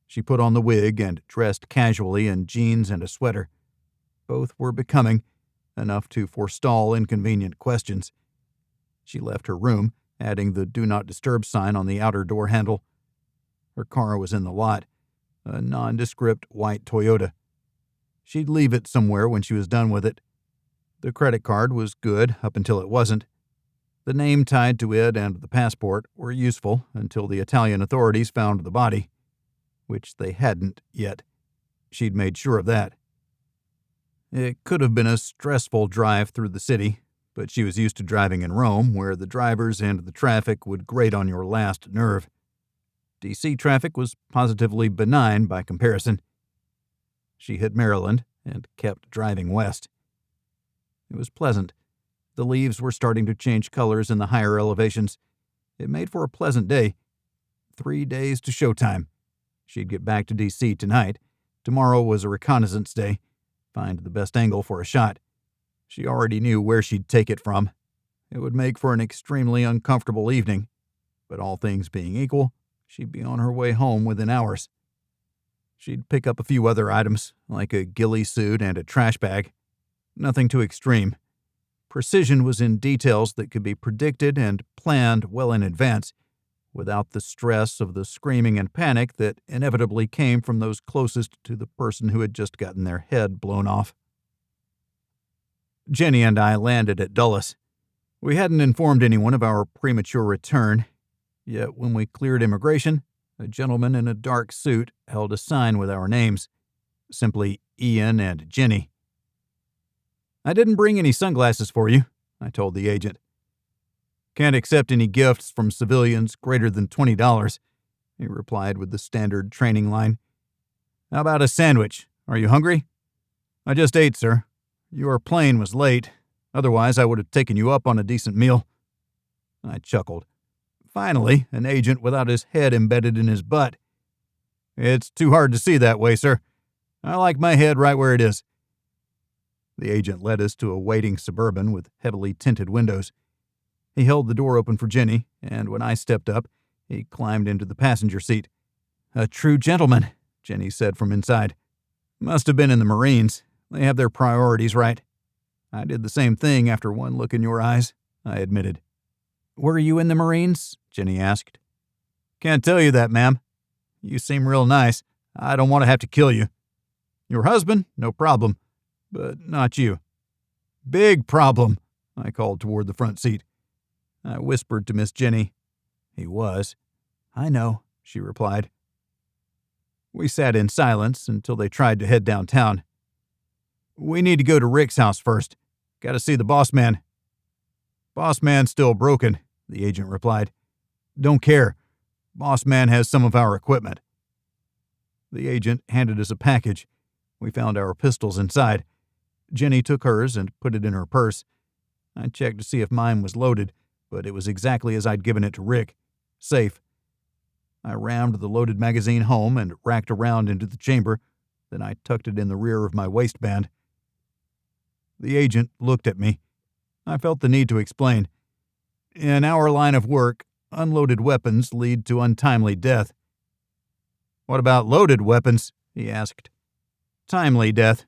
She put on the wig and dressed casually in jeans and a sweater. Both were becoming, enough to forestall inconvenient questions. She left her room, adding the Do Not Disturb sign on the outer door handle. Her car was in the lot, a nondescript white Toyota. She'd leave it somewhere when she was done with it. The credit card was good up until it wasn't. The name tied to it and the passport were useful until the Italian authorities found the body, which they hadn't yet. She'd made sure of that. It could have been a stressful drive through the city, but she was used to driving in Rome, where the drivers and the traffic would grate on your last nerve. D.C. traffic was positively benign by comparison. She hit Maryland and kept driving west. It was pleasant. The leaves were starting to change colors in the higher elevations. It made for a pleasant day. 3 days to showtime. She'd get back to D.C. tonight. Tomorrow was a reconnaissance day. Find the best angle for a shot. She already knew where she'd take it from. It would make for an extremely uncomfortable evening, but all things being equal, she'd be on her way home within hours. She'd pick up a few other items, like a ghillie suit and a trash bag. Nothing too extreme. Precision was in details that could be predicted and planned well in advance, without the stress of the screaming and panic that inevitably came from those closest to the person who had just gotten their head blown off. Jenny and I landed at Dulles. We hadn't informed anyone of our premature return, yet when we cleared immigration, a gentleman in a dark suit held a sign with our names, simply Ian and Jenny. "I didn't bring any sunglasses for you," I told the agent. "Can't accept any gifts from civilians greater than $20, he replied with the standard training line. "How about a sandwich? Are you hungry?" "I just ate, sir. Your plane was late. Otherwise, I would have taken you up on a decent meal." I chuckled. Finally, an agent without his head embedded in his butt. It's too hard to see that way, sir. I like my head right where it is. The agent led us to a waiting Suburban with heavily tinted windows. He held the door open for Jenny, and when I stepped up, he climbed into the passenger seat. A true gentleman, Jenny said from inside. Must have been in the Marines. They have their priorities right. I did the same thing after one look in your eyes, I admitted. Were you in the Marines? Jenny asked. Can't tell you that, ma'am. You seem real nice. I don't want to have to kill you. Your husband? No problem. But not you. Big problem, I called toward the front seat. I whispered to Miss Jenny. He was. I know, she replied. We sat in silence until they tried to head downtown. We need to go to Rick's house first. Got to see the boss man. Boss man's still broken, the agent replied. Don't care. Boss man has some of our equipment. The agent handed us a package. We found our pistols inside. Jenny took hers and put it in her purse. I checked to see if mine was loaded, but it was exactly as I'd given it to Rick. Safe. I rammed the loaded magazine home and racked around into the chamber. Then I tucked it in the rear of my waistband. The agent looked at me. I felt the need to explain. In our line of work, unloaded weapons lead to untimely death. What about loaded weapons? He asked. Timely death.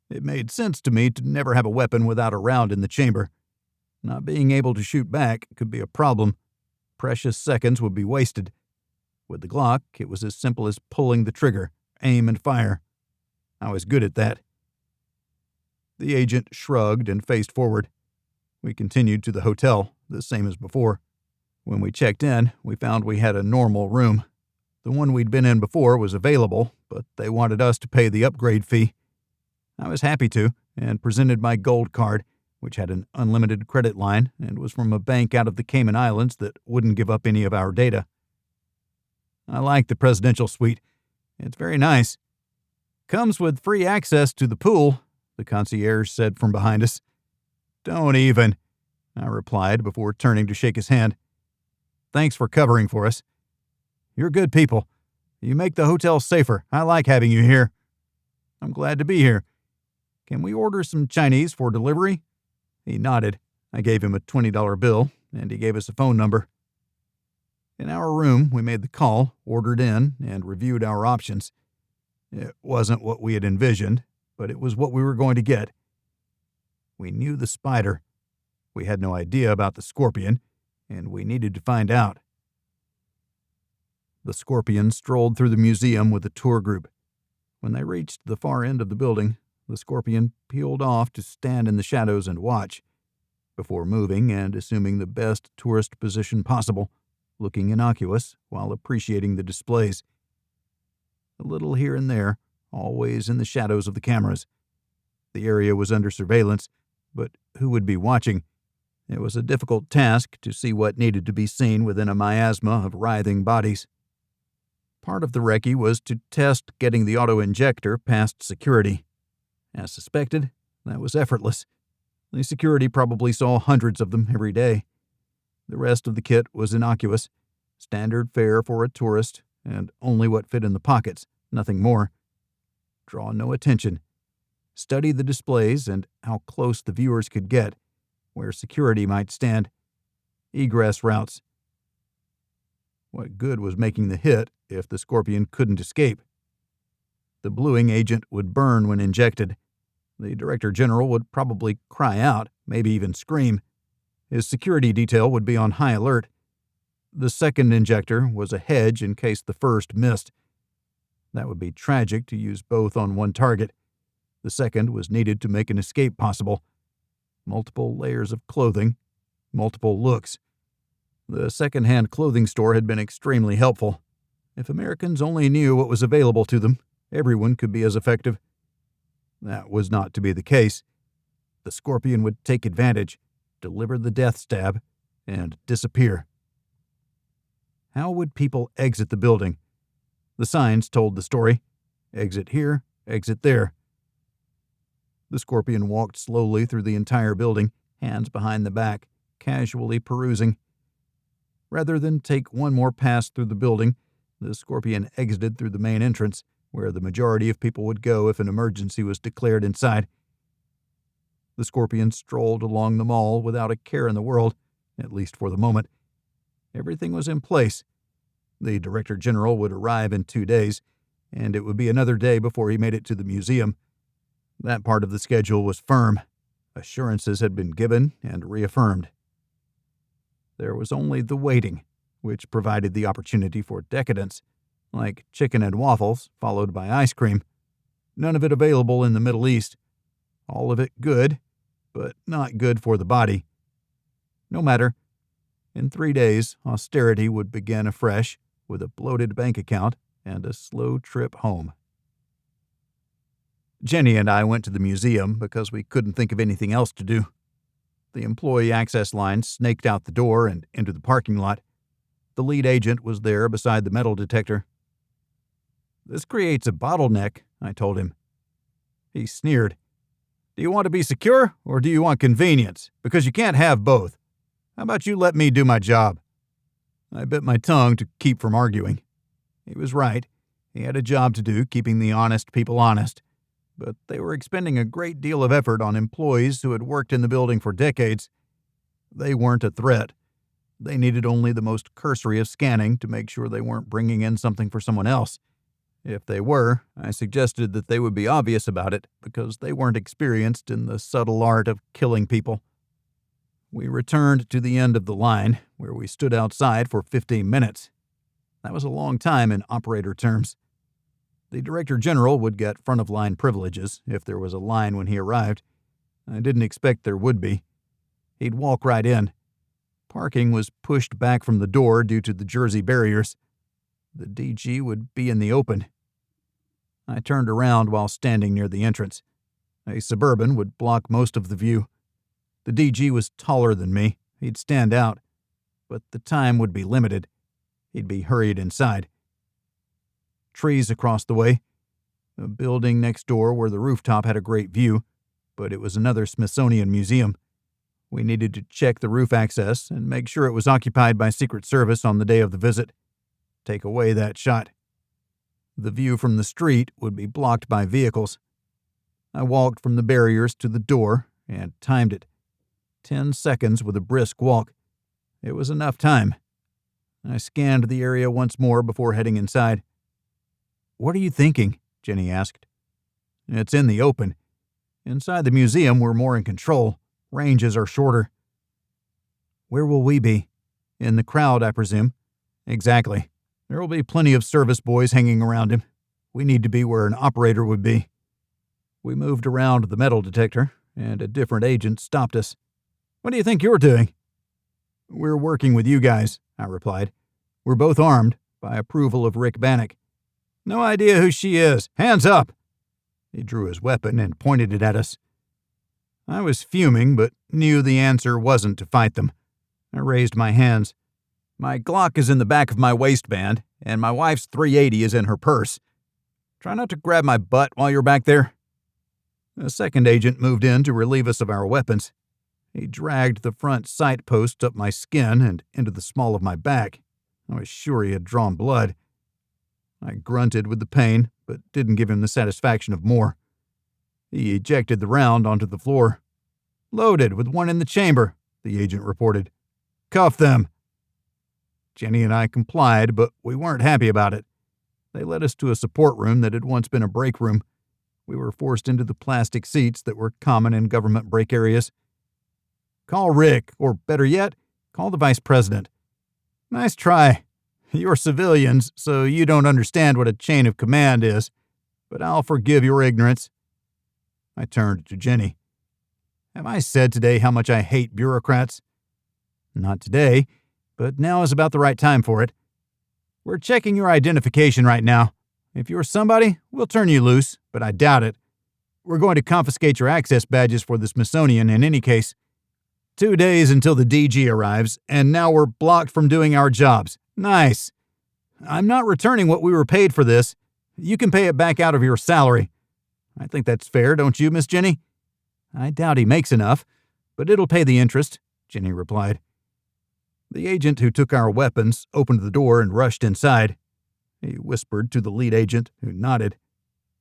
It made sense to me to never have a weapon without a round in the chamber. Not being able to shoot back could be a problem. Precious seconds would be wasted. With the Glock, it was as simple as pulling the trigger, aim and fire. I was good at that. The agent shrugged and faced forward. We continued to the hotel, the same as before. When we checked in, we found we had a normal room. The one we'd been in before was available, but they wanted us to pay the upgrade fee. I was happy to, and presented my gold card, which had an unlimited credit line and was from a bank out of the Cayman Islands that wouldn't give up any of our data. I like the presidential suite. It's very nice. Comes with free access to the pool, the concierge said from behind us. Don't even, I replied before turning to shake his hand. Thanks for covering for us. You're good people. You make the hotel safer. I like having you here. I'm glad to be here. Can we order some Chinese for delivery? He nodded. I gave him a $20 bill, and he gave us a phone number. In our room, we made the call, ordered in, and reviewed our options. It wasn't what we had envisioned, but it was what we were going to get. We knew the spider. We had no idea about the scorpion, and we needed to find out. The scorpion strolled through the museum with the tour group. When they reached the far end of the building, the scorpion peeled off to stand in the shadows and watch, before moving and assuming the best tourist position possible, looking innocuous while appreciating the displays. A little here and there, always in the shadows of the cameras. The area was under surveillance, but who would be watching? It was a difficult task to see what needed to be seen within a miasma of writhing bodies. Part of the recce was to test getting the auto-injector past security. As suspected, that was effortless. The security probably saw hundreds of them every day. The rest of the kit was innocuous, standard fare for a tourist, and only what fit in the pockets, nothing more. Draw no attention. Study the displays and how close the viewers could get, where security might stand. Egress routes. What good was making the hit if the scorpion couldn't escape? The bluing agent would burn when injected. The Director General would probably cry out, maybe even scream. His security detail would be on high alert. The second injector was a hedge in case the first missed. That would be tragic to use both on one target. The second was needed to make an escape possible. Multiple layers of clothing, multiple looks. The second-hand clothing store had been extremely helpful. If Americans only knew what was available to them, everyone could be as effective. That was not to be the case. The scorpion would take advantage, deliver the death stab, and disappear. How would people exit the building? The signs told the story. Exit here, exit there. The scorpion walked slowly through the entire building, hands behind the back, casually perusing. Rather than take one more pass through the building, the Scorpion exited through the main entrance, where the majority of people would go if an emergency was declared inside. The Scorpion strolled along the mall without a care in the world, at least for the moment. Everything was in place. The Director General would arrive in 2 days, and it would be another day before he made it to the museum. That part of the schedule was firm. Assurances had been given and reaffirmed. There was only the waiting, which provided the opportunity for decadence, like chicken and waffles, followed by ice cream. None of it available in the Middle East. All of it good, but not good for the body. No matter. In 3 days, austerity would begin afresh with a bloated bank account and a slow trip home. Jenny and I went to the museum because we couldn't think of anything else to do. The employee access line snaked out the door and into the parking lot. The lead agent was there beside the metal detector. "This creates a bottleneck," I told him. He sneered. "Do you want to be secure, or do you want convenience? Because you can't have both. How about you let me do my job?" I bit my tongue to keep from arguing. He was right. He had a job to do, keeping the honest people honest. But they were expending a great deal of effort on employees who had worked in the building for decades. They weren't a threat. They needed only the most cursory of scanning to make sure they weren't bringing in something for someone else. If they were, I suggested that they would be obvious about it because they weren't experienced in the subtle art of killing people. We returned to the end of the line, where we stood outside for 15 minutes. That was a long time in operator terms. The Director General would get front-of-line privileges if there was a line when he arrived. I didn't expect there would be. He'd walk right in. Parking was pushed back from the door due to the Jersey barriers. The DG would be in the open. I turned around while standing near the entrance. A Suburban would block most of the view. The DG was taller than me. He'd stand out. But the time would be limited. He'd be hurried inside. Trees across the way. A building next door where the rooftop had a great view, but it was another Smithsonian museum. We needed to check the roof access and make sure it was occupied by Secret Service on the day of the visit. Take away that shot. The view from the street would be blocked by vehicles. I walked from the barriers to the door and timed it. 10 seconds with a brisk walk. It was enough time. I scanned the area once more before heading inside. "What are you thinking?" Jenny asked. "It's in the open. Inside the museum, we're more in control. Ranges are shorter." "Where will we be? In the crowd, I presume." "Exactly. There will be plenty of service boys hanging around him. We need to be where an operator would be." We moved around the metal detector, and a different agent stopped us. "What do you think you're doing?" "We're working with you guys," I replied. "We're both armed, by approval of Rick Bannock." "No idea who she is. Hands up!" He drew his weapon and pointed it at us. I was fuming, but knew the answer wasn't to fight them. I raised my hands. "My Glock is in the back of my waistband, and my wife's .380 is in her purse. Try not to grab my butt while you're back there." A second agent moved in to relieve us of our weapons. He dragged the front sight post up my skin and into the small of my back. I was sure he had drawn blood. I grunted with the pain, but didn't give him the satisfaction of more. He ejected the round onto the floor. "Loaded, with one in the chamber," the agent reported. "Cuff them." Jenny and I complied, but we weren't happy about it. They led us to a support room that had once been a break room. We were forced into the plastic seats that were common in government break areas. "Call Rick, or better yet, call the vice president." "Nice try. You're civilians, so you don't understand what a chain of command is, but I'll forgive your ignorance." I turned to Jenny. "Have I said today how much I hate bureaucrats?" "Not today, but now is about the right time for it. We're checking your identification right now. If you're somebody, we'll turn you loose, but I doubt it. We're going to confiscate your access badges for the Smithsonian in any case. 2 days until the DG arrives, and now we're blocked from doing our jobs. Nice. I'm not returning what we were paid for this. You can pay it back out of your salary. I think that's fair, don't you, Miss Jenny?" "I doubt he makes enough, but it'll pay the interest," Jenny replied. The agent who took our weapons opened the door and rushed inside. He whispered to the lead agent, who nodded.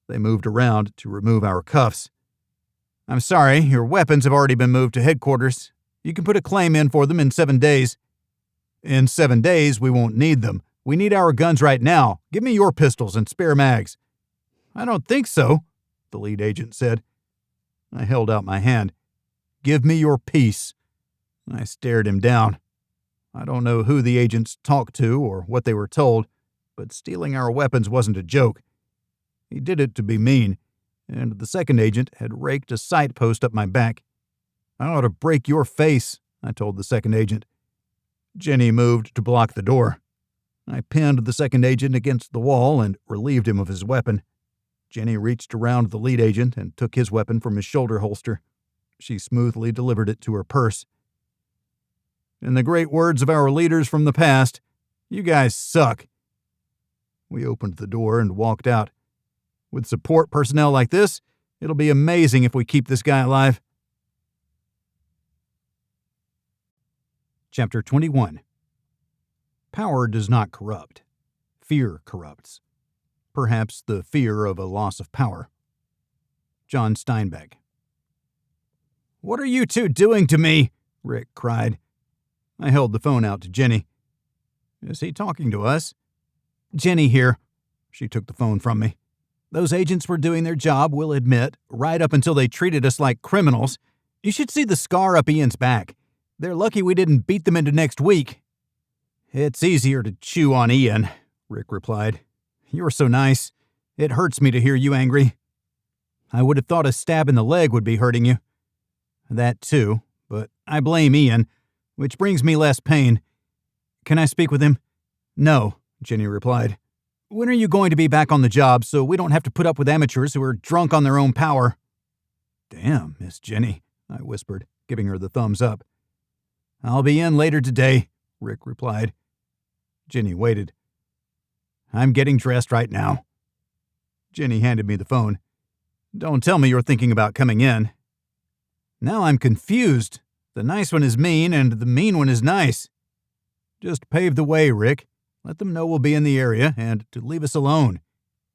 They moved around to remove our cuffs. I'm sorry, your weapons have already been moved to headquarters. You can put a claim in for them in 7 days. In 7 days, we won't need them. We need our guns right now. Give me your pistols and spare mags. I don't think so, the lead agent said. I held out my hand. Give me your piece. I stared him down. I don't know who the agents talked to or what they were told, but stealing our weapons wasn't a joke. He did it to be mean, and the second agent had raked a sight post up my back. I ought to break your face, I told the second agent. Jenny moved to block the door. I pinned the second agent against the wall and relieved him of his weapon. Jenny reached around the lead agent and took his weapon from his shoulder holster. She smoothly delivered it to her purse. In the great words of our leaders from the past, you guys suck. We opened the door and walked out. With support personnel like this, it'll be amazing if we keep this guy alive. Chapter 21. Power does not corrupt. Fear corrupts. Perhaps the fear of a loss of power. John Steinbeck. What are you two doing to me? Rick cried. I held the phone out to Jenny. Is he talking to us? Jenny here. She took the phone from me. Those agents were doing their job, we'll admit, right up until they treated us like criminals. You should see the scar up Ian's back. They're lucky we didn't beat them into next week. It's easier to chew on Ian, Rick replied. You're so nice. It hurts me to hear you angry. I would have thought a stab in the leg would be hurting you. That too, but I blame Ian, which brings me less pain. Can I speak with him? No, Jenny replied. When are you going to be back on the job so we don't have to put up with amateurs who are drunk on their own power? Damn, Miss Jenny, I whispered, giving her the thumbs up. I'll be in later today, Rick replied. Jenny waited. I'm getting dressed right now. Jenny handed me the phone. Don't tell me you're thinking about coming in. Now I'm confused. The nice one is mean and the mean one is nice. Just pave the way, Rick. Let them know we'll be in the area and to leave us alone.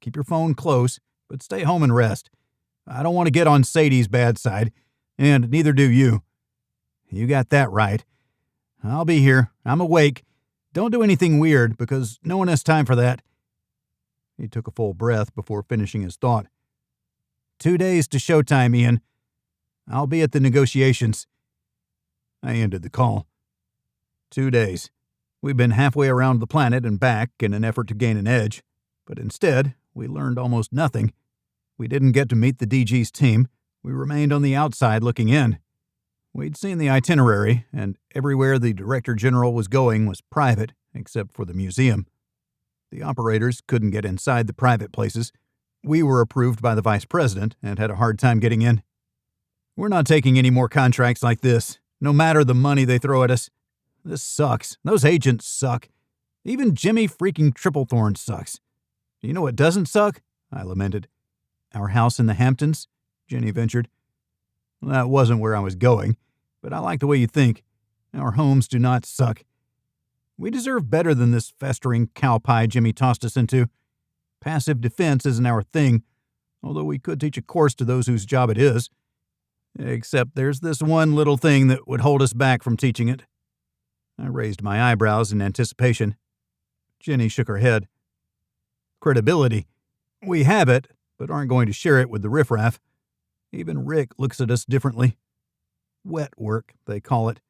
Keep your phone close, but stay home and rest. I don't want to get on Sadie's bad side, and neither do you. You got that right. I'll be here. I'm awake. Don't do anything weird, because no one has time for that. He took a full breath before finishing his thought. 2 days to showtime, Ian. I'll be at the negotiations. I ended the call. 2 days. We've been halfway around the planet and back in an effort to gain an edge, but instead, we learned almost nothing. We didn't get to meet the DG's team. We remained on the outside looking in. We'd seen the itinerary, and everywhere the Director General was going was private, except for the museum. The operators couldn't get inside the private places. We were approved by the Vice President and had a hard time getting in. We're not taking any more contracts like this, no matter the money they throw at us. This sucks. Those agents suck. Even Jimmy freaking Triplethorn sucks. You know what doesn't suck? I lamented. Our house in the Hamptons? Jenny ventured. That wasn't where I was going, but I like the way you think. Our homes do not suck. We deserve better than this festering cow pie Jimmy tossed us into. Passive defense isn't our thing, although we could teach a course to those whose job it is. Except there's this one little thing that would hold us back from teaching it. I raised my eyebrows in anticipation. Jenny shook her head. Credibility. We have it, but aren't going to share it with the riffraff. Even Rick looks at us differently. Wet work, they call it.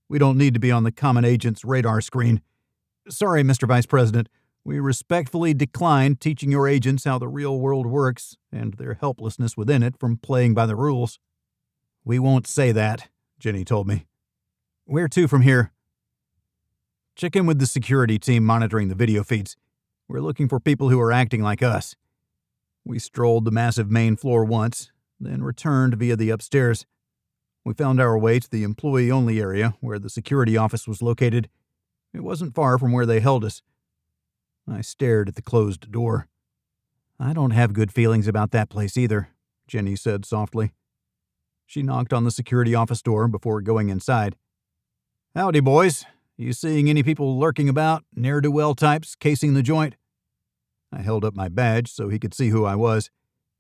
We don't need to be on the common agent's radar screen. Sorry, Mr. Vice President. We respectfully decline teaching your agents how the real world works and their helplessness within it from playing by the rules. We won't say that, Jenny told me. Where to from here? Check in with the security team monitoring the video feeds. We're looking for people who are acting like us. We strolled the massive main floor once, then returned via the upstairs. We found our way to the employee-only area where the security office was located. It wasn't far from where they held us. I stared at the closed door. I don't have good feelings about that place either, Jenny said softly. She knocked on the security office door before going inside. Howdy, boys. You seeing any people lurking about, ne'er-do-well types, casing the joint? I held up my badge so he could see who I was.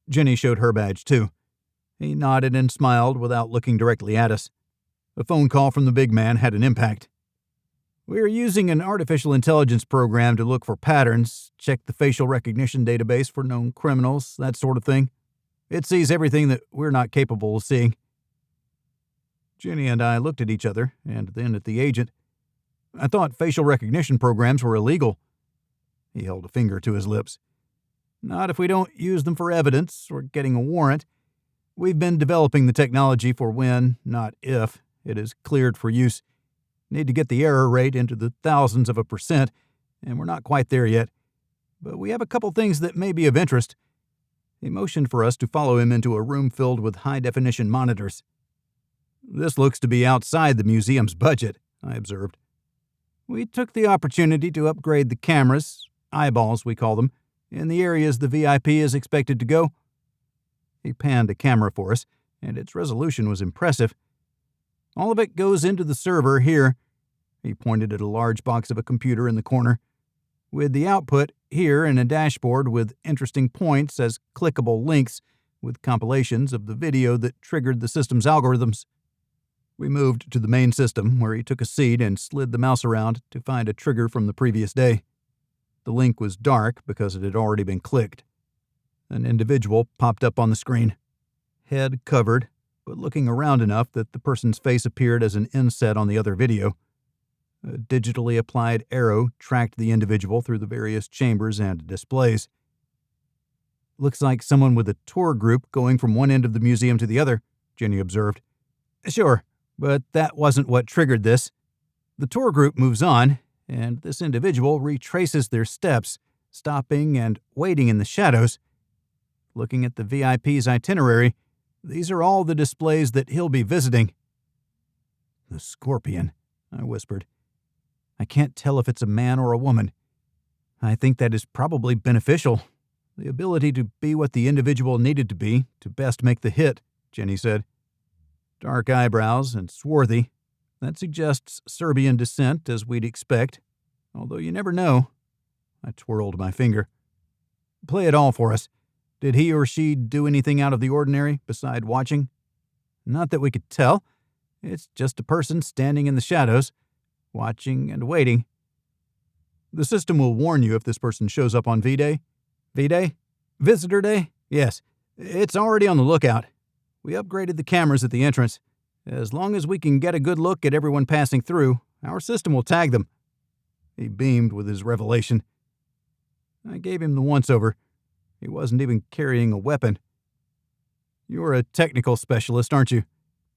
Jenny showed her badge, too. He nodded and smiled without looking directly at us. The phone call from the big man had an impact. We're using an artificial intelligence program to look for patterns, check the facial recognition database for known criminals, that sort of thing. It sees everything that we're not capable of seeing. Jenny and I looked at each other, and then at the agent. I thought facial recognition programs were illegal. He held a finger to his lips. Not if we don't use them for evidence or getting a warrant. We've been developing the technology for when, not if, it is cleared for use. Need to get the error rate into the thousands of a %, and we're not quite there yet. But we have a couple things that may be of interest. He motioned for us to follow him into a room filled with high-definition monitors. This looks to be outside the museum's budget, I observed. We took the opportunity to upgrade the cameras, eyeballs we call them, in the areas the VIP is expected to go. He panned a camera for us, and its resolution was impressive. All of it goes into the server here. He pointed at a large box of a computer in the corner, with the output here in a dashboard with interesting points as clickable links with compilations of the video that triggered the system's algorithms. We moved to the main system, where he took a seat and slid the mouse around to find a trigger from the previous day. The link was dark because it had already been clicked. An individual popped up on the screen, head covered, but looking around enough that the person's face appeared as an inset on the other video. A digitally applied arrow tracked the individual through the various chambers and displays. Looks like someone with a tour group going from one end of the museum to the other, Jenny observed. Sure, but that wasn't what triggered this. The tour group moves on, and this individual retraces their steps, stopping and waiting in the shadows. Looking at the VIP's itinerary, these are all the displays that he'll be visiting. The Scorpion, I whispered. I can't tell if it's a man or a woman. I think that is probably beneficial. The ability to be what the individual needed to be to best make the hit, Jenny said. Dark eyebrows and swarthy. That suggests Serbian descent, as we'd expect. Although you never know. I twirled my finger. Play it all for us. Did he or she do anything out of the ordinary, beside watching? Not that we could tell. It's just a person standing in the shadows, watching and waiting. The system will warn you if this person shows up on V-Day. V-Day? Visitor Day? Yes. It's already on the lookout. We upgraded the cameras at the entrance. As long as we can get a good look at everyone passing through, our system will tag them. He beamed with his revelation. I gave him the once-over. He wasn't even carrying a weapon. You're a technical specialist, aren't you?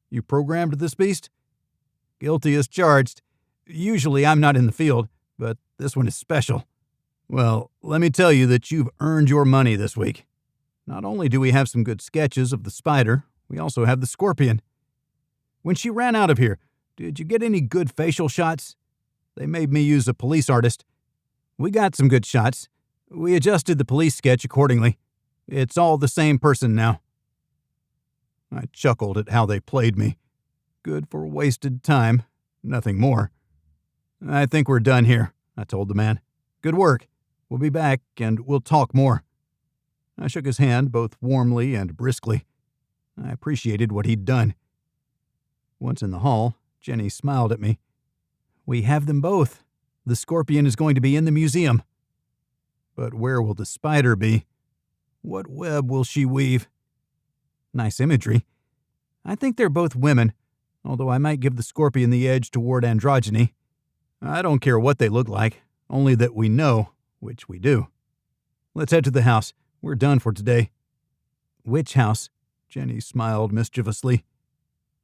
You programmed this beast? Guilty as charged. Usually I'm not in the field, but this one is special. Well, let me tell you that you've earned your money this week. Not only do we have some good sketches of the spider, we also have the Scorpion. When she ran out of here, did you get any good facial shots? They made me use a police artist. We got some good shots. We adjusted the police sketch accordingly. It's all the same person now. I chuckled at how they played me. Good for wasted time, nothing more. I think we're done here, I told the man. Good work. We'll be back, and we'll talk more. I shook his hand both warmly and briskly. I appreciated what he'd done. Once in the hall, Jenny smiled at me. We have them both. The Scorpion is going to be in the museum. But where will the spider be? What web will she weave? Nice imagery. I think they're both women, although I might give the Scorpion the edge toward androgyny. I don't care what they look like, only that we know, which we do. Let's head to the house. We're done for today. Which house? Jenny smiled mischievously.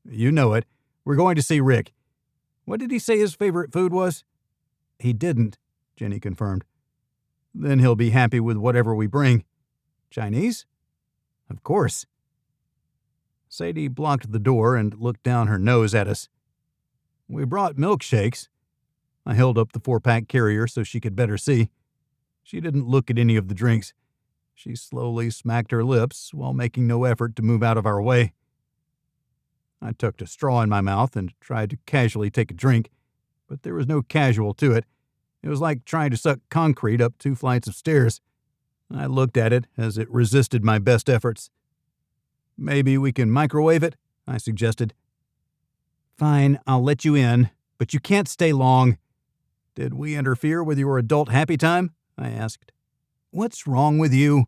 You know it. We're going to see Rick. What did he say his favorite food was? He didn't, Jenny confirmed. Then he'll be happy with whatever we bring. Chinese? Of course. Sadie blocked the door and looked down her nose at us. We brought milkshakes. I held up the 4-pack carrier so she could better see. She didn't look at any of the drinks. She slowly smacked her lips while making no effort to move out of our way. I tucked a straw in my mouth and tried to casually take a drink. but there was no casual to it. It was like trying to suck concrete up 2 flights of stairs. I looked at it as it resisted my best efforts. "Maybe we can microwave it," I suggested. "Fine, I'll let you in, but you can't stay long." "Did we interfere with your adult happy time?" I asked. "What's wrong with you?"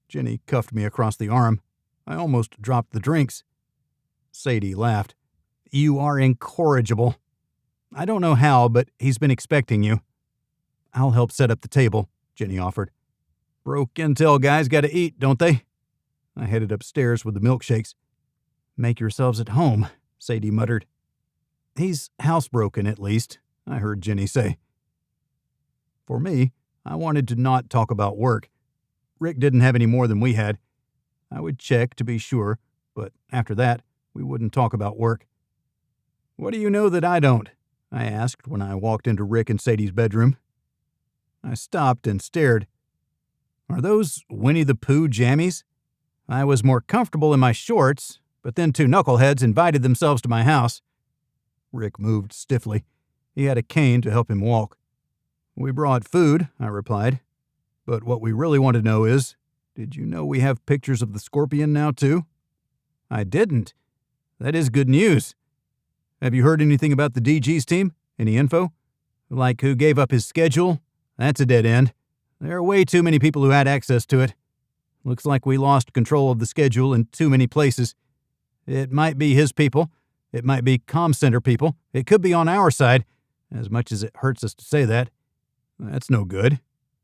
Jenny cuffed me across the arm. I almost dropped the drinks. Sadie laughed. "You are incorrigible. I don't know how, but he's been expecting you." "I'll help set up the table," Jenny offered. "Broke intel guys gotta eat, don't they?" I headed upstairs with the milkshakes. "Make yourselves at home," Sadie muttered. "He's housebroken, at least," I heard Jenny say. For me, I wanted to not talk about work. Rick didn't have any more than we had. I would check to be sure, but after that, we wouldn't talk about work. "What do you know that I don't?" I asked when I walked into Rick and Sadie's bedroom. I stopped and stared. "Are those Winnie the Pooh jammies?" I was more comfortable in my shorts, but then 2 knuckleheads invited themselves to my house. Rick moved stiffly. He had a cane to help him walk. "We brought food," I replied. "But what we really want to know is, did you know we have pictures of the Scorpion now, too?" "I didn't. That is good news. Have you heard anything about the DG's team? Any info? Like who gave up his schedule? That's a dead end. There are way too many people who had access to it. Looks like we lost control of the schedule in too many places. It might be his people. It might be comm center people. It could be on our side, as much as it hurts us to say that. That's no good.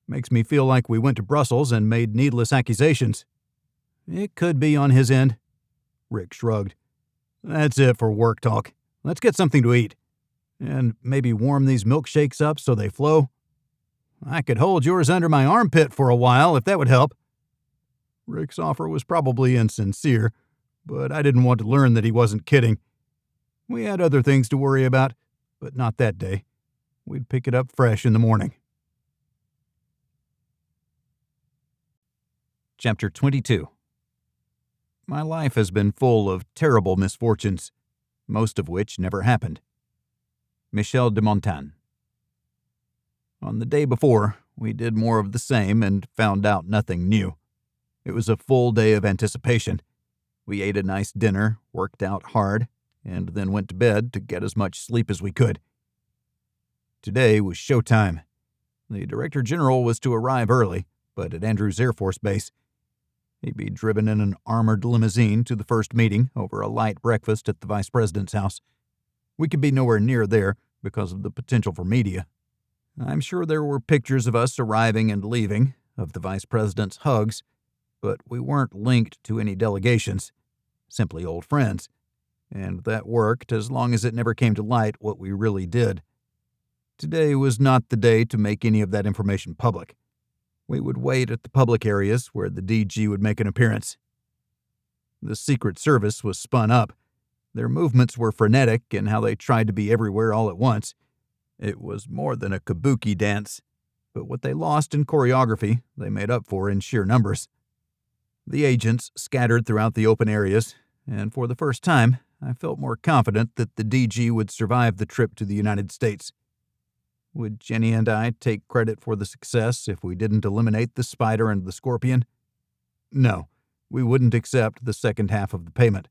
Makes me feel like we went to Brussels and made needless accusations." "It could be on his end." Rick shrugged. "That's it for work talk. Let's get something to eat. And maybe warm these milkshakes up so they flow. I could hold yours under my armpit for a while if that would help." Rick's offer was probably insincere, but I didn't want to learn that he wasn't kidding. We had other things to worry about, but not that day. We'd pick it up fresh in the morning. Chapter 22. My life has been full of terrible misfortunes, most of which never happened. Michel de Montaigne. On the day before, we did more of the same and found out nothing new. It was a full day of anticipation. We ate a nice dinner, worked out hard, and then went to bed to get as much sleep as we could. Today was showtime. The Director General was to arrive early, but at Andrews Air Force Base. He'd be driven in an armored limousine to the first meeting over a light breakfast at the Vice President's house. We could be nowhere near there because of the potential for media. I'm sure there were pictures of us arriving and leaving, of the Vice President's hugs, but we weren't linked to any delegations, simply old friends, and that worked as long as it never came to light what we really did. Today was not the day to make any of that information public. We would wait at the public areas where the DG would make an appearance. The Secret Service was spun up. Their movements were frenetic in how they tried to be everywhere all at once. It was more than a kabuki dance, but what they lost in choreography, they made up for in sheer numbers. The agents scattered throughout the open areas, and for the first time, I felt more confident that the DG would survive the trip to the United States. Would Jenny and I take credit for the success if we didn't eliminate the Spider and the Scorpion? No, we wouldn't accept the second half of the payment.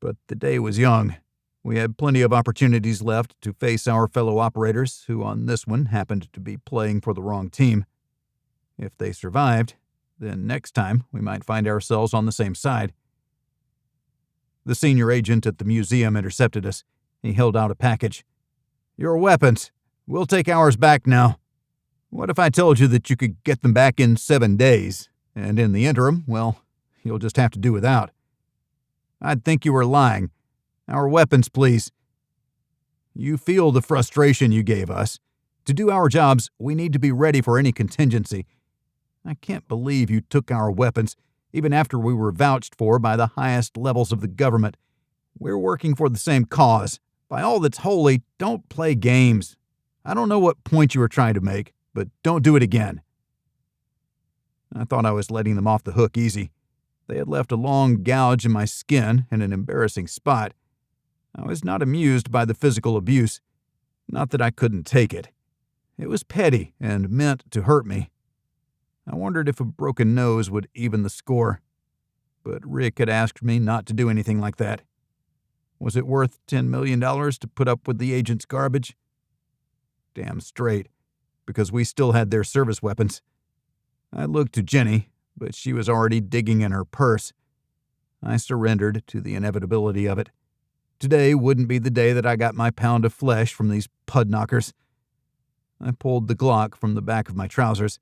But the day was young. We had plenty of opportunities left to face our fellow operators, who on this one happened to be playing for the wrong team. If they survived, then next time we might find ourselves on the same side. The senior agent at the museum intercepted us. He held out a package. "Your weapons. We'll take ours back now. What if I told you that you could get them back in 7 days, and in the interim, well, you'll just have to do without?" "I'd think you were lying. Our weapons, please." "You feel the frustration you gave us. To do our jobs, we need to be ready for any contingency. I can't believe you took our weapons, even after we were vouched for by the highest levels of the government. We're working for the same cause. By all that's holy, don't play games. I don't know what point you were trying to make, but don't do it again." I thought I was letting them off the hook easy. They had left a long gouge in my skin and an embarrassing spot. I was not amused by the physical abuse. Not that I couldn't take it. It was petty and meant to hurt me. I wondered if a broken nose would even the score. But Rick had asked me not to do anything like that. Was it worth $10 million to put up with the agent's garbage? Damn straight, because we still had their service weapons. I looked to Jenny, but she was already digging in her purse. I surrendered to the inevitability of it. Today wouldn't be the day that I got my pound of flesh from these pud-knockers. I pulled the Glock from the back of my trousers.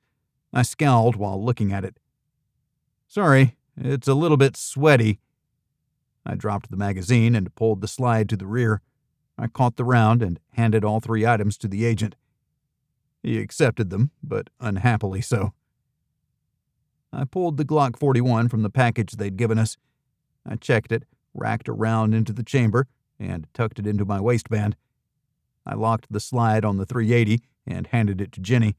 I scowled while looking at it. Sorry, it's a little bit sweaty. I dropped the magazine and pulled the slide to the rear. I caught the round and handed all 3 items to the agent. He accepted them, but unhappily so. I pulled the Glock 41 from the package they'd given us. I checked it, racked a round into the chamber, and tucked it into my waistband. I locked the slide on the .380 and handed it to Jenny.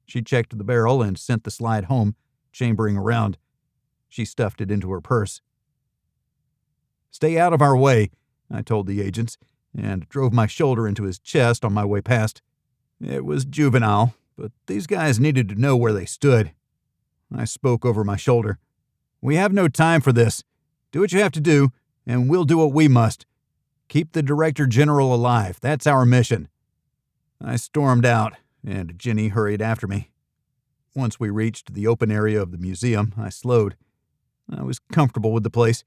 She checked the barrel and sent the slide home, chambering around. She stuffed it into her purse. Stay out of our way, I told the agents, and drove my shoulder into his chest on my way past. It was juvenile, but these guys needed to know where they stood. I spoke over my shoulder. We have no time for this. Do what you have to do, and we'll do what we must. Keep the Director General alive. That's our mission. I stormed out, and Jenny hurried after me. Once we reached the open area of the museum, I slowed. I was comfortable with the place.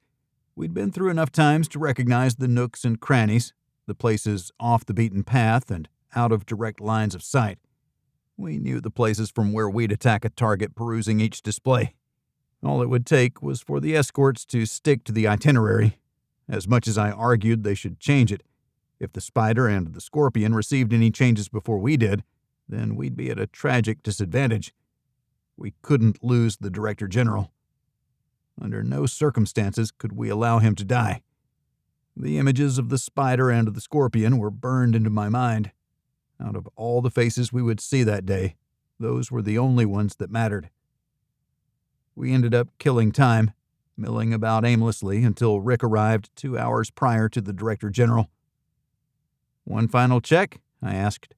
We'd been through enough times to recognize the nooks and crannies, the places off the beaten path and out of direct lines of sight. We knew the places from where we'd attack a target perusing each display. All it would take was for the escorts to stick to the itinerary. As much as I argued they should change it, if the Spider and the Scorpion received any changes before we did, then we'd be at a tragic disadvantage. We couldn't lose the Director General. Under no circumstances could we allow him to die. The images of the Spider and the Scorpion were burned into my mind. Out of all the faces we would see that day, those were the only ones that mattered. We ended up killing time, milling about aimlessly until Rick arrived 2 hours prior to the Director General. One final check? I asked.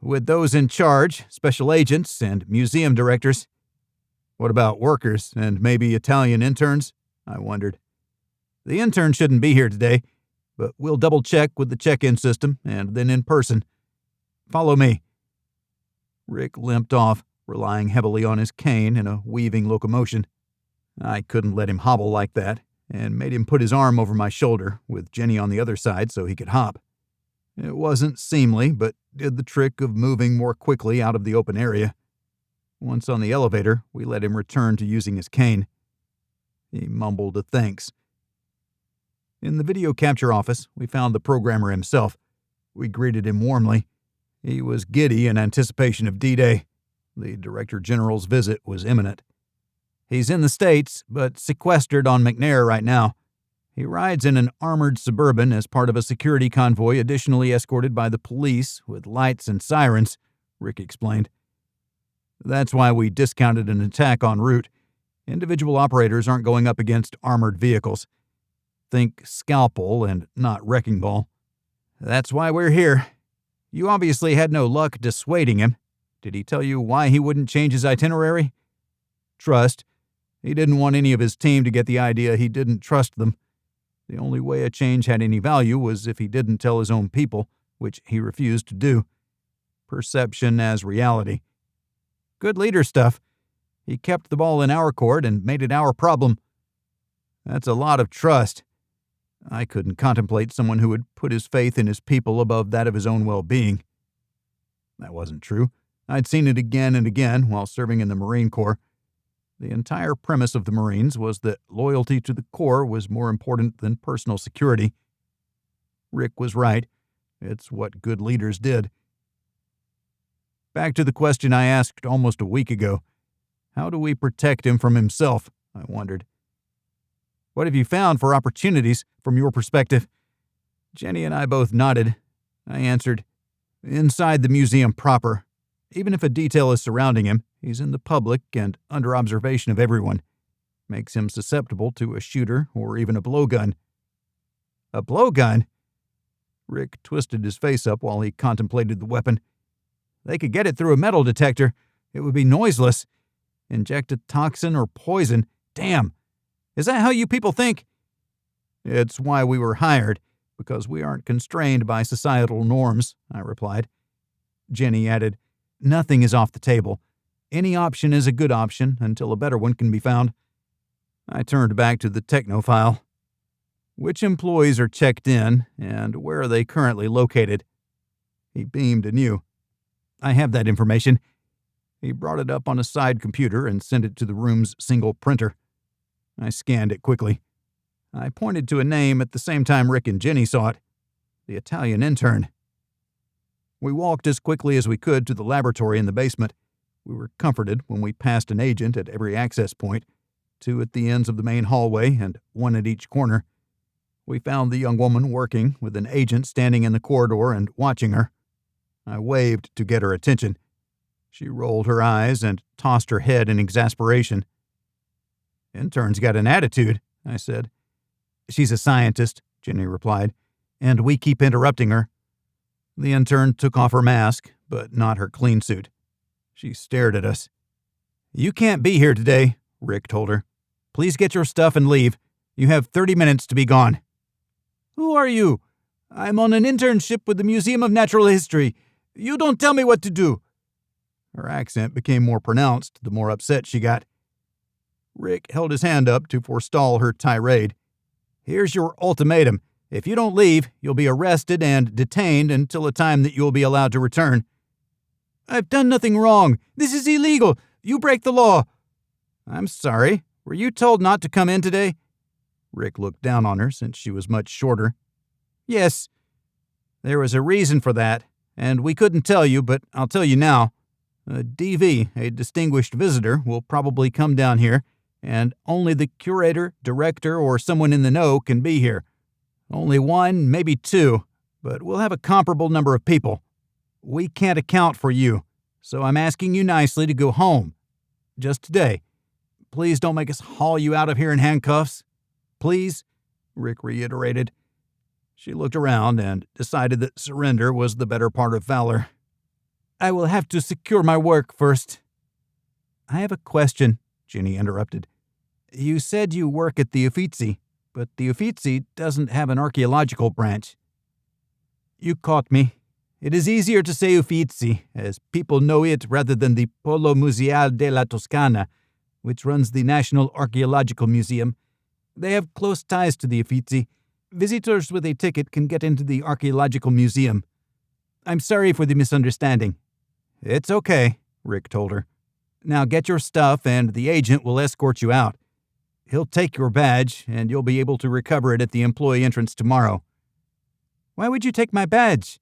With those in charge, special agents, and museum directors. What about workers and maybe Italian interns? I wondered. The intern shouldn't be here today, but we'll double-check with the check-in system and then in person. Follow me. Rick limped off, relying heavily on his cane in a weaving locomotion. I couldn't let him hobble like that, and made him put his arm over my shoulder, with Jenny on the other side so he could hop. It wasn't seemly, but did the trick of moving more quickly out of the open area. Once on the elevator, we let him return to using his cane. He mumbled a thanks. In the video capture office, we found the programmer himself. We greeted him warmly. He was giddy in anticipation of D-Day. The Director General's visit was imminent. He's in the States, but sequestered on McNair right now. He rides in an armored Suburban as part of a security convoy additionally escorted by the police with lights and sirens, Rick explained. That's why we discounted an attack en route. Individual operators aren't going up against armored vehicles. Think scalpel and not wrecking ball. That's why we're here. You obviously had no luck dissuading him. Did he tell you why he wouldn't change his itinerary? Trust. He didn't want any of his team to get the idea he didn't trust them. The only way a change had any value was if he didn't tell his own people, which he refused to do. Perception as reality. Good leader stuff. He kept the ball in our court and made it our problem. That's a lot of trust. I couldn't contemplate someone who would put his faith in his people above that of his own well-being. That wasn't true. I'd seen it again and again while serving in the Marine Corps. The entire premise of the Marines was that loyalty to the Corps was more important than personal security. Rick was right. It's what good leaders did. Back to the question I asked almost a week ago. How do we protect him from himself? I wondered. What have you found for opportunities from your perspective? Jenny and I both nodded. I answered, inside the museum proper. Even if a detail is surrounding him, he's in the public and under observation of everyone. Makes him susceptible to a shooter or even a blowgun. A blowgun? Rick twisted his face up while he contemplated the weapon. They could get it through a metal detector. It would be noiseless. Inject a toxin or poison. Damn. Is that how you people think? It's why we were hired, because we aren't constrained by societal norms, I replied. Jenny added, Nothing is off the table. Any option is a good option until a better one can be found. I turned back to the technophile. Which employees are checked in, and where are they currently located? He beamed anew. I have that information. He brought it up on a side computer and sent it to the room's single printer. I scanned it quickly. I pointed to a name at the same time Rick and Jenny saw it. The Italian intern. We walked as quickly as we could to the laboratory in the basement. We were comforted when we passed an agent at every access point, 2 at the ends of the main hallway and 1 at each corner. We found the young woman working, with an agent standing in the corridor and watching her. I waved to get her attention. She rolled her eyes and tossed her head in exasperation. Intern's got an attitude, I said. She's a scientist, Jenny replied, and we keep interrupting her. The intern took off her mask, but not her clean suit. She stared at us. You can't be here today, Rick told her. Please get your stuff and leave. You have 30 minutes to be gone. Who are you? I'm on an internship with the Museum of Natural History. You don't tell me what to do. Her accent became more pronounced the more upset she got. Rick held his hand up to forestall her tirade. Here's your ultimatum. If you don't leave, you'll be arrested and detained until a time that you'll be allowed to return. I've done nothing wrong. This is illegal. You break the law. I'm sorry. Were you told not to come in today? Rick looked down on her since she was much shorter. Yes. There was a reason for that, and we couldn't tell you, but I'll tell you now. A DV, a distinguished visitor, will probably come down here, and only the curator, director, or someone in the know can be here. Only 1, maybe 2, but we'll have a comparable number of people. We can't account for you, so I'm asking you nicely to go home. Just today. Please don't make us haul you out of here in handcuffs. Please, Rick reiterated. She looked around and decided that surrender was the better part of valor. I will have to secure my work first. I have a question, Jenny interrupted. You said you work at the Uffizi, but the Uffizi doesn't have an archaeological branch. You caught me. It is easier to say Uffizi, as people know it rather than the Polo Museale della Toscana, which runs the National Archaeological Museum. They have close ties to the Uffizi. Visitors with a ticket can get into the Archaeological Museum. I'm sorry for the misunderstanding. It's okay, Rick told her. Now get your stuff and the agent will escort you out. He'll take your badge and you'll be able to recover it at the employee entrance tomorrow. Why would you take my badge?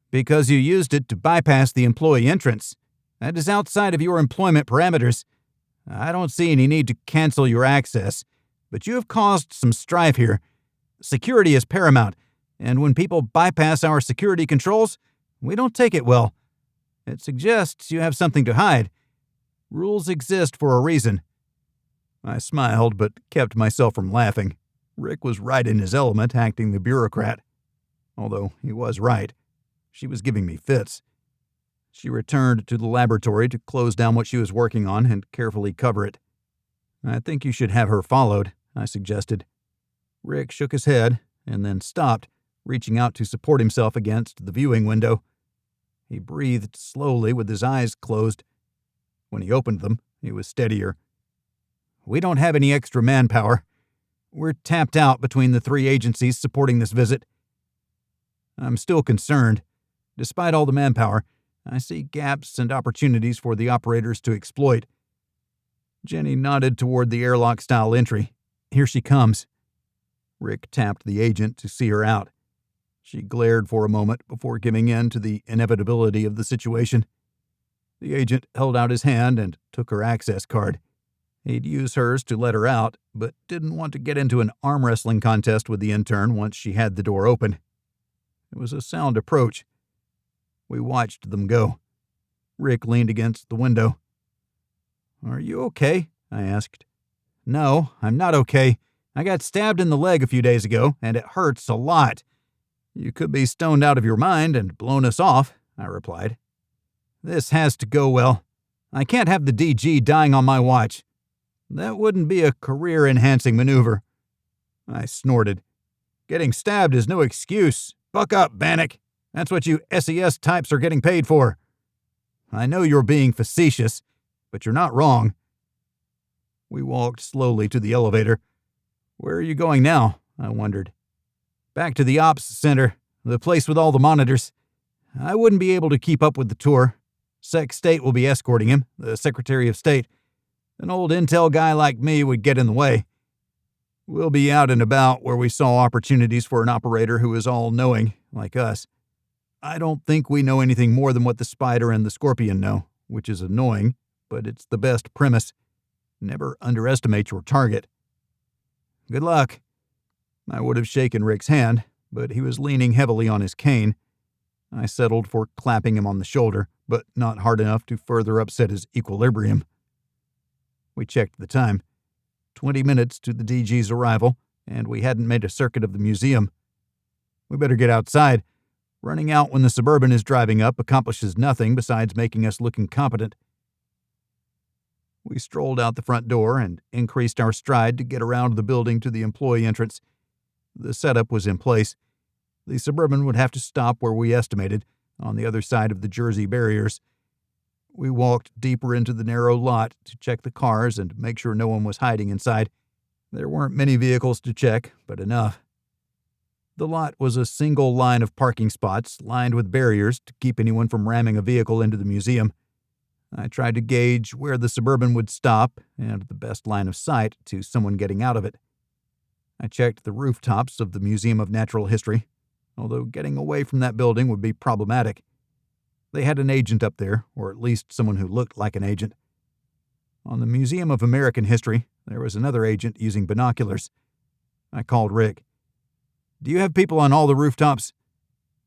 Because you used it to bypass the employee entrance. That is outside of your employment parameters. I don't see any need to cancel your access, but you have caused some strife here. Security is paramount, and when people bypass our security controls, we don't take it well. It suggests you have something to hide. Rules exist for a reason. I smiled, but kept myself from laughing. Rick was right in his element, acting the bureaucrat. Although he was right. She was giving me fits. She returned to the laboratory to close down what she was working on and carefully cover it. I think you should have her followed, I suggested. Rick shook his head and then stopped, reaching out to support himself against the viewing window. He breathed slowly with his eyes closed. When he opened them, he was steadier. We don't have any extra manpower. We're tapped out between the 3 agencies supporting this visit. I'm still concerned. Despite all the manpower, I see gaps and opportunities for the operators to exploit. Jenny nodded toward the airlock-style entry. Here she comes. Rick tapped the agent to see her out. She glared for a moment before giving in to the inevitability of the situation. The agent held out his hand and took her access card. He'd use hers to let her out, but didn't want to get into an arm wrestling contest with the intern once she had the door open. It was a sound approach. We watched them go. Rick leaned against the window. Are you okay? I asked. No, I'm not okay. I got stabbed in the leg a few days ago, and it hurts a lot. You could be stoned out of your mind and blown us off, I replied. This has to go well. I can't have the DG dying on my watch. That wouldn't be a career-enhancing maneuver. I snorted. Getting stabbed is no excuse. Buck up, Bannock. That's what you SES types are getting paid for. I know you're being facetious, but you're not wrong. We walked slowly to the elevator. Where are you going now? I wondered. Back to the ops center, the place with all the monitors. I wouldn't be able to keep up with the tour. Sec State will be escorting him, the Secretary of State. An old intel guy like me would get in the way. We'll be out and about where we saw opportunities for an operator who is all-knowing, like us. I don't think we know anything more than what the Spider and the Scorpion know, which is annoying, but it's the best premise. Never underestimate your target. Good luck. I would have shaken Rick's hand, but he was leaning heavily on his cane. I settled for clapping him on the shoulder, but not hard enough to further upset his equilibrium. We checked the time. 20 minutes to the DG's arrival, and we hadn't made a circuit of the museum. We better get outside. Running out when the Suburban is driving up accomplishes nothing besides making us look incompetent. We strolled out the front door and increased our stride to get around the building to the employee entrance. The setup was in place. The Suburban would have to stop where we estimated, on the other side of the Jersey barriers. We walked deeper into the narrow lot to check the cars and make sure no one was hiding inside. There weren't many vehicles to check, but enough. The lot was a single line of parking spots lined with barriers to keep anyone from ramming a vehicle into the museum. I tried to gauge where the Suburban would stop and the best line of sight to someone getting out of it. I checked the rooftops of the Museum of Natural History, although getting away from that building would be problematic. They had an agent up there, or at least someone who looked like an agent. On the Museum of American History, there was another agent using binoculars. I called Rick. Do you have people on all the rooftops?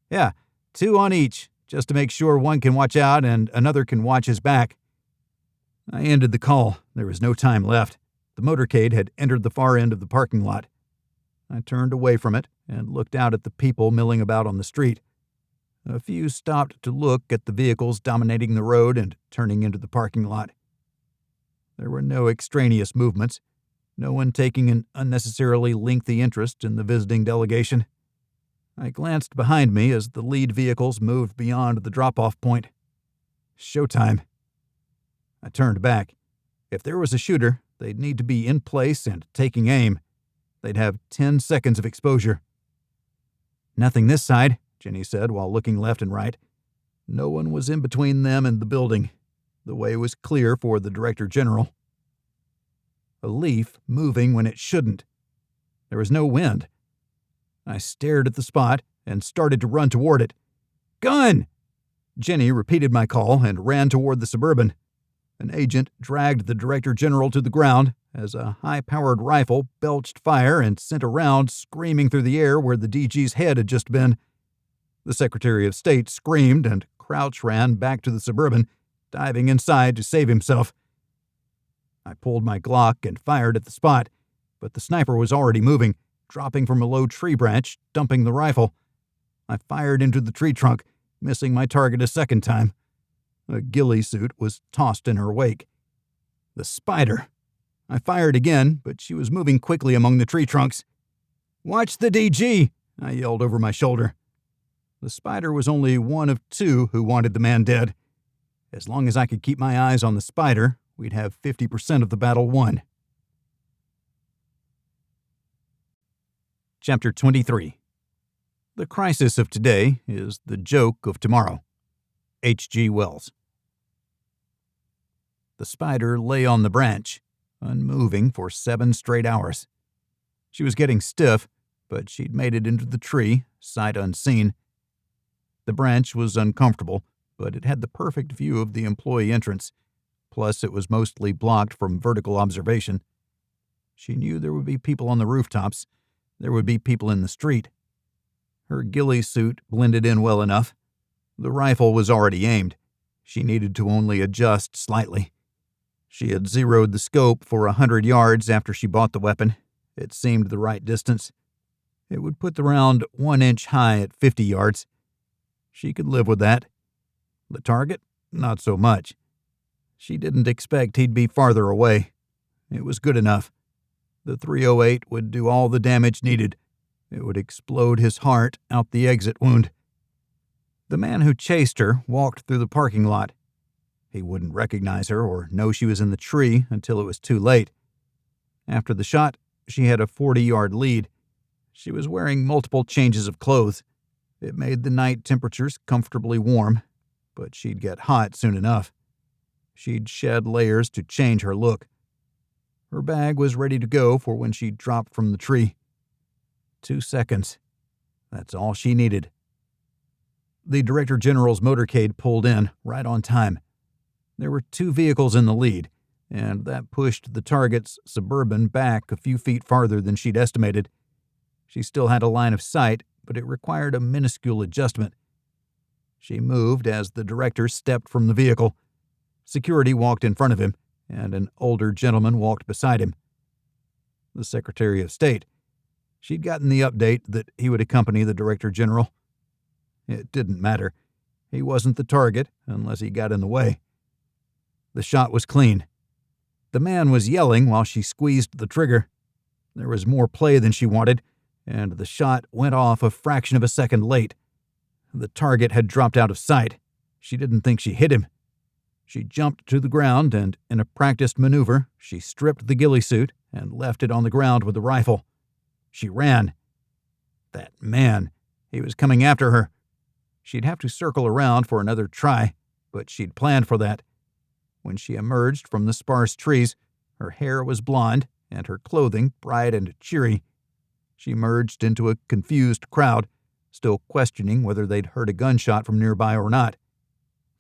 Yeah, 2 on each, just to make sure one can watch out and another can watch his back. I ended the call. There was no time left. The motorcade had entered the far end of the parking lot. I turned away from it and looked out at the people milling about on the street. A few stopped to look at the vehicles dominating the road and turning into the parking lot. There were no extraneous movements, no one taking an unnecessarily lengthy interest in the visiting delegation. I glanced behind me as the lead vehicles moved beyond the drop-off point. Showtime. I turned back. If there was a shooter, they'd need to be in place and taking aim. They'd have 10 seconds of exposure. Nothing this side, Jenny said while looking left and right. No one was in between them and the building. The way was clear for the Director General. A leaf moving when it shouldn't. There was no wind. I stared at the spot and started to run toward it. Gun! Jenny repeated my call and ran toward the Suburban. An agent dragged the Director General to the ground as a high-powered rifle belched fire and sent a round screaming through the air where the DG's head had just been. The Secretary of State screamed and Crouch ran back to the Suburban, diving inside to save himself. I pulled my Glock and fired at the spot, but the sniper was already moving, dropping from a low tree branch, dumping the rifle. I fired into the tree trunk, missing my target a second time. A ghillie suit was tossed in her wake. The Spider! I fired again, but she was moving quickly among the tree trunks. Watch the DG! I yelled over my shoulder. The Spider was only one of 2 who wanted the man dead. As long as I could keep my eyes on the Spider, we'd have 50% of the battle won. Chapter 23. The crisis of today is the joke of tomorrow. H.G. Wells. The Spider lay on the branch, unmoving for 7 straight hours. She was getting stiff, but she'd made it into the tree, sight unseen. The branch was uncomfortable, but it had the perfect view of the employee entrance. Plus, it was mostly blocked from vertical observation. She knew there would be people on the rooftops. There would be people in the street. Her ghillie suit blended in well enough. The rifle was already aimed. She needed to only adjust slightly. She had zeroed the scope for 100 yards after she bought the weapon. It seemed the right distance. It would put the round 1 inch high at 50 yards. She could live with that. The target? Not so much. She didn't expect he'd be farther away. It was good enough. The .308 would do all the damage needed. It would explode his heart out the exit wound. The man who chased her walked through the parking lot. He wouldn't recognize her or know she was in the tree until it was too late. After the shot, she had a 40-yard lead. She was wearing multiple changes of clothes. It made the night temperatures comfortably warm, but she'd get hot soon enough. She'd shed layers to change her look. Her bag was ready to go for when she dropped from the tree. 2 seconds. That's all she needed. The Director General's motorcade pulled in, right on time. There were 2 vehicles in the lead, and that pushed the target's Suburban back a few feet farther than she'd estimated. She still had a line of sight, but it required a minuscule adjustment. She moved as the director stepped from the vehicle. Security walked in front of him, and an older gentleman walked beside him. The Secretary of State. She'd gotten the update that he would accompany the Director General. It didn't matter. He wasn't the target unless he got in the way. The shot was clean. The man was yelling while she squeezed the trigger. There was more play than she wanted, and the shot went off a fraction of a second late. The target had dropped out of sight. She didn't think she hit him. She jumped to the ground, and in a practiced maneuver, she stripped the ghillie suit and left it on the ground with the rifle. She ran. That man, he was coming after her. She'd have to circle around for another try, but she'd planned for that. When she emerged from the sparse trees, her hair was blonde and her clothing bright and cheery. She merged into a confused crowd, still questioning whether they'd heard a gunshot from nearby or not.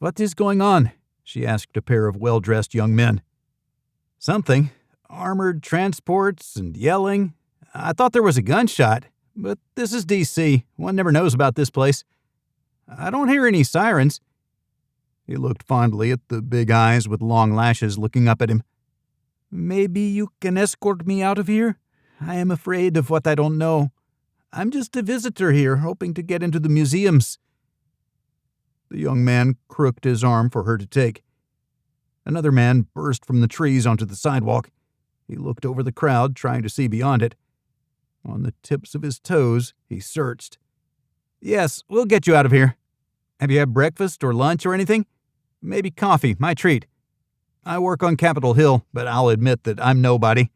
"What is going on?" she asked a pair of well-dressed young men. "Something. Armored transports and yelling. I thought there was a gunshot, but this is D.C. One never knows about this place. I don't hear any sirens." He looked fondly at the big eyes with long lashes looking up at him. "Maybe you can escort me out of here? I am afraid of what I don't know. I'm just a visitor here, hoping to get into the museums." The young man crooked his arm for her to take. Another man burst from the trees onto the sidewalk. He looked over the crowd, trying to see beyond it. On the tips of his toes, he searched. "Yes, we'll get you out of here. Have you had breakfast or lunch or anything? Maybe coffee, my treat. I work on Capitol Hill, but I'll admit that I'm nobody.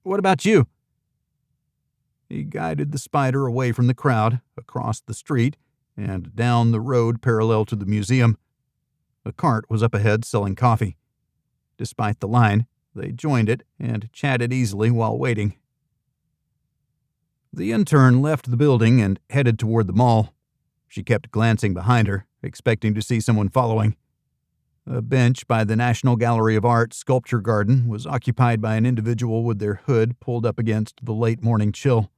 What about you?" He guided the spider away from the crowd, across the street, and down the road parallel to the museum. A cart was up ahead selling coffee. Despite the line, they joined it and chatted easily while waiting. The intern left the building and headed toward the mall. She kept glancing behind her, expecting to see someone following. A bench by the National Gallery of Art sculpture garden was occupied by an individual with their hood pulled up against the late morning chill.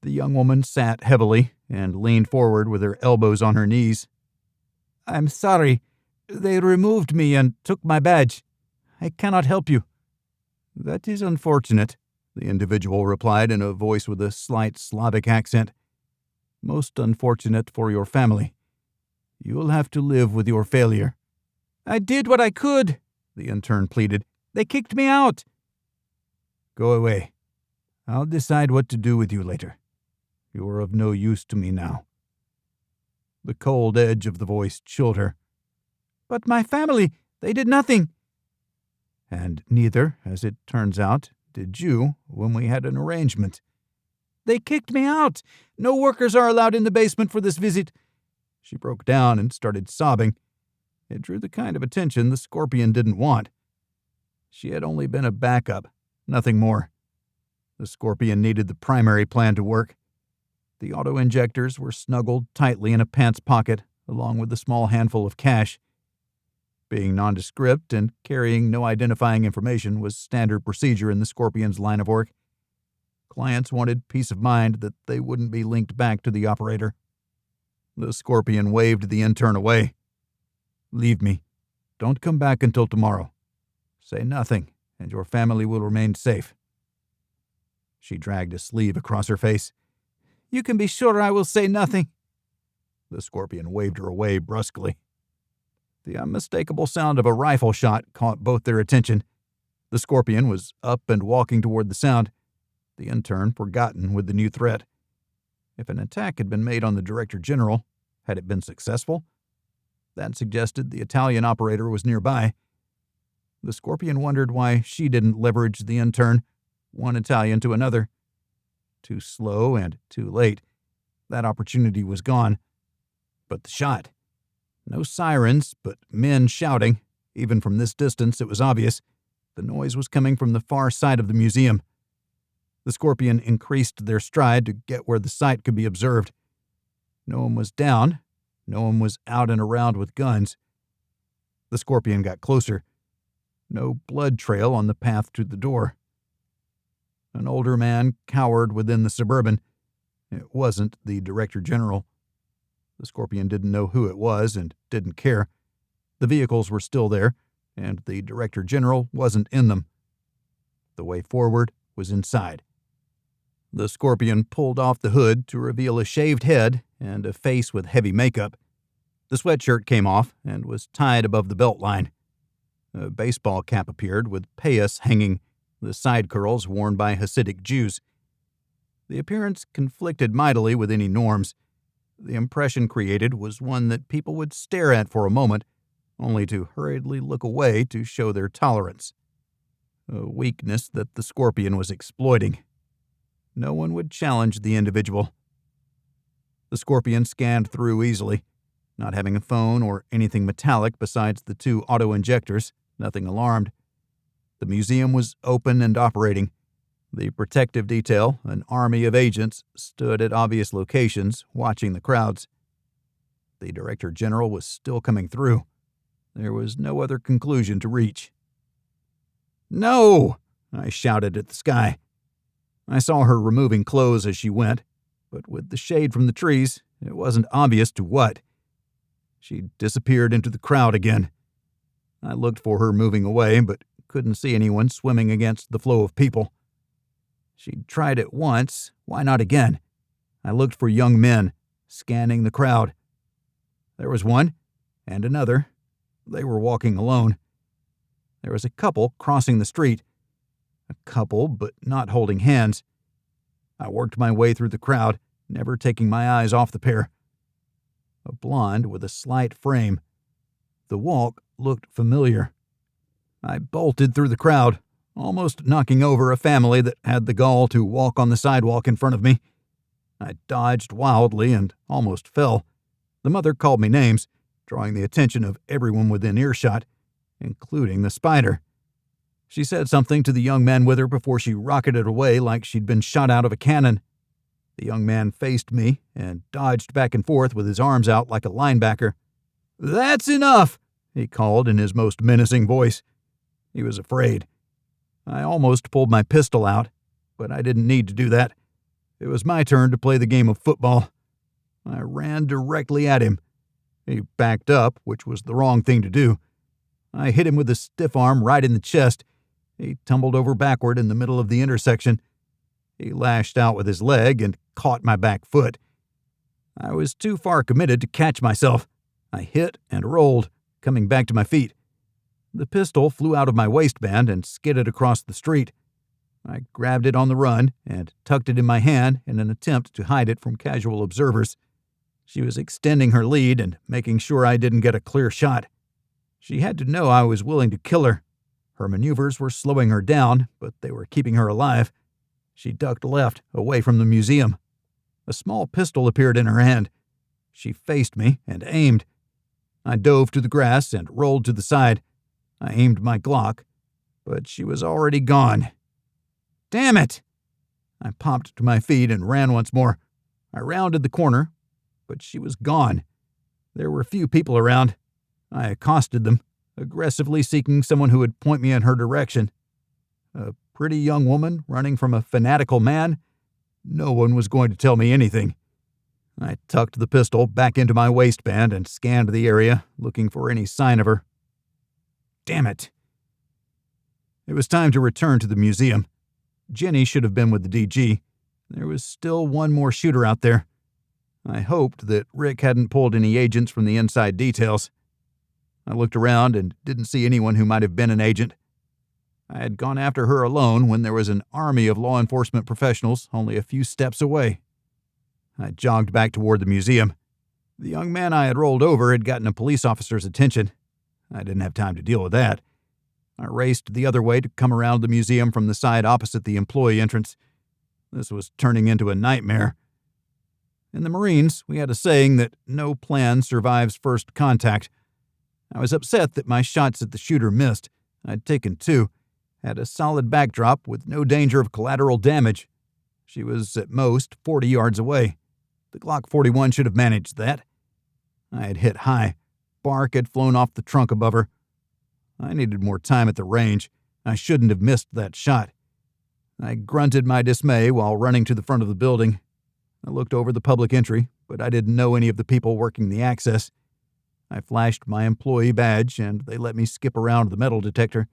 The young woman sat heavily and leaned forward with her elbows on her knees. "I'm sorry. They removed me and took my badge. I cannot help you." "That is unfortunate," the individual replied in a voice with a slight Slavic accent. "Most unfortunate for your family. You'll have to live with your failure." "I did what I could," the intern pleaded. "They kicked me out." "Go away. I'll decide what to do with you later. You are of no use to me now." The cold edge of the voice chilled her. "But my family, they did nothing." "And neither, as it turns out, did you when we had an arrangement." "They kicked me out. No workers are allowed in the basement for this visit." She broke down and started sobbing. It drew the kind of attention the Scorpion didn't want. She had only been a backup, nothing more. The Scorpion needed the primary plan to work. The auto-injectors were snuggled tightly in a pants pocket, along with a small handful of cash. Being nondescript and carrying no identifying information was standard procedure in the Scorpion's line of work. Clients wanted peace of mind that they wouldn't be linked back to the operator. The Scorpion waved the intern away. "Leave me. Don't come back until tomorrow. Say nothing, and your family will remain safe." She dragged a sleeve across her face. You can be sure I will say nothing." The Scorpion waved her away brusquely. The unmistakable sound of a rifle shot caught both their attention. The Scorpion was up and walking toward the sound, the intern forgotten with the new threat. If an attack had been made on the Director General, had it been successful? That suggested the Italian operator was nearby. The Scorpion wondered why she didn't leverage the intern, one Italian to another. Too slow and too late. That opportunity was gone. But the shot. No sirens, but men shouting. Even from this distance, it was obvious. The noise was coming from the far side of the museum. The Scorpion increased their stride to get where the sight could be observed. No one was down. No one was out and around with guns. The Scorpion got closer. No blood trail on the path to the door. An older man cowered within the Suburban. It wasn't the Director General. The Scorpion didn't know who it was and didn't care. The vehicles were still there, and the Director General wasn't in them. The way forward was inside. The Scorpion pulled off the hood to reveal a shaved head and a face with heavy makeup. The sweatshirt came off and was tied above the belt line. A baseball cap appeared with payas hanging, the side curls worn by Hasidic Jews. The appearance conflicted mightily with any norms. The impression created was one that people would stare at for a moment, only to hurriedly look away to show their tolerance. A weakness that the Scorpion was exploiting. No one would challenge the individual. The Scorpion scanned through easily, not having a phone or anything metallic besides the 2 auto-injectors, nothing alarmed. The museum was open and operating. The protective detail, an army of agents, stood at obvious locations, watching the crowds. The Director General was still coming through. There was no other conclusion to reach. "No!" I shouted at the sky. I saw her removing clothes as she went, but with the shade from the trees, it wasn't obvious to what. She disappeared into the crowd again. I looked for her moving away, but couldn't see anyone swimming against the flow of people. She'd tried it once, why not again? I looked for young men, scanning the crowd. There was one, and another. They were walking alone. There was a couple crossing the street. A couple, but not holding hands. I worked my way through the crowd, never taking my eyes off the pair. A blonde with a slight frame. The walk looked familiar. I bolted through the crowd, almost knocking over a family that had the gall to walk on the sidewalk in front of me. I dodged wildly and almost fell. The mother called me names, drawing the attention of everyone within earshot, including the spider. She said something to the young man with her before she rocketed away like she'd been shot out of a cannon. The young man faced me and dodged back and forth with his arms out like a linebacker. "That's enough!" he called in his most menacing voice. He was afraid. I almost pulled my pistol out, but I didn't need to do that. It was my turn to play the game of football. I ran directly at him. He backed up, which was the wrong thing to do. I hit him with a stiff arm right in the chest. He tumbled over backward in the middle of the intersection. He lashed out with his leg and caught my back foot. I was too far committed to catch myself. I hit and rolled, coming back to my feet. The pistol flew out of my waistband and skidded across the street. I grabbed it on the run and tucked it in my hand in an attempt to hide it from casual observers. She was extending her lead and making sure I didn't get a clear shot. She had to know I was willing to kill her. Her maneuvers were slowing her down, but they were keeping her alive. She ducked left, away from the museum. A small pistol appeared in her hand. She faced me and aimed. I dove to the grass and rolled to the side. I aimed my Glock, but she was already gone. Damn it! I popped to my feet and ran once more. I rounded the corner, but she was gone. There were few people around. I accosted them, aggressively seeking someone who would point me in her direction. A pretty young woman running from a fanatical man? No one was going to tell me anything. I tucked the pistol back into my waistband and scanned the area, looking for any sign of her. Damn it. It was time to return to the museum. Jenny should have been with the DG. There was still one more shooter out there. I hoped that Rick hadn't pulled any agents from the inside details. I looked around and didn't see anyone who might have been an agent. I had gone after her alone when there was an army of law enforcement professionals only a few steps away. I jogged back toward the museum. The young man I had rolled over had gotten a police officer's attention. I didn't have time to deal with that. I raced the other way to come around the museum from the side opposite the employee entrance. This was turning into a nightmare. In the Marines, we had a saying that no plan survives first contact. I was upset that my shots at the shooter missed. I'd taken 2, had a solid backdrop with no danger of collateral damage. She was at most 40 yards away. The Glock 41 should have managed that. I had hit high. Bark had flown off the trunk above her. I needed more time at the range. I shouldn't have missed that shot. I grunted my dismay while running to the front of the building. I looked over the public entry, but I didn't know any of the people working the access. I flashed my employee badge, and they let me skip around the metal detector.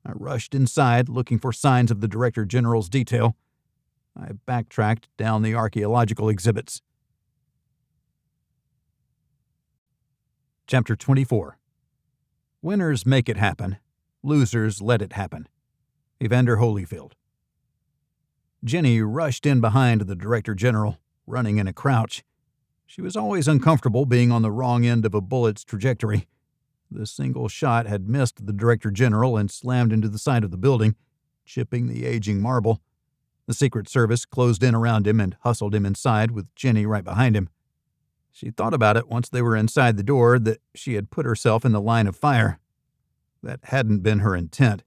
I rushed inside, looking for signs of the Director General's detail. I backtracked down the archaeological exhibits. Chapter 24. Winners make it happen. Losers let it happen. Evander Holyfield. Jenny rushed in behind the Director General, running in a crouch. She was always uncomfortable being on the wrong end of a bullet's trajectory. The single shot had missed the Director General and slammed into the side of the building, chipping the aging marble. The Secret Service closed in around him and hustled him inside with Jenny right behind him. She thought about it once they were inside the door that she had put herself in the line of fire. That hadn't been her intent.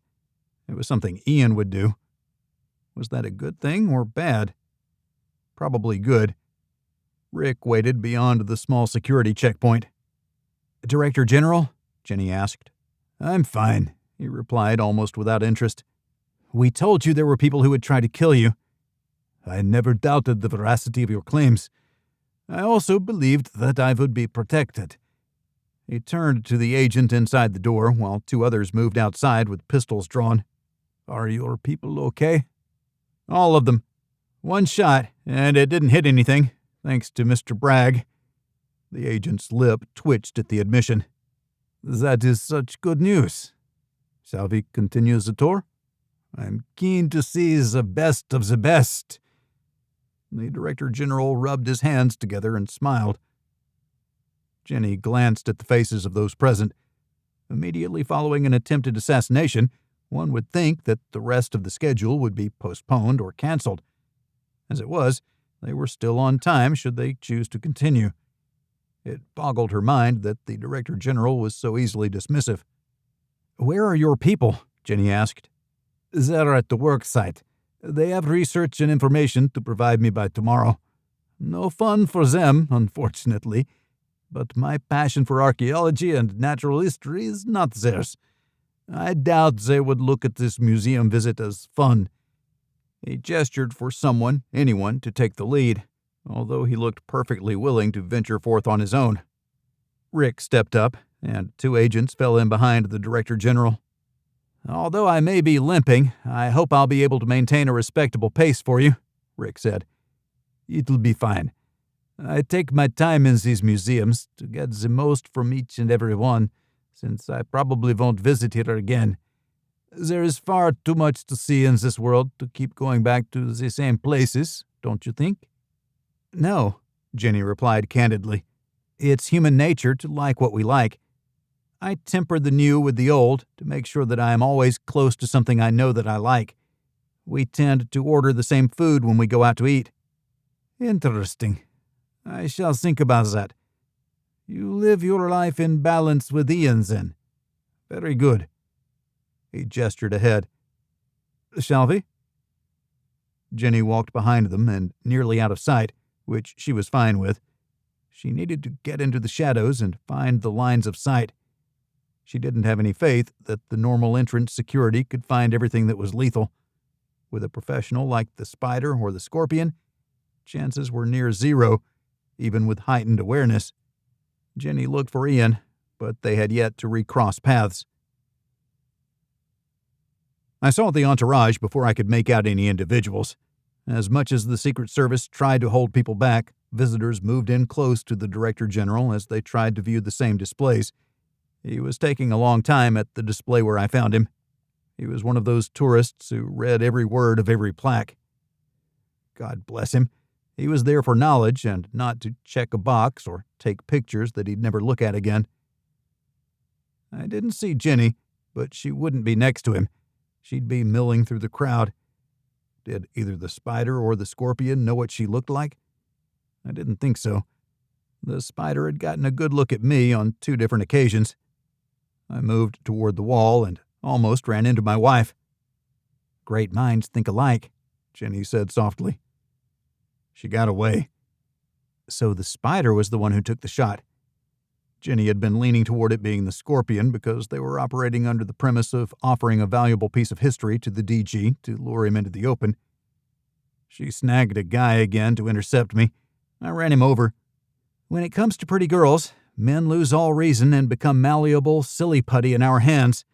It was something Ian would do. Was that a good thing or bad? Probably good. Rick waited beyond the small security checkpoint. "Director General?" Jenny asked. "I'm fine," he replied almost without interest. "We told you there were people who would try to kill you." "I never doubted the veracity of your claims. I also believed that I would be protected." He turned to the agent inside the door while 2 others moved outside with pistols drawn. "Are your people okay?" "All of them. 1 shot, and it didn't hit anything, thanks to Mr. Bragg." The agent's lip twitched at the admission. "That is such good news. Shall we continue the tour? I'm keen to see the best of the best." The Director General rubbed his hands together and smiled. Jenny glanced at the faces of those present. Immediately following an attempted assassination, one would think that the rest of the schedule would be postponed or canceled. As it was, they were still on time should they choose to continue. It boggled her mind that the Director General was so easily dismissive. "Where are your people?" Jenny asked. "They're at the work site. They have research and information to provide me by tomorrow. No fun for them, unfortunately, but my passion for archaeology and natural history is not theirs. I doubt they would look at this museum visit as fun." He gestured for anyone, to take the lead, although he looked perfectly willing to venture forth on his own. Rick stepped up, and 2 agents fell in behind the Director General. "Although I may be limping, I hope I'll be able to maintain a respectable pace for you," Rick said. "It'll be fine. I take my time in these museums to get the most from each and every one, since I probably won't visit here again. There is far too much to see in this world to keep going back to the same places, don't you think?" "No," Jenny replied candidly. "It's human nature to like what we like. I temper the new with the old to make sure that I am always close to something I know that I like. We tend to order the same food when we go out to eat." "Interesting. I shall think about that. You live your life in balance with Ian, then. Very good." He gestured ahead. "Shall we?" Jenny walked behind them and nearly out of sight, which she was fine with. She needed to get into the shadows and find the lines of sight. She didn't have any faith that the normal entrance security could find everything that was lethal. With a professional like the Spider or the Scorpion, chances were near zero, even with heightened awareness. Jenny looked for Ian, but they had yet to recross paths. I saw the entourage before I could make out any individuals. As much as the Secret Service tried to hold people back, visitors moved in close to the Director General as they tried to view the same displays. He was taking a long time at the display where I found him. He was one of those tourists who read every word of every plaque. God bless him. He was there for knowledge and not to check a box or take pictures that he'd never look at again. I didn't see Jenny, but she wouldn't be next to him. She'd be milling through the crowd. Did either the spider or the scorpion know what she looked like? I didn't think so. The spider had gotten a good look at me on 2 different occasions. I moved toward the wall and almost ran into my wife. "Great minds think alike," Jenny said softly. She got away. So the spider was the one who took the shot. Jenny had been leaning toward it being the scorpion because they were operating under the premise of offering a valuable piece of history to the DG to lure him into the open. She snagged a guy again to intercept me. I ran him over. When it comes to pretty girls, men lose all reason and become malleable, silly putty in our hands.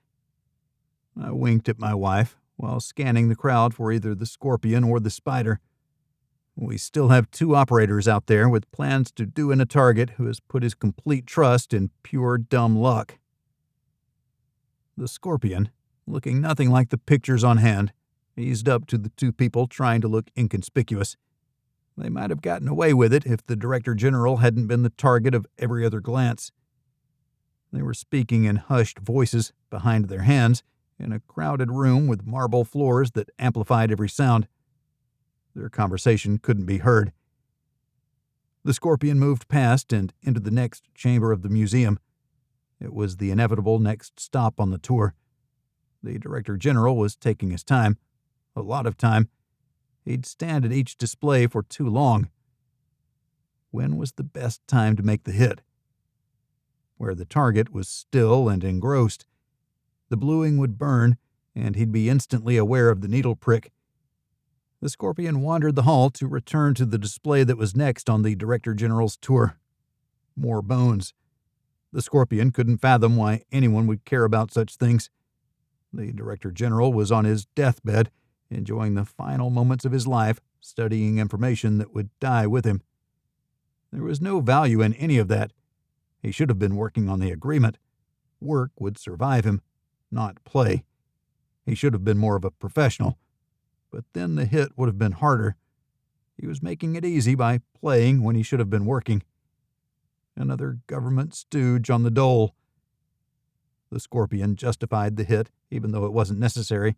I winked at my wife while scanning the crowd for either the scorpion or the spider. We still have 2 operators out there with plans to do in a target who has put his complete trust in pure dumb luck. The scorpion, looking nothing like the pictures on hand, eased up to the 2 people trying to look inconspicuous. They might have gotten away with it if the Director General hadn't been the target of every other glance. They were speaking in hushed voices behind their hands in a crowded room with marble floors that amplified every sound. Their conversation couldn't be heard. The scorpion moved past and into the next chamber of the museum. It was the inevitable next stop on the tour. The Director General was taking his time, a lot of time. He'd stand at each display for too long. When was the best time to make the hit? Where the target was still and engrossed. The bluing would burn, and he'd be instantly aware of the needle prick. The scorpion wandered the hall to return to the display that was next on the Director General's tour. More bones. The scorpion couldn't fathom why anyone would care about such things. The Director General was on his deathbed, enjoying the final moments of his life, studying information that would die with him. There was no value in any of that. He should have been working on the agreement. Work would survive him, not play. He should have been more of a professional. But then the hit would have been harder. He was making it easy by playing when he should have been working. Another government stooge on the dole. The scorpion justified the hit, even though it wasn't necessary.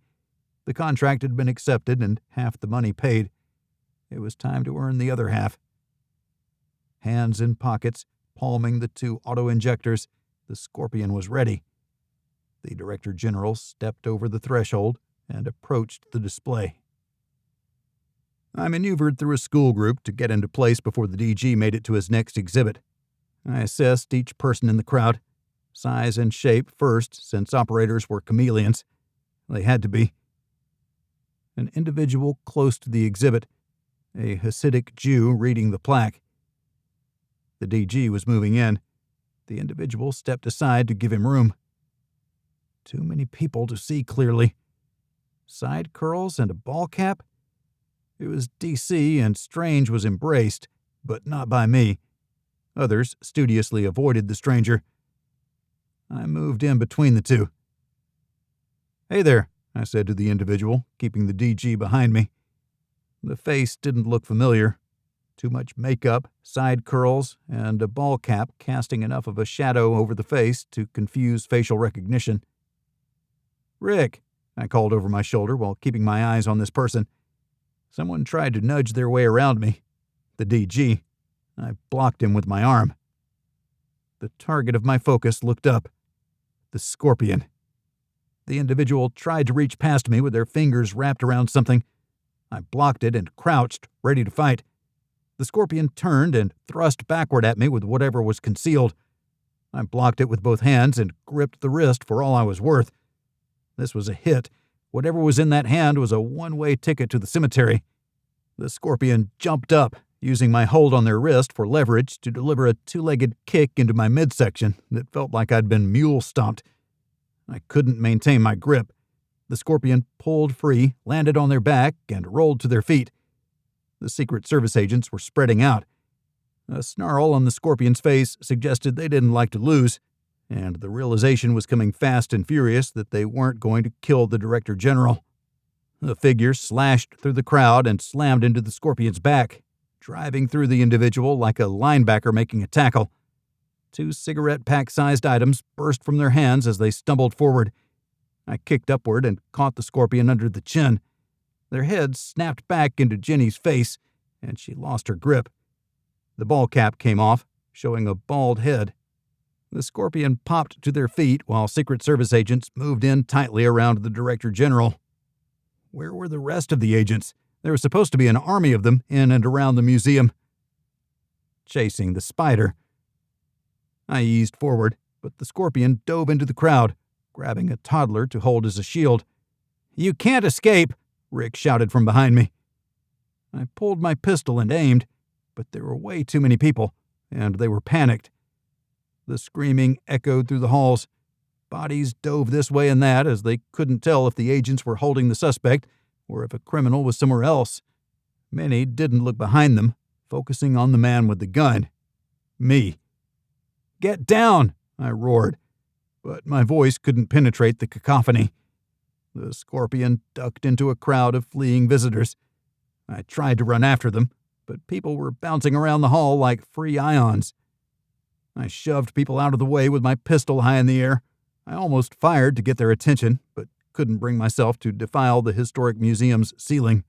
The contract had been accepted and half the money paid. It was time to earn the other half. Hands in pockets, palming the 2 auto-injectors, the scorpion was ready. The Director General stepped over the threshold and approached the display. I maneuvered through a school group to get into place before the DG made it to his next exhibit. I assessed each person in the crowd, size and shape first, since operators were chameleons. They had to be. An individual close to the exhibit, a Hasidic Jew reading the plaque. The DG was moving in. The individual stepped aside to give him room. Too many people to see clearly. Side curls and a ball cap? It was DC, and Strange was embraced, but not by me. Others studiously avoided the stranger. I moved in between the 2. "Hey there," I said to the individual, keeping the DG behind me. The face didn't look familiar. Too much makeup, side curls, and a ball cap casting enough of a shadow over the face to confuse facial recognition. "Rick," I called over my shoulder while keeping my eyes on this person. Someone tried to nudge their way around me. The DG. I blocked him with my arm. The target of my focus looked up. The scorpion. The individual tried to reach past me with their fingers wrapped around something. I blocked it and crouched, ready to fight. The scorpion turned and thrust backward at me with whatever was concealed. I blocked it with both hands and gripped the wrist for all I was worth. This was a hit. Whatever was in that hand was a one-way ticket to the cemetery. The scorpion jumped up, using my hold on their wrist for leverage to deliver a 2-legged kick into my midsection that felt like I'd been mule-stomped. I couldn't maintain my grip. The scorpion pulled free, landed on their back, and rolled to their feet. The Secret Service agents were spreading out. A snarl on the Scorpion's face suggested they didn't like to lose, and the realization was coming fast and furious that they weren't going to kill the Director General. The figure slashed through the crowd and slammed into the Scorpion's back, driving through the individual like a linebacker making a tackle. 2 cigarette pack-sized items burst from their hands as they stumbled forward. I kicked upward and caught the Scorpion under the chin. Their heads snapped back into Jenny's face, and she lost her grip. The ball cap came off, showing a bald head. The Scorpion popped to their feet while Secret Service agents moved in tightly around the Director General. Where were the rest of the agents? There was supposed to be an army of them in and around the museum. Chasing the spider. I eased forward, but the Scorpion dove into the crowd, grabbing a toddler to hold as a shield. "You can't escape!" Rick shouted from behind me. I pulled my pistol and aimed, but there were way too many people, and they were panicked. The screaming echoed through the halls. Bodies dove this way and that as they couldn't tell if the agents were holding the suspect or if a criminal was somewhere else. Many didn't look behind them, focusing on the man with the gun. Me. "Get down!" I roared, but my voice couldn't penetrate the cacophony. The Scorpion ducked into a crowd of fleeing visitors. I tried to run after them, but people were bouncing around the hall like free ions. I shoved people out of the way with my pistol high in the air. I almost fired to get their attention, but couldn't bring myself to defile the historic museum's ceiling.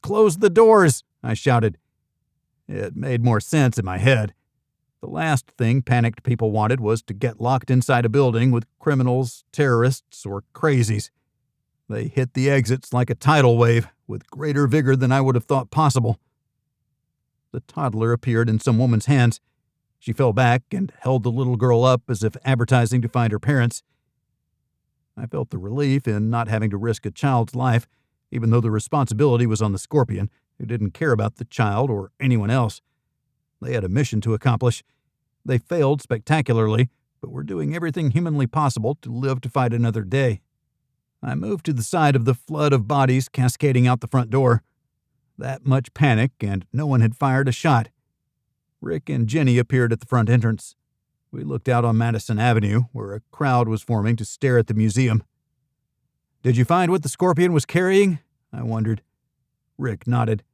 "Close the doors!" I shouted. It made more sense in my head. The last thing panicked people wanted was to get locked inside a building with criminals, terrorists, or crazies. They hit the exits like a tidal wave, with greater vigor than I would have thought possible. The toddler appeared in some woman's hands. She fell back and held the little girl up as if advertising to find her parents. I felt the relief in not having to risk a child's life, even though the responsibility was on the Scorpion, who didn't care about the child or anyone else. They had a mission to accomplish. They failed spectacularly, but were doing everything humanly possible to live to fight another day. I moved to the side of the flood of bodies cascading out the front door. That much panic, and no one had fired a shot. Rick and Jenny appeared at the front entrance. We looked out on Madison Avenue, where a crowd was forming to stare at the museum. "Did you find what the Scorpion was carrying?" I wondered. Rick nodded.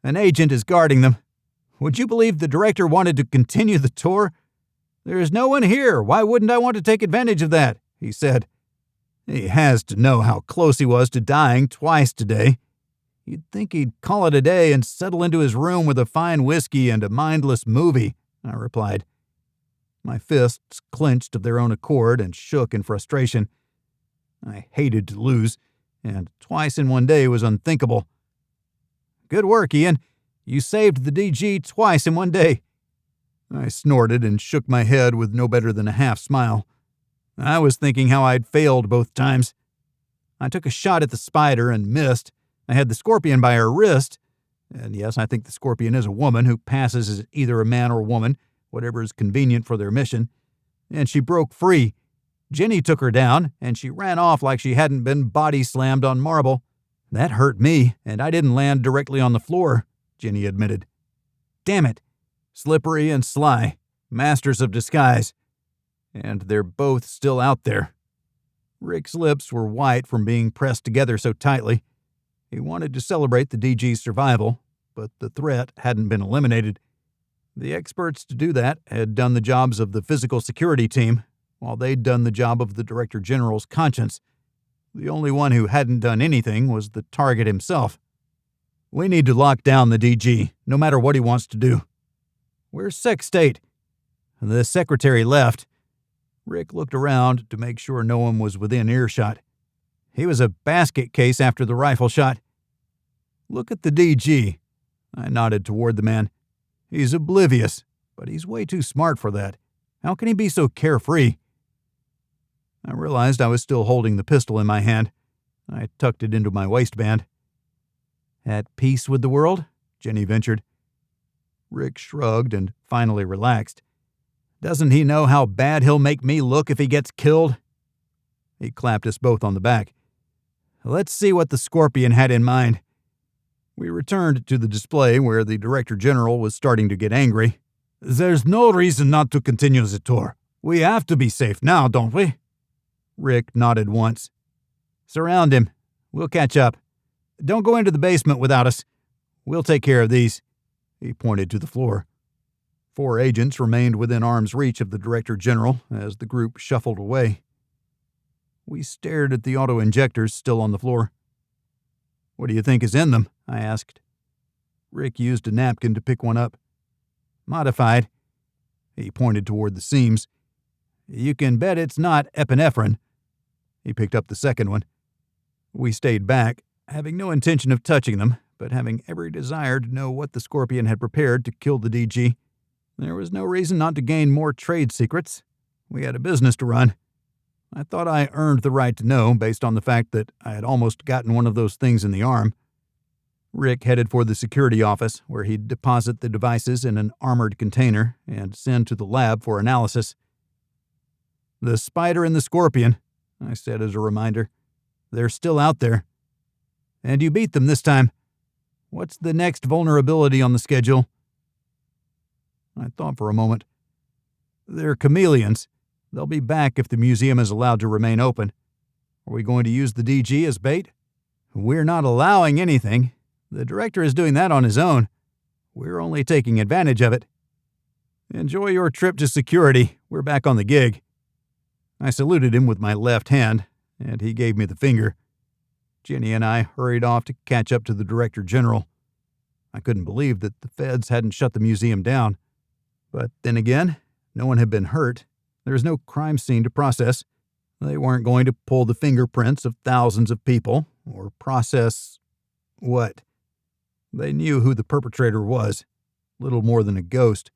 "An agent is guarding them. Would you believe the director wanted to continue the tour? 'There's no one here. Why wouldn't I want to take advantage of that?' he said. He has to know how close he was to dying twice today. You'd think he'd call it a day and settle into his room with a fine whiskey and a mindless movie," I replied. My fists clenched of their own accord and shook in frustration. I hated to lose, and twice in one day was unthinkable. "Good work, Ian. You saved the DG twice in one day." I snorted and shook my head with no better than a half smile. I was thinking how I'd failed both times. I took a shot at the spider and missed. I had the Scorpion by her wrist. And yes, I think the Scorpion is a woman who passes as either a man or woman, whatever is convenient for their mission. And she broke free. Jenny took her down, and she ran off like she hadn't been body slammed on marble. "That hurt me, and I didn't land directly on the floor," Jenny admitted. "Damn it. Slippery and sly. Masters of disguise. And they're both still out there." Rick's lips were white from being pressed together so tightly. He wanted to celebrate the DG's survival, but the threat hadn't been eliminated. The experts to do that had done the jobs of the physical security team, while they'd done the job of the Director General's conscience. The only one who hadn't done anything was the target himself. "We need to lock down the DG, no matter what he wants to do." "Where's Sec State?" "The secretary left." Rick looked around to make sure no one was within earshot. "He was a basket case after the rifle shot." "Look at the DG." I nodded toward the man. "He's oblivious, but he's way too smart for that. How can he be so carefree?" I realized I was still holding the pistol in my hand. I tucked it into my waistband. "At peace with the world?" Jenny ventured. Rick shrugged and finally relaxed. "Doesn't he know how bad he'll make me look if he gets killed?" He clapped us both on the back. "Let's see what the Scorpion had in mind." We returned to the display where the Director General was starting to get angry. "There's no reason not to continue the tour. We have to be safe now, don't we?" Rick nodded once. "Surround him. We'll catch up. Don't go into the basement without us. We'll take care of these." He pointed to the floor. 4 agents remained within arm's reach of the Director General as the group shuffled away. We stared at the auto-injectors still on the floor. "What do you think is in them?" I asked. Rick used a napkin to pick one up. "Modified." He pointed toward the seams. "You can bet it's not epinephrine." He picked up the second one. We stayed back, having no intention of touching them, but having every desire to know what the Scorpion had prepared to kill the DG. There was no reason not to gain more trade secrets. We had a business to run. I thought I earned the right to know based on the fact that I had almost gotten one of those things in the arm. Rick headed for the security office, where he'd deposit the devices in an armored container and send to the lab for analysis. "The Spider and the Scorpion," I said as a reminder. "They're still out there. And you beat them this time. What's the next vulnerability on the schedule?" I thought for a moment. "They're chameleons. They'll be back if the museum is allowed to remain open. Are we going to use the DG as bait?" "We're not allowing anything. The director is doing that on his own. We're only taking advantage of it." "Enjoy your trip to security. We're back on the gig." I saluted him with my left hand, and he gave me the finger. Jenny and I hurried off to catch up to the Director General. I couldn't believe that the feds hadn't shut the museum down. But then again, no one had been hurt. There was no crime scene to process. They weren't going to pull the fingerprints of thousands of people, or process what? They knew who the perpetrator was. Little more than a ghost.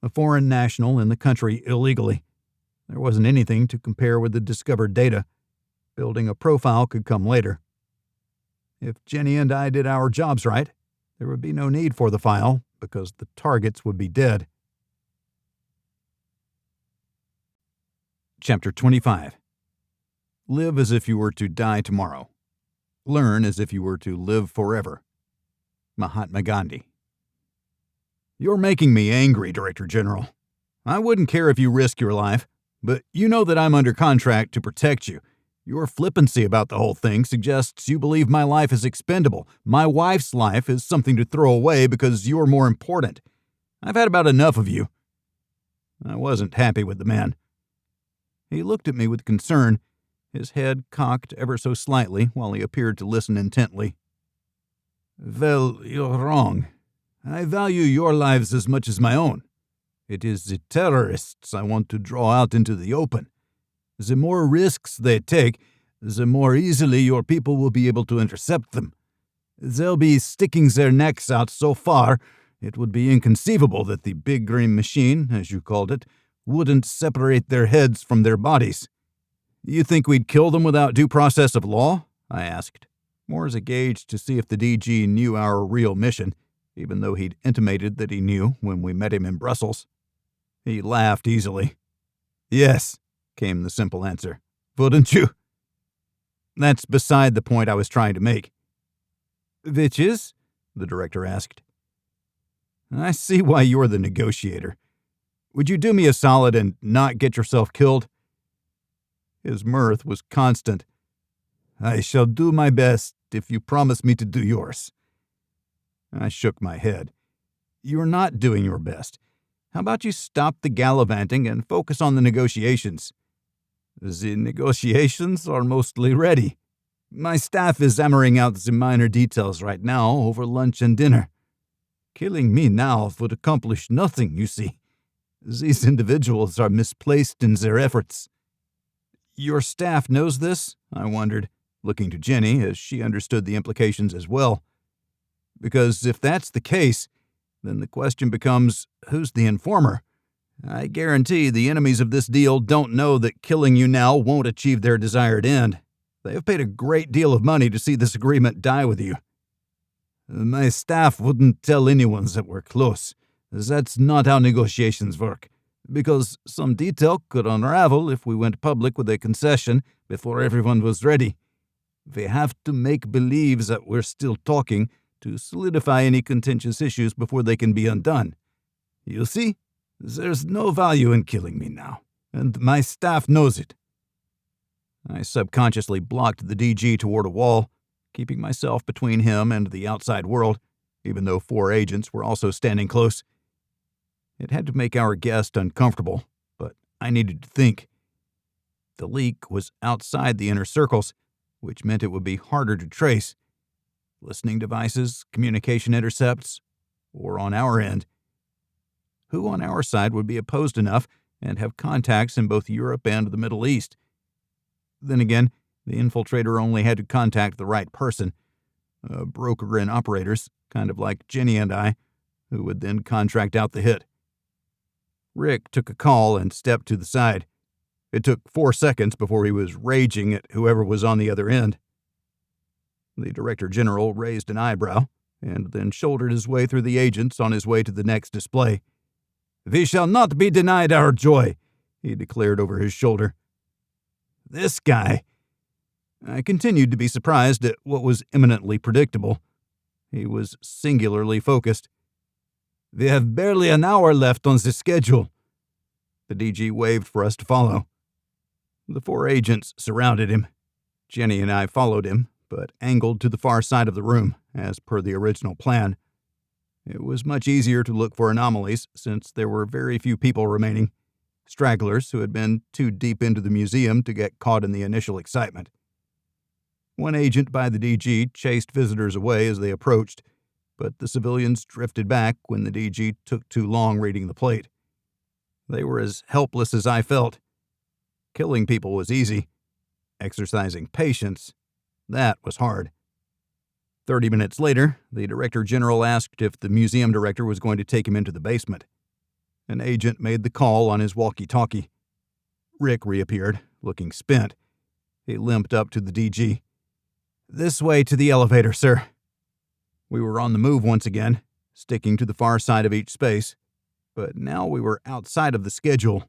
A foreign national in the country illegally. There wasn't anything to compare with the discovered data. Building a profile could come later. If Jenny and I did our jobs right, there would be no need for the file because the targets would be dead. Chapter 25. Live as if you were to die tomorrow. Learn as if you were to live forever. Mahatma Gandhi. "You're making me angry, Director General. I wouldn't care if you risk your life, but you know that I'm under contract to protect you. Your flippancy about the whole thing suggests you believe my life is expendable. My wife's life is something to throw away because you're more important. I've had about enough of you." I wasn't happy with the man. He looked at me with concern, his head cocked ever so slightly while he appeared to listen intently. "Well, you're wrong. I value your lives as much as my own. It is the terrorists I want to draw out into the open. The more risks they take, the more easily your people will be able to intercept them. They'll be sticking their necks out so far, it would be inconceivable that the big green machine, as you called it, wouldn't separate their heads from their bodies." "You think we'd kill them without due process of law?" I asked, more as a gauge to see if the DG knew our real mission, even though he'd intimated that he knew when we met him in Brussels. He laughed easily. "Yes," came the simple answer. "Wouldn't you?" "That's beside the point I was trying to make." "Which is?" the director asked. "I see why you're the negotiator. Would you do me a solid and not get yourself killed?" His mirth was constant. "I shall do my best if you promise me to do yours." I shook my head. "You're not doing your best. How about you stop the gallivanting and focus on the negotiations?" "The negotiations are mostly ready. My staff is hammering out the minor details right now over lunch and dinner. Killing me now would accomplish nothing, you see. These individuals are misplaced in their efforts." "Your staff knows this?" I wondered, looking to Jenny as she understood the implications as well. Because if that's the case, then the question becomes, who's the informer? I guarantee the enemies of this deal don't know that killing you now won't achieve their desired end. They have paid a great deal of money to see this agreement die with you. "My staff wouldn't tell anyone that we're close. That's not how negotiations work, because some detail could unravel if we went public with a concession before everyone was ready. We have to make believe that we're still talking to solidify any contentious issues before they can be undone. You see, there's no value in killing me now, and my staff knows it." I subconsciously blocked the DG toward a wall, keeping myself between him and the outside world, even though 4 agents were also standing close. It had to make our guest uncomfortable, but I needed to think. The leak was outside the inner circles, which meant it would be harder to trace. Listening devices, communication intercepts, or on our end. Who on our side would be opposed enough and have contacts in both Europe and the Middle East? Then again, the infiltrator only had to contact the right person, a broker and operators, kind of like Jenny and I, who would then contract out the hit. Rick took a call and stepped to the side. It took 4 seconds before he was raging at whoever was on the other end. The Director General raised an eyebrow and then shouldered his way through the agents on his way to the next display. "We shall not be denied our joy," he declared over his shoulder. This guy. I continued to be surprised at what was eminently predictable. He was singularly focused. "We have barely an hour left on the schedule." The DG waved for us to follow. The 4 agents surrounded him. Jenny and I followed him, but angled to the far side of the room, as per the original plan. It was much easier to look for anomalies since there were very few people remaining, stragglers who had been too deep into the museum to get caught in the initial excitement. One agent by the DG chased visitors away as they approached, but the civilians drifted back when the DG took too long reading the plate. They were as helpless as I felt. Killing people was easy. Exercising patience, that was hard. 30 minutes later, the Director General asked if the museum director was going to take him into the basement. An agent made the call on his walkie-talkie. Rick reappeared, looking spent. He limped up to the DG. "This way to the elevator, sir." We were on the move once again, sticking to the far side of each space, but now we were outside of the schedule.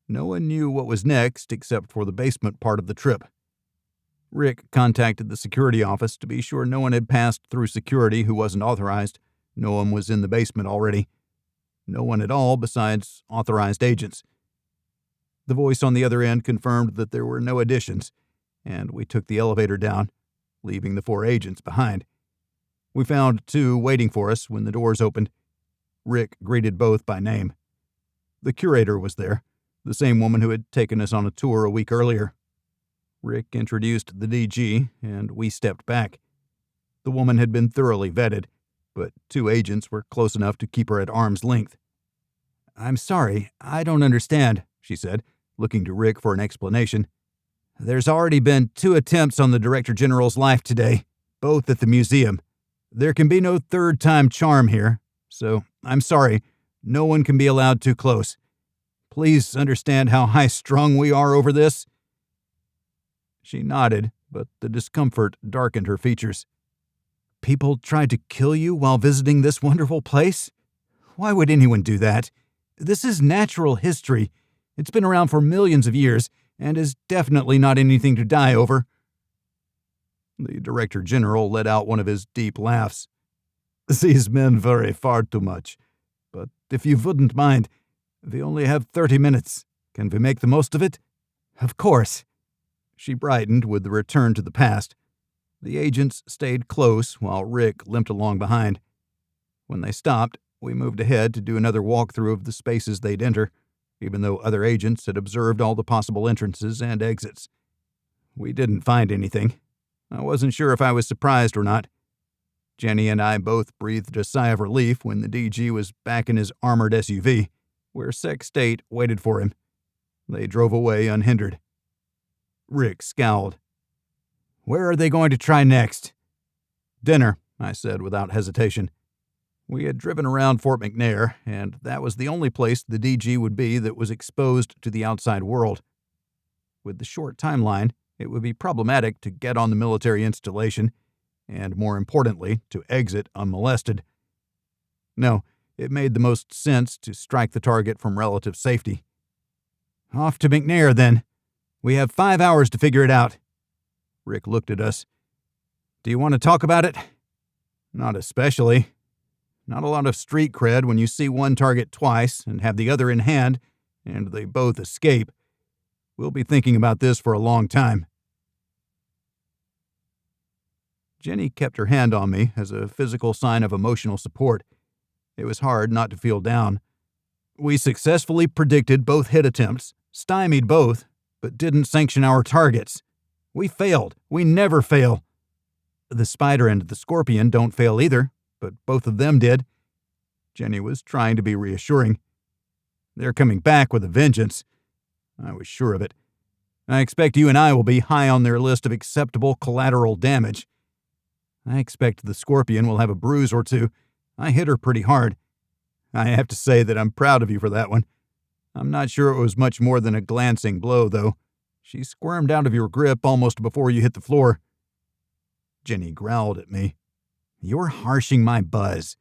No one knew what was next except for the basement part of the trip. Rick contacted the security office to be sure no one had passed through security who wasn't authorized. No one was in the basement already. No one at all besides authorized agents. The voice on the other end confirmed that there were no additions, and we took the elevator down, leaving the 4 agents behind. We found 2 waiting for us when the doors opened. Rick greeted both by name. The curator was there, the same woman who had taken us on a tour a week earlier. Rick introduced the DG, and we stepped back. The woman had been thoroughly vetted, but 2 agents were close enough to keep her at arm's length. "I'm sorry, I don't understand," she said, looking to Rick for an explanation. "There's already been 2 attempts on the Director General's life today, both at the museum. There can be no third-time charm here, so I'm sorry, no one can be allowed too close. Please understand how high-strung we are over this." She nodded, but the discomfort darkened her features. "People tried to kill you while visiting this wonderful place? Why would anyone do that? This is natural history. It's been around for millions of years, and is definitely not anything to die over." The Director General let out one of his deep laughs. "These men worry far too much. But if you wouldn't mind, we only have 30 minutes. Can we make the most of it?" "Of course." She brightened with the return to the past. The agents stayed close while Rick limped along behind. When they stopped, we moved ahead to do another walkthrough of the spaces they'd enter, even though other agents had observed all the possible entrances and exits. We didn't find anything. I wasn't sure if I was surprised or not. Jenny and I both breathed a sigh of relief when the DG was back in his armored SUV, where Sec State waited for him. They drove away unhindered. Rick scowled. "Where are they going to try next?" "Dinner," I said without hesitation. We had driven around Fort McNair, and that was the only place the DG would be that was exposed to the outside world. With the short timeline, it would be problematic to get on the military installation, and more importantly, to exit unmolested. No, it made the most sense to strike the target from relative safety. "Off to McNair, then. We have 5 hours to figure it out." Rick looked at us. "Do you want to talk about it?" Not especially. Not a lot of street cred when you see one target twice and have the other in hand, and they both escape. We'll be thinking about this for a long time. Jenny kept her hand on me as a physical sign of emotional support. It was hard not to feel down. We successfully predicted both hit attempts, stymied both, but didn't sanction our targets. We failed. We never fail. The spider and the scorpion don't fail either, but both of them did. Jenny was trying to be reassuring. They're coming back with a vengeance. I was sure of it. I expect you and I will be high on their list of acceptable collateral damage. I expect the scorpion will have a bruise or two. I hit her pretty hard. I have to say that I'm proud of you for that one. I'm not sure it was much more than a glancing blow, though. She squirmed out of your grip almost before you hit the floor. Jenny growled at me. You're harshing my buzz.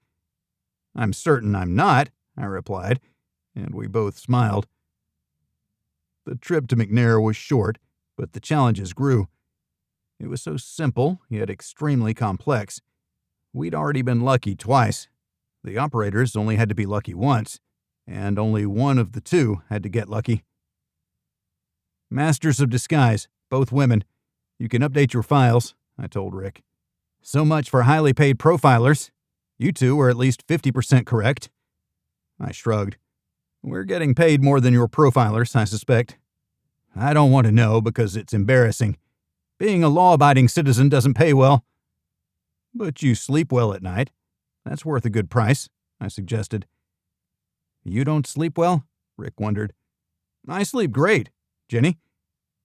I'm certain I'm not, I replied, and we both smiled. The trip to McNair was short, but the challenges grew. It was so simple, yet extremely complex. We'd already been lucky twice. The operators only had to be lucky once, and only one of the two had to get lucky. Masters of disguise, both women. You can update your files, I told Rick. So much for highly paid profilers. You two were at least 50% correct. I shrugged. We're getting paid more than your profilers, I suspect. I don't want to know because it's embarrassing. Being a law-abiding citizen doesn't pay well. But you sleep well at night. That's worth a good price, I suggested. You don't sleep well? Rick wondered. I sleep great, Jenny.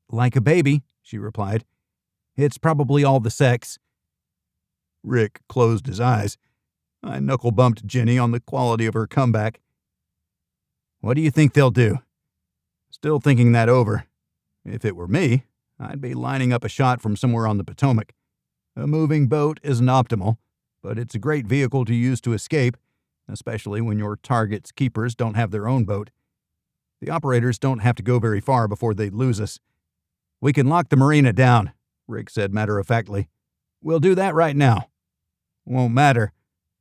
Like a baby, she replied. It's probably all the sex. Rick closed his eyes. I knuckle-bumped Jenny on the quality of her comeback. What do you think they'll do? Still thinking that over. If it were me, I'd be lining up a shot from somewhere on the Potomac. A moving boat isn't optimal, but it's a great vehicle to use to escape, especially when your target's keepers don't have their own boat. The operators don't have to go very far before they'd lose us. We can lock the marina down, Rick said matter-of-factly. We'll do that right now. Won't matter.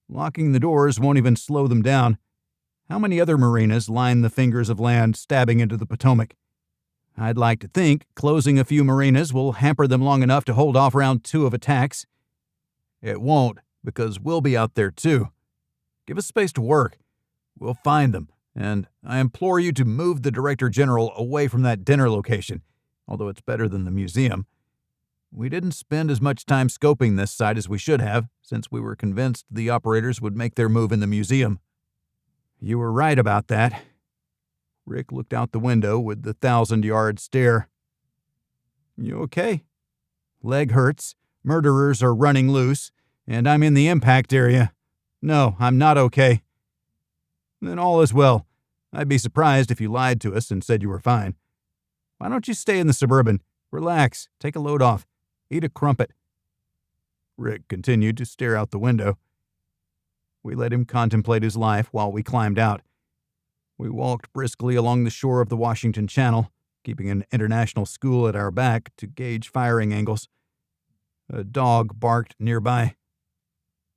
Locking the doors won't even slow them down. How many other marinas line the fingers of land stabbing into the Potomac? I'd like to think closing a few marinas will hamper them long enough to hold off round 2 of attacks. It won't, because we'll be out there too. Give us space to work. We'll find them, and I implore you to move the Director General away from that dinner location, although it's better than the museum. We didn't spend as much time scoping this site as we should have, since we were convinced the operators would make their move in the museum. You were right about that. Rick looked out the window with the 1,000-yard stare. You okay? Leg hurts, murderers are running loose, and I'm in the impact area. No, I'm not okay. Then all is well. I'd be surprised if you lied to us and said you were fine. Why don't you stay in the Suburban? Relax, take a load off, eat a crumpet. Rick continued to stare out the window. We let him contemplate his life while we climbed out. We walked briskly along the shore of the Washington Channel, keeping an international school at our back to gauge firing angles. A dog barked nearby.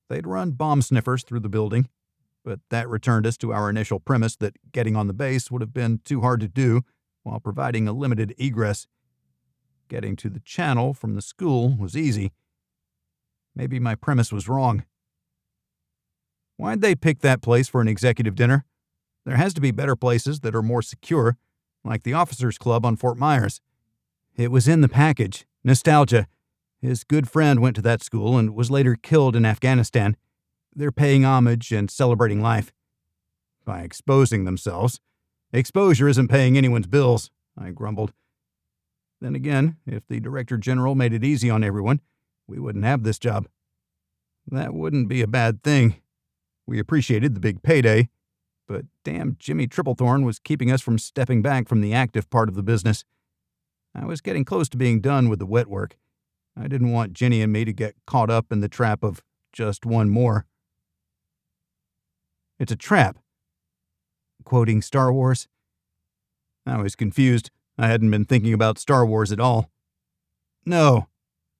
They'd run bomb sniffers through the building, but that returned us to our initial premise that getting on the base would have been too hard to do while providing a limited egress. Getting to the channel from the school was easy. Maybe my premise was wrong. Why'd they pick that place for an executive dinner? There has to be better places that are more secure, like the Officers Club on Fort Myers. It was in the package. Nostalgia. His good friend went to that school and was later killed in Afghanistan. They're paying homage and celebrating life. By exposing themselves. Exposure isn't paying anyone's bills, I grumbled. Then again, if the Director General made it easy on everyone, we wouldn't have this job. That wouldn't be a bad thing. We appreciated the big payday, but damn Jimmy Triplethorn was keeping us from stepping back from the active part of the business. I was getting close to being done with the wet work. I didn't want Jenny and me to get caught up in the trap of just one more. It's a trap. Quoting Star Wars? I was confused. I hadn't been thinking about Star Wars at all. No,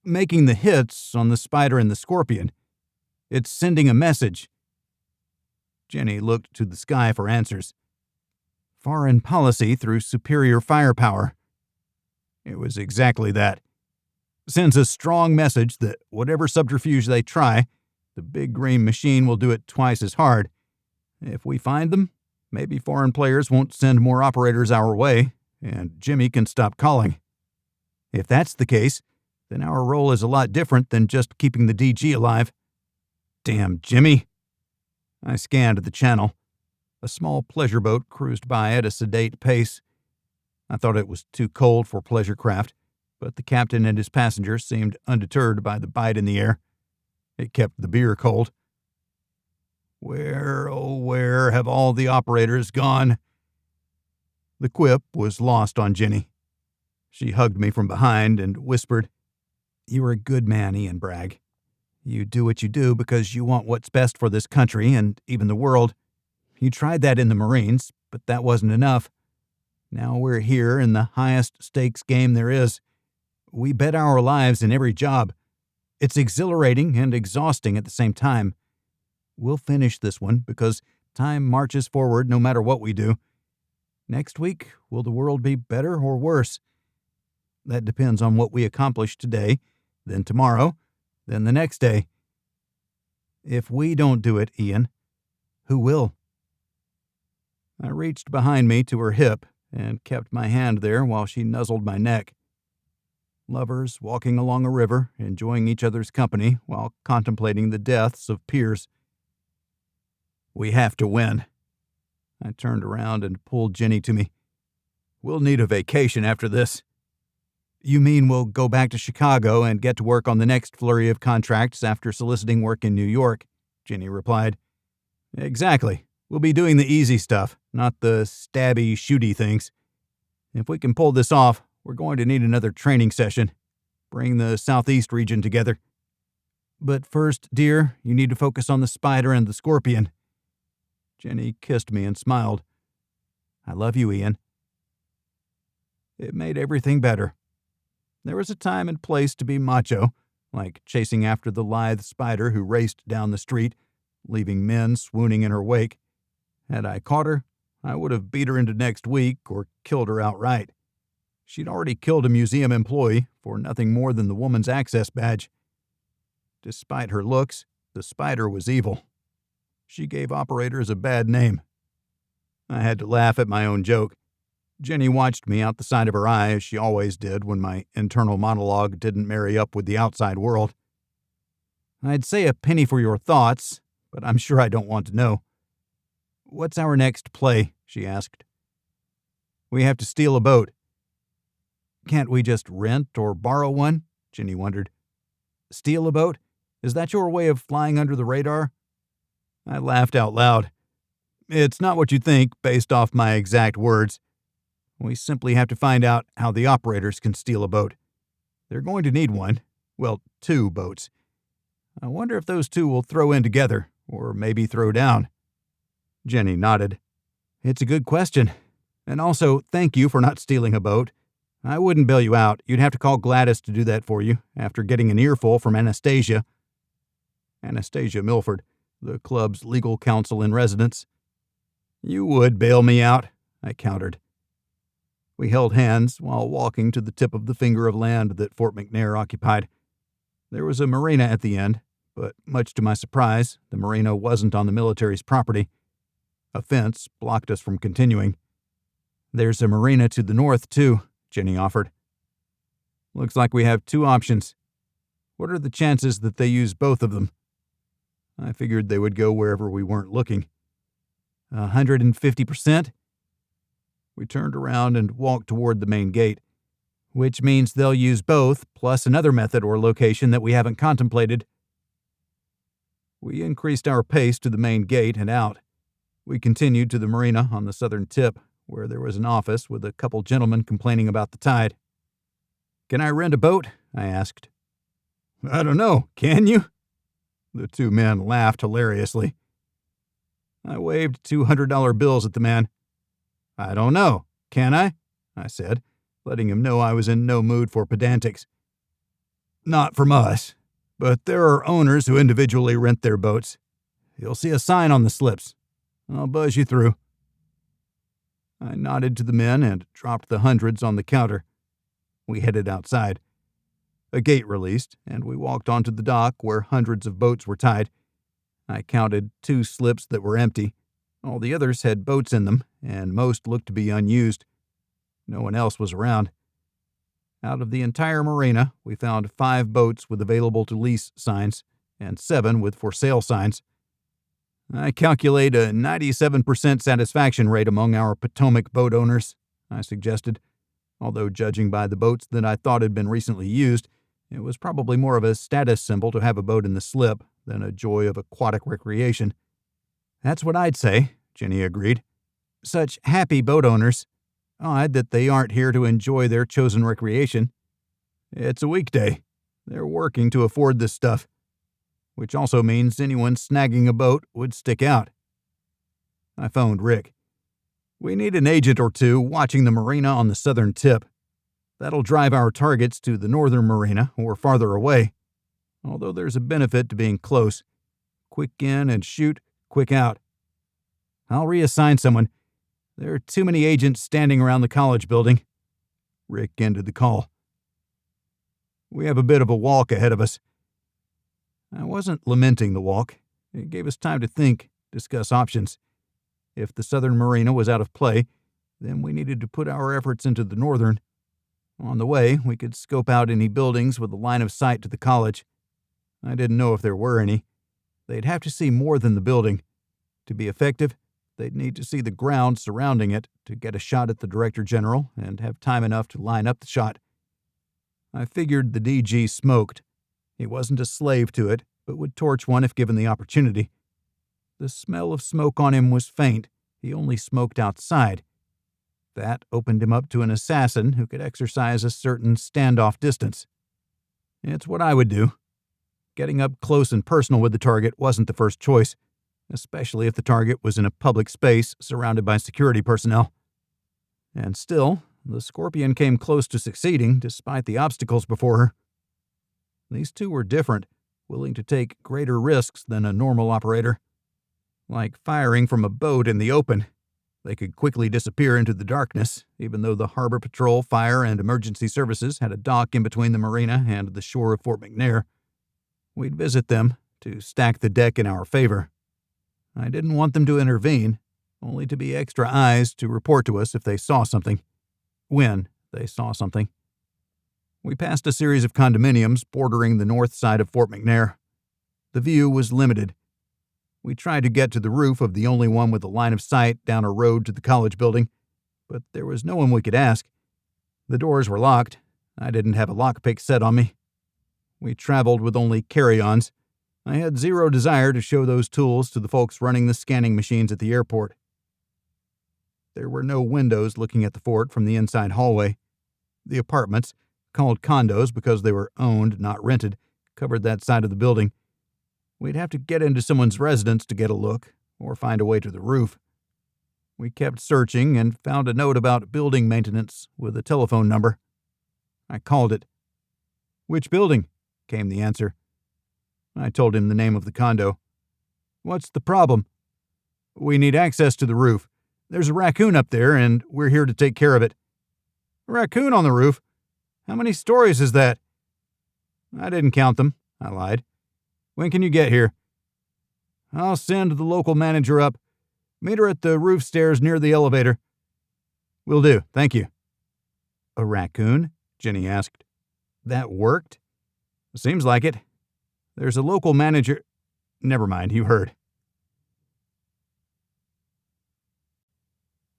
making the hits on the spider and the scorpion. It's sending a message." Jenny looked to the sky for answers. "Foreign policy through superior firepower." It was exactly that. Sends a strong message that whatever subterfuge they try, the big green machine will do it twice as hard. If we find them, maybe foreign players won't send more operators our way, and Jimmy can stop calling. If that's the case, then our role is a lot different than just keeping the DG alive. Damn Jimmy. I scanned the channel. A small pleasure boat cruised by at a sedate pace. I thought it was too cold for pleasure craft, but the captain and his passengers seemed undeterred by the bite in the air. It kept the beer cold. Where, oh where have all the operators gone? The quip was lost on Jenny. She hugged me from behind and whispered, "You're a good man, Ian Bragg. You do what you do because you want what's best for this country and even the world. You tried that in the Marines, but that wasn't enough. Now we're here in the highest stakes game there is. We bet our lives in every job. It's exhilarating and exhausting at the same time. We'll finish this one because time marches forward no matter what we do. Next week, will the world be better or worse? That depends on what we accomplish today, then tomorrow, then the next day. If we don't do it, Ian, who will?" I reached behind me to her hip and kept my hand there while she nuzzled my neck. Lovers walking along a river, enjoying each other's company while contemplating the deaths of peers. We have to win. I turned around and pulled Jenny to me. We'll need a vacation after this. You mean we'll go back to Chicago and get to work on the next flurry of contracts after soliciting work in New York? Jenny replied. Exactly. We'll be doing the easy stuff, not the stabby, shooty things. If we can pull this off, we're going to need another training session. Bring the Southeast region together. But first, dear, you need to focus on the spider and the scorpion. Jenny kissed me and smiled. I love you, Ian. It made everything better. There was a time and place to be macho, like chasing after the lithe spider who raced down the street, leaving men swooning in her wake. Had I caught her, I would have beat her into next week or killed her outright. She'd already killed a museum employee for nothing more than the woman's access badge. Despite her looks, the spider was evil. She gave operators a bad name. I had to laugh at my own joke. Jenny watched me out the side of her eye, as she always did when my internal monologue didn't marry up with the outside world. I'd say a penny for your thoughts, but I'm sure I don't want to know. What's our next play? She asked. We have to steal a boat. Can't we just rent or borrow one? Jenny wondered. Steal a boat? Is that your way of flying under the radar? I laughed out loud. It's not what you think, based off my exact words. We simply have to find out how the operators can steal a boat. They're going to need one. Well, 2 boats. I wonder if those 2 will throw in together, or maybe throw down. Jenny nodded. It's a good question. And also, thank you for not stealing a boat. I wouldn't bail you out. You'd have to call Gladys to do that for you, after getting an earful from Anastasia. Anastasia Milford, the club's legal counsel in residence. You would bail me out, I countered. We held hands while walking to the tip of the finger of land that Fort McNair occupied. There was a marina at the end, but much to my surprise, the marina wasn't on the military's property. A fence blocked us from continuing. There's a marina to the north, too, Jenny offered. Looks like we have 2 options. What are the chances that they use both of them? I figured they would go wherever we weren't looking. 150%? We turned around and walked toward the main gate, which means they'll use both, plus another method or location that we haven't contemplated. We increased our pace to the main gate and out. We continued to the marina on the southern tip, where there was an office with a couple gentlemen complaining about the tide. Can I rent a boat? I asked. I don't know, can you? The 2 men laughed hilariously. I waved $200 bills at the man. I don't know, can I? I said, letting him know I was in no mood for pedantics. Not from us. But there are owners who individually rent their boats. You'll see a sign on the slips. I'll buzz you through." I nodded to the men and dropped the hundreds on the counter. We headed outside. A gate released, and we walked onto the dock where hundreds of boats were tied. I counted 2 slips that were empty. All the others had boats in them, and most looked to be unused. No one else was around. Out of the entire marina, we found 5 boats with available to lease signs and 7 with for sale signs. I calculate a 97% satisfaction rate among our Potomac boat owners, I suggested, although judging by the boats that I thought had been recently used, it was probably more of a status symbol to have a boat in the slip than a joy of aquatic recreation. "That's what I'd say," Jenny agreed. "Such happy boat owners. Odd that they aren't here to enjoy their chosen recreation. It's a weekday. They're working to afford this stuff, which also means anyone snagging a boat would stick out." I phoned Rick. "We need an agent or 2 watching the marina on the southern tip. That'll drive our targets to the northern marina or farther away, although there's a benefit to being close. Quick in and shoot, quick out." "I'll reassign someone. There are too many agents standing around the college building." Rick ended the call. "We have a bit of a walk ahead of us." I wasn't lamenting the walk. It gave us time to think, discuss options. If the southern marina was out of play, then we needed to put our efforts into the northern. On the way, we could scope out any buildings with a line of sight to the college. I didn't know if there were any. They'd have to see more than the building. To be effective, they'd need to see the ground surrounding it to get a shot at the Director General and have time enough to line up the shot. I figured the DG smoked. He wasn't a slave to it, but would torch one if given the opportunity. The smell of smoke on him was faint. He only smoked outside. That opened him up to an assassin who could exercise a certain standoff distance. It's what I would do. Getting up close and personal with the target wasn't the first choice, especially if the target was in a public space surrounded by security personnel. And still, the Scorpion came close to succeeding despite the obstacles before her. These 2 were different, willing to take greater risks than a normal operator. Like firing from a boat in the open, they could quickly disappear into the darkness, even though the Harbor Patrol, Fire, and Emergency Services had a dock in between the marina and the shore of Fort McNair. We'd visit them to stack the deck in our favor. I didn't want them to intervene, only to be extra eyes to report to us if they saw something. When they saw something. We passed a series of condominiums bordering the north side of Fort McNair. The view was limited. We tried to get to the roof of the only one with a line of sight down a road to the college building, but there was no one we could ask. The doors were locked. I didn't have a lockpick set on me. We traveled with only carry-ons. I had zero desire to show those tools to the folks running the scanning machines at the airport. There were no windows looking at the fort from the inside hallway. The apartments, called condos because they were owned, not rented, covered that side of the building. We'd have to get into someone's residence to get a look, or find a way to the roof. We kept searching and found a note about building maintenance with a telephone number. I called it. "Which building?" came the answer. I told him the name of the condo. "What's the problem?" "We need access to the roof. There's a raccoon up there, and we're here to take care of it." "A raccoon on the roof? How many stories is that?" "I didn't count them," I lied. "When can you get here?" "I'll send the local manager up. Meet her at the roof stairs near the elevator." "Will do, thank you." "A raccoon?" Jenny asked. "That worked?" "Seems like it. There's a local manager—" Never mind, you heard.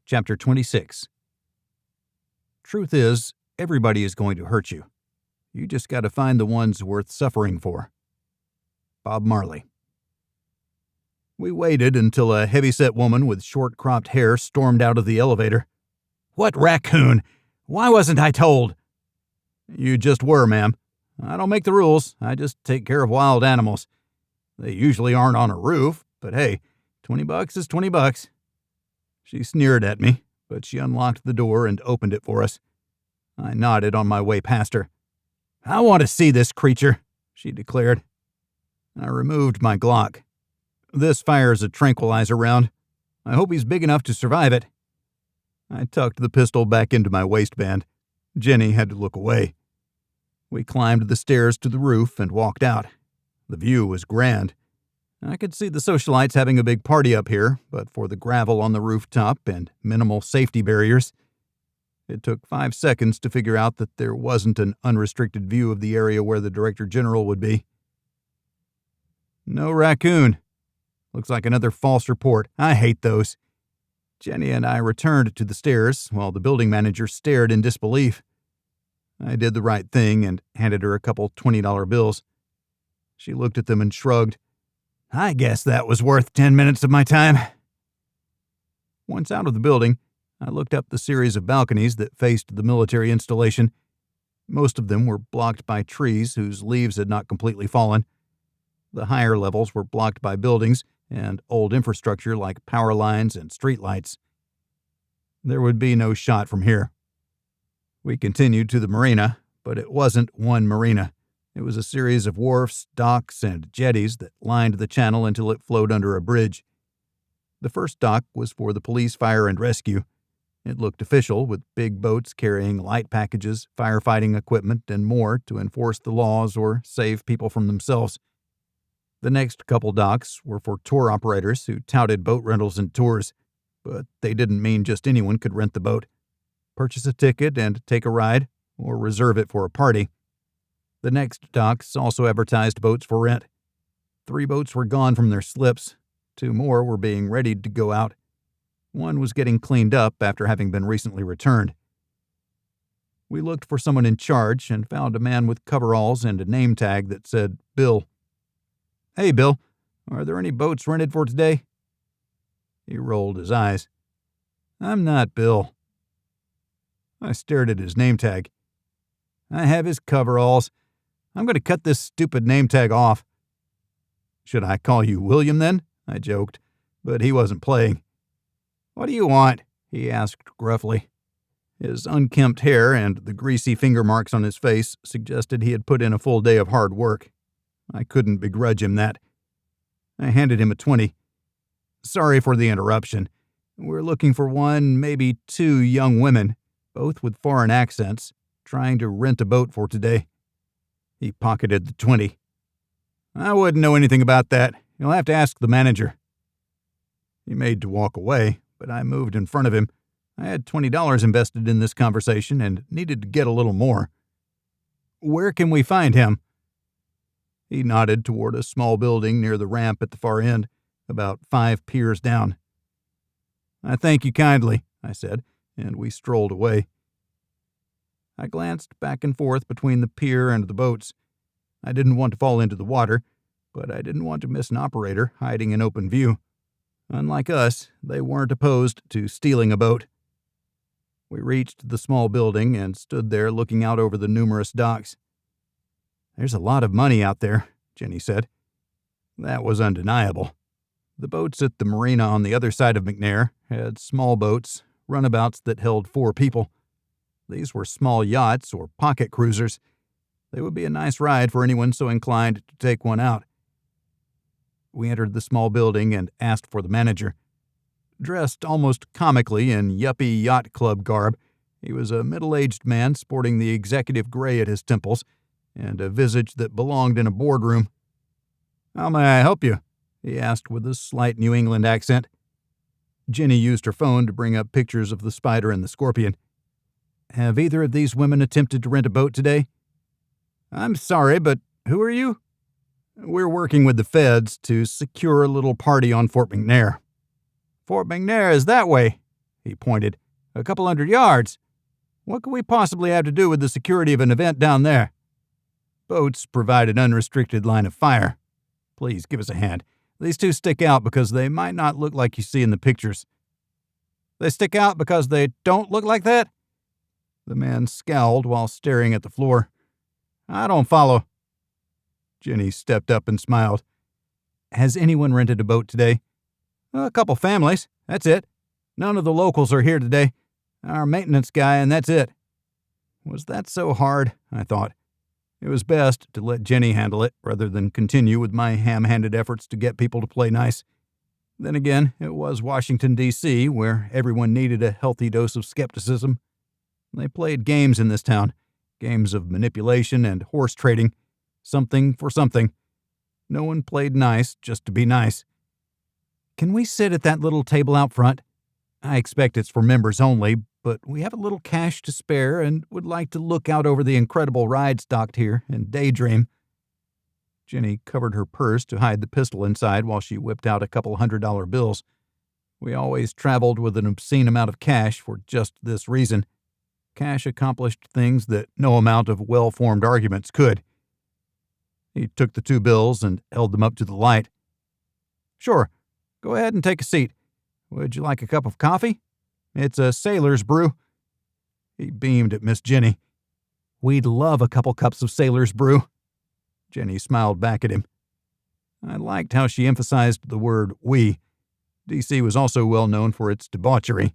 Chapter 26. Truth is, everybody is going to hurt you. You just got to find the ones worth suffering for. Bob Marley. We waited until a heavy-set woman with short-cropped hair stormed out of the elevator. "What raccoon? Why wasn't I told?" "You just were, ma'am. I don't make the rules. I just take care of wild animals. They usually aren't on a roof, but hey, $20 is $20. She sneered at me, but she unlocked the door and opened it for us. I nodded on my way past her. "I want to see this creature," she declared. I removed my Glock. This fires a tranquilizer round. I hope he's big enough to survive it. I tucked the pistol back into my waistband. Jenny had to look away. We climbed the stairs to the roof and walked out. The view was grand. I could see the socialites having a big party up here, but for the gravel on the rooftop and minimal safety barriers, it took 5 seconds to figure out that there wasn't an unrestricted view of the area where the Director General would be. No raccoon. Looks like another false report. I hate those. Jenny and I returned to the stairs while the building manager stared in disbelief. I did the right thing and handed her a couple $20 bills. She looked at them and shrugged. I guess that was worth 10 minutes of my time. Once out of the building, I looked up the series of balconies that faced the military installation. Most of them were blocked by trees whose leaves had not completely fallen. The higher levels were blocked by buildings and old infrastructure like power lines and streetlights. There would be no shot from here. We continued to the marina, but it wasn't one marina. It was a series of wharfs, docks, and jetties that lined the channel until it flowed under a bridge. The first dock was for the police, fire, and rescue. It looked official, with big boats carrying light packages, firefighting equipment, and more to enforce the laws or save people from themselves. The next couple docks were for tour operators who touted boat rentals and tours, but they didn't mean just anyone could rent the boat. Purchase a ticket and take a ride, or reserve it for a party. The next docks also advertised boats for rent. 3 boats were gone from their slips. 2 more were being readied to go out. One was getting cleaned up after having been recently returned. We looked for someone in charge and found a man with coveralls and a name tag that said Bill. Hey, Bill, are there any boats rented for today? He rolled his eyes. I'm not Bill. I stared at his name tag. I have his coveralls. I'm going to cut this stupid name tag off. Should I call you William then? I joked, but he wasn't playing. What do you want? He asked gruffly. His unkempt hair and the greasy finger marks on his face suggested he had put in a full day of hard work. I couldn't begrudge him that. I handed him a 20. Sorry for the interruption. We're looking for 1, maybe 2 young women, both with foreign accents, trying to rent a boat for today. He pocketed the 20. I wouldn't know anything about that. You'll have to ask the manager. He made to walk away, but I moved in front of him. I had $20 invested in this conversation and needed to get a little more. Where can we find him? He nodded toward a small building near the ramp at the far end, about 5 piers down. I thank you kindly, I said, and we strolled away. I glanced back and forth between the pier and the boats. I didn't want to fall into the water, but I didn't want to miss an operator hiding in open view. Unlike us, they weren't opposed to stealing a boat. We reached the small building and stood there looking out over the numerous docks. There's a lot of money out there, Jenny said. That was undeniable. The boats at the marina on the other side of McNair had small boats, runabouts that held 4 people. These were small yachts or pocket cruisers. They would be a nice ride for anyone so inclined to take one out. We entered the small building and asked for the manager. Dressed almost comically in yuppie yacht club garb, he was a middle-aged man sporting the executive gray at his temples and a visage that belonged in a boardroom. How may I help you? He asked with a slight New England accent. Jenny used her phone to bring up pictures of the spider and the scorpion. Have either of these women attempted to rent a boat today? I'm sorry, but who are you? We're working with the feds to secure a little party on Fort McNair. Fort McNair is that way, he pointed. A couple 100 yards. What could we possibly have to do with the security of an event down there? Boats provide an unrestricted line of fire. Please give us a hand. These 2 stick out because they might not look like you see in the pictures. They stick out because they don't look like that? The man scowled while staring at the floor. I don't follow. Jenny stepped up and smiled. Has anyone rented a boat today? A couple families, that's it. None of the locals are here today. Our maintenance guy, and that's it. Was that so hard? I thought. It was best to let Jenny handle it rather than continue with my ham-handed efforts to get people to play nice. Then again, it was Washington, D.C., where everyone needed a healthy dose of skepticism. They played games in this town, games of manipulation and horse trading, something for something. No one played nice just to be nice. "Can we sit at that little table out front? I expect it's for members only, but we have a little cash to spare and would like to look out over the incredible ride stocked here and daydream." Jenny covered her purse to hide the pistol inside while she whipped out a couple $100 bills. We always traveled with an obscene amount of cash for just this reason. Cash accomplished things that no amount of well-formed arguments could. He took the 2 bills and held them up to the light. "Sure, go ahead and take a seat. Would you like a cup of coffee? It's a sailor's brew." He beamed at Miss Jenny. "We'd love a couple cups of sailor's brew." Jenny smiled back at him. I liked how she emphasized the word we. D.C. was also well known for its debauchery.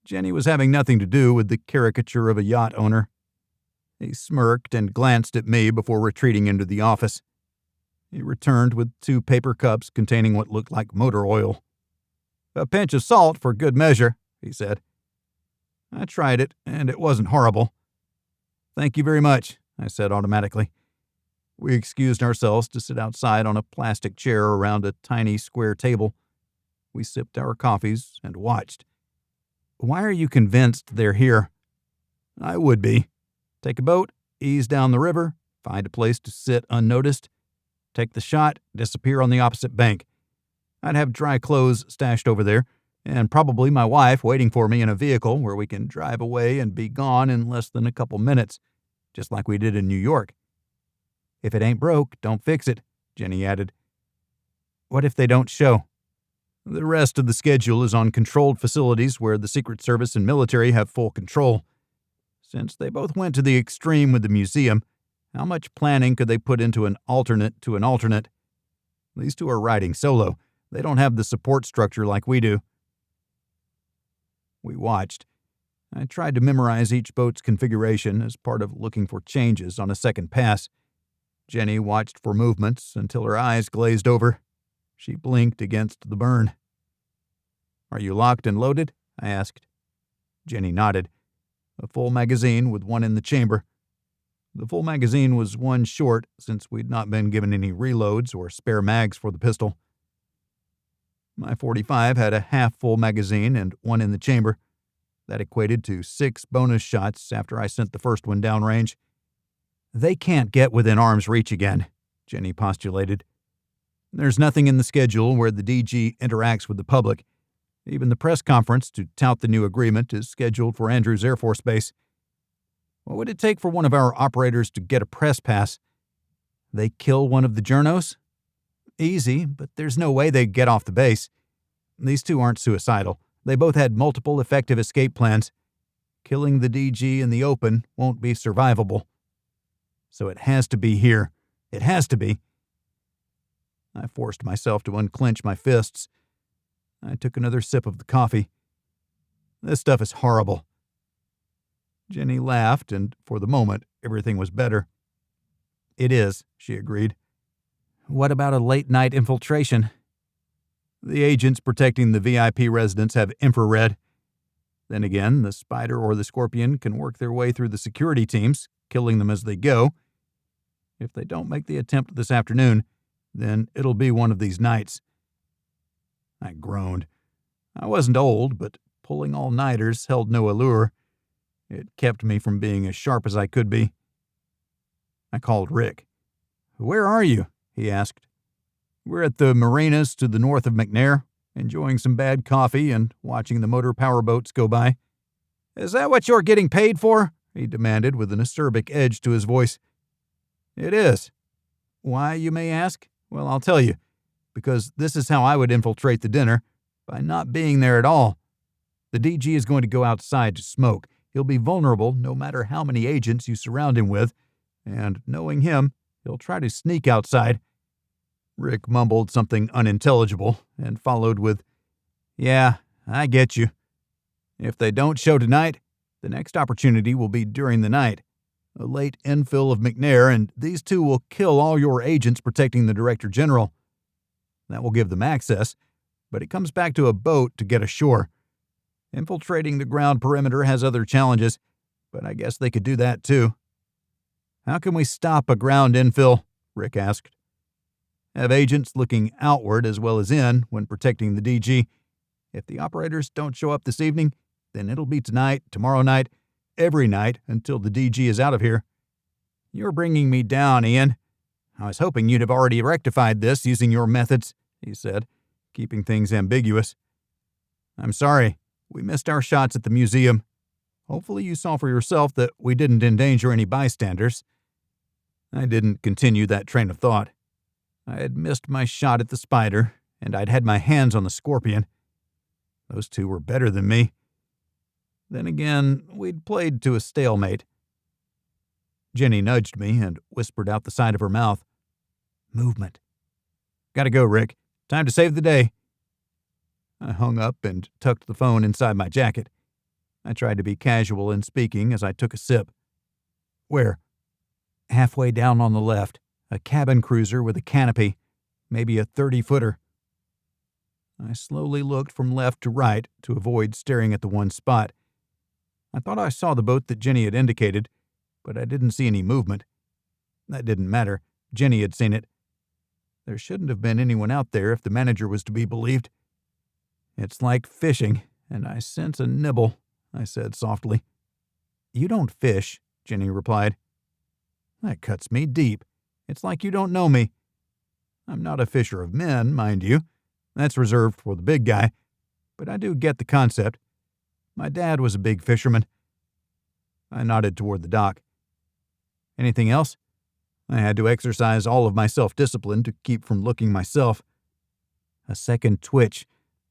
Jenny was having nothing to do with the caricature of a yacht owner. He smirked and glanced at me before retreating into the office. He returned with 2 paper cups containing what looked like motor oil. "A pinch of salt for good measure," he said. I tried it, and it wasn't horrible. "Thank you very much," I said automatically. We excused ourselves to sit outside on a plastic chair around a tiny square table. We sipped our coffees and watched. "Why are you convinced they're here?" "I would be. Take a boat, ease down the river, find a place to sit unnoticed, take the shot, disappear on the opposite bank. I'd have dry clothes stashed over there, and probably my wife waiting for me in a vehicle where we can drive away and be gone in less than a couple minutes, just like we did in New York." "If it ain't broke, don't fix it," Jenny added. "What if they don't show?" "The rest of the schedule is on controlled facilities where the Secret Service and military have full control. Since they both went to the extreme with the museum, how much planning could they put into an alternate to an alternate? These 2 are riding solo. They don't have the support structure like we do." We watched. I tried to memorize each boat's configuration as part of looking for changes on a second pass. Jenny watched for movements until her eyes glazed over. She blinked against the burn. "Are you locked and loaded?" I asked. Jenny nodded. "A full magazine with 1 in the chamber." The full magazine was 1 short since we'd not been given any reloads or spare mags for the pistol. My .45 had a half-full magazine and 1 in the chamber. That equated to 6 bonus shots after I sent the first one downrange. "They can't get within arm's reach again," Jenny postulated. "There's nothing in the schedule where the DG interacts with the public. Even the press conference to tout the new agreement is scheduled for Andrews Air Force Base. What would it take for one of our operators to get a press pass? They kill one of the journos? Easy, but there's no way they'd get off the base. These 2 aren't suicidal. They both had multiple effective escape plans. Killing the DG in the open won't be survivable. So it has to be here. It has to be." I forced myself to unclench my fists. I took another sip of the coffee. "This stuff is horrible." Jenny laughed, and for the moment, everything was better. "It is," she agreed. "What about a late-night infiltration?" "The agents protecting the VIP residents have infrared. Then again, the Spider or the Scorpion can work their way through the security teams, killing them as they go. If they don't make the attempt this afternoon, then it'll be one of these nights." I groaned. I wasn't old, but pulling all-nighters held no allure. It kept me from being as sharp as I could be. I called Rick. "Where are you?" he asked. "We're at the marinas to the north of McNair, enjoying some bad coffee and watching the motor power boats go by." "Is that what you're getting paid for?" he demanded with an acerbic edge to his voice. "It is." "Why, you may ask? Well, I'll tell you. Because this is how I would infiltrate the dinner, by not being there at all. The DG is going to go outside to smoke. He'll be vulnerable no matter how many agents you surround him with, and knowing him, he'll try to sneak outside." Rick mumbled something unintelligible and followed with, "Yeah, I get you. If they don't show tonight, the next opportunity will be during the night. a late infill of McNair, and these two will kill all your agents protecting the Director General. That will give them access, but it comes back to a boat to get ashore. Infiltrating the ground perimeter has other challenges, but I guess they could do that too. How can we stop a ground infill? Rick asked. Have agents looking outward as well as in when protecting the DG. If the operators don't show up this evening, then it'll be tonight, tomorrow night, every night until the DG is out of here. You're bringing me down, Ian. I was hoping you'd have already rectified this using your methods, he said, keeping things ambiguous. I'm sorry. We missed our shots at the museum. Hopefully you saw for yourself that we didn't endanger any bystanders. I didn't continue that train of thought. I had missed my shot at the spider, and I'd had my hands on the scorpion. Those two were better than me. Then again, we'd played to a stalemate. Jenny nudged me and whispered out the side of her mouth. Movement. Gotta go, Rick. Time to save the day. I hung up and tucked the phone inside my jacket. I tried to be casual in speaking as I took a sip. Where? Halfway down on the left, a cabin cruiser with a canopy, maybe a 30-footer. I slowly looked from left to right to avoid staring at the one spot. I thought I saw the boat that Jenny had indicated, but I didn't see any movement. That didn't matter. Jenny had seen it. There shouldn't have been anyone out there if the manager was to be believed. It's like fishing, and I sense a nibble, I said softly. You don't fish, Jenny replied. That cuts me deep. It's like you don't know me. I'm not a fisher of men, mind you. That's reserved for the big guy. But I do get the concept. My dad was a big fisherman. I nodded toward the dock. Anything else? I had to exercise all of my self-discipline to keep from looking myself. A second twitch.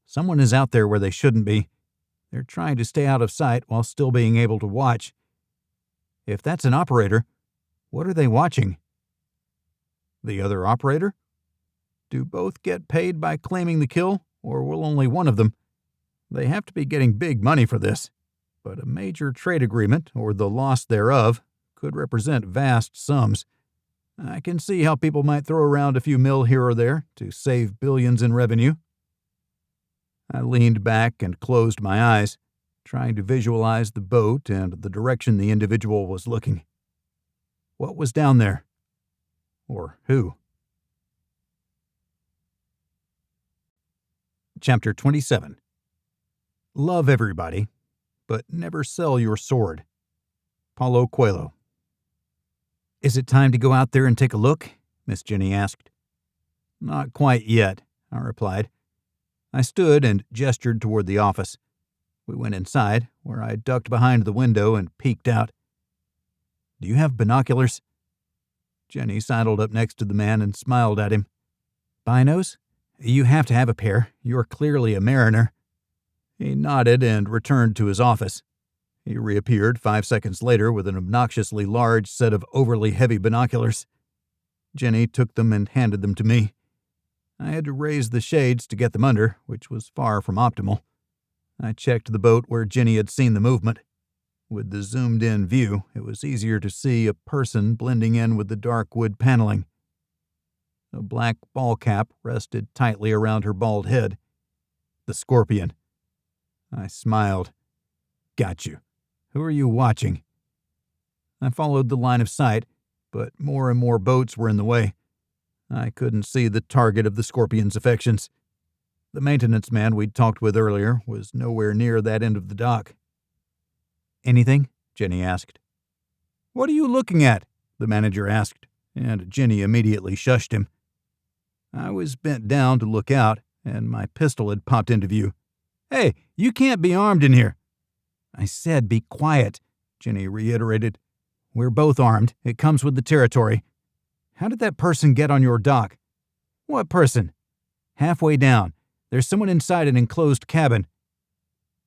Someone is out there where they shouldn't be. They're trying to stay out of sight while still being able to watch. If that's an operator, what are they watching? The other operator? Do both get paid by claiming the kill, or will only one of them? They have to be getting big money for this, but a major trade agreement, or the loss thereof, could represent vast sums. I can see how people might throw around a few mil here or there to save billions in revenue. I leaned back and closed my eyes, trying to visualize the boat and the direction the individual was looking. What was down there? Or who? Chapter 27. Love everybody, but never sell your sword. Paulo Coelho. Is it time to go out there and take a look? Miss Jenny asked. Not quite yet, I replied. I stood and gestured toward the office. We went inside, where I ducked behind the window and peeked out. Do you have binoculars? Jenny sidled up next to the man and smiled at him. Binos? You have to have a pair. You're clearly a mariner. He nodded and returned to his office. He reappeared 5 seconds later with an obnoxiously large set of overly heavy binoculars. Jenny took them and handed them to me. I had to raise the shades to get them under, which was far from optimal. I checked the boat where Jenny had seen the movement. With the zoomed-in view, it was easier to see a person blending in with the dark wood paneling. A black ball cap rested tightly around her bald head. The scorpion. I smiled. Got you. Who are you watching? I followed the line of sight, but more and more boats were in the way. I couldn't see the target of the scorpion's affections. The maintenance man we'd talked with earlier was nowhere near that end of the dock. Anything? Jenny asked. What are you looking at? The manager asked, and Jenny immediately shushed him. I was bent down to look out, and my pistol had popped into view. Hey, you can't be armed in here. I said be quiet, Jenny reiterated. We're both armed. It comes with the territory. How did that person get on your dock? What person? Halfway down. There's someone inside an enclosed cabin.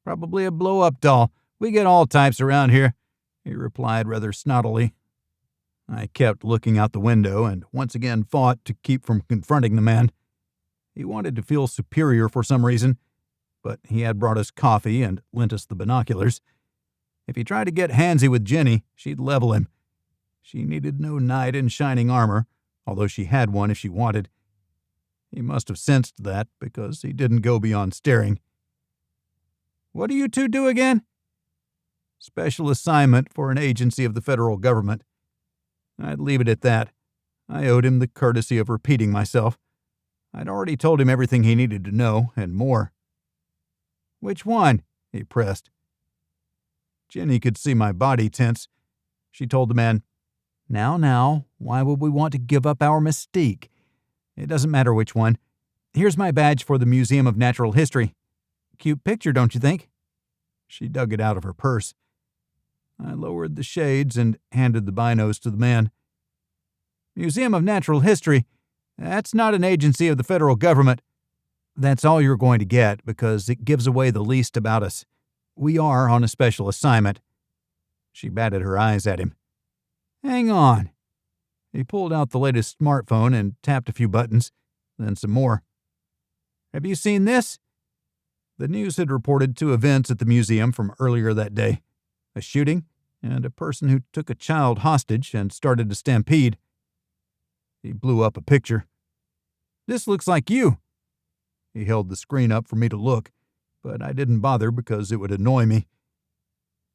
Probably a blow-up doll. We get all types around here, he replied rather snottily. I kept looking out the window and once again fought to keep from confronting the man. He wanted to feel superior for some reason, but he had brought us coffee and lent us the binoculars. If he tried to get handsy with Jenny, she'd level him. She needed no knight in shining armor, although she had one if she wanted. He must have sensed that, because he didn't go beyond staring. "What do you two do again?" "Special assignment for an agency of the federal government." I'd leave it at that. I owed him the courtesy of repeating myself. I'd already told him everything he needed to know, and more. "Which one?" he pressed. Jenny could see my body tense. She told the man, Now, why would we want to give up our mystique? It doesn't matter which one. Here's my badge for the Museum of Natural History. Cute picture, don't you think?" She dug it out of her purse. I lowered the shades and handed the binos to the man. "Museum of Natural History? That's not an agency of the federal government." "That's all you're going to get, because it gives away the least about us. We are on a special assignment." She batted her eyes at him. "Hang on." He pulled out the latest smartphone and tapped a few buttons, then some more. "Have you seen this?" The news had reported 2 events at the museum from earlier that day: a shooting and a person who took a child hostage and started a stampede. He blew up a picture. "This looks like you." He held the screen up for me to look, but I didn't bother because it would annoy me.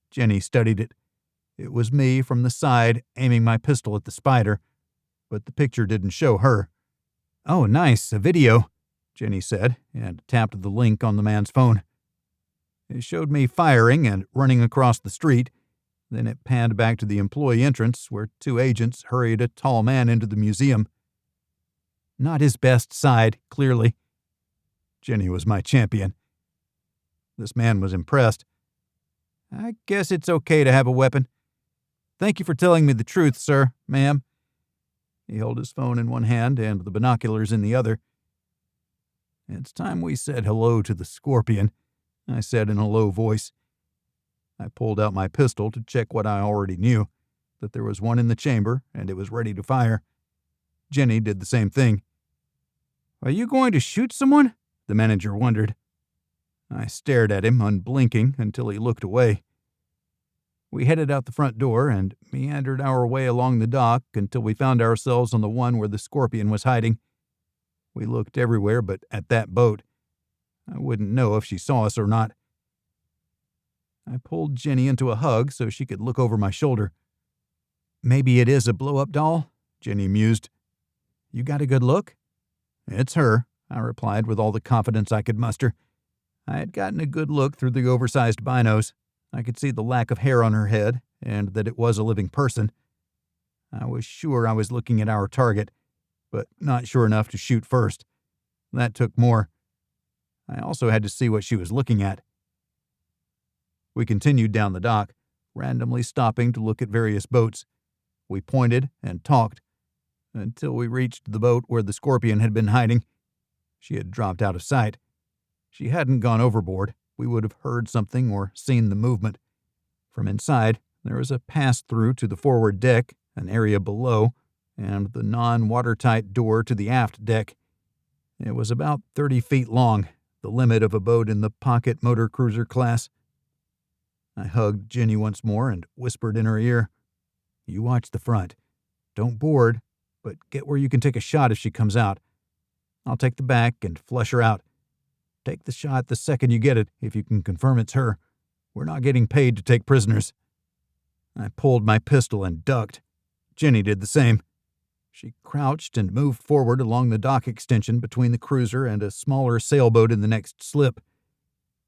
Jenny studied it. It was me from the side, aiming my pistol at the spider, but the picture didn't show her. "Oh, nice, a video," Jenny said, and tapped the link on the man's phone. It showed me firing and running across the street. Then it panned back to the employee entrance, where 2 agents hurried a tall man into the museum. Not his best side, clearly. Jenny was my champion. This man was impressed. "I guess it's okay to have a weapon. Thank you for telling me the truth, sir, ma'am." He held his phone in one hand and the binoculars in the other. "It's time we said hello to the scorpion," I said in a low voice. I pulled out my pistol to check what I already knew, that there was one in the chamber and it was ready to fire. Jenny did the same thing. "Are you going to shoot someone?" the manager wondered. I stared at him, unblinking, until he looked away. We headed out the front door and meandered our way along the dock until we found ourselves on the one where the scorpion was hiding. We looked everywhere but at that boat. I wouldn't know if she saw us or not. I pulled Jenny into a hug so she could look over my shoulder. "Maybe it is a blow-up doll," Jenny mused. "You got a good look?" "It's her," I replied with all the confidence I could muster. I had gotten a good look through the oversized binos. I could see the lack of hair on her head, and that it was a living person. I was sure I was looking at our target, but not sure enough to shoot first. That took more. I also had to see what she was looking at. We continued down the dock, randomly stopping to look at various boats. We pointed and talked, until we reached the boat where the scorpion had been hiding. She had dropped out of sight. She hadn't gone overboard. We would have heard something or seen the movement. From inside, there was a pass-through to the forward deck, an area below, and the non-watertight door to the aft deck. It was about 30 feet long, the limit of a boat in the pocket motor cruiser class. I hugged Jenny once more and whispered in her ear, "You watch the front. Don't board, but get where you can take a shot if she comes out. I'll take the back and flush her out. Take the shot the second you get it, if you can confirm it's her. We're not getting paid to take prisoners." I pulled my pistol and ducked. Jenny did the same. She crouched and moved forward along the dock extension between the cruiser and a smaller sailboat in the next slip.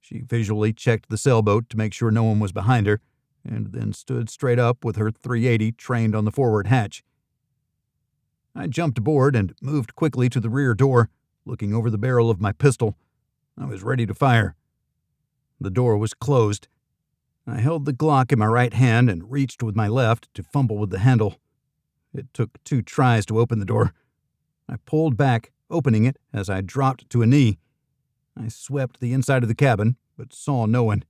She visually checked the sailboat to make sure no one was behind her, and then stood straight up with her .380 trained on the forward hatch. I jumped aboard and moved quickly to the rear door, looking over the barrel of my pistol. I was ready to fire. The door was closed. I held the Glock in my right hand and reached with my left to fumble with the handle. It took 2 tries to open the door. I pulled back, opening it as I dropped to a knee. I swept the inside of the cabin, but saw no one.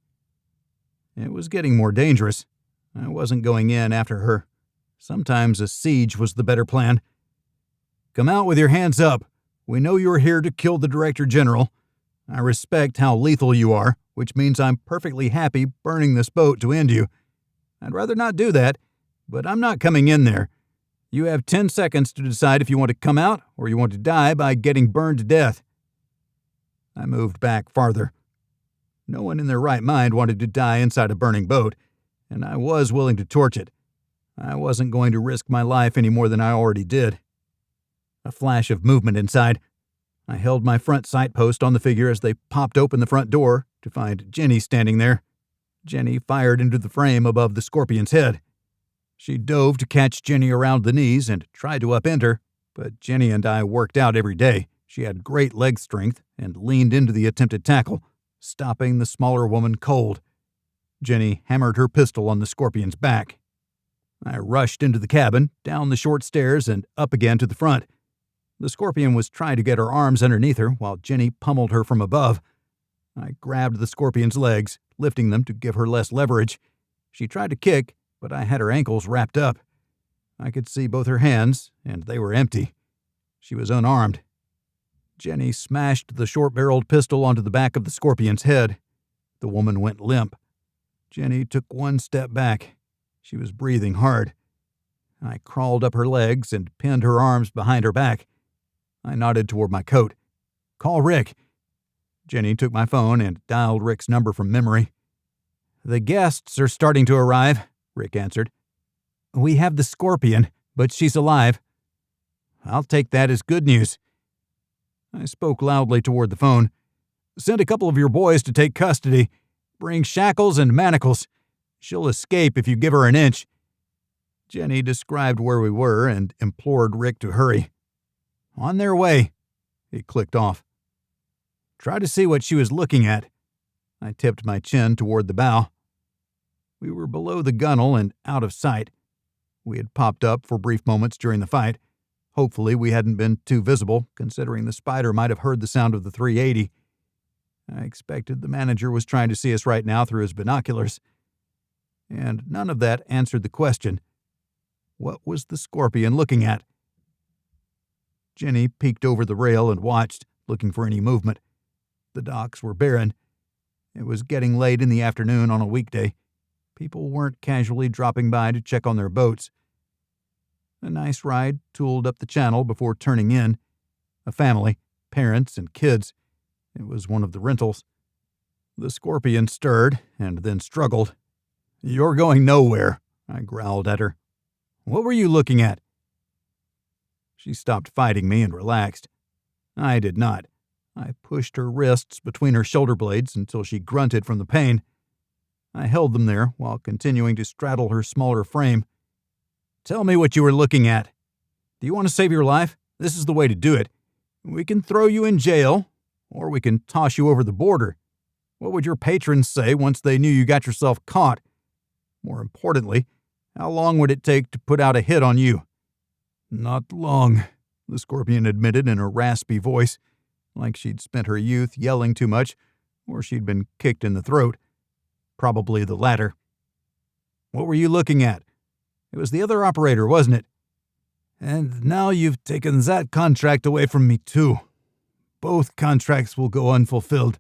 It was getting more dangerous. I wasn't going in after her. Sometimes a siege was the better plan. "Come out with your hands up. We know you're here to kill the Director General. I respect how lethal you are, which means I'm perfectly happy burning this boat to end you. I'd rather not do that, but I'm not coming in there. You have 10 seconds to decide if you want to come out or you want to die by getting burned to death." I moved back farther. No one in their right mind wanted to die inside a burning boat, and I was willing to torch it. I wasn't going to risk my life any more than I already did. A flash of movement inside. I held my front sight post on the figure as they popped open the front door to find Jenny standing there. Jenny fired into the frame above the scorpion's head. She dove to catch Jenny around the knees and tried to upend her, but Jenny and I worked out every day. She had great leg strength and leaned into the attempted tackle, stopping the smaller woman cold. Jenny hammered her pistol on the scorpion's back. I rushed into the cabin, down the short stairs, and up again to the front. The scorpion was trying to get her arms underneath her while Jenny pummeled her from above. I grabbed the scorpion's legs, lifting them to give her less leverage. She tried to kick, but I had her ankles wrapped up. I could see both her hands, and they were empty. She was unarmed. Jenny smashed the short-barreled pistol onto the back of the scorpion's head. The woman went limp. Jenny took one step back. She was breathing hard. I crawled up her legs and pinned her arms behind her back. I nodded toward my coat. "Call Rick." Jenny took my phone and dialed Rick's number from memory. "The guests are starting to arrive," Rick answered. "We have the scorpion, but she's alive." "I'll take that as good news." I spoke loudly toward the phone. "Send a couple of your boys to take custody. Bring shackles and manacles. She'll escape if you give her an inch." Jenny described where we were and implored Rick to hurry. "On their way." He clicked off. "Try to see what she was looking at." I tipped my chin toward the bow. We were below the gunwale and out of sight. We had popped up for brief moments during the fight. Hopefully we hadn't been too visible, considering the spider might have heard the sound of the 380. I expected the manager was trying to see us right now through his binoculars. And none of that answered the question. What was the scorpion looking at? Jenny peeked over the rail and watched, looking for any movement. The docks were barren. It was getting late in the afternoon on a weekday. People weren't casually dropping by to check on their boats. A nice ride tooled up the channel before turning in. A family, parents and kids. It was one of the rentals. The scorpion stirred and then struggled. "You're going nowhere," I growled at her. "What were you looking at?" She stopped fighting me and relaxed. I did not. I pushed her wrists between her shoulder blades until she grunted from the pain. I held them there while continuing to straddle her smaller frame. "Tell me what you were looking at. Do you want to save your life? This is the way to do it. We can throw you in jail, or we can toss you over the border. What would your patrons say once they knew you got yourself caught? More importantly, how long would it take to put out a hit on you?" "Not long," the scorpion admitted in a raspy voice, like she'd spent her youth yelling too much, or she'd been kicked in the throat. Probably the latter. "What were you looking at? It was the other operator, wasn't it?" "And now you've taken that contract away from me too. Both contracts will go unfulfilled.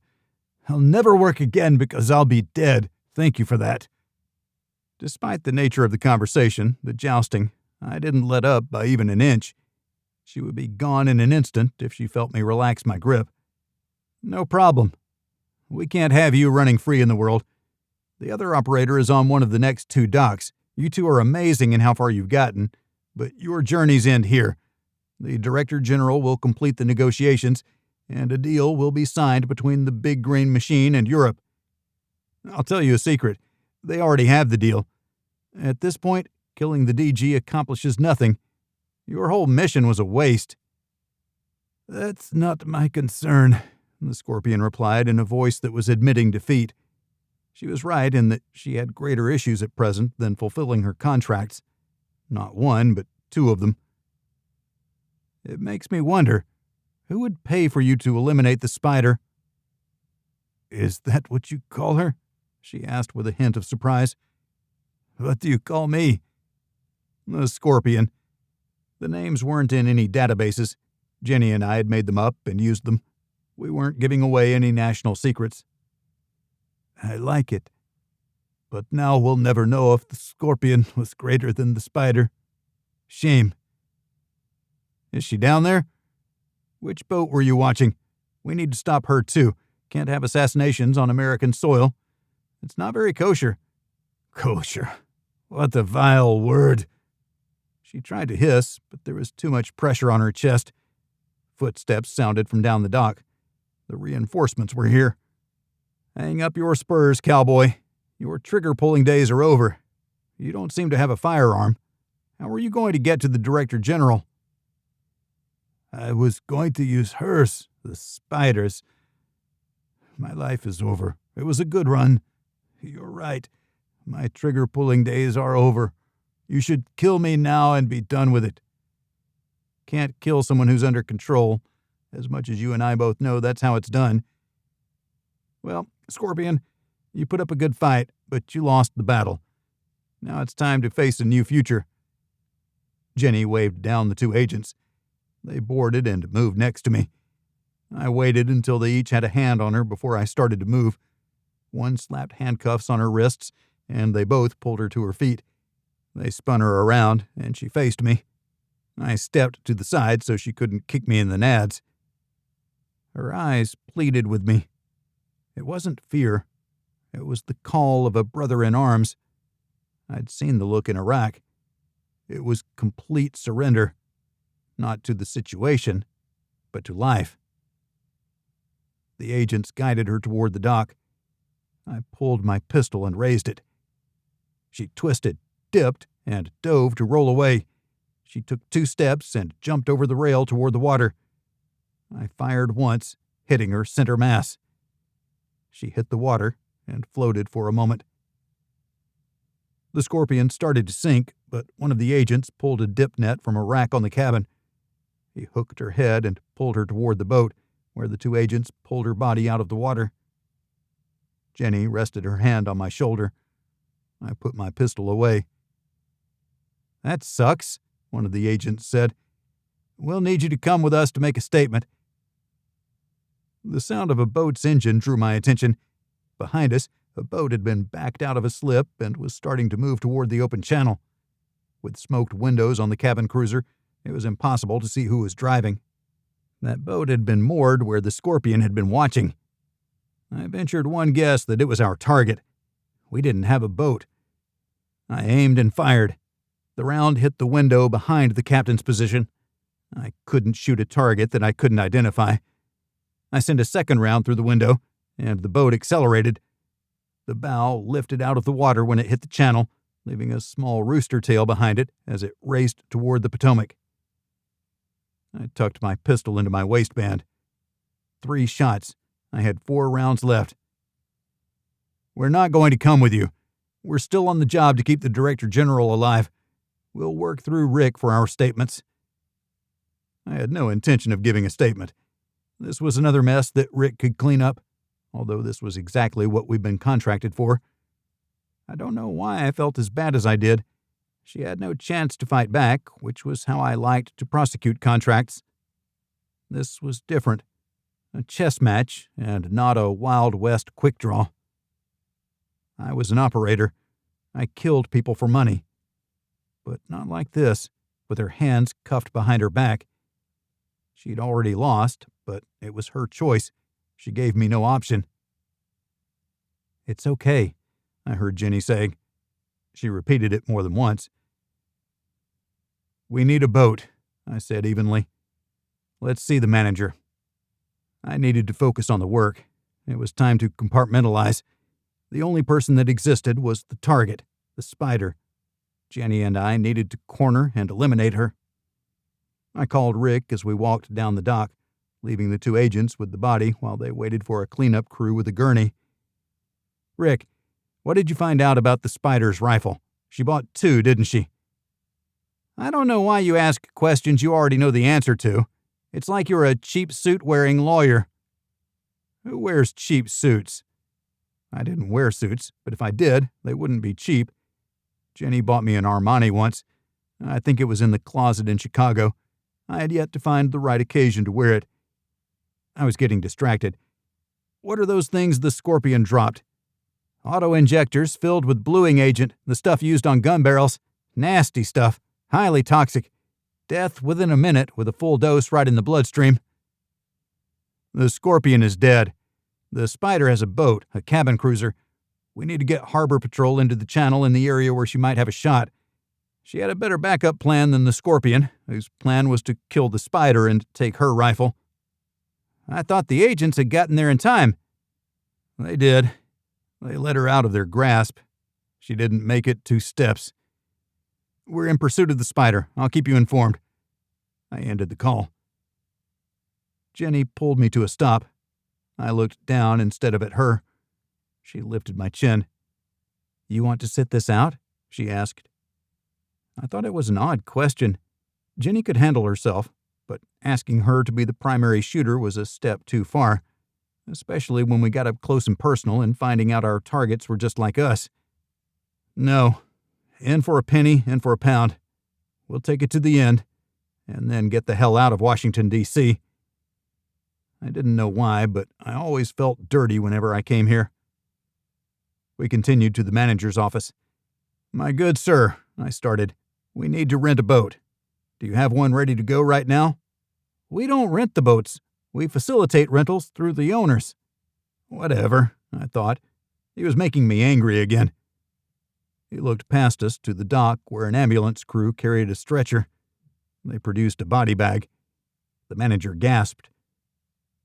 I'll never work again because I'll be dead. Thank you for that." Despite the nature of the conversation, the jousting, I didn't let up by even an inch. She would be gone in an instant if she felt me relax my grip. "No problem. We can't have you running free in the world. The other operator is on one of the next 2 docks. You two are amazing in how far you've gotten, but your journeys end here. The Director General will complete the negotiations, and a deal will be signed between the Big Green Machine and Europe. I'll tell you a secret. They already have the deal. At this point, killing the DG accomplishes nothing. Your whole mission was a waste." "That's not my concern," the scorpion replied in a voice that was admitting defeat. She was right in that she had greater issues at present than fulfilling her contracts. Not one, but 2 of them. "It makes me wonder, who would pay for you to eliminate the spider?" "Is that what you call her?" she asked with a hint of surprise. "What do you call me?" "The scorpion. The names weren't in any databases. Jenny and I had made them up and used them. We weren't giving away any national secrets." "I like it. but now we'll never know if the scorpion was greater than the spider. Shame. Is she down there? Which boat were you watching? We need to stop her, too. Can't have assassinations on American soil. It's not very kosher. Kosher. What a vile word. She tried to hiss, but there was too much pressure on her chest. Footsteps sounded from down the dock. The reinforcements were here. Hang up your spurs, cowboy. Your trigger-pulling days are over. You don't seem to have a firearm. How are you going to get to the Director General? I was going to use hers, the spider's. My life is over. It was a good run. You're right. My trigger-pulling days are over. You should kill me now and be done with it. Can't kill someone who's under control. As much as you and I both know, that's how it's done. Well, Scorpion, you put up a good fight, but you lost the battle. Now it's time to face a new future. Jenny waved down the two agents. They boarded and moved next to me. I waited until they each had a hand on her before I started to move. One slapped handcuffs on her wrists, and they both pulled her to her feet. They spun her around, and she faced me. I stepped to the side so she couldn't kick me in the nads. Her eyes pleaded with me. It wasn't fear. It was the call of a brother in arms. I'd seen the look in Iraq. It was complete surrender. Not to the situation, but to life. The agents guided her toward the dock. I pulled my pistol and raised it. She twisted, dipped, and dove to roll away. She took 2 steps and jumped over the rail toward the water. I fired once, hitting her center mass. She hit the water and floated for a moment. The Scorpion started to sink, but one of the agents pulled a dip net from a rack on the cabin. He hooked her head and pulled her toward the boat, where the 2 agents pulled her body out of the water. Jenny rested her hand on my shoulder. I put my pistol away. That sucks, one of the agents said. We'll need you to come with us to make a statement. The sound of a boat's engine drew my attention. Behind us, a boat had been backed out of a slip and was starting to move toward the open channel. With smoked windows on the cabin cruiser, it was impossible to see who was driving. That boat had been moored where the Scorpion had been watching. I ventured one guess that it was our target. We didn't have a boat. I aimed and fired. The round hit the window behind the captain's position. I couldn't shoot a target that I couldn't identify. I sent a second round through the window, and the boat accelerated. The bow lifted out of the water when it hit the channel, leaving a small rooster tail behind it as it raced toward the Potomac. I tucked my pistol into my waistband. 3 shots. I had 4 rounds left. We're not going to come with you. We're still on the job to keep the Director General alive. We'll work through Rick for our statements. I had no intention of giving a statement. This was another mess that Rick could clean up, although this was exactly what we'd been contracted for. I don't know why I felt as bad as I did. She had no chance to fight back, which was how I liked to prosecute contracts. This was different. A chess match, and not a Wild West quick draw. I was an operator. I killed people for money. But not like this, with her hands cuffed behind her back. She'd already lost, but it was her choice. She gave me no option. It's okay, I heard Jenny saying. She repeated it more than once. We need a boat, I said evenly. Let's see the manager. I needed to focus on the work. It was time to compartmentalize. The only person that existed was the target, the spider. Jenny and I needed to corner and eliminate her. I called Rick as we walked down the dock, leaving the 2 agents with the body while they waited for a cleanup crew with a gurney. Rick, what did you find out about the spider's rifle? She bought 2, didn't she? I don't know why you ask questions you already know the answer to. It's like you're a cheap suit-wearing lawyer. Who wears cheap suits? I didn't wear suits, but if I did, they wouldn't be cheap. Jenny bought me an Armani once. I think it was in the closet in Chicago. I had yet to find the right occasion to wear it. I was getting distracted. What are those things the Scorpion dropped? Auto-injectors filled with bluing agent, the stuff used on gun barrels. Nasty stuff. Highly toxic. Death within a minute with a full dose right in the bloodstream. The Scorpion is dead. The Spider has a boat, a cabin cruiser. We need to get Harbor Patrol into the channel in the area where she might have a shot. She had a better backup plan than the Scorpion, whose plan was to kill the Spider and take her rifle. I thought the agents had gotten there in time. They did. They let her out of their grasp. She didn't make it 2 steps. We're in pursuit of the Spider. I'll keep you informed. I ended the call. Jenny pulled me to a stop. I looked down instead of at her. She lifted my chin. You want to sit this out? She asked. I thought it was an odd question. Jenny could handle herself, but asking her to be the primary shooter was a step too far, especially when we got up close and personal and finding out our targets were just like us. No. In for a penny, in for a pound. We'll take it to the end, and then get the hell out of Washington, D.C. I didn't know why, but I always felt dirty whenever I came here. We continued to the manager's office. My good sir, I started, we need to rent a boat. Do you have one ready to go right now? We don't rent the boats. We facilitate rentals through the owners. Whatever, I thought. He was making me angry again. He looked past us to the dock where an ambulance crew carried a stretcher. They produced a body bag. The manager gasped.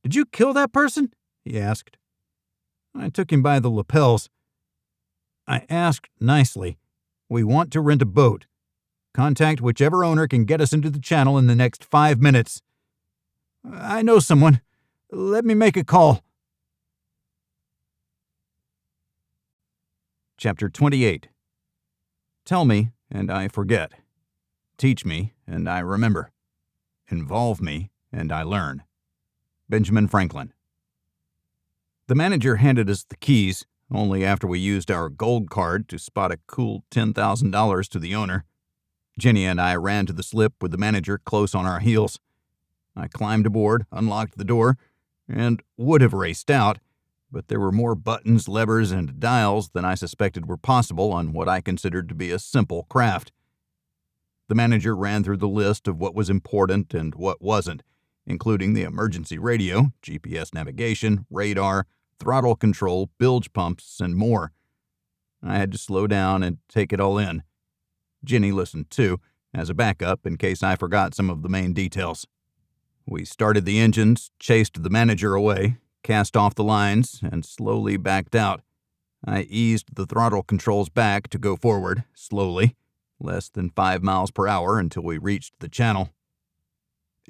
Did you kill that person? He asked. I took him by the lapels. I asked nicely, we want to rent a boat. Contact whichever owner can get us into the channel in the next 5 minutes. I know someone. Let me make a call. Chapter 28. Tell me, and I forget. Teach me, and I remember. Involve me, and I learn. Benjamin Franklin. The manager handed us the keys, only after we used our gold card to spot a cool $10,000 to the owner. Jenny and I ran to the slip with the manager close on our heels. I climbed aboard, unlocked the door, and would have raced out, but there were more buttons, levers, and dials than I suspected were possible on what I considered to be a simple craft. The manager ran through the list of what was important and what wasn't, including the emergency radio, GPS navigation, radar, throttle control, bilge pumps, and more. I had to slow down and take it all in. Jenny listened too, as a backup in case I forgot some of the main details. We started the engines, chased the manager away, cast off the lines, and slowly backed out. I eased the throttle controls back to go forward, slowly, less than 5 miles per hour until we reached the channel.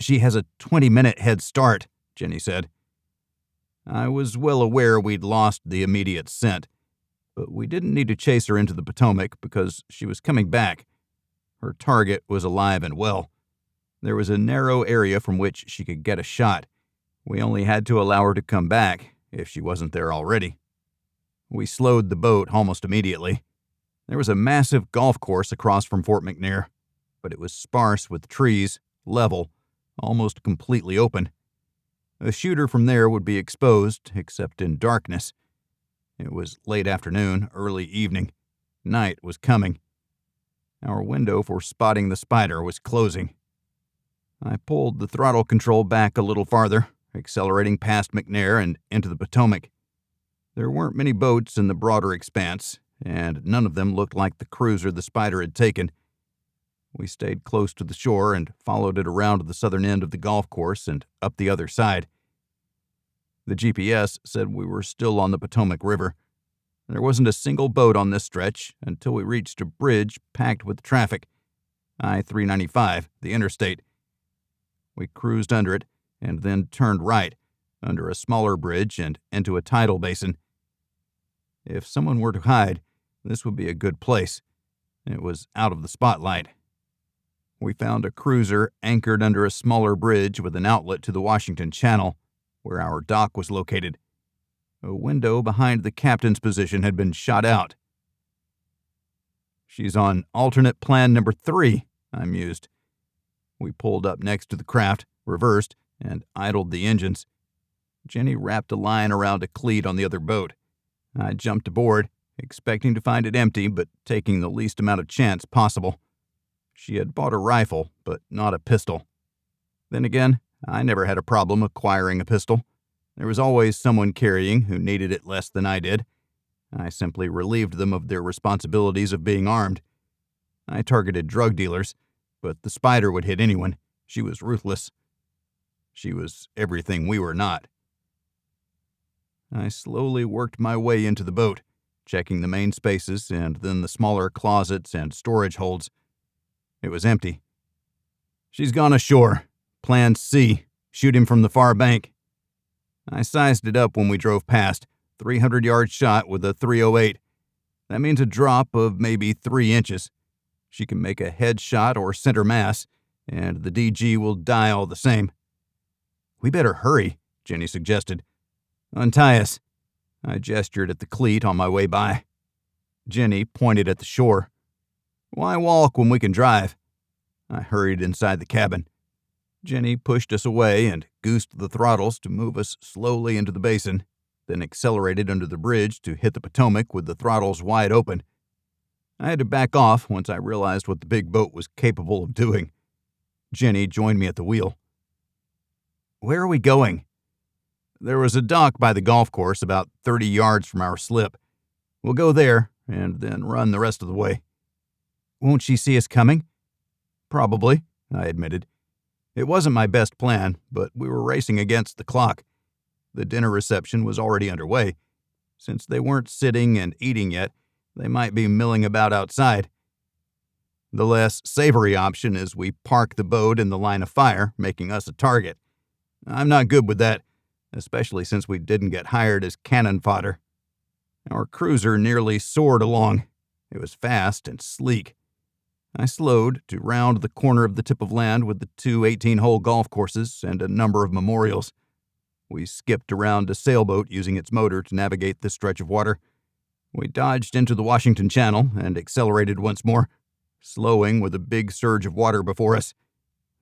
She has a 20-minute head start, Jenny said. I was well aware we'd lost the immediate scent, but we didn't need to chase her into the Potomac because she was coming back. Her target was alive and well. There was a narrow area from which she could get a shot. We only had to allow her to come back, if she wasn't there already. We slowed the boat almost immediately. There was a massive golf course across from Fort McNair, but it was sparse with trees, level, almost completely open. A shooter from there would be exposed, except in darkness. It was late afternoon, early evening. Night was coming. Our window for spotting the Spider was closing. I pulled the throttle control back a little farther, accelerating past McNair and into the Potomac. There weren't many boats in the broader expanse, and none of them looked like the cruiser the Spider had taken. We stayed close to the shore and followed it around to the southern end of the golf course and up the other side. The GPS said we were still on the Potomac River. There wasn't a single boat on this stretch until we reached a bridge packed with traffic. I-395, the interstate. We cruised under it and then turned right, under a smaller bridge and into a tidal basin. If someone were to hide, this would be a good place. It was out of the spotlight. We found a cruiser anchored under a smaller bridge with an outlet to the Washington Channel, where our dock was located. A window behind the captain's position had been shot out. She's on alternate plan number 3, I mused. We pulled up next to the craft, reversed, and idled the engines. Jenny wrapped a line around a cleat on the other boat. I jumped aboard, expecting to find it empty but taking the least amount of chance possible. She had bought a rifle, but not a pistol. Then again, I never had a problem acquiring a pistol. There was always someone carrying who needed it less than I did. I simply relieved them of their responsibilities of being armed. I targeted drug dealers, but the spider would hit anyone. She was ruthless. She was everything we were not. I slowly worked my way into the boat, checking the main spaces and then the smaller closets and storage holds. It was empty. "She's gone ashore. Plan C. Shoot him from the far bank." I sized it up when we drove past. 300-yard shot with a .308. That means a drop of maybe 3 inches. She can make a head shot or center mass, and the DG will die all the same. "We better hurry," Jenny suggested. "Untie us." I gestured at the cleat on my way by. Jenny pointed at the shore. "Why walk when we can drive?" I hurried inside the cabin. Jenny pushed us away and goosed the throttles to move us slowly into the basin, then accelerated under the bridge to hit the Potomac with the throttles wide open. I had to back off once I realized what the big boat was capable of doing. Jenny joined me at the wheel. "Where are we going?" "There was a dock by the golf course about 30 yards from our slip. We'll go there and then run the rest of the way." "Won't she see us coming?" "Probably," I admitted. It wasn't my best plan, but we were racing against the clock. The dinner reception was already underway. Since they weren't sitting and eating yet, they might be milling about outside. The less savory option is we park the boat in the line of fire, making us a target. I'm not good with that, especially since we didn't get hired as cannon fodder. Our cruiser nearly soared along. It was fast and sleek. I slowed to round the corner of the tip of land with the 2 18-hole golf courses and a number of memorials. We skipped around a sailboat using its motor to navigate this stretch of water. We dodged into the Washington Channel and accelerated once more, slowing with a big surge of water before us.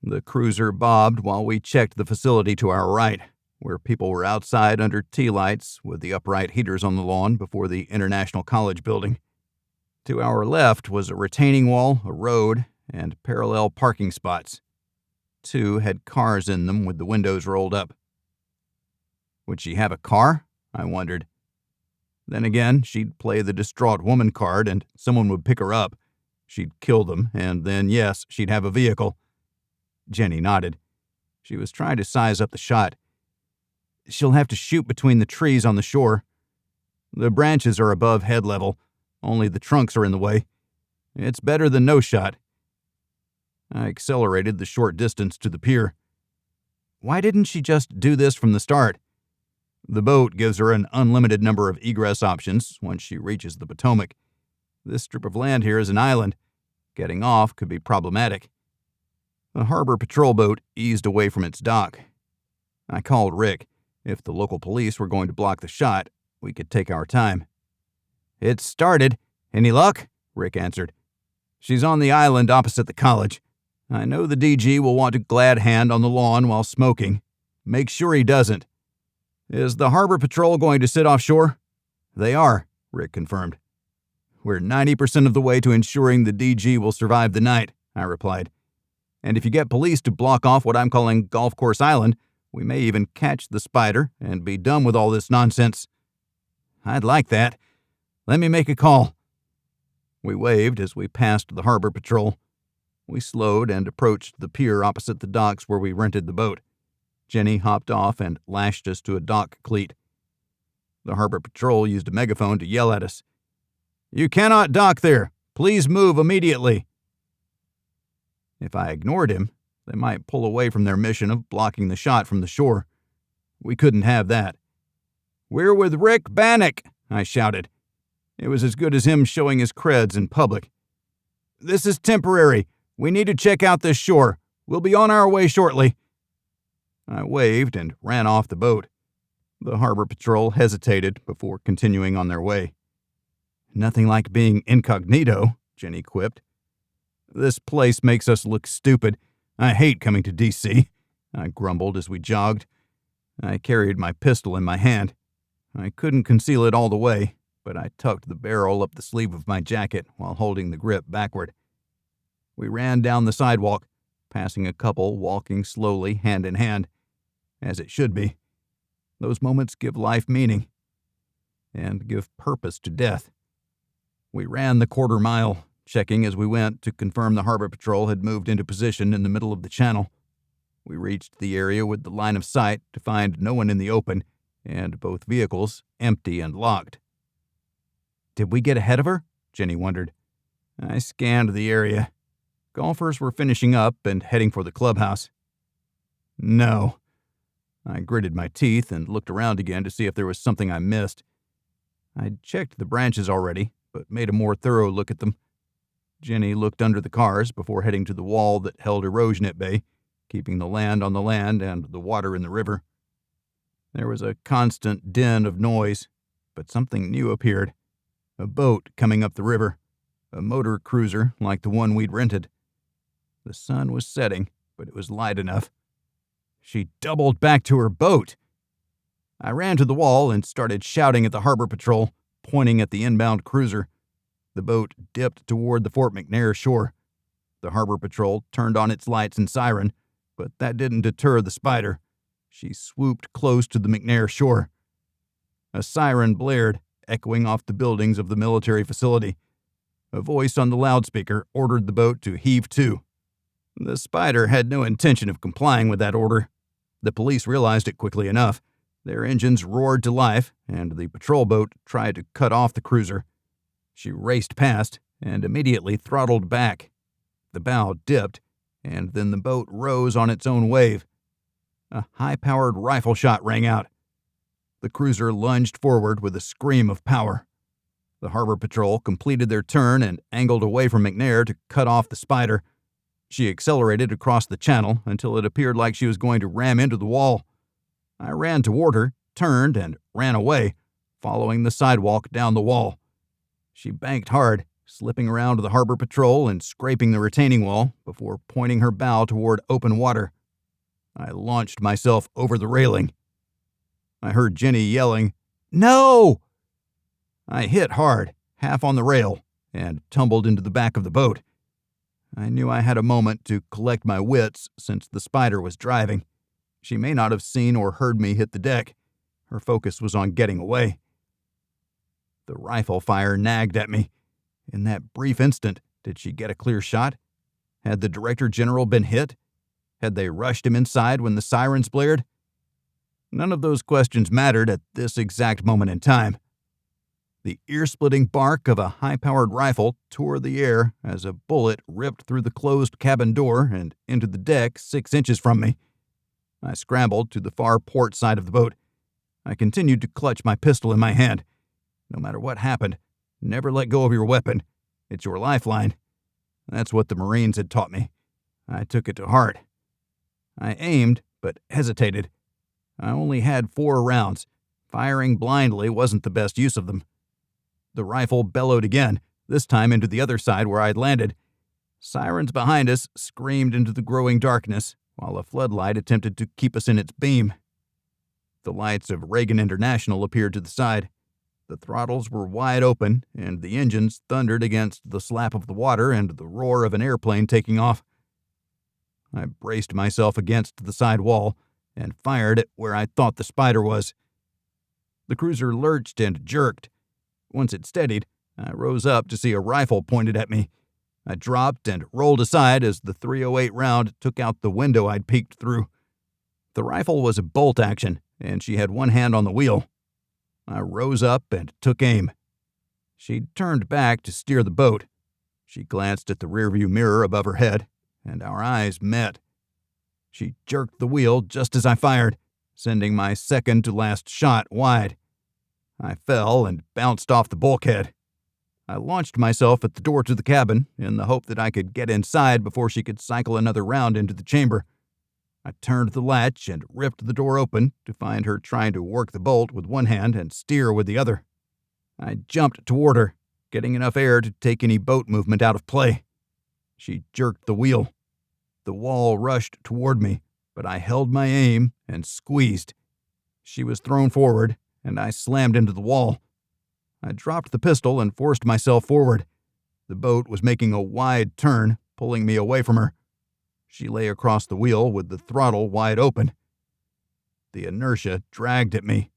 The cruiser bobbed while we checked the facility to our right, where people were outside under tea lights with the upright heaters on the lawn before the International College building. To our left was a retaining wall, a road, and parallel parking spots. 2 had cars in them with the windows rolled up. Would she have a car? I wondered. Then again, she'd play the distraught woman card and someone would pick her up. She'd kill them, and then, yes, she'd have a vehicle. Jenny nodded. She was trying to size up the shot. "She'll have to shoot between the trees on the shore. The branches are above head level. Only the trunks are in the way. It's better than no shot." I accelerated the short distance to the pier. "Why didn't she just do this from the start?" "The boat gives her an unlimited number of egress options once she reaches the Potomac. This strip of land here is an island. Getting off could be problematic." The harbor patrol boat eased away from its dock. I called Rick. If the local police were going to block the shot, we could take our time. "It's started. Any luck?" Rick answered. "She's on the island opposite the college. I know the DG will want to glad hand on the lawn while smoking. Make sure he doesn't." "Is the harbor patrol going to sit offshore?" "They are," Rick confirmed. "We're 90% of the way to ensuring the DG will survive the night," I replied. "And if you get police to block off what I'm calling Golf Course Island, we may even catch the spider and be done with all this nonsense." "I'd like that. Let me make a call." We waved as we passed the harbor patrol. We slowed and approached the pier opposite the docks where we rented the boat. Jenny hopped off and lashed us to a dock cleat. The harbor patrol used a megaphone to yell at us. "You cannot dock there. Please move immediately." If I ignored him, they might pull away from their mission of blocking the shot from the shore. We couldn't have that. "We're with Rick Bannock," I shouted. It was as good as him showing his creds in public. "This is temporary. We need to check out this shore. We'll be on our way shortly." I waved and ran off the boat. The harbor patrol hesitated before continuing on their way. "Nothing like being incognito," Jenny quipped. "This place makes us look stupid. I hate coming to D.C., I grumbled as we jogged. I carried my pistol in my hand. I couldn't conceal it all the way, but I tucked the barrel up the sleeve of my jacket while holding the grip backward. We ran down the sidewalk, passing a couple walking slowly hand in hand, as it should be. Those moments give life meaning and give purpose to death. We ran the quarter mile, checking as we went to confirm the harbor patrol had moved into position in the middle of the channel. We reached the area with the line of sight to find no one in the open, and both vehicles empty and locked. "Did we get ahead of her?" Jenny wondered. I scanned the area. Golfers were finishing up and heading for the clubhouse. No. I gritted my teeth and looked around again to see if there was something I missed. I'd checked the branches already, but made a more thorough look at them. Jenny looked under the cars before heading to the wall that held erosion at bay, keeping the land on the land and the water in the river. There was a constant din of noise, but something new appeared. A boat coming up the river, a motor cruiser like the one we'd rented. The sun was setting, but it was light enough. She doubled back to her boat. I ran to the wall and started shouting at the harbor patrol, pointing at the inbound cruiser. The boat dipped toward the Fort McNair shore. The harbor patrol turned on its lights and siren, but that didn't deter the Spider. She swooped close to the McNair shore. A siren blared, echoing off the buildings of the military facility. A voice on the loudspeaker ordered the boat to heave to. The Spider had no intention of complying with that order. The police realized it quickly enough. Their engines roared to life, and the patrol boat tried to cut off the cruiser. She raced past and immediately throttled back. The bow dipped, and then the boat rose on its own wave. A high-powered rifle shot rang out. The cruiser lunged forward with a scream of power. The harbor patrol completed their turn and angled away from McNair to cut off the Spider. She accelerated across the channel until it appeared like she was going to ram into the wall. I ran toward her, turned, and ran away, following the sidewalk down the wall. She banked hard, slipping around the harbor patrol and scraping the retaining wall before pointing her bow toward open water. I launched myself over the railing. I heard Jenny yelling, "No!" I hit hard, half on the rail, and tumbled into the back of the boat. I knew I had a moment to collect my wits since the Spider was driving. She may not have seen or heard me hit the deck. Her focus was on getting away. The rifle fire nagged at me. In that brief instant, did she get a clear shot? Had the Director General been hit? Had they rushed him inside when the sirens blared? None of those questions mattered at this exact moment in time. The ear-splitting bark of a high-powered rifle tore the air as a bullet ripped through the closed cabin door and into the deck 6 inches from me. I scrambled to the far port side of the boat. I continued to clutch my pistol in my hand. No matter what happened, never let go of your weapon. It's your lifeline. That's what the Marines had taught me. I took it to heart. I aimed, but hesitated. I only had 4 rounds. Firing blindly wasn't the best use of them. The rifle bellowed again, this time into the other side where I'd landed. Sirens behind us screamed into the growing darkness, while a floodlight attempted to keep us in its beam. The lights of Reagan International appeared to the side. The throttles were wide open, and the engines thundered against the slap of the water and the roar of an airplane taking off. I braced myself against the side wall and fired at where I thought the Spider was. The cruiser lurched and jerked. Once it steadied, I rose up to see a rifle pointed at me. I dropped and rolled aside as the .308 round took out the window I'd peeked through. The rifle was a bolt action, and she had one hand on the wheel. I rose up and took aim. She'd turned back to steer the boat. She glanced at the rearview mirror above her head, and our eyes met. She jerked the wheel just as I fired, sending my second-to-last shot wide. I fell and bounced off the bulkhead. I launched myself at the door to the cabin in the hope that I could get inside before she could cycle another round into the chamber. I turned the latch and ripped the door open to find her trying to work the bolt with one hand and steer with the other. I jumped toward her, getting enough air to take any boat movement out of play. She jerked the wheel. The wall rushed toward me, but I held my aim and squeezed. She was thrown forward, and I slammed into the wall. I dropped the pistol and forced myself forward. The boat was making a wide turn, pulling me away from her. She lay across the wheel with the throttle wide open. The inertia dragged at me.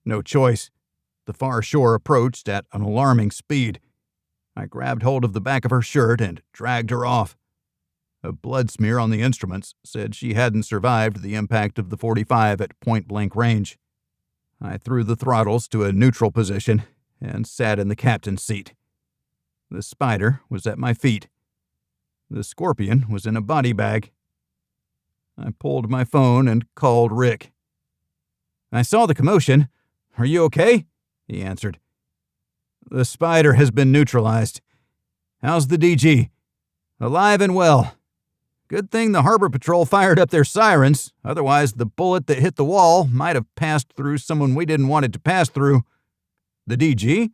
No choice. The far shore approached at an alarming speed. I grabbed hold of the back of her shirt and dragged her off. A blood smear on the instruments said she hadn't survived the impact of the .45 at point-blank range. I threw the throttles to a neutral position and sat in the captain's seat. The Spider was at my feet. The Scorpion was in a body bag. I pulled my phone and called Rick. "I saw the commotion. Are you okay?" he answered. "The Spider has been neutralized. How's the DG?" "Alive and well. Good thing the Harbor Patrol fired up their sirens, otherwise the bullet that hit the wall might have passed through someone we didn't want it to pass through." "The DG?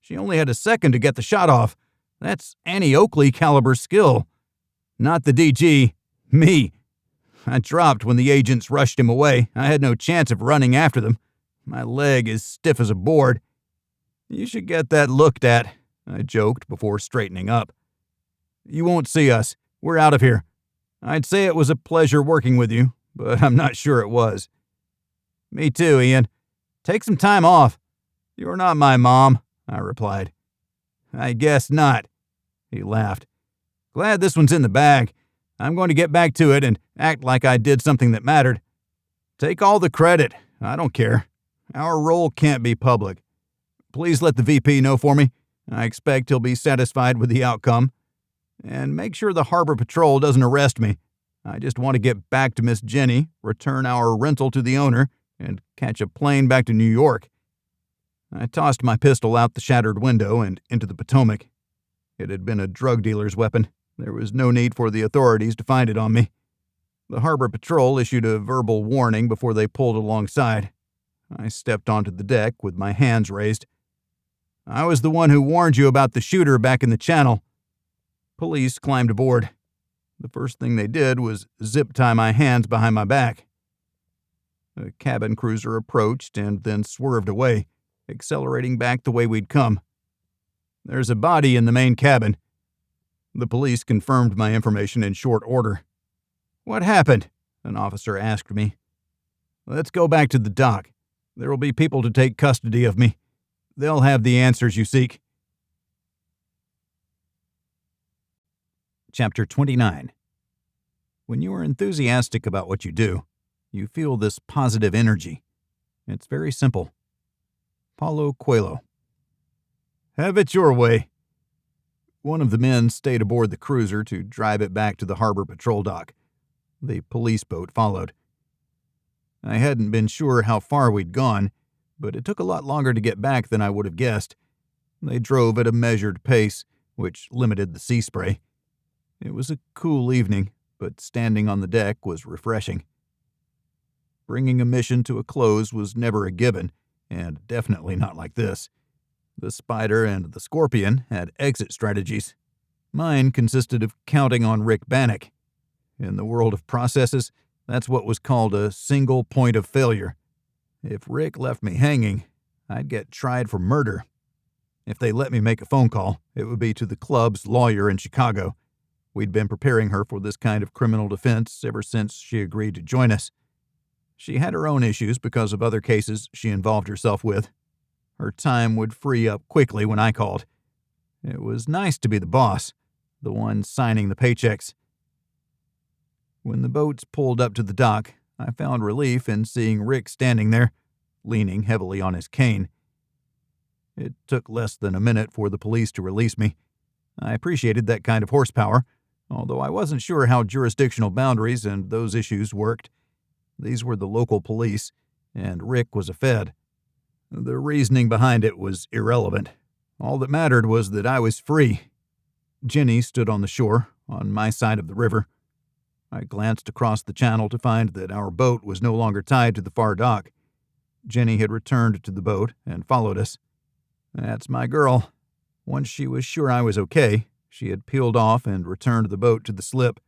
She only had a second to get the shot off. That's Annie Oakley caliber skill." "Not the DG. Me. I dropped when the agents rushed him away. I had no chance of running after them. My leg is stiff as a board." "You should get that looked at," I joked before straightening up. "You won't see us. We're out of here. I'd say it was a pleasure working with you, but I'm not sure it was." "Me too, Ian. Take some time off." "You're not my mom," I replied. "I guess not." He laughed. "Glad this one's in the bag. I'm going to get back to it and act like I did something that mattered. Take all the credit. I don't care. Our role can't be public. Please let the VP know for me. I expect he'll be satisfied with the outcome. And make sure the Harbor Patrol doesn't arrest me. I just want to get back to Miss Jenny, return our rental to the owner, and catch a plane back to New York." I tossed my pistol out the shattered window and into the Potomac. It had been a drug dealer's weapon. There was no need for the authorities to find it on me. The Harbor Patrol issued a verbal warning before they pulled alongside. I stepped onto the deck with my hands raised. "I was the one who warned you about the shooter back in the channel." Police climbed aboard. The first thing they did was zip-tie my hands behind my back. A cabin cruiser approached and then swerved away, accelerating back the way we'd come. "There's a body in the main cabin." The police confirmed my information in short order. "What happened?" an officer asked me. "Let's go back to the dock. There will be people to take custody of me. They'll have the answers you seek." Chapter 29. When you are enthusiastic about what you do, you feel this positive energy. It's very simple. Paulo Coelho. "Have it your way." One of the men stayed aboard the cruiser to drive it back to the Harbor Patrol dock. The police boat followed. I hadn't been sure how far we'd gone, but it took a lot longer to get back than I would have guessed. They drove at a measured pace, which limited the sea spray. It was a cool evening, but standing on the deck was refreshing. Bringing a mission to a close was never a given, and definitely not like this. The Spider and the Scorpion had exit strategies. Mine consisted of counting on Rick Bannock. In the world of processes, that's what was called a single point of failure. If Rick left me hanging, I'd get tried for murder. If they let me make a phone call, it would be to the club's lawyer in Chicago. We'd been preparing her for this kind of criminal defense ever since she agreed to join us. She had her own issues because of other cases she involved herself with. Her time would free up quickly when I called. It was nice to be the boss, the one signing the paychecks. When the boats pulled up to the dock, I found relief in seeing Rick standing there, leaning heavily on his cane. It took less than a minute for the police to release me. I appreciated that kind of horsepower, although I wasn't sure how jurisdictional boundaries and those issues worked. These were the local police, and Rick was a Fed. The reasoning behind it was irrelevant. All that mattered was that I was free. Jenny stood on the shore, on my side of the river. I glanced across the channel to find that our boat was no longer tied to the far dock. Jenny had returned to the boat and followed us. That's my girl. Once she was sure I was okay, she had peeled off and returned the boat to the slip.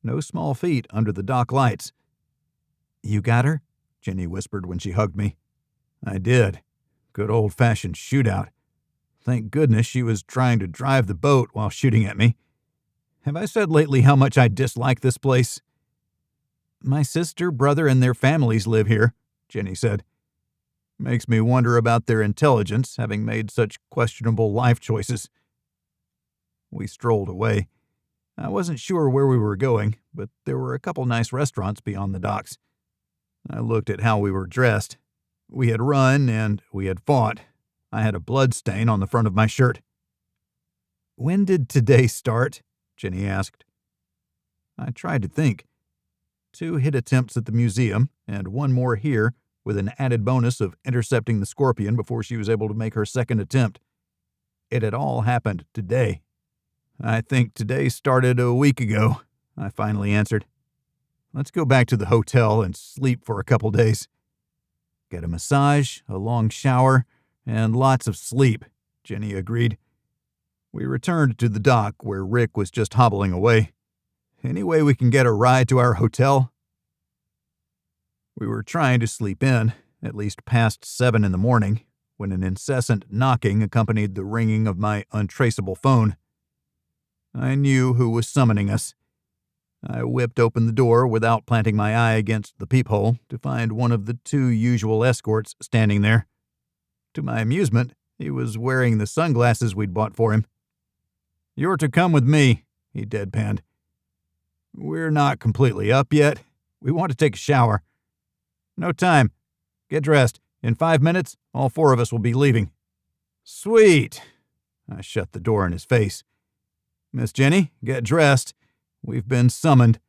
No small feat under the dock lights. "You got her?" Jenny whispered when she hugged me. I did. Good old-fashioned shootout. Thank goodness she was trying to drive the boat while shooting at me. Have I said lately how much I dislike this place? My sister, brother, and their families live here, Jenny said. Makes me wonder about their intelligence, having made such questionable life choices. We strolled away. I wasn't sure where we were going, but there were a couple nice restaurants beyond the docks. I looked at how we were dressed. We had run and we had fought. I had a blood stain on the front of my shirt. When did today start? Jenny asked. I tried to think. 2 hit attempts at the museum, and 1 more here, with an added bonus of intercepting the scorpion before she was able to make her second attempt. It had all happened today. I think today started a week ago, I finally answered. Let's go back to the hotel and sleep for a couple days. Get a massage, a long shower, and lots of sleep, Jenny agreed. We returned to the dock where Rick was just hobbling away. Any way we can get a ride to our hotel? We were trying to sleep in, at least past 7 in the morning, when an incessant knocking accompanied the ringing of my untraceable phone. I knew who was summoning us. I whipped open the door without planting my eye against the peephole to find one of the 2 usual escorts standing there. To my amusement, he was wearing the sunglasses we'd bought for him. You're to come with me, he deadpanned. We're not completely up yet. We want to take a shower. No time. Get dressed. In 5 minutes, all 4 of us will be leaving. Sweet. I shut the door in his face. Miss Jenny, get dressed. We've been summoned.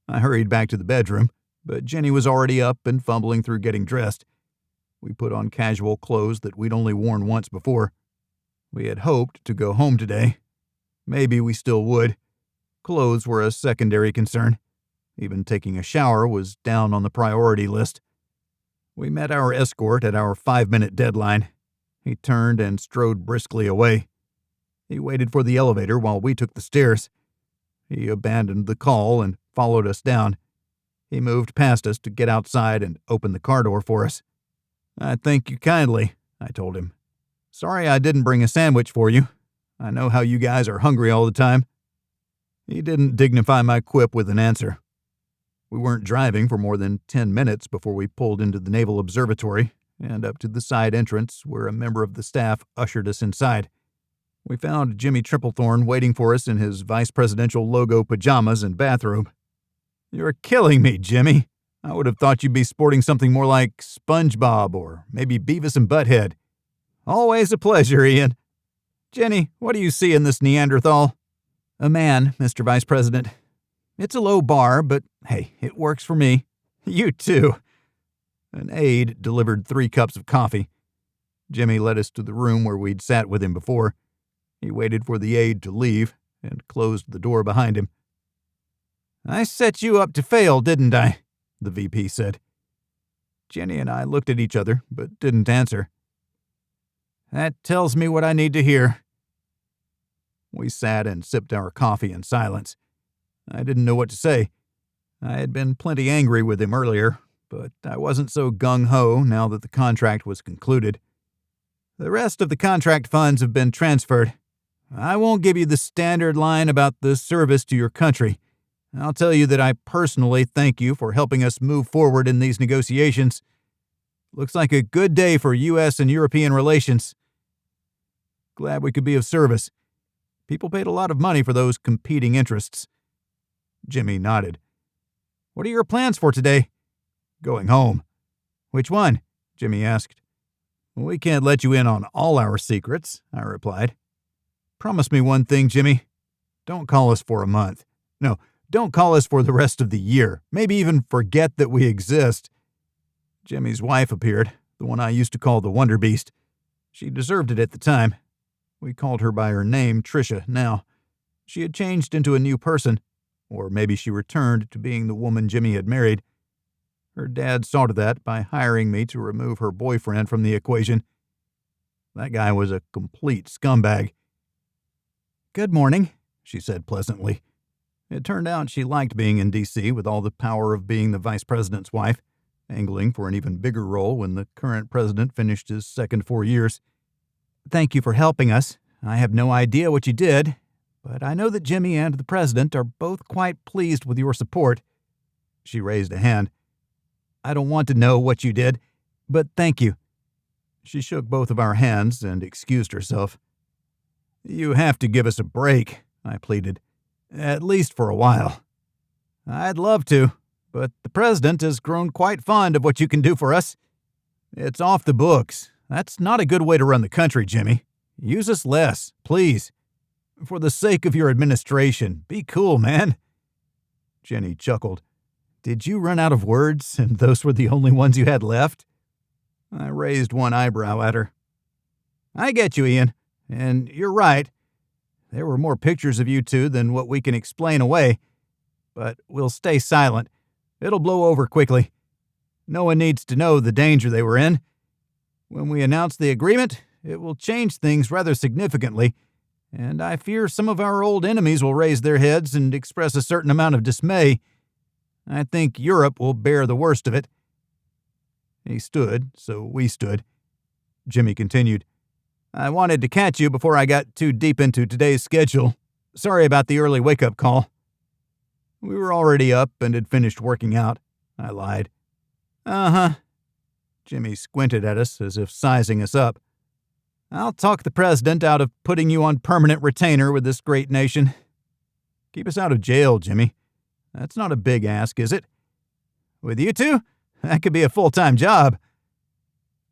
I hurried back to the bedroom, but Jenny was already up and fumbling through getting dressed. We put on casual clothes that we'd only worn once before. We had hoped to go home today. Maybe we still would. Clothes were a secondary concern. Even taking a shower was down on the priority list. We met our escort at our 5-minute deadline. He turned and strode briskly away. He waited for the elevator while we took the stairs. He abandoned the call and followed us down. He moved past us to get outside and open the car door for us. I thank you kindly, I told him. Sorry I didn't bring a sandwich for you. I know how you guys are hungry all the time. He didn't dignify my quip with an answer. We weren't driving for more than 10 minutes before we pulled into the Naval Observatory and up to the side entrance where a member of the staff ushered us inside. We found Jimmy Triplethorn waiting for us in his vice presidential logo pajamas and bathrobe. You're killing me, Jimmy. I would have thought you'd be sporting something more like SpongeBob or maybe Beavis and Butthead. Always a pleasure, Ian. Jenny, what do you see in this Neanderthal? A man, Mr. Vice President. It's a low bar, but hey, it works for me. You too. An aide delivered 3 cups of coffee. Jimmy led us to the room where we'd sat with him before. He waited for the aide to leave and closed the door behind him. I set you up to fail, didn't I? The VP said. Jenny and I looked at each other, but didn't answer. That tells me what I need to hear. We sat and sipped our coffee in silence. I didn't know what to say. I had been plenty angry with him earlier, but I wasn't so gung-ho now that the contract was concluded. The rest of the contract funds have been transferred. I won't give you the standard line about the service to your country. I'll tell you that I personally thank you for helping us move forward in these negotiations. Looks like a good day for U.S. and European relations. Glad we could be of service. People paid a lot of money for those competing interests. Jimmy nodded. What are your plans for today? Going home. Which one? Jimmy asked. We can't let you in on all our secrets, I replied. Promise me one thing, Jimmy. Don't call us for a month. No, don't call us for the rest of the year. Maybe even forget that we exist. Jimmy's wife appeared, the one I used to call the Wonder Beast. She deserved it at the time. We called her by her name, Tricia, now. She had changed into a new person, or maybe she returned to being the woman Jimmy had married. Her dad saw to that by hiring me to remove her boyfriend from the equation. That guy was a complete scumbag. Good morning, she said pleasantly. It turned out she liked being in D.C. with all the power of being the vice president's wife. angling for an even bigger role when the current president finished his second 4 years. "Thank you for helping us. I have no idea what you did, but I know that Jimmy and the president are both quite pleased with your support." She raised a hand. "I don't want to know what you did, but thank you." She shook both of our hands and excused herself. "You have to give us a break," I pleaded. "At least for a while." "I'd love to, but the president has grown quite fond of what you can do for us." "It's off the books. That's not a good way to run the country, Jimmy. Use us less, please. For the sake of your administration, be cool, man." Jenny chuckled. "Did you run out of words, and those were the only ones you had left?" I raised one eyebrow at her. "I get you, Ian, and you're right. There were more pictures of you two than what we can explain away, but we'll stay silent. It'll blow over quickly. No one needs to know the danger they were in. When we announce the agreement, it will change things rather significantly, and I fear some of our old enemies will raise their heads and express a certain amount of dismay. I think Europe will bear the worst of it." He stood, so we stood. Jimmy continued. "I wanted to catch you before I got too deep into today's schedule. Sorry about the early wake-up call." "We were already up and had finished working out," I lied. "Uh-huh." Jimmy squinted at us as if sizing us up. "I'll talk the president out of putting you on permanent retainer with this great nation. Keep us out of jail, Jimmy. That's not a big ask, is it? With you two? That could be a full-time job."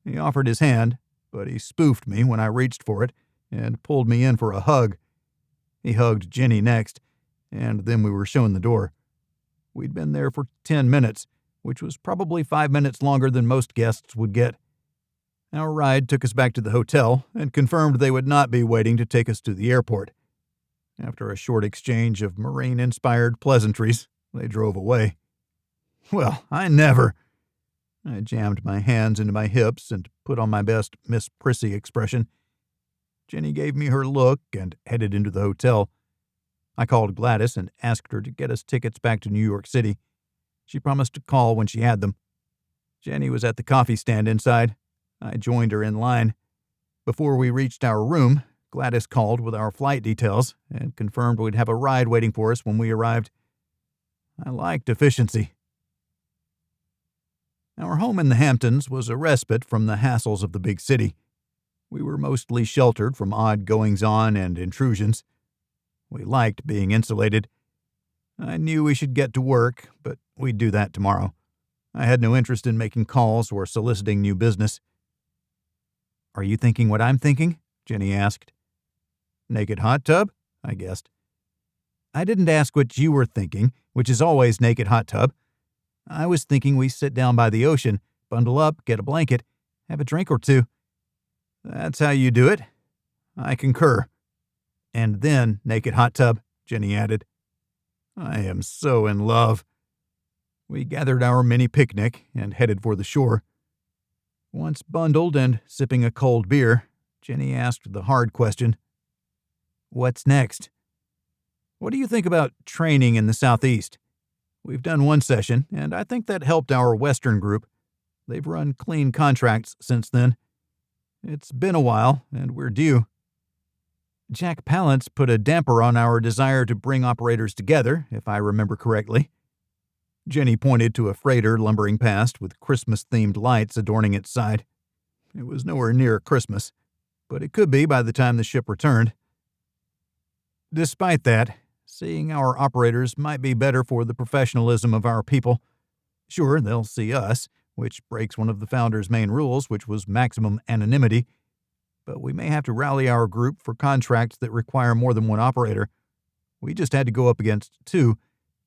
He offered his hand, but he spoofed me when I reached for it and pulled me in for a hug. He hugged Jenny next, and then we were shown the door. We'd been there for 10 minutes, which was probably 5 minutes longer than most guests would get. Our ride took us back to the hotel and confirmed they would not be waiting to take us to the airport. After a short exchange of Marine-inspired pleasantries, they drove away. "Well, I never." I jammed my hands into my hips and put on my best Miss Prissy expression. Jenny gave me her look and headed into the hotel. I called Gladys and asked her to get us tickets back to New York City. She promised to call when she had them. Jenny was at the coffee stand inside. I joined her in line. Before we reached our room, Gladys called with our flight details and confirmed we'd have a ride waiting for us when we arrived. I liked efficiency. Our home in the Hamptons was a respite from the hassles of the big city. We were mostly sheltered from odd goings-on and intrusions. We liked being insulated. I knew we should get to work, but we'd do that tomorrow. I had no interest in making calls or soliciting new business. "Are you thinking what I'm thinking?" Jenny asked. "Naked hot tub?" I guessed. "I didn't ask what you were thinking, which is always naked hot tub. I was thinking we sit down by the ocean, bundle up, get a blanket, have a drink or two." "That's how you do it." "I concur." "And then naked hot tub," Jenny added. I am so in love. We gathered our mini picnic and headed for the shore. Once bundled and sipping a cold beer, Jenny asked the hard question. "What's next?" "What do you think about training in the Southeast? We've done one session, and I think that helped our Western group. They've run clean contracts since then. It's been a while, and we're due." Jack Palance put a damper on our desire to bring operators together, if I remember correctly. Jenny pointed to a freighter lumbering past with Christmas-themed lights adorning its side. It was nowhere near Christmas, but it could be by the time the ship returned. Despite that, seeing our operators might be better for the professionalism of our people. Sure, they'll see us, which breaks one of the founders' main rules, which was maximum anonymity, but we may have to rally our group for contracts that require more than one operator. We just had to go up against 2,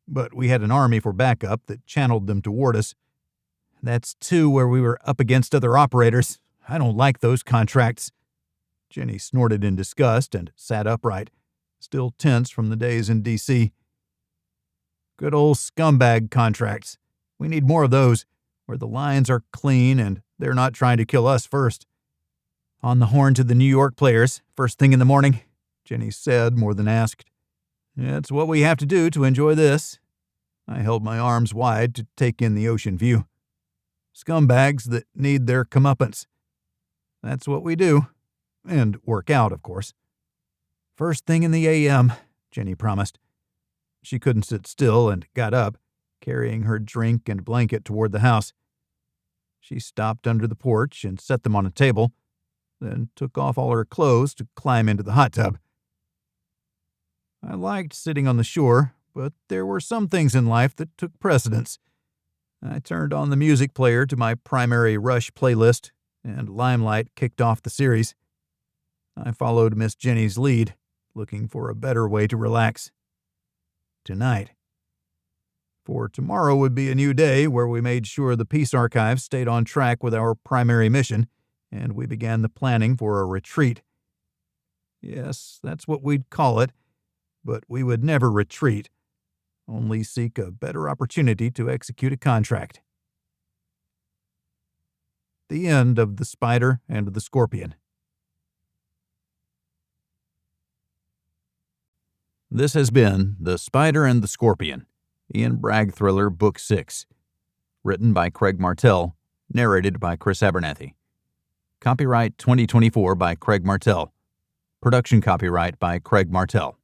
but we had an army for backup that channeled them toward us. That's 2 where we were up against other operators. I don't like those contracts. Jenny snorted in disgust and sat upright, still tense from the days in D.C. Good old scumbag contracts. We need more of those, where the lines are clean and they're not trying to kill us first. On the horn to the New York players, first thing in the morning, Jenny said more than asked. It's what we have to do to enjoy this. I held my arms wide to take in the ocean view. Scumbags that need their comeuppance. That's what we do. And work out, of course. First thing in the a.m., Jenny promised. She couldn't sit still and got up, carrying her drink and blanket toward the house. She stopped under the porch and set them on a table, then took off all her clothes to climb into the hot tub. I liked sitting on the shore, but there were some things in life that took precedence. I turned on the music player to my primary Rush playlist, and Limelight kicked off the series. I followed Miss Jenny's lead, looking for a better way to relax. Tonight. For tomorrow would be a new day where we made sure the Peace Archive stayed on track with our primary mission, and we began the planning for a retreat. Yes, that's what we'd call it, but we would never retreat, only seek a better opportunity to execute a contract. The end of The Spider and the Scorpion. This has been The Spider and the Scorpion, Ian Bragg Thriller Book 6, written by Craig Martell, narrated by Chris Abernathy. Copyright 2024 by Craig Martell. Production copyright by Craig Martell.